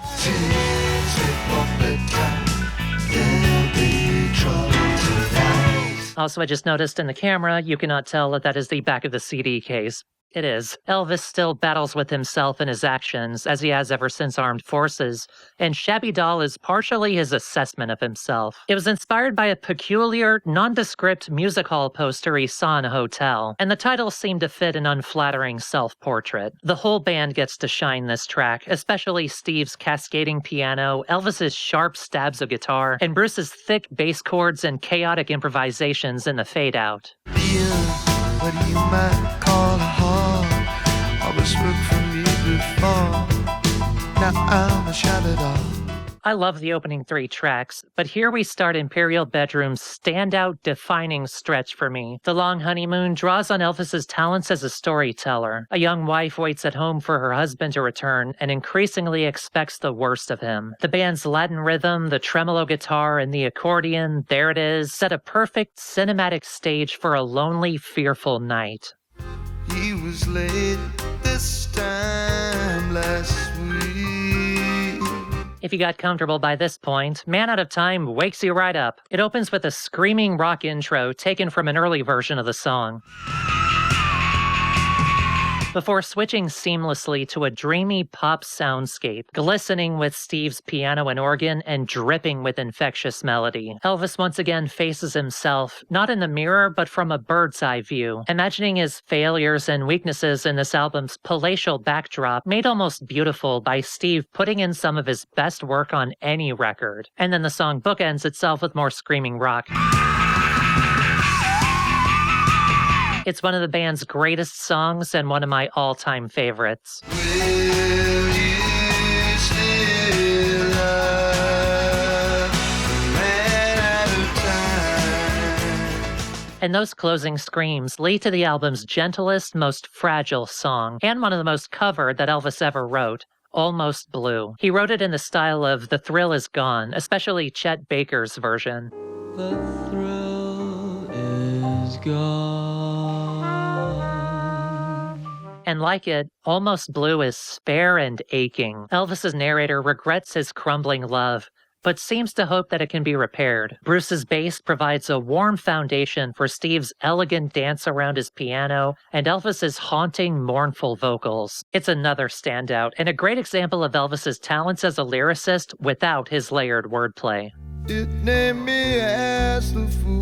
Also, I just noticed in the camera, you cannot tell that that is the back of the CD case. It is. Elvis still battles with himself and his actions, as he has ever since Armed Forces, and Shabby Doll is partially his assessment of himself. It was inspired by a peculiar, nondescript music hall poster he saw in a hotel, and the title seemed to fit an unflattering self-portrait. The whole band gets to shine this track, especially Steve's cascading piano, Elvis's sharp stabs of guitar, and Bruce's thick bass chords and chaotic improvisations in the fade-out. What you might call a heart, always worked for me before. Now I'm a shabby doll. I love the opening 3 tracks, but here we start Imperial Bedroom's standout defining stretch for me. The long honeymoon draws on Elvis's talents as a storyteller. A young wife waits at home for her husband to return and increasingly expects the worst of him. The band's Latin rhythm, the tremolo guitar, and the accordion, there it is, set a perfect cinematic stage for a lonely, fearful night. He was late this time last week. If you got comfortable by this point, Man Out of Time wakes you right up. It opens with a screaming rock intro taken from an early version of the song, before switching seamlessly to a dreamy pop soundscape, glistening with Steve's piano and organ and dripping with infectious melody. Elvis once again faces himself, not in the mirror, but from a bird's eye view, imagining his failures and weaknesses in this album's palatial backdrop, made almost beautiful by Steve putting in some of his best work on any record. And then the song bookends itself with more screaming rock. It's one of the band's greatest songs and one of my all-time favorites. And those closing screams lead to the album's gentlest, most fragile song, and one of the most covered that Elvis ever wrote, Almost Blue. He wrote it in the style of The Thrill Is Gone, especially Chet Baker's version. The thrill is gone. And like it, Almost Blue is spare and aching. Elvis's narrator regrets his crumbling love, but seems to hope that it can be repaired. Bruce's bass provides a warm foundation for Steve's elegant dance around his piano and Elvis's haunting, mournful vocals. It's another standout and a great example of Elvis's talents as a lyricist without his layered wordplay. It named me as the fool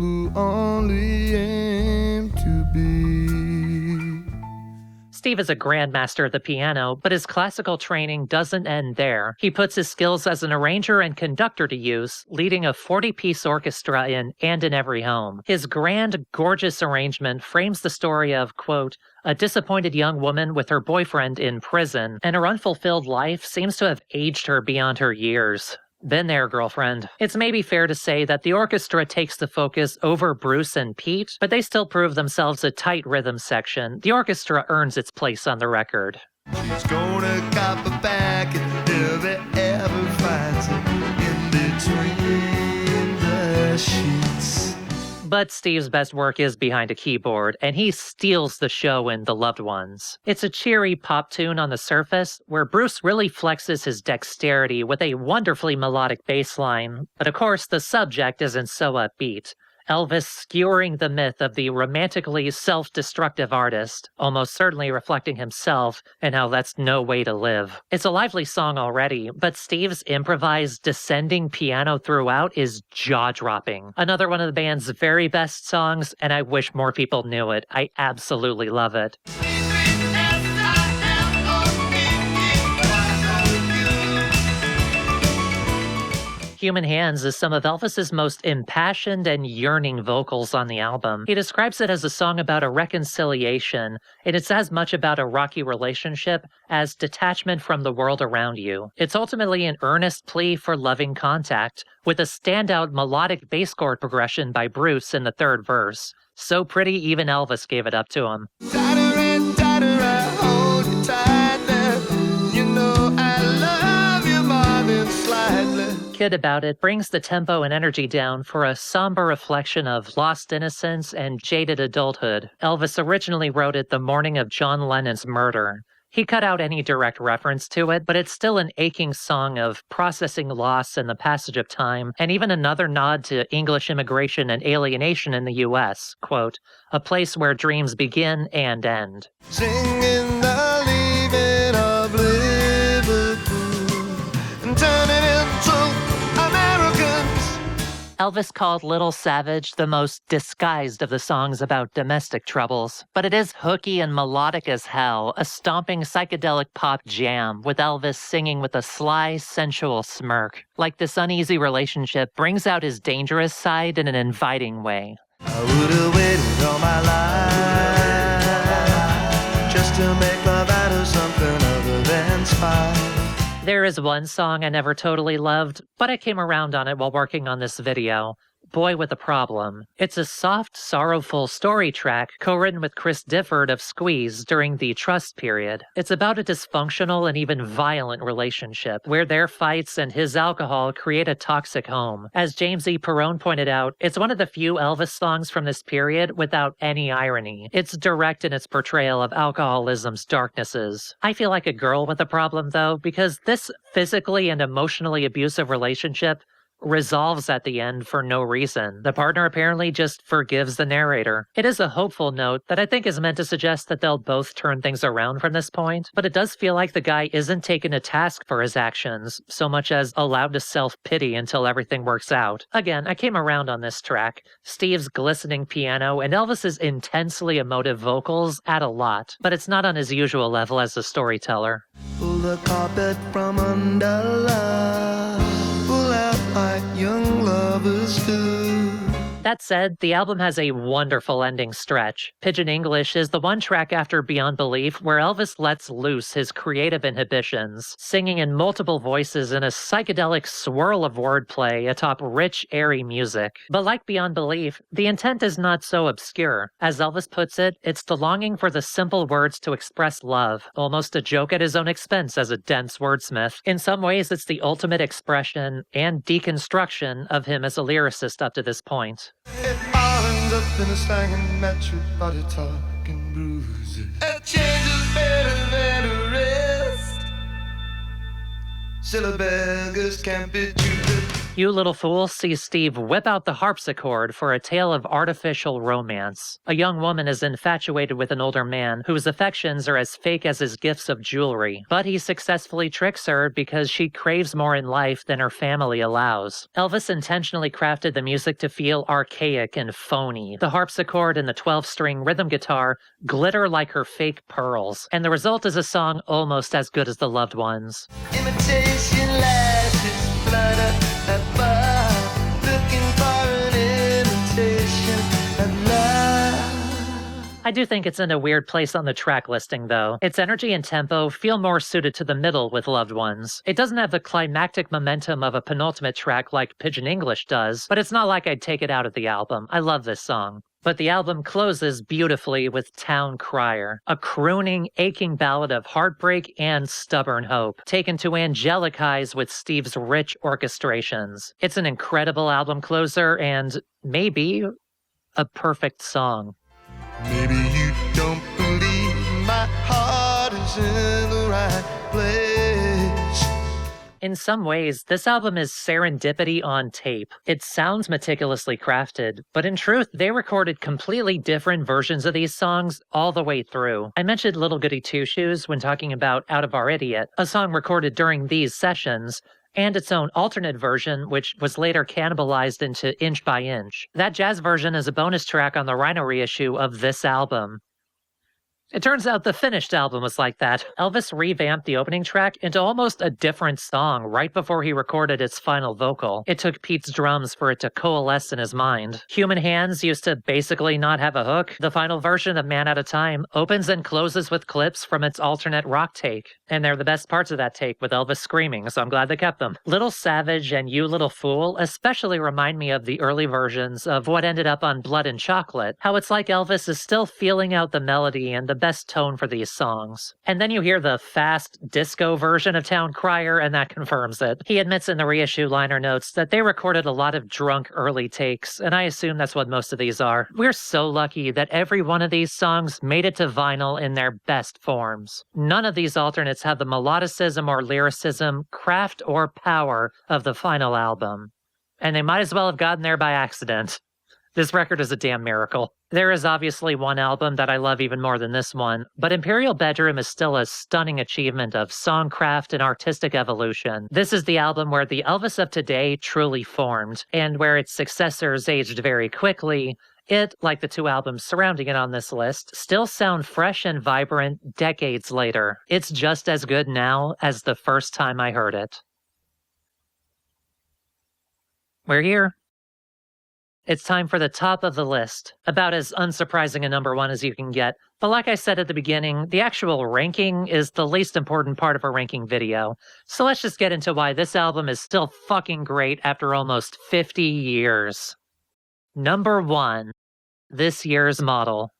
who only aimed to be. Steve is a grandmaster of the piano, but his classical training doesn't end there. He puts his skills as an arranger and conductor to use, leading a 40-piece orchestra in And in Every Home. His grand, gorgeous arrangement frames the story of, quote, a disappointed young woman with her boyfriend in prison, and her unfulfilled life seems to have aged her beyond her years. Been there, girlfriend. It's maybe fair to say that the orchestra takes the focus over Bruce and Pete, but they still prove themselves a tight rhythm section. The orchestra earns its place on the record. She's gonna cop a back and never ever finds it in between the sheets. But Steve's best work is behind a keyboard, and he steals the show in The Loved Ones. It's a cheery pop tune on the surface, where Bruce really flexes his dexterity with a wonderfully melodic bass line. But of course, the subject isn't so upbeat. Elvis skewering the myth of the romantically self-destructive artist, almost certainly reflecting himself and how that's no way to live. It's a lively song already, but Steve's improvised descending piano throughout is jaw-dropping. Another one of the band's very best songs, and I wish more people knew it. I absolutely love it. Human Hands is some of Elvis's most impassioned and yearning vocals on the album. He describes it as a song about a reconciliation, and it's as much about a rocky relationship as detachment from the world around you. It's ultimately an earnest plea for loving contact, with a standout melodic bass chord progression by Bruce in the third verse. So pretty, even Elvis gave it up to him. Tighter and tighter, I hold you tight. You know I love you more than slightly. Kid About It brings the tempo and energy down for a somber reflection of lost innocence and jaded adulthood. Elvis originally wrote it the morning of John Lennon's murder. He cut out any direct reference to it, but it's still an aching song of processing loss and the passage of time, and even another nod to English immigration and alienation in the U.S. Quote, a place where dreams begin and end. Singing the leaving of Liverpool and turning into Americans. Elvis called Little Savage the most disguised of the songs about domestic troubles, but it is hooky and melodic as hell, a stomping psychedelic pop jam with Elvis singing with a sly, sensual smirk. Like this uneasy relationship brings out his dangerous side in an inviting way. I would have waited all my life just to make love out of something other than spite. There is one song I never totally loved, but I came around on it while working on this video. Boy with a Problem. It's a soft, sorrowful story track co-written with Chris Difford of Squeeze during the Trust period. It's about a dysfunctional and even violent relationship, where their fights and his alcohol create a toxic home. As James E. Perrone pointed out, it's one of the few Elvis songs from this period without any irony. It's direct in its portrayal of alcoholism's darknesses. I feel like a girl with a problem, though, because this physically and emotionally abusive relationship resolves at the end for no reason. The partner apparently just forgives the narrator. It is a hopeful note that I think is meant to suggest that they'll both turn things around from this point, but it does feel like the guy isn't taken to task for his actions, so much as allowed to self-pity until everything works out. Again, I came around on this track. Steve's glistening piano and Elvis's intensely emotive vocals add a lot, but it's not on his usual level as a storyteller. Pull the carpet from under love, pull out like young lovers do. That said, the album has a wonderful ending stretch. Pidgin English is the one track after Beyond Belief where Elvis lets loose his creative inhibitions, singing in multiple voices in a psychedelic swirl of wordplay atop rich, airy music. But like Beyond Belief, the intent is not so obscure. As Elvis puts it, it's the longing for the simple words to express love, almost a joke at his own expense as a dense wordsmith. In some ways, it's the ultimate expression and deconstruction of him as a lyricist up to this point. It all ends up in a slanging match with body talking bruises. A change is better than a rest. Still a beggars can't be choosers. You Little Fool sees Steve whip out the harpsichord for a tale of artificial romance. A young woman is infatuated with an older man whose affections are as fake as his gifts of jewelry, but he successfully tricks her because she craves more in life than her family allows. Elvis intentionally crafted the music to feel archaic and phony. The harpsichord and the 12-string rhythm guitar glitter like her fake pearls, and the result is a song almost as good as the loved ones. Imitation lashes flutter above, looking for an imitation of love. I do think it's in a weird place on the track listing, though. Its energy and tempo feel more suited to the middle with Loved Ones. It doesn't have the climactic momentum of a penultimate track like Pidgin English does, but it's not like I'd take it out of the album. I love this song. But the album closes beautifully with Town Crier, a crooning, aching ballad of heartbreak and stubborn hope, taken to angelic highs with Steve's rich orchestrations. It's an incredible album closer and maybe a perfect song. Maybe you don't believe my heart is in the right place. In some ways, this album is serendipity on tape. It sounds meticulously crafted, but in truth, they recorded completely different versions of these songs all the way through. I mentioned Little Goody Two Shoes when talking about Out of Our Idiot, a song recorded during these sessions, and its own alternate version, which was later cannibalized into Inch by Inch. That jazz version is a bonus track on the Rhino reissue of this album. It turns out the finished album was like that. Elvis revamped the opening track into almost a different song right before he recorded its final vocal. It took Pete's drums for it to coalesce in his mind. Human Hands used to basically not have a hook. The final version of Man at a Time opens and closes with clips from its alternate rock take. And they're the best parts of that take with Elvis screaming, so I'm glad they kept them. Little Savage and You Little Fool especially remind me of the early versions of what ended up on Blood and Chocolate. How it's like Elvis is still feeling out the melody and the best tone for these songs. And then you hear the fast disco version of Town Crier, and that confirms it. He admits in the reissue liner notes that they recorded a lot of drunk early takes, and I assume that's what most of these are. We're so lucky that every one of these songs made it to vinyl in their best forms. None of these alternates have the melodicism or lyricism, craft or power of the final album. And they might as well have gotten there by accident. This record is a damn miracle. There is obviously one album that I love even more than this one, but Imperial Bedroom is still a stunning achievement of songcraft and artistic evolution. This is the album where the Elvis of today truly formed, and where its successors aged very quickly. It, like the two albums surrounding it on this list, still sound fresh and vibrant decades later. It's just as good now as the first time I heard it. We're here. It's time for the top of the list, about as unsurprising a number one as you can get. But like I said at the beginning, the actual ranking is the least important part of a ranking video. So let's just get into why this album is still fucking great after almost 50 years. Number 1, this year's model.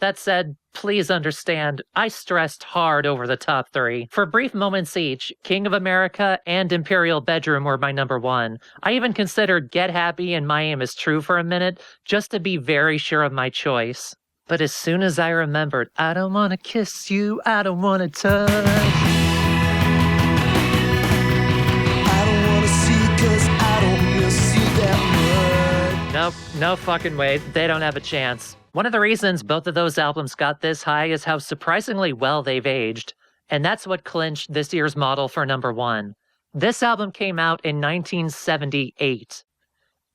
That said, please understand, I stressed hard over the top 3. For brief moments each, King of America and Imperial Bedroom were my number 1. I even considered Get Happy and My Aim Is True for a minute, just to be very sure of my choice. But as soon as I remembered, I don't wanna kiss you, I don't wanna touch. I don't wanna see 'cause I don't miss you that much. Nope, no fucking way, they don't have a chance. One of the reasons both of those albums got this high is how surprisingly well they've aged, and that's what clinched this year's model for number 1. This album came out in 1978.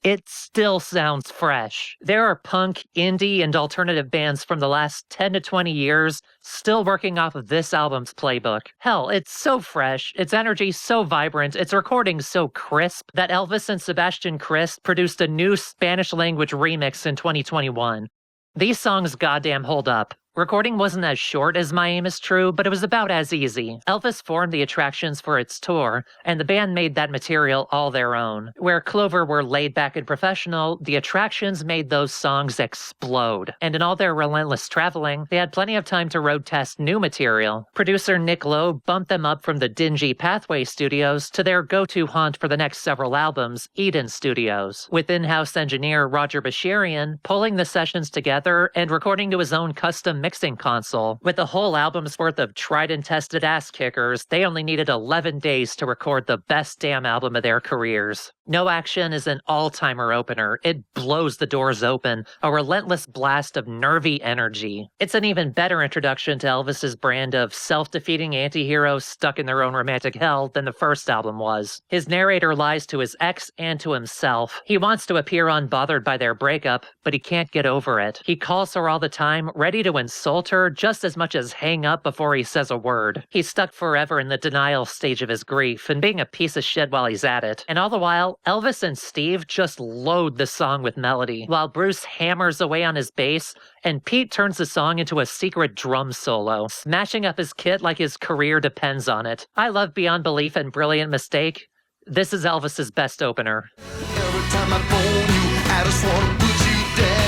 It still sounds fresh. There are punk, indie, and alternative bands from the last 10 to 20 years still working off of this album's playbook. Hell, it's so fresh, its energy so vibrant, its recording so crisp, that Elvis and Sebastian Crist produced a new Spanish-language remix in 2021. These songs goddamn hold up. Recording wasn't as short as My Aim Is True, but it was about as easy. Elvis formed the attractions for its tour, and the band made that material all their own. Where Clover were laid back and professional, the attractions made those songs explode. And in all their relentless traveling, they had plenty of time to road test new material. Producer Nick Lowe bumped them up from the dingy Pathway Studios to their go-to haunt for the next several albums, Eden Studios, with in-house engineer Roger Bashirian pulling the sessions together and recording to his own custom mixing console. With a whole album's worth of tried and tested ass kickers, they only needed 11 days to record the best damn album of their careers. No Action is an all-timer opener. It blows the doors open, a relentless blast of nervy energy. It's an even better introduction to Elvis's brand of self-defeating anti-heroes stuck in their own romantic hell than the first album was. His narrator lies to his ex and to himself. He wants to appear unbothered by their breakup, but he can't get over it. He calls her all the time, ready to insult her just as much as hang up before he says a word. He's stuck forever in the denial stage of his grief and being a piece of shit while he's at it. And all the while, Elvis and Steve just load the song with melody, while Bruce hammers away on his bass, and Pete turns the song into a secret drum solo, smashing up his kit like his career depends on it. I love Beyond Belief and Brilliant Mistake. This is Elvis's best opener. Every time I phone you, I just wanna put you down.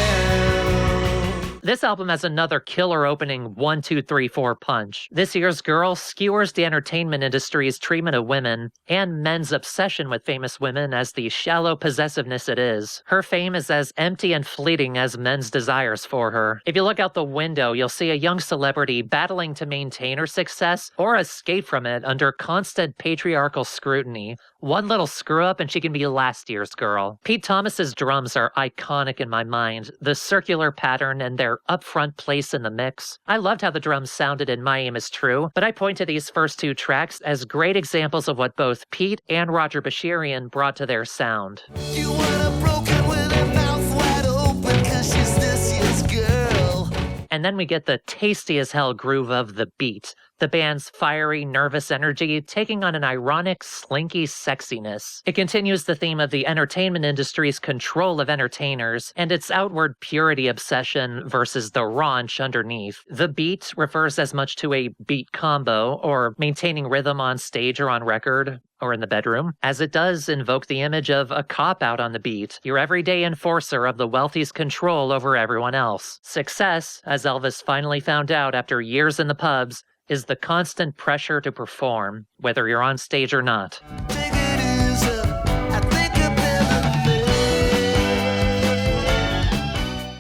This album has another killer opening 1, 2, 3, 4 punch. This year's Girl skewers the entertainment industry's treatment of women and men's obsession with famous women as the shallow possessiveness it is. Her fame is as empty and fleeting as men's desires for her. If you look out the window, you'll see a young celebrity battling to maintain her success or escape from it under constant patriarchal scrutiny. One little screw up and she can be last year's girl. Pete Thomas's drums are iconic in my mind. The circular pattern and their upfront place in the mix. I loved how the drums sounded in My Aim Is True, but I point to these first 2 tracks as great examples of what both Pete and Roger Bashirian brought to their sound. You want a broken with her mouth wide open 'cause she's this year's girl. And then we get the tasty as hell groove of The Beat, the band's fiery, nervous energy taking on an ironic, slinky sexiness. It continues the theme of the entertainment industry's control of entertainers and its outward purity obsession versus the raunch underneath. The Beat refers as much to a beat combo, or maintaining rhythm on stage or on record, or in the bedroom, as it does invoke the image of a cop out on the beat, your everyday enforcer of the wealthy's control over everyone else. Success, as Elvis finally found out after years in the pubs, is the constant pressure to perform, whether you're on stage or not. Take it easy. I think you're better.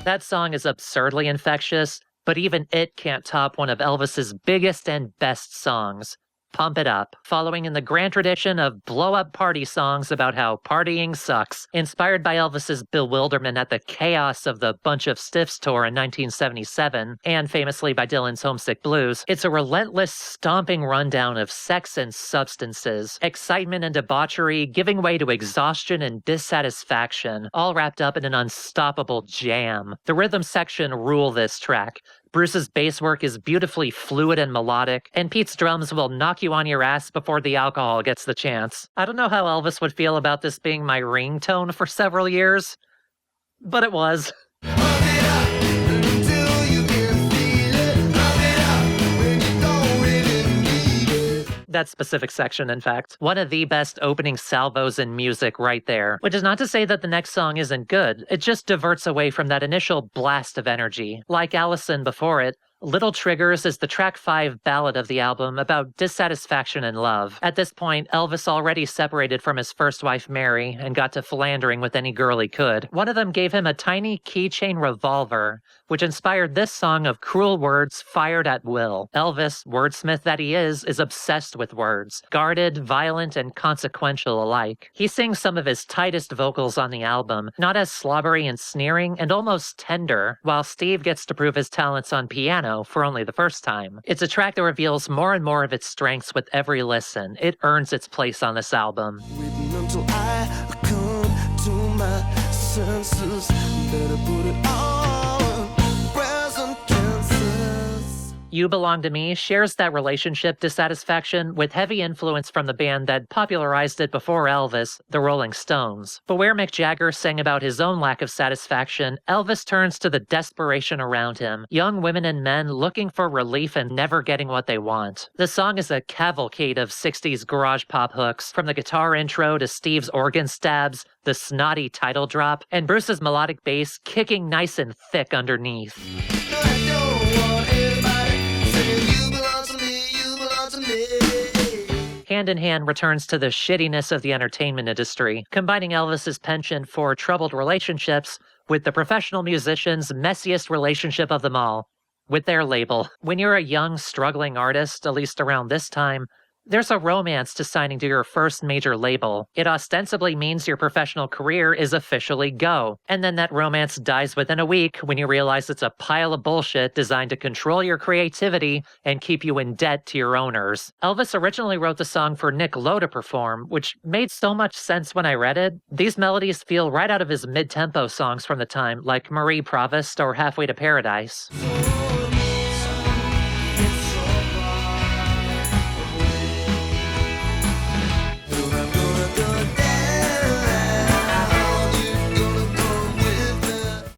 That song is absurdly infectious, but even it can't top one of Elvis's biggest and best songs, Pump It Up, following in the grand tradition of blow-up party songs about how partying sucks, inspired by Elvis's bewilderment at the chaos of the Bunch of Stiffs tour in 1977, and famously by Dylan's Homesick Blues. It's a relentless, stomping rundown of sex and substances, excitement and debauchery, giving way to exhaustion and dissatisfaction, all wrapped up in an unstoppable jam. The rhythm section rule this track. Bruce's bass work is beautifully fluid and melodic, and Pete's drums will knock you on your ass before the alcohol gets the chance. I don't know how Elvis would feel about this being my ringtone for several years, but it was. Pump it up until you can feel it. Pump it up when you don't really need it. That specific section, in fact. One of the best opening salvos in music right there. Which is not to say that the next song isn't good, it just diverts away from that initial blast of energy. Like Allison before it, Little Triggers is the track 5 ballad of the album about dissatisfaction and love. At this point, Elvis already separated from his first wife Mary and got to philandering with any girl he could. One of them gave him a tiny keychain revolver, which inspired this song of cruel words fired at will. Elvis, wordsmith that he is obsessed with words, guarded, violent, and consequential alike. He sings some of his tightest vocals on the album, not as slobbery and sneering, and almost tender, while Steve gets to prove his talents on piano for only the first time. It's a track that reveals more and more of its strengths with every listen. It earns its place on this album. Waiting until I come to my senses. Better put it on present tenses. You Belong to Me shares that relationship dissatisfaction with heavy influence from the band that popularized it before Elvis, the Rolling Stones. But where Mick Jagger sang about his own lack of satisfaction, Elvis turns to the desperation around him, young women and men looking for relief and never getting what they want. The song is a cavalcade of 60s garage pop hooks, from the guitar intro to Steve's organ stabs, the snotty title drop, and Bruce's melodic bass kicking nice and thick underneath. No, I don't want anybody saying you belong to me, you belong to me. Hand in Hand returns to the shittiness of the entertainment industry, combining Elvis's penchant for troubled relationships with the professional musician's messiest relationship of them all, with their label. When you're a young, struggling artist, at least around this time, there's a romance to signing to your first major label. It ostensibly means your professional career is officially go. And then that romance dies within a week when you realize it's a pile of bullshit designed to control your creativity and keep you in debt to your owners. Elvis originally wrote the song for Nick Lowe to perform, which made so much sense when I read it. These melodies feel right out of his mid-tempo songs from the time, like Marie Provost or Halfway to Paradise.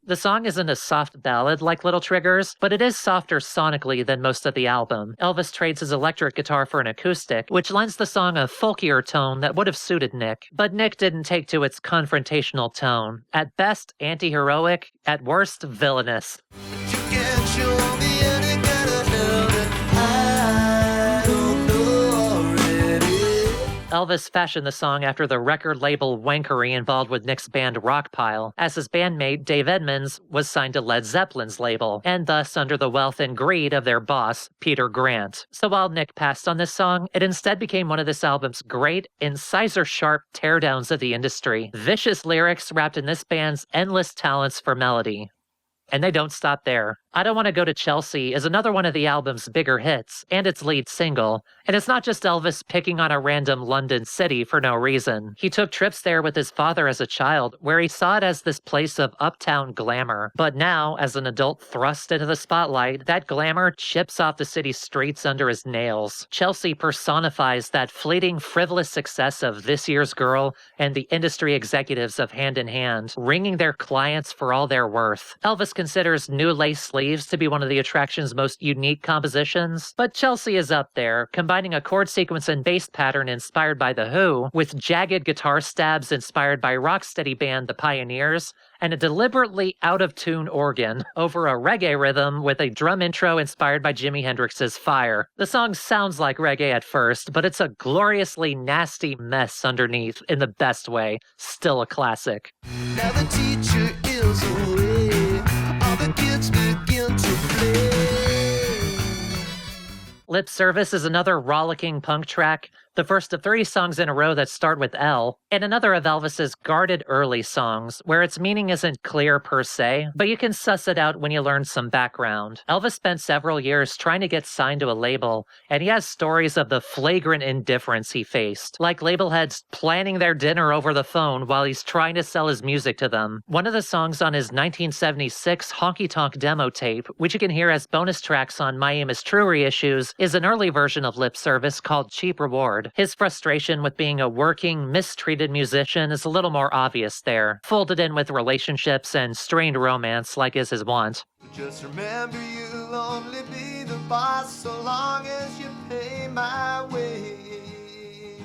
The song isn't a soft ballad like Little Triggers, but it is softer sonically than most of the album. Elvis trades his electric guitar for an acoustic, which lends the song a folkier tone that would have suited Nick. But Nick didn't take to its confrontational tone. At best, anti-heroic, at worst, villainous. You can't show me any kind of hell that I don't know already. Elvis fashioned the song after the record label wankery involved with Nick's band Rockpile, as his bandmate Dave Edmunds was signed to Led Zeppelin's label, and thus under the wealth and greed of their boss, Peter Grant. So while Nick passed on this song, it instead became one of this album's great, incisor-sharp teardowns of the industry. Vicious lyrics wrapped in this band's endless talents for melody. And they don't stop there. I Don't Want to Go to Chelsea is another one of the album's bigger hits, and its lead single. And it's not just Elvis picking on a random London city for no reason. He took trips there with his father as a child, where he saw it as this place of uptown glamour. But now, as an adult thrust into the spotlight, that glamour chips off the city's streets under his nails. Chelsea personifies that fleeting, frivolous success of This Year's Girl and the industry executives of Hand in Hand, wringing their clients for all they're worth. Elvis considers new lace Leaves to be one of the attraction's most unique compositions, but Chelsea is up there, combining a chord sequence and bass pattern inspired by The Who with jagged guitar stabs inspired by rocksteady band The Pioneers, and a deliberately out-of-tune organ over a reggae rhythm with a drum intro inspired by Jimi Hendrix's Fire. The song sounds like reggae at first, but it's a gloriously nasty mess underneath in the best way. Still a classic. Now the teacher is away, all the kids begin to play. Lip Service is another rollicking punk track, the first of 3 songs in a row that start with L, and another of Elvis's guarded early songs, where its meaning isn't clear per se, but you can suss it out when you learn some background. Elvis spent several years trying to get signed to a label, and he has stories of the flagrant indifference he faced, like label heads planning their dinner over the phone while he's trying to sell his music to them. One of the songs on his 1976 Honky Tonk demo tape, which you can hear as bonus tracks on My Aim Is True reissues, is an early version of Lip Service called Cheap Reward. His frustration with being a working, mistreated musician is a little more obvious there, folded in with relationships and strained romance like is his want. Just remember you'll only be the boss so long as you pay my wage.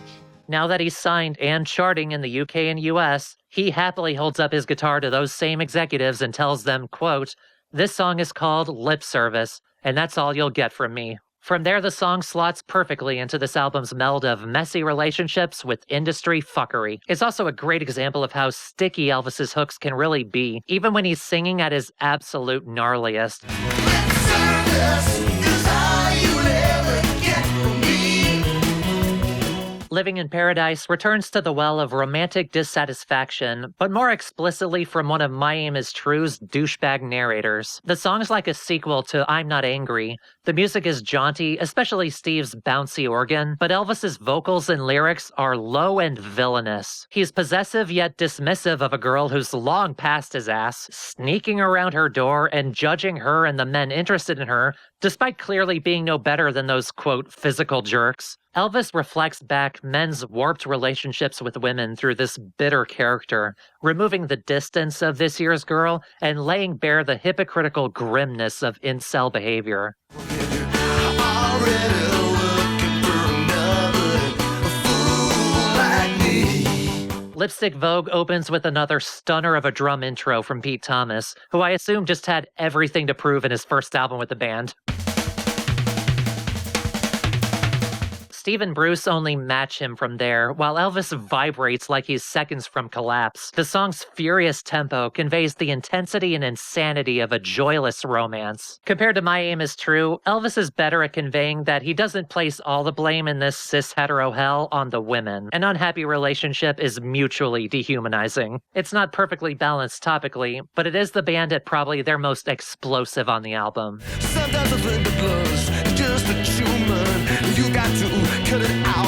Now that he's signed and charting in the UK and US, he happily holds up his guitar to those same executives and tells them, quote, "This song is called Lip Service, and that's all you'll get from me." From there, the song slots perfectly into this album's meld of messy relationships with industry fuckery. It's also a great example of how sticky Elvis's hooks can really be, even when he's singing at his absolute gnarliest. Service is all you'll ever get from me. Living in Paradise returns to the well of romantic dissatisfaction, but more explicitly from one of My Aim Is True's douchebag narrators. The song's like a sequel to I'm Not Angry. The music is jaunty, especially Steve's bouncy organ, but Elvis's vocals and lyrics are low and villainous. He's possessive yet dismissive of a girl who's long past his ass, sneaking around her door and judging her and the men interested in her, despite clearly being no better than those, quote, physical jerks. Elvis reflects back men's warped relationships with women through this bitter character, removing the distance of this year's girl and laying bare the hypocritical grimness of incel behavior. Already looking for another, a fool like me. Lipstick Vogue opens with another stunner of a drum intro from Pete Thomas, who I assume just had everything to prove in his first album with the band. Steve and Bruce only match him from there, while Elvis vibrates like he's seconds from collapse. The song's furious tempo conveys the intensity and insanity of a joyless romance. Compared to My Aim Is True, Elvis is better at conveying that he doesn't place all the blame in this cis-hetero hell on the women. An unhappy relationship is mutually dehumanizing. It's not perfectly balanced topically, but it is the band at probably their most explosive on the album. Sometimes I think the blood's just a human. You got to cut it out.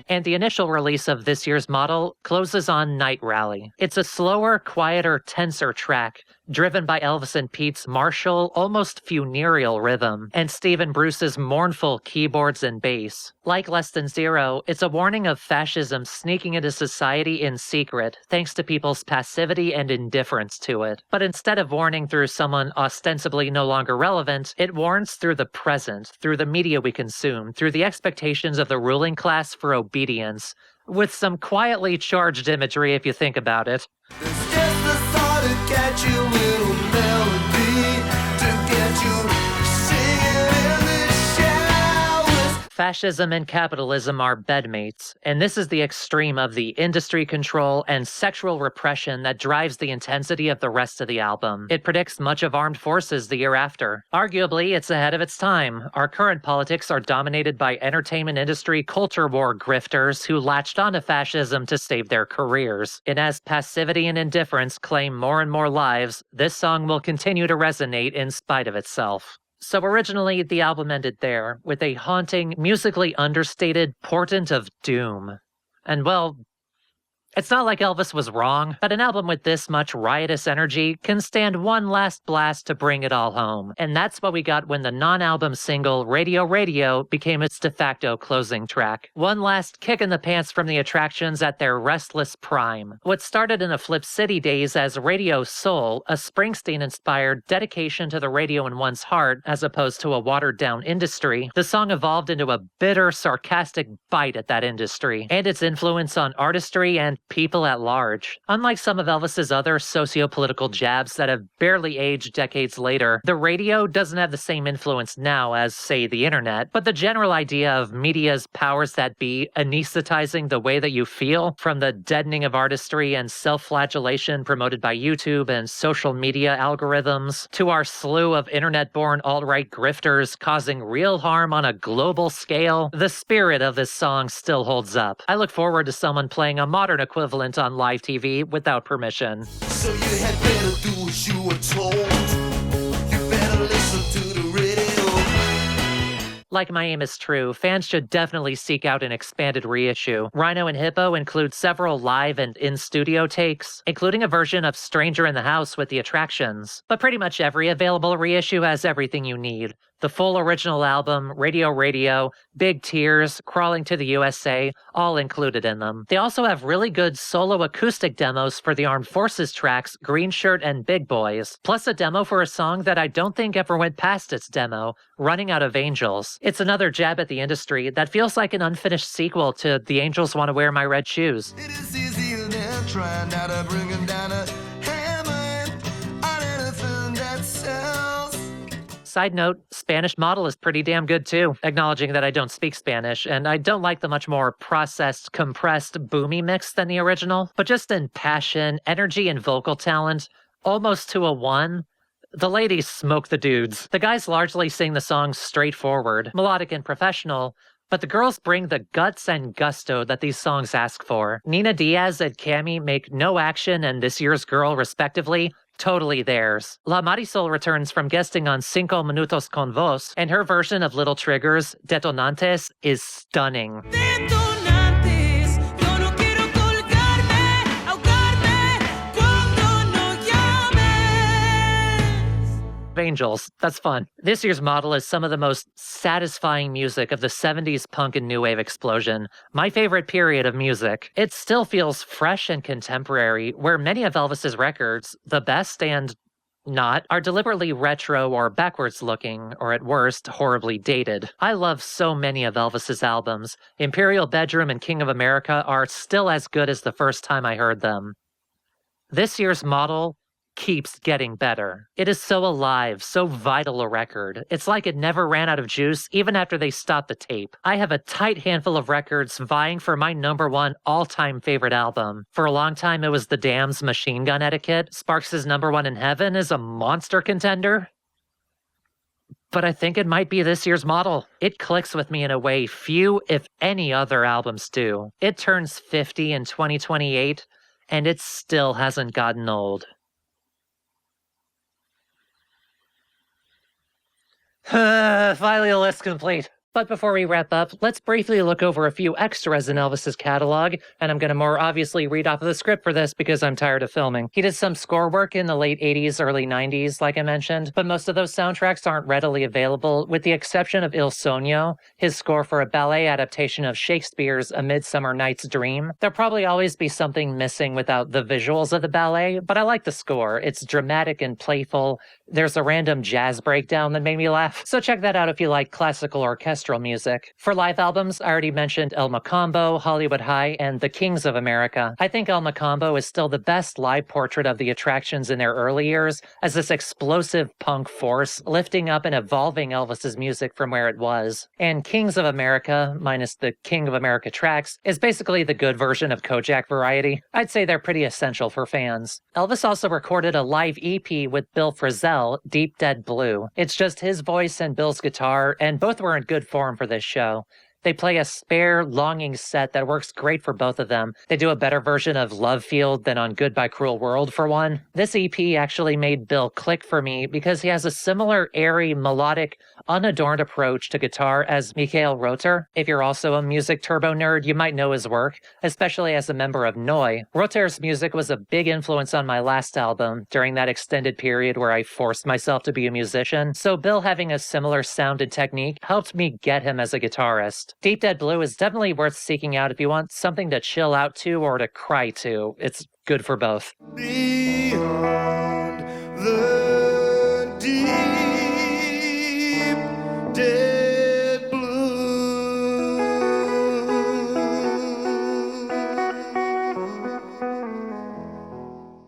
And the initial release of this year's model closes on Night Rally. It's a slower, quieter, tenser track, driven by Elvis and Pete's martial, almost funereal rhythm, and Steve and Bruce's mournful keyboards and bass. Like Less Than Zero, it's a warning of fascism sneaking into society in secret, thanks to people's passivity and indifference to it. But instead of warning through someone ostensibly no longer relevant, it warns through the present, through the media we consume, through the expectations of the ruling class for obedience, with some quietly charged imagery if you think about it. It's just the thought to catch you little melody, to get you singing in the showers. Fascism and capitalism are bedmates, and this is the extreme of the industry control and sexual repression that drives the intensity of the rest of the album. It predicts much of Armed Forces the year after. Arguably, it's ahead of its time. Our current politics are dominated by entertainment industry culture war grifters who latched onto fascism to save their careers. And as passivity and indifference claim more and more lives, this song will continue to resonate in spite of itself. So originally, the album ended there, with a haunting, musically understated portent of doom. And well, It's not like Elvis was wrong, but an album with this much riotous energy can stand one last blast to bring it all home. And that's what we got when the non-album single Radio Radio became its de facto closing track. One last kick in the pants from the Attractions at their restless prime. What started in the Flip City days as Radio Soul, a Springsteen-inspired dedication to the radio in one's heart as opposed to a watered-down industry, the song evolved into a bitter, sarcastic bite at that industry and its influence on artistry and people at large. Unlike some of Elvis's other socio-political jabs that have barely aged decades later, the radio doesn't have the same influence now as, say, the internet, but the general idea of media's powers that be anesthetizing the way that you feel, from the deadening of artistry and self-flagellation promoted by YouTube and social media algorithms, to our slew of internet-born alt-right grifters causing real harm on a global scale, the spirit of this song still holds up. I look forward to someone playing a modern equivalent on live TV without permission. So you had better do what you were told. You better listen to the radio. Like My Aim is True, fans should definitely seek out an expanded reissue. Rhino and Hippo include several live and in-studio takes, including a version of Stranger in the House with the Attractions. But pretty much every available reissue has everything you need. The full original album, Radio Radio, Big Tears, Crawling to the USA, all included in them. They also have really good solo acoustic demos for the Armed Forces tracks Green Shirt and Big Boys, plus a demo for a song that I don't think ever went past its demo, Running Out of Angels. It's another jab at the industry that feels like an unfinished sequel to The Angels Want to Wear My Red Shoes. It is easier than trying now to bring him down a hammer on anything that sells. Side note, Spanish Model is pretty damn good too, acknowledging that I don't speak Spanish, and I don't like the much more processed, compressed, boomy mix than the original, but just in passion, energy, and vocal talent, almost to a one, the ladies smoke the dudes. The guys largely sing the songs straightforward, melodic and professional, but the girls bring the guts and gusto that these songs ask for. Nina Diaz and Cami make No Action and This Year's Girl, respectively, totally theirs. La Marisol returns from guesting on Cinco Minutos con Vos, and her version of Little Trigger's Detonantes is stunning. Angels. That's fun. This year's Model is some of the most satisfying music of the 70s punk and new wave explosion. My favorite period of music. It still feels fresh and contemporary, where many of Elvis's records, the best and not, are deliberately retro or backwards looking, or at worst, horribly dated. I love so many of Elvis's albums. Imperial Bedroom and King of America are still as good as the first time I heard them. This year's Model keeps getting better. It is so alive, so vital a record. It's like it never ran out of juice, even after they stopped the tape. I have a tight handful of records vying for my #1 all-time favorite album. For a long time, it was The Damned's Machine Gun Etiquette. Sparks' #1 in Heaven is a monster contender. But I think it might be this year's Model. It clicks with me in a way few, if any, other albums do. It turns 50 in 2028, and it still hasn't gotten old. Finally, the list complete. But before we wrap up, let's briefly look over a few extras in Elvis's catalog, and I'm going to more obviously read off of the script for this because I'm tired of filming. He did some score work in the late 80s, early 90s, like I mentioned, but most of those soundtracks aren't readily available, with the exception of Il Sogno, his score for a ballet adaptation of Shakespeare's A Midsummer Night's Dream. There'll probably always be something missing without the visuals of the ballet, but I like the score. It's dramatic and playful. There's a random jazz breakdown that made me laugh, so check that out if you like classical orchestral music. For live albums, I already mentioned El Macambo, Hollywood High, and The Kings of America. I think El Macambo is still the best live portrait of the Attractions in their early years, as this explosive punk force lifting up and evolving Elvis's music from where it was. And Kings of America, minus the King of America tracks, is basically the good version of Kojak Variety. I'd say they're pretty essential for fans. Elvis also recorded a live EP with Bill Frisell, Deep Dead Blue. It's just his voice and Bill's guitar, and both were in good form for this show. They play a spare, longing set that works great for both of them. They do a better version of Love Field than on Goodbye Cruel World, for one. This EP actually made Bill click for me because he has a similar airy, melodic, unadorned approach to guitar as Mikael Roter. If you're also a music turbo nerd, you might know his work, especially as a member of Noi. Roter's music was a big influence on my last album during that extended period where I forced myself to be a musician, so Bill having a similar sound and technique helped me get him as a guitarist. Deep Dead Blue is definitely worth seeking out if you want something to chill out to or to cry to. It's good for both. Beyond the deep dead blue.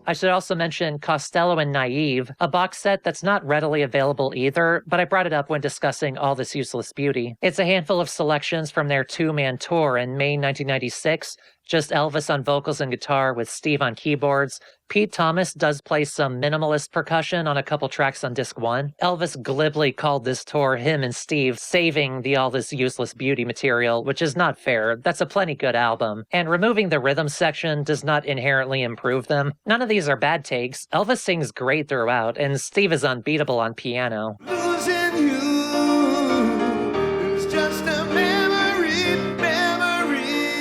I should also mention Costello and Naive, a box set that's not readily available either, but I brought it up when discussing All This Useless Beauty. It's a handful of selections from their two-man tour in May 1996, just Elvis on vocals and guitar with Steve on keyboards. Pete Thomas does play some minimalist percussion on a couple tracks on disc 1. Elvis glibly called this tour him and Steve saving the All This Useless Beauty material, which is not fair. That's a plenty good album. And removing the rhythm section does not inherently improve them. None of these are bad takes. Elvis sings great throughout, and Steve is unbeatable on piano. Losing you is just a memory. Memories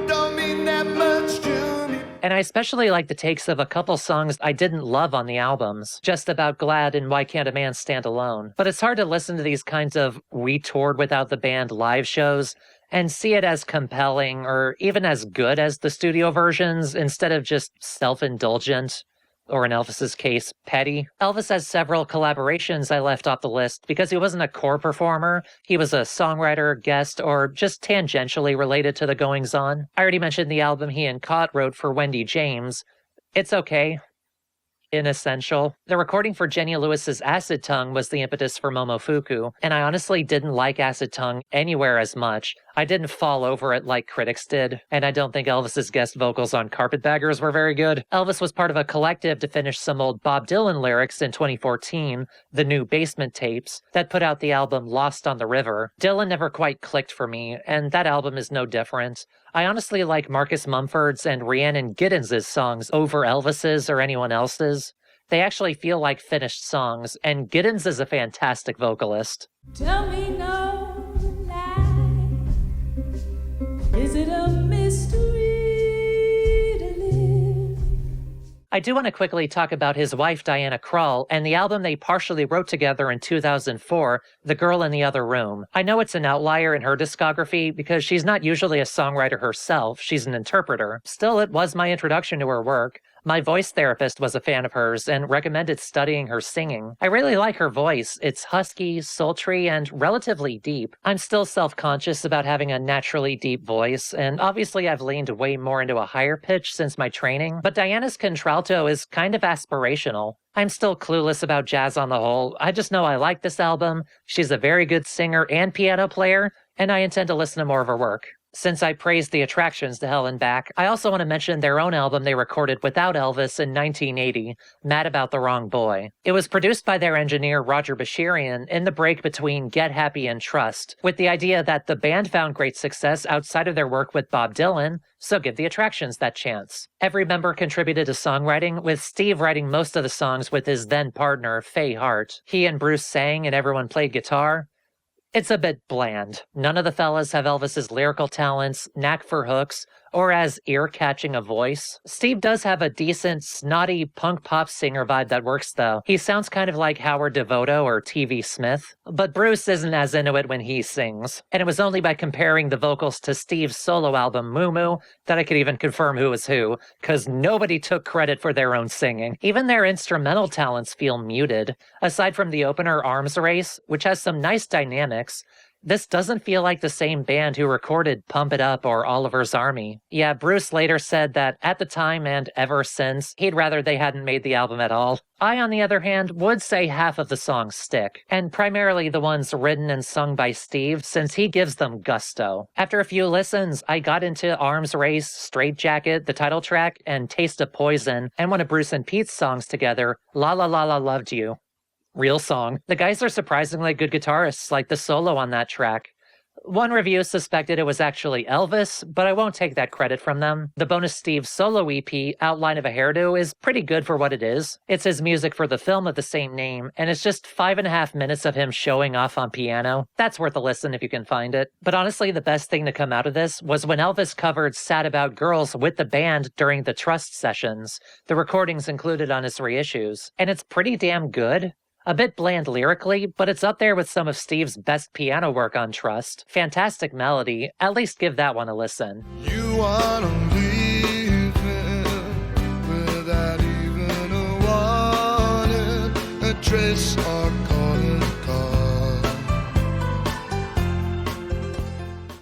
don't mean that much to me. And I especially like the takes of a couple songs I didn't love on the albums, Just About Glad and Why Can't a Man Stand Alone. But it's hard to listen to these kinds of we toured without the band live shows and see it as compelling or even as good as the studio versions instead of just self-indulgent, or in Elvis's case, petty. Elvis has several collaborations I left off the list because he wasn't a core performer. He was a songwriter, guest, or just tangentially related to the goings-on. I already mentioned the album he and Cott wrote for Wendy James. It's okay. Inessential. The recording for Jenny Lewis's Acid Tongue was the impetus for Momofuku, and I honestly didn't like Acid Tongue anywhere as much. I didn't fall over it like critics did, and I don't think Elvis's guest vocals on Carpetbaggers were very good. Elvis was part of a collective to finish some old Bob Dylan lyrics in 2014, the New Basement Tapes, that put out the album Lost on the River. Dylan never quite clicked for me, and that album is no different. I honestly like Marcus Mumford's and Rhiannon Giddens' songs over Elvis's or anyone else's. They actually feel like finished songs, and Giddens is a fantastic vocalist. Tell me no lie. Is it a mystery to live? I do want to quickly talk about his wife, Diana Krall, and the album they partially wrote together in 2004, The Girl in the Other Room. I know it's an outlier in her discography because she's not usually a songwriter herself, she's an interpreter. Still, it was my introduction to her work. My voice therapist was a fan of hers and recommended studying her singing. I really like her voice. It's husky, sultry, and relatively deep. I'm still self-conscious about having a naturally deep voice, and obviously I've leaned way more into a higher pitch since my training, but Diana's contralto is kind of aspirational. I'm still clueless about jazz on the whole. I just know I like this album. She's a very good singer and piano player, and I intend to listen to more of her work. Since I praised the Attractions to Hell and Back, I also want to mention their own album they recorded without Elvis in 1980, Mad About the Wrong Boy. It was produced by their engineer Roger Bashirian in the break between Get Happy and Trust, with the idea that the band found great success outside of their work with Bob Dylan, so give the Attractions that chance. Every member contributed to songwriting, with Steve writing most of the songs with his then partner, Faye Hart. He and Bruce sang and everyone played guitar. It's a bit bland. None of the fellas have Elvis's lyrical talents, knack for hooks, or as ear-catching a voice. Steve does have a decent, snotty punk pop singer vibe that works though. He sounds kind of like Howard Devoto or T.V. Smith, but Bruce isn't as into it when he sings. And it was only by comparing the vocals to Steve's solo album Moo Moo that I could even confirm who was who, cause nobody took credit for their own singing. Even their instrumental talents feel muted. Aside from the opener Arms Race, which has some nice dynamics, this doesn't feel like the same band who recorded Pump It Up or Oliver's Army. Yeah, Bruce later said that at the time and ever since, he'd rather they hadn't made the album at all. I, on the other hand, would say half of the songs stick, and primarily the ones written and sung by Steve, since he gives them gusto. After a few listens, I got into Arms Race, Straight Jacket, the title track, and Taste of Poison, and one of Bruce and Pete's songs together, La La La La Loved You. Real song. The guys are surprisingly good guitarists, like the solo on that track. One review suspected it was actually Elvis, but I won't take that credit from them. The bonus Steve solo EP, Outline of a Hairdo, is pretty good for what it is. It's his music for the film of the same name, and it's just 5.5 minutes of him showing off on piano. That's worth a listen if you can find it. But honestly, the best thing to come out of this was when Elvis covered Sad About Girls with the band during the Trust sessions. The recordings included on his reissues. And it's pretty damn good. A bit bland lyrically, but it's up there with some of Steve's best piano work on Trust. Fantastic melody, at least give that one a listen. You wanna leave it without even a warning, a trace or calling call.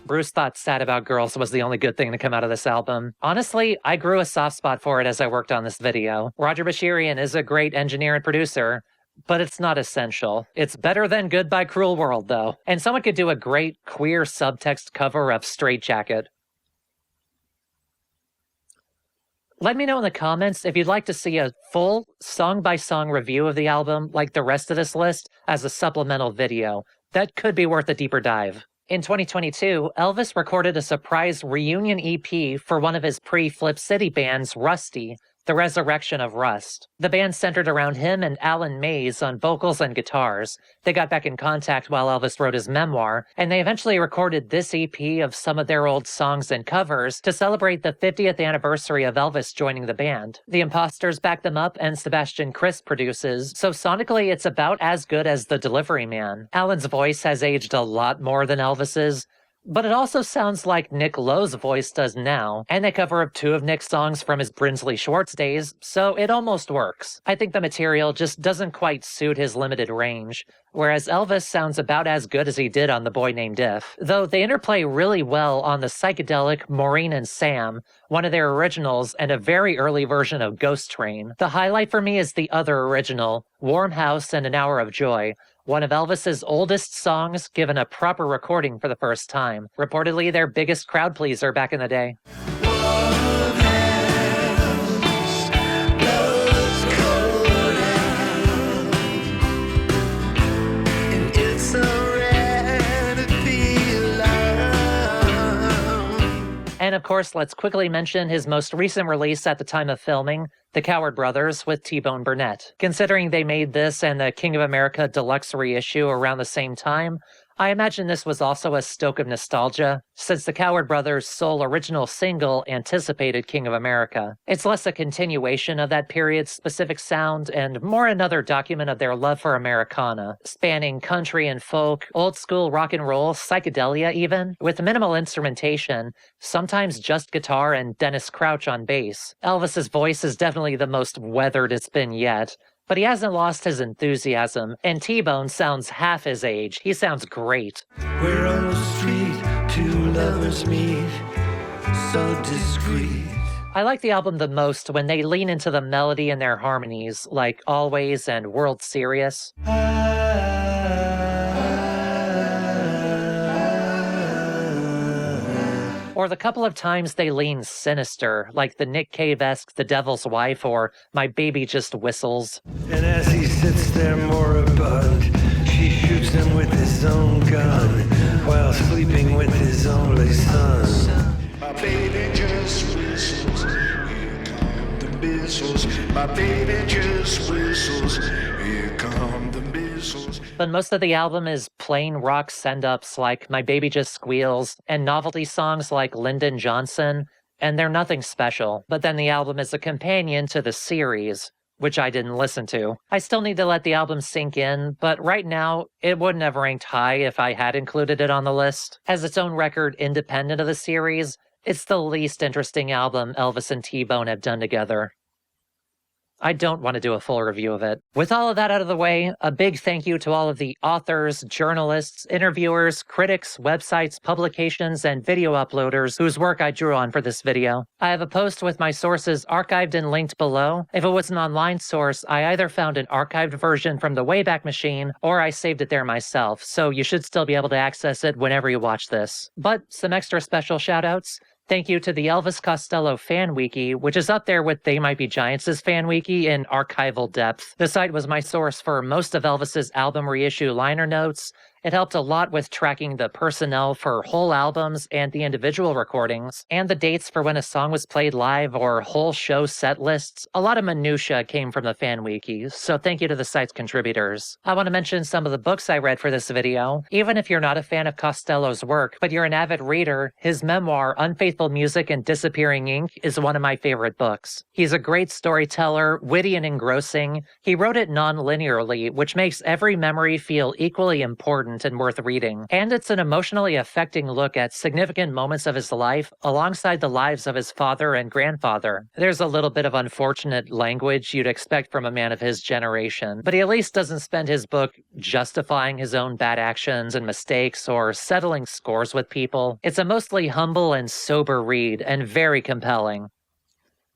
Bruce thought Sad About Girls was the only good thing to come out of this album. Honestly, I grew a soft spot for it as I worked on this video. Roger Bashirian is a great engineer and producer, but it's not essential. It's better than Goodbye Cruel World, though. And someone could do a great queer subtext cover of Straight Jacket. Let me know in the comments if you'd like to see a full song-by-song review of the album, like the rest of this list, as a supplemental video. That could be worth a deeper dive. In 2022, Elvis recorded a surprise reunion EP for one of his pre-Flip City bands, Rusty, The Resurrection of Rust. The band centered around him and Alan Mays on vocals and guitars. They got back in contact while Elvis wrote his memoir, and they eventually recorded this EP of some of their old songs and covers to celebrate the 50th anniversary of Elvis joining the band. The Imposters back them up, and Sebastian Christ produces, so sonically it's about as good as The Delivery Man. Alan's voice has aged a lot more than Elvis's, but it also sounds like Nick Lowe's voice does now, and they cover up 2 of Nick's songs from his Brinsley Schwartz days, so it almost works. I think the material just doesn't quite suit his limited range, whereas Elvis sounds about as good as he did on The Boy Named If, though they interplay really well on the psychedelic Maureen and Sam, one of their originals and a very early version of Ghost Train. The highlight for me is the other original, Warm House and An Hour of Joy, one of Elvis's oldest songs given a proper recording for the first time. Reportedly their biggest crowd pleaser back in the day. And of course, let's quickly mention his most recent release at the time of filming, The Coward Brothers with T-Bone Burnett. Considering they made this and the King of America Deluxe reissue around the same time, I imagine this was also a stoke of nostalgia, since the Coward Brothers' sole original single anticipated King of America. It's less a continuation of that period's specific sound and more another document of their love for Americana, spanning country and folk, old school rock and roll, psychedelia even, with minimal instrumentation, sometimes just guitar and Dennis Crouch on bass. Elvis's voice is definitely the most weathered it's been yet, but he hasn't lost his enthusiasm, and T-Bone sounds half his age. He sounds great. We're on the street, 2 lovers meet, so discreet. I like the album the most when they lean into the melody in their harmonies, like Always and World Serious. Or the couple of times they lean sinister, like the Nick Cave-esque The Devil's Wife or My Baby Just Whistles. And as he sits there moribund, she shoots him with his own gun while sleeping with his only son. My baby just whistles, here come the missiles. My baby just whistles, here come the missiles. But most of the album is plain rock send-ups like My Baby Just Squeals and novelty songs like Lyndon Johnson, and they're nothing special. But then the album is a companion to the series, which I didn't listen to. I still need to let the album sink in, but right now, it wouldn't have ranked high if I had included it on the list. As its own record independent of the series, it's the least interesting album Elvis and T-Bone have done together. I don't want to do a full review of it. With all of that out of the way, a big thank you to all of the authors, journalists, interviewers, critics, websites, publications, and video uploaders whose work I drew on for this video. I have a post with my sources archived and linked below. If it was an online source, I either found an archived version from the Wayback Machine, or I saved it there myself, so you should still be able to access it whenever you watch this. But some extra special shoutouts. Thank you to the Elvis Costello Fan Wiki, which is up there with They Might Be Giants' Fan Wiki in archival depth. The site was my source for most of Elvis's album reissue liner notes, It helped a lot with tracking the personnel for whole albums and the individual recordings, and the dates for when a song was played live or whole show set lists. A lot of minutia came from the fan wiki, so thank you to the site's contributors. I want to mention some of the books I read for this video. Even if you're not a fan of Costello's work, but you're an avid reader, his memoir, Unfaithful Music and Disappearing Ink, is one of my favorite books. He's a great storyteller, witty and engrossing. He wrote it non-linearly, which makes every memory feel equally important and worth reading. And it's an emotionally affecting look at significant moments of his life alongside the lives of his father and grandfather. There's a little bit of unfortunate language you'd expect from a man of his generation, but he at least doesn't spend his book justifying his own bad actions and mistakes or settling scores with people. It's a mostly humble and sober read and very compelling.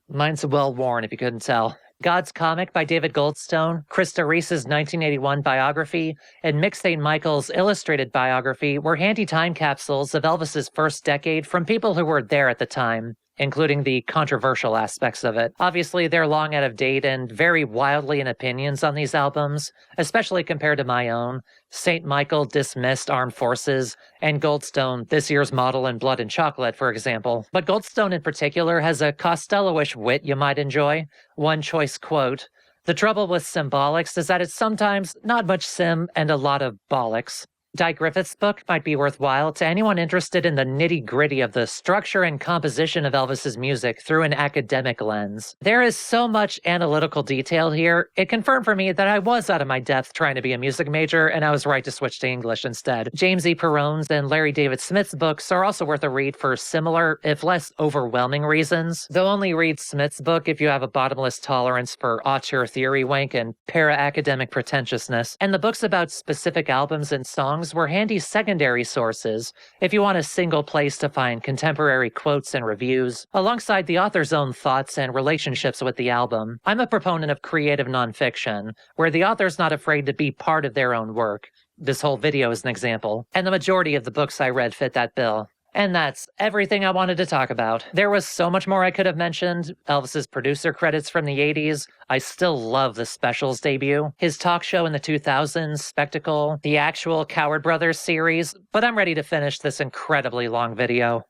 Mine's well worn, if you couldn't tell. God's Comic by David Goldstone, Krista Reese's 1981 biography, and Mick St. Michael's illustrated biography were handy time capsules of Elvis's first decade from people who were there at the time, including the controversial aspects of it. Obviously, they're long out of date and vary wildly in opinions on these albums, especially compared to my own. St. Michael dismissed Armed Forces, and Goldstone this year's Model in Blood and Chocolate, for example. But Goldstone in particular has a Costello-ish wit you might enjoy. One choice quote, "The trouble with symbolics is that it's sometimes not much sim and a lot of bollocks." Di Griffith's book might be worthwhile to anyone interested in the nitty-gritty of the structure and composition of Elvis's music through an academic lens. There is so much analytical detail here, it confirmed for me that I was out of my depth trying to be a music major, and I was right to switch to English instead. James E. Perrone's and Larry David Smith's books are also worth a read for similar, if less overwhelming reasons, though only read Smith's book if you have a bottomless tolerance for auteur theory wank and para-academic pretentiousness. And the books about specific albums and songs were handy secondary sources if you want a single place to find contemporary quotes and reviews, alongside the author's own thoughts and relationships with the album. I'm a proponent of creative nonfiction, where the author's not afraid to be part of their own work. This whole video is an example, and the majority of the books I read fit that bill. And that's everything I wanted to talk about. There was so much more I could have mentioned. Elvis's producer credits from the 80s. I still love the Specials debut. His talk show in the 2000s, Spectacle, the actual Coward Brothers series. But I'm ready to finish this incredibly long video.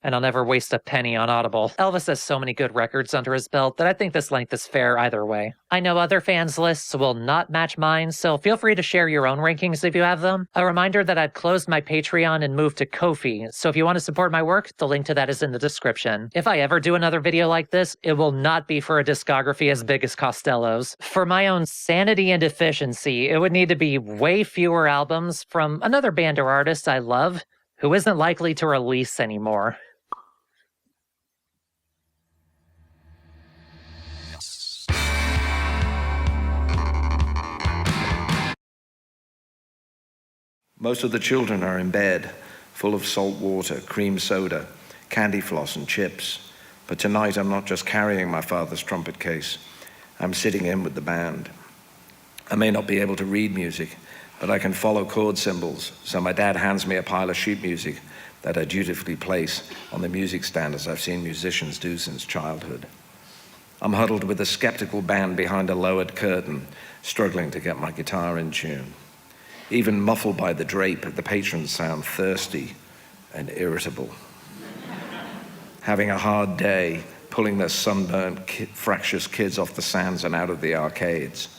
And I'll never waste a penny on Audible. Elvis has so many good records under his belt that I think this length is fair either way. I know other fans' lists will not match mine, so feel free to share your own rankings if you have them. A reminder that I've closed my Patreon and moved to Ko-fi, so if you want to support my work, the link to that is in the description. If I ever do another video like this, it will not be for a discography as big as Costello's. For my own sanity and efficiency, it would need to be way fewer albums from another band or artist I love, who isn't likely to release anymore. Most of the children are in bed, full of salt water, cream soda, candy floss and chips. But tonight I'm not just carrying my father's trumpet case. I'm sitting in with the band. I may not be able to read music, but I can follow chord symbols, so my dad hands me a pile of sheet music that I dutifully place on the music stand as I've seen musicians do since childhood. I'm huddled with a skeptical band behind a lowered curtain, struggling to get my guitar in tune. Even muffled by the drape, the patrons sound thirsty and irritable. Having a hard day, pulling their sunburned, fractious kids off the sands and out of the arcades.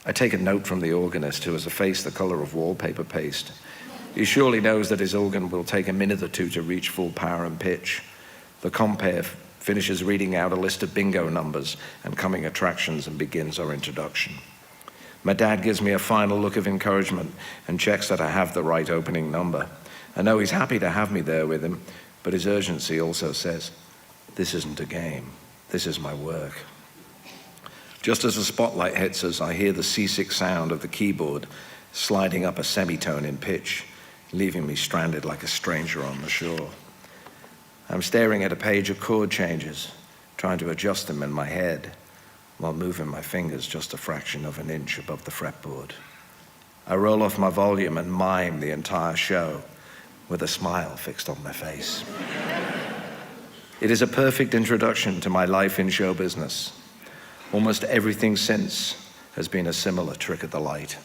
I take a note from the organist, who has a face the color of wallpaper paste. He surely knows that his organ will take a minute or two to reach full power and pitch. The compere finishes reading out a list of bingo numbers and coming attractions and begins our introduction. My dad gives me a final look of encouragement and checks that I have the right opening number. I know he's happy to have me there with him, but his urgency also says, this isn't a game, this is my work. Just as the spotlight hits us, I hear the seasick sound of the keyboard sliding up a semitone in pitch, leaving me stranded like a stranger on the shore. I'm staring at a page of chord changes, trying to adjust them in my head, while moving my fingers just a fraction of an inch above the fretboard. I roll off my volume and mime the entire show with a smile fixed on my face. It is a perfect introduction to my life in show business. Almost everything since has been a similar trick of the light.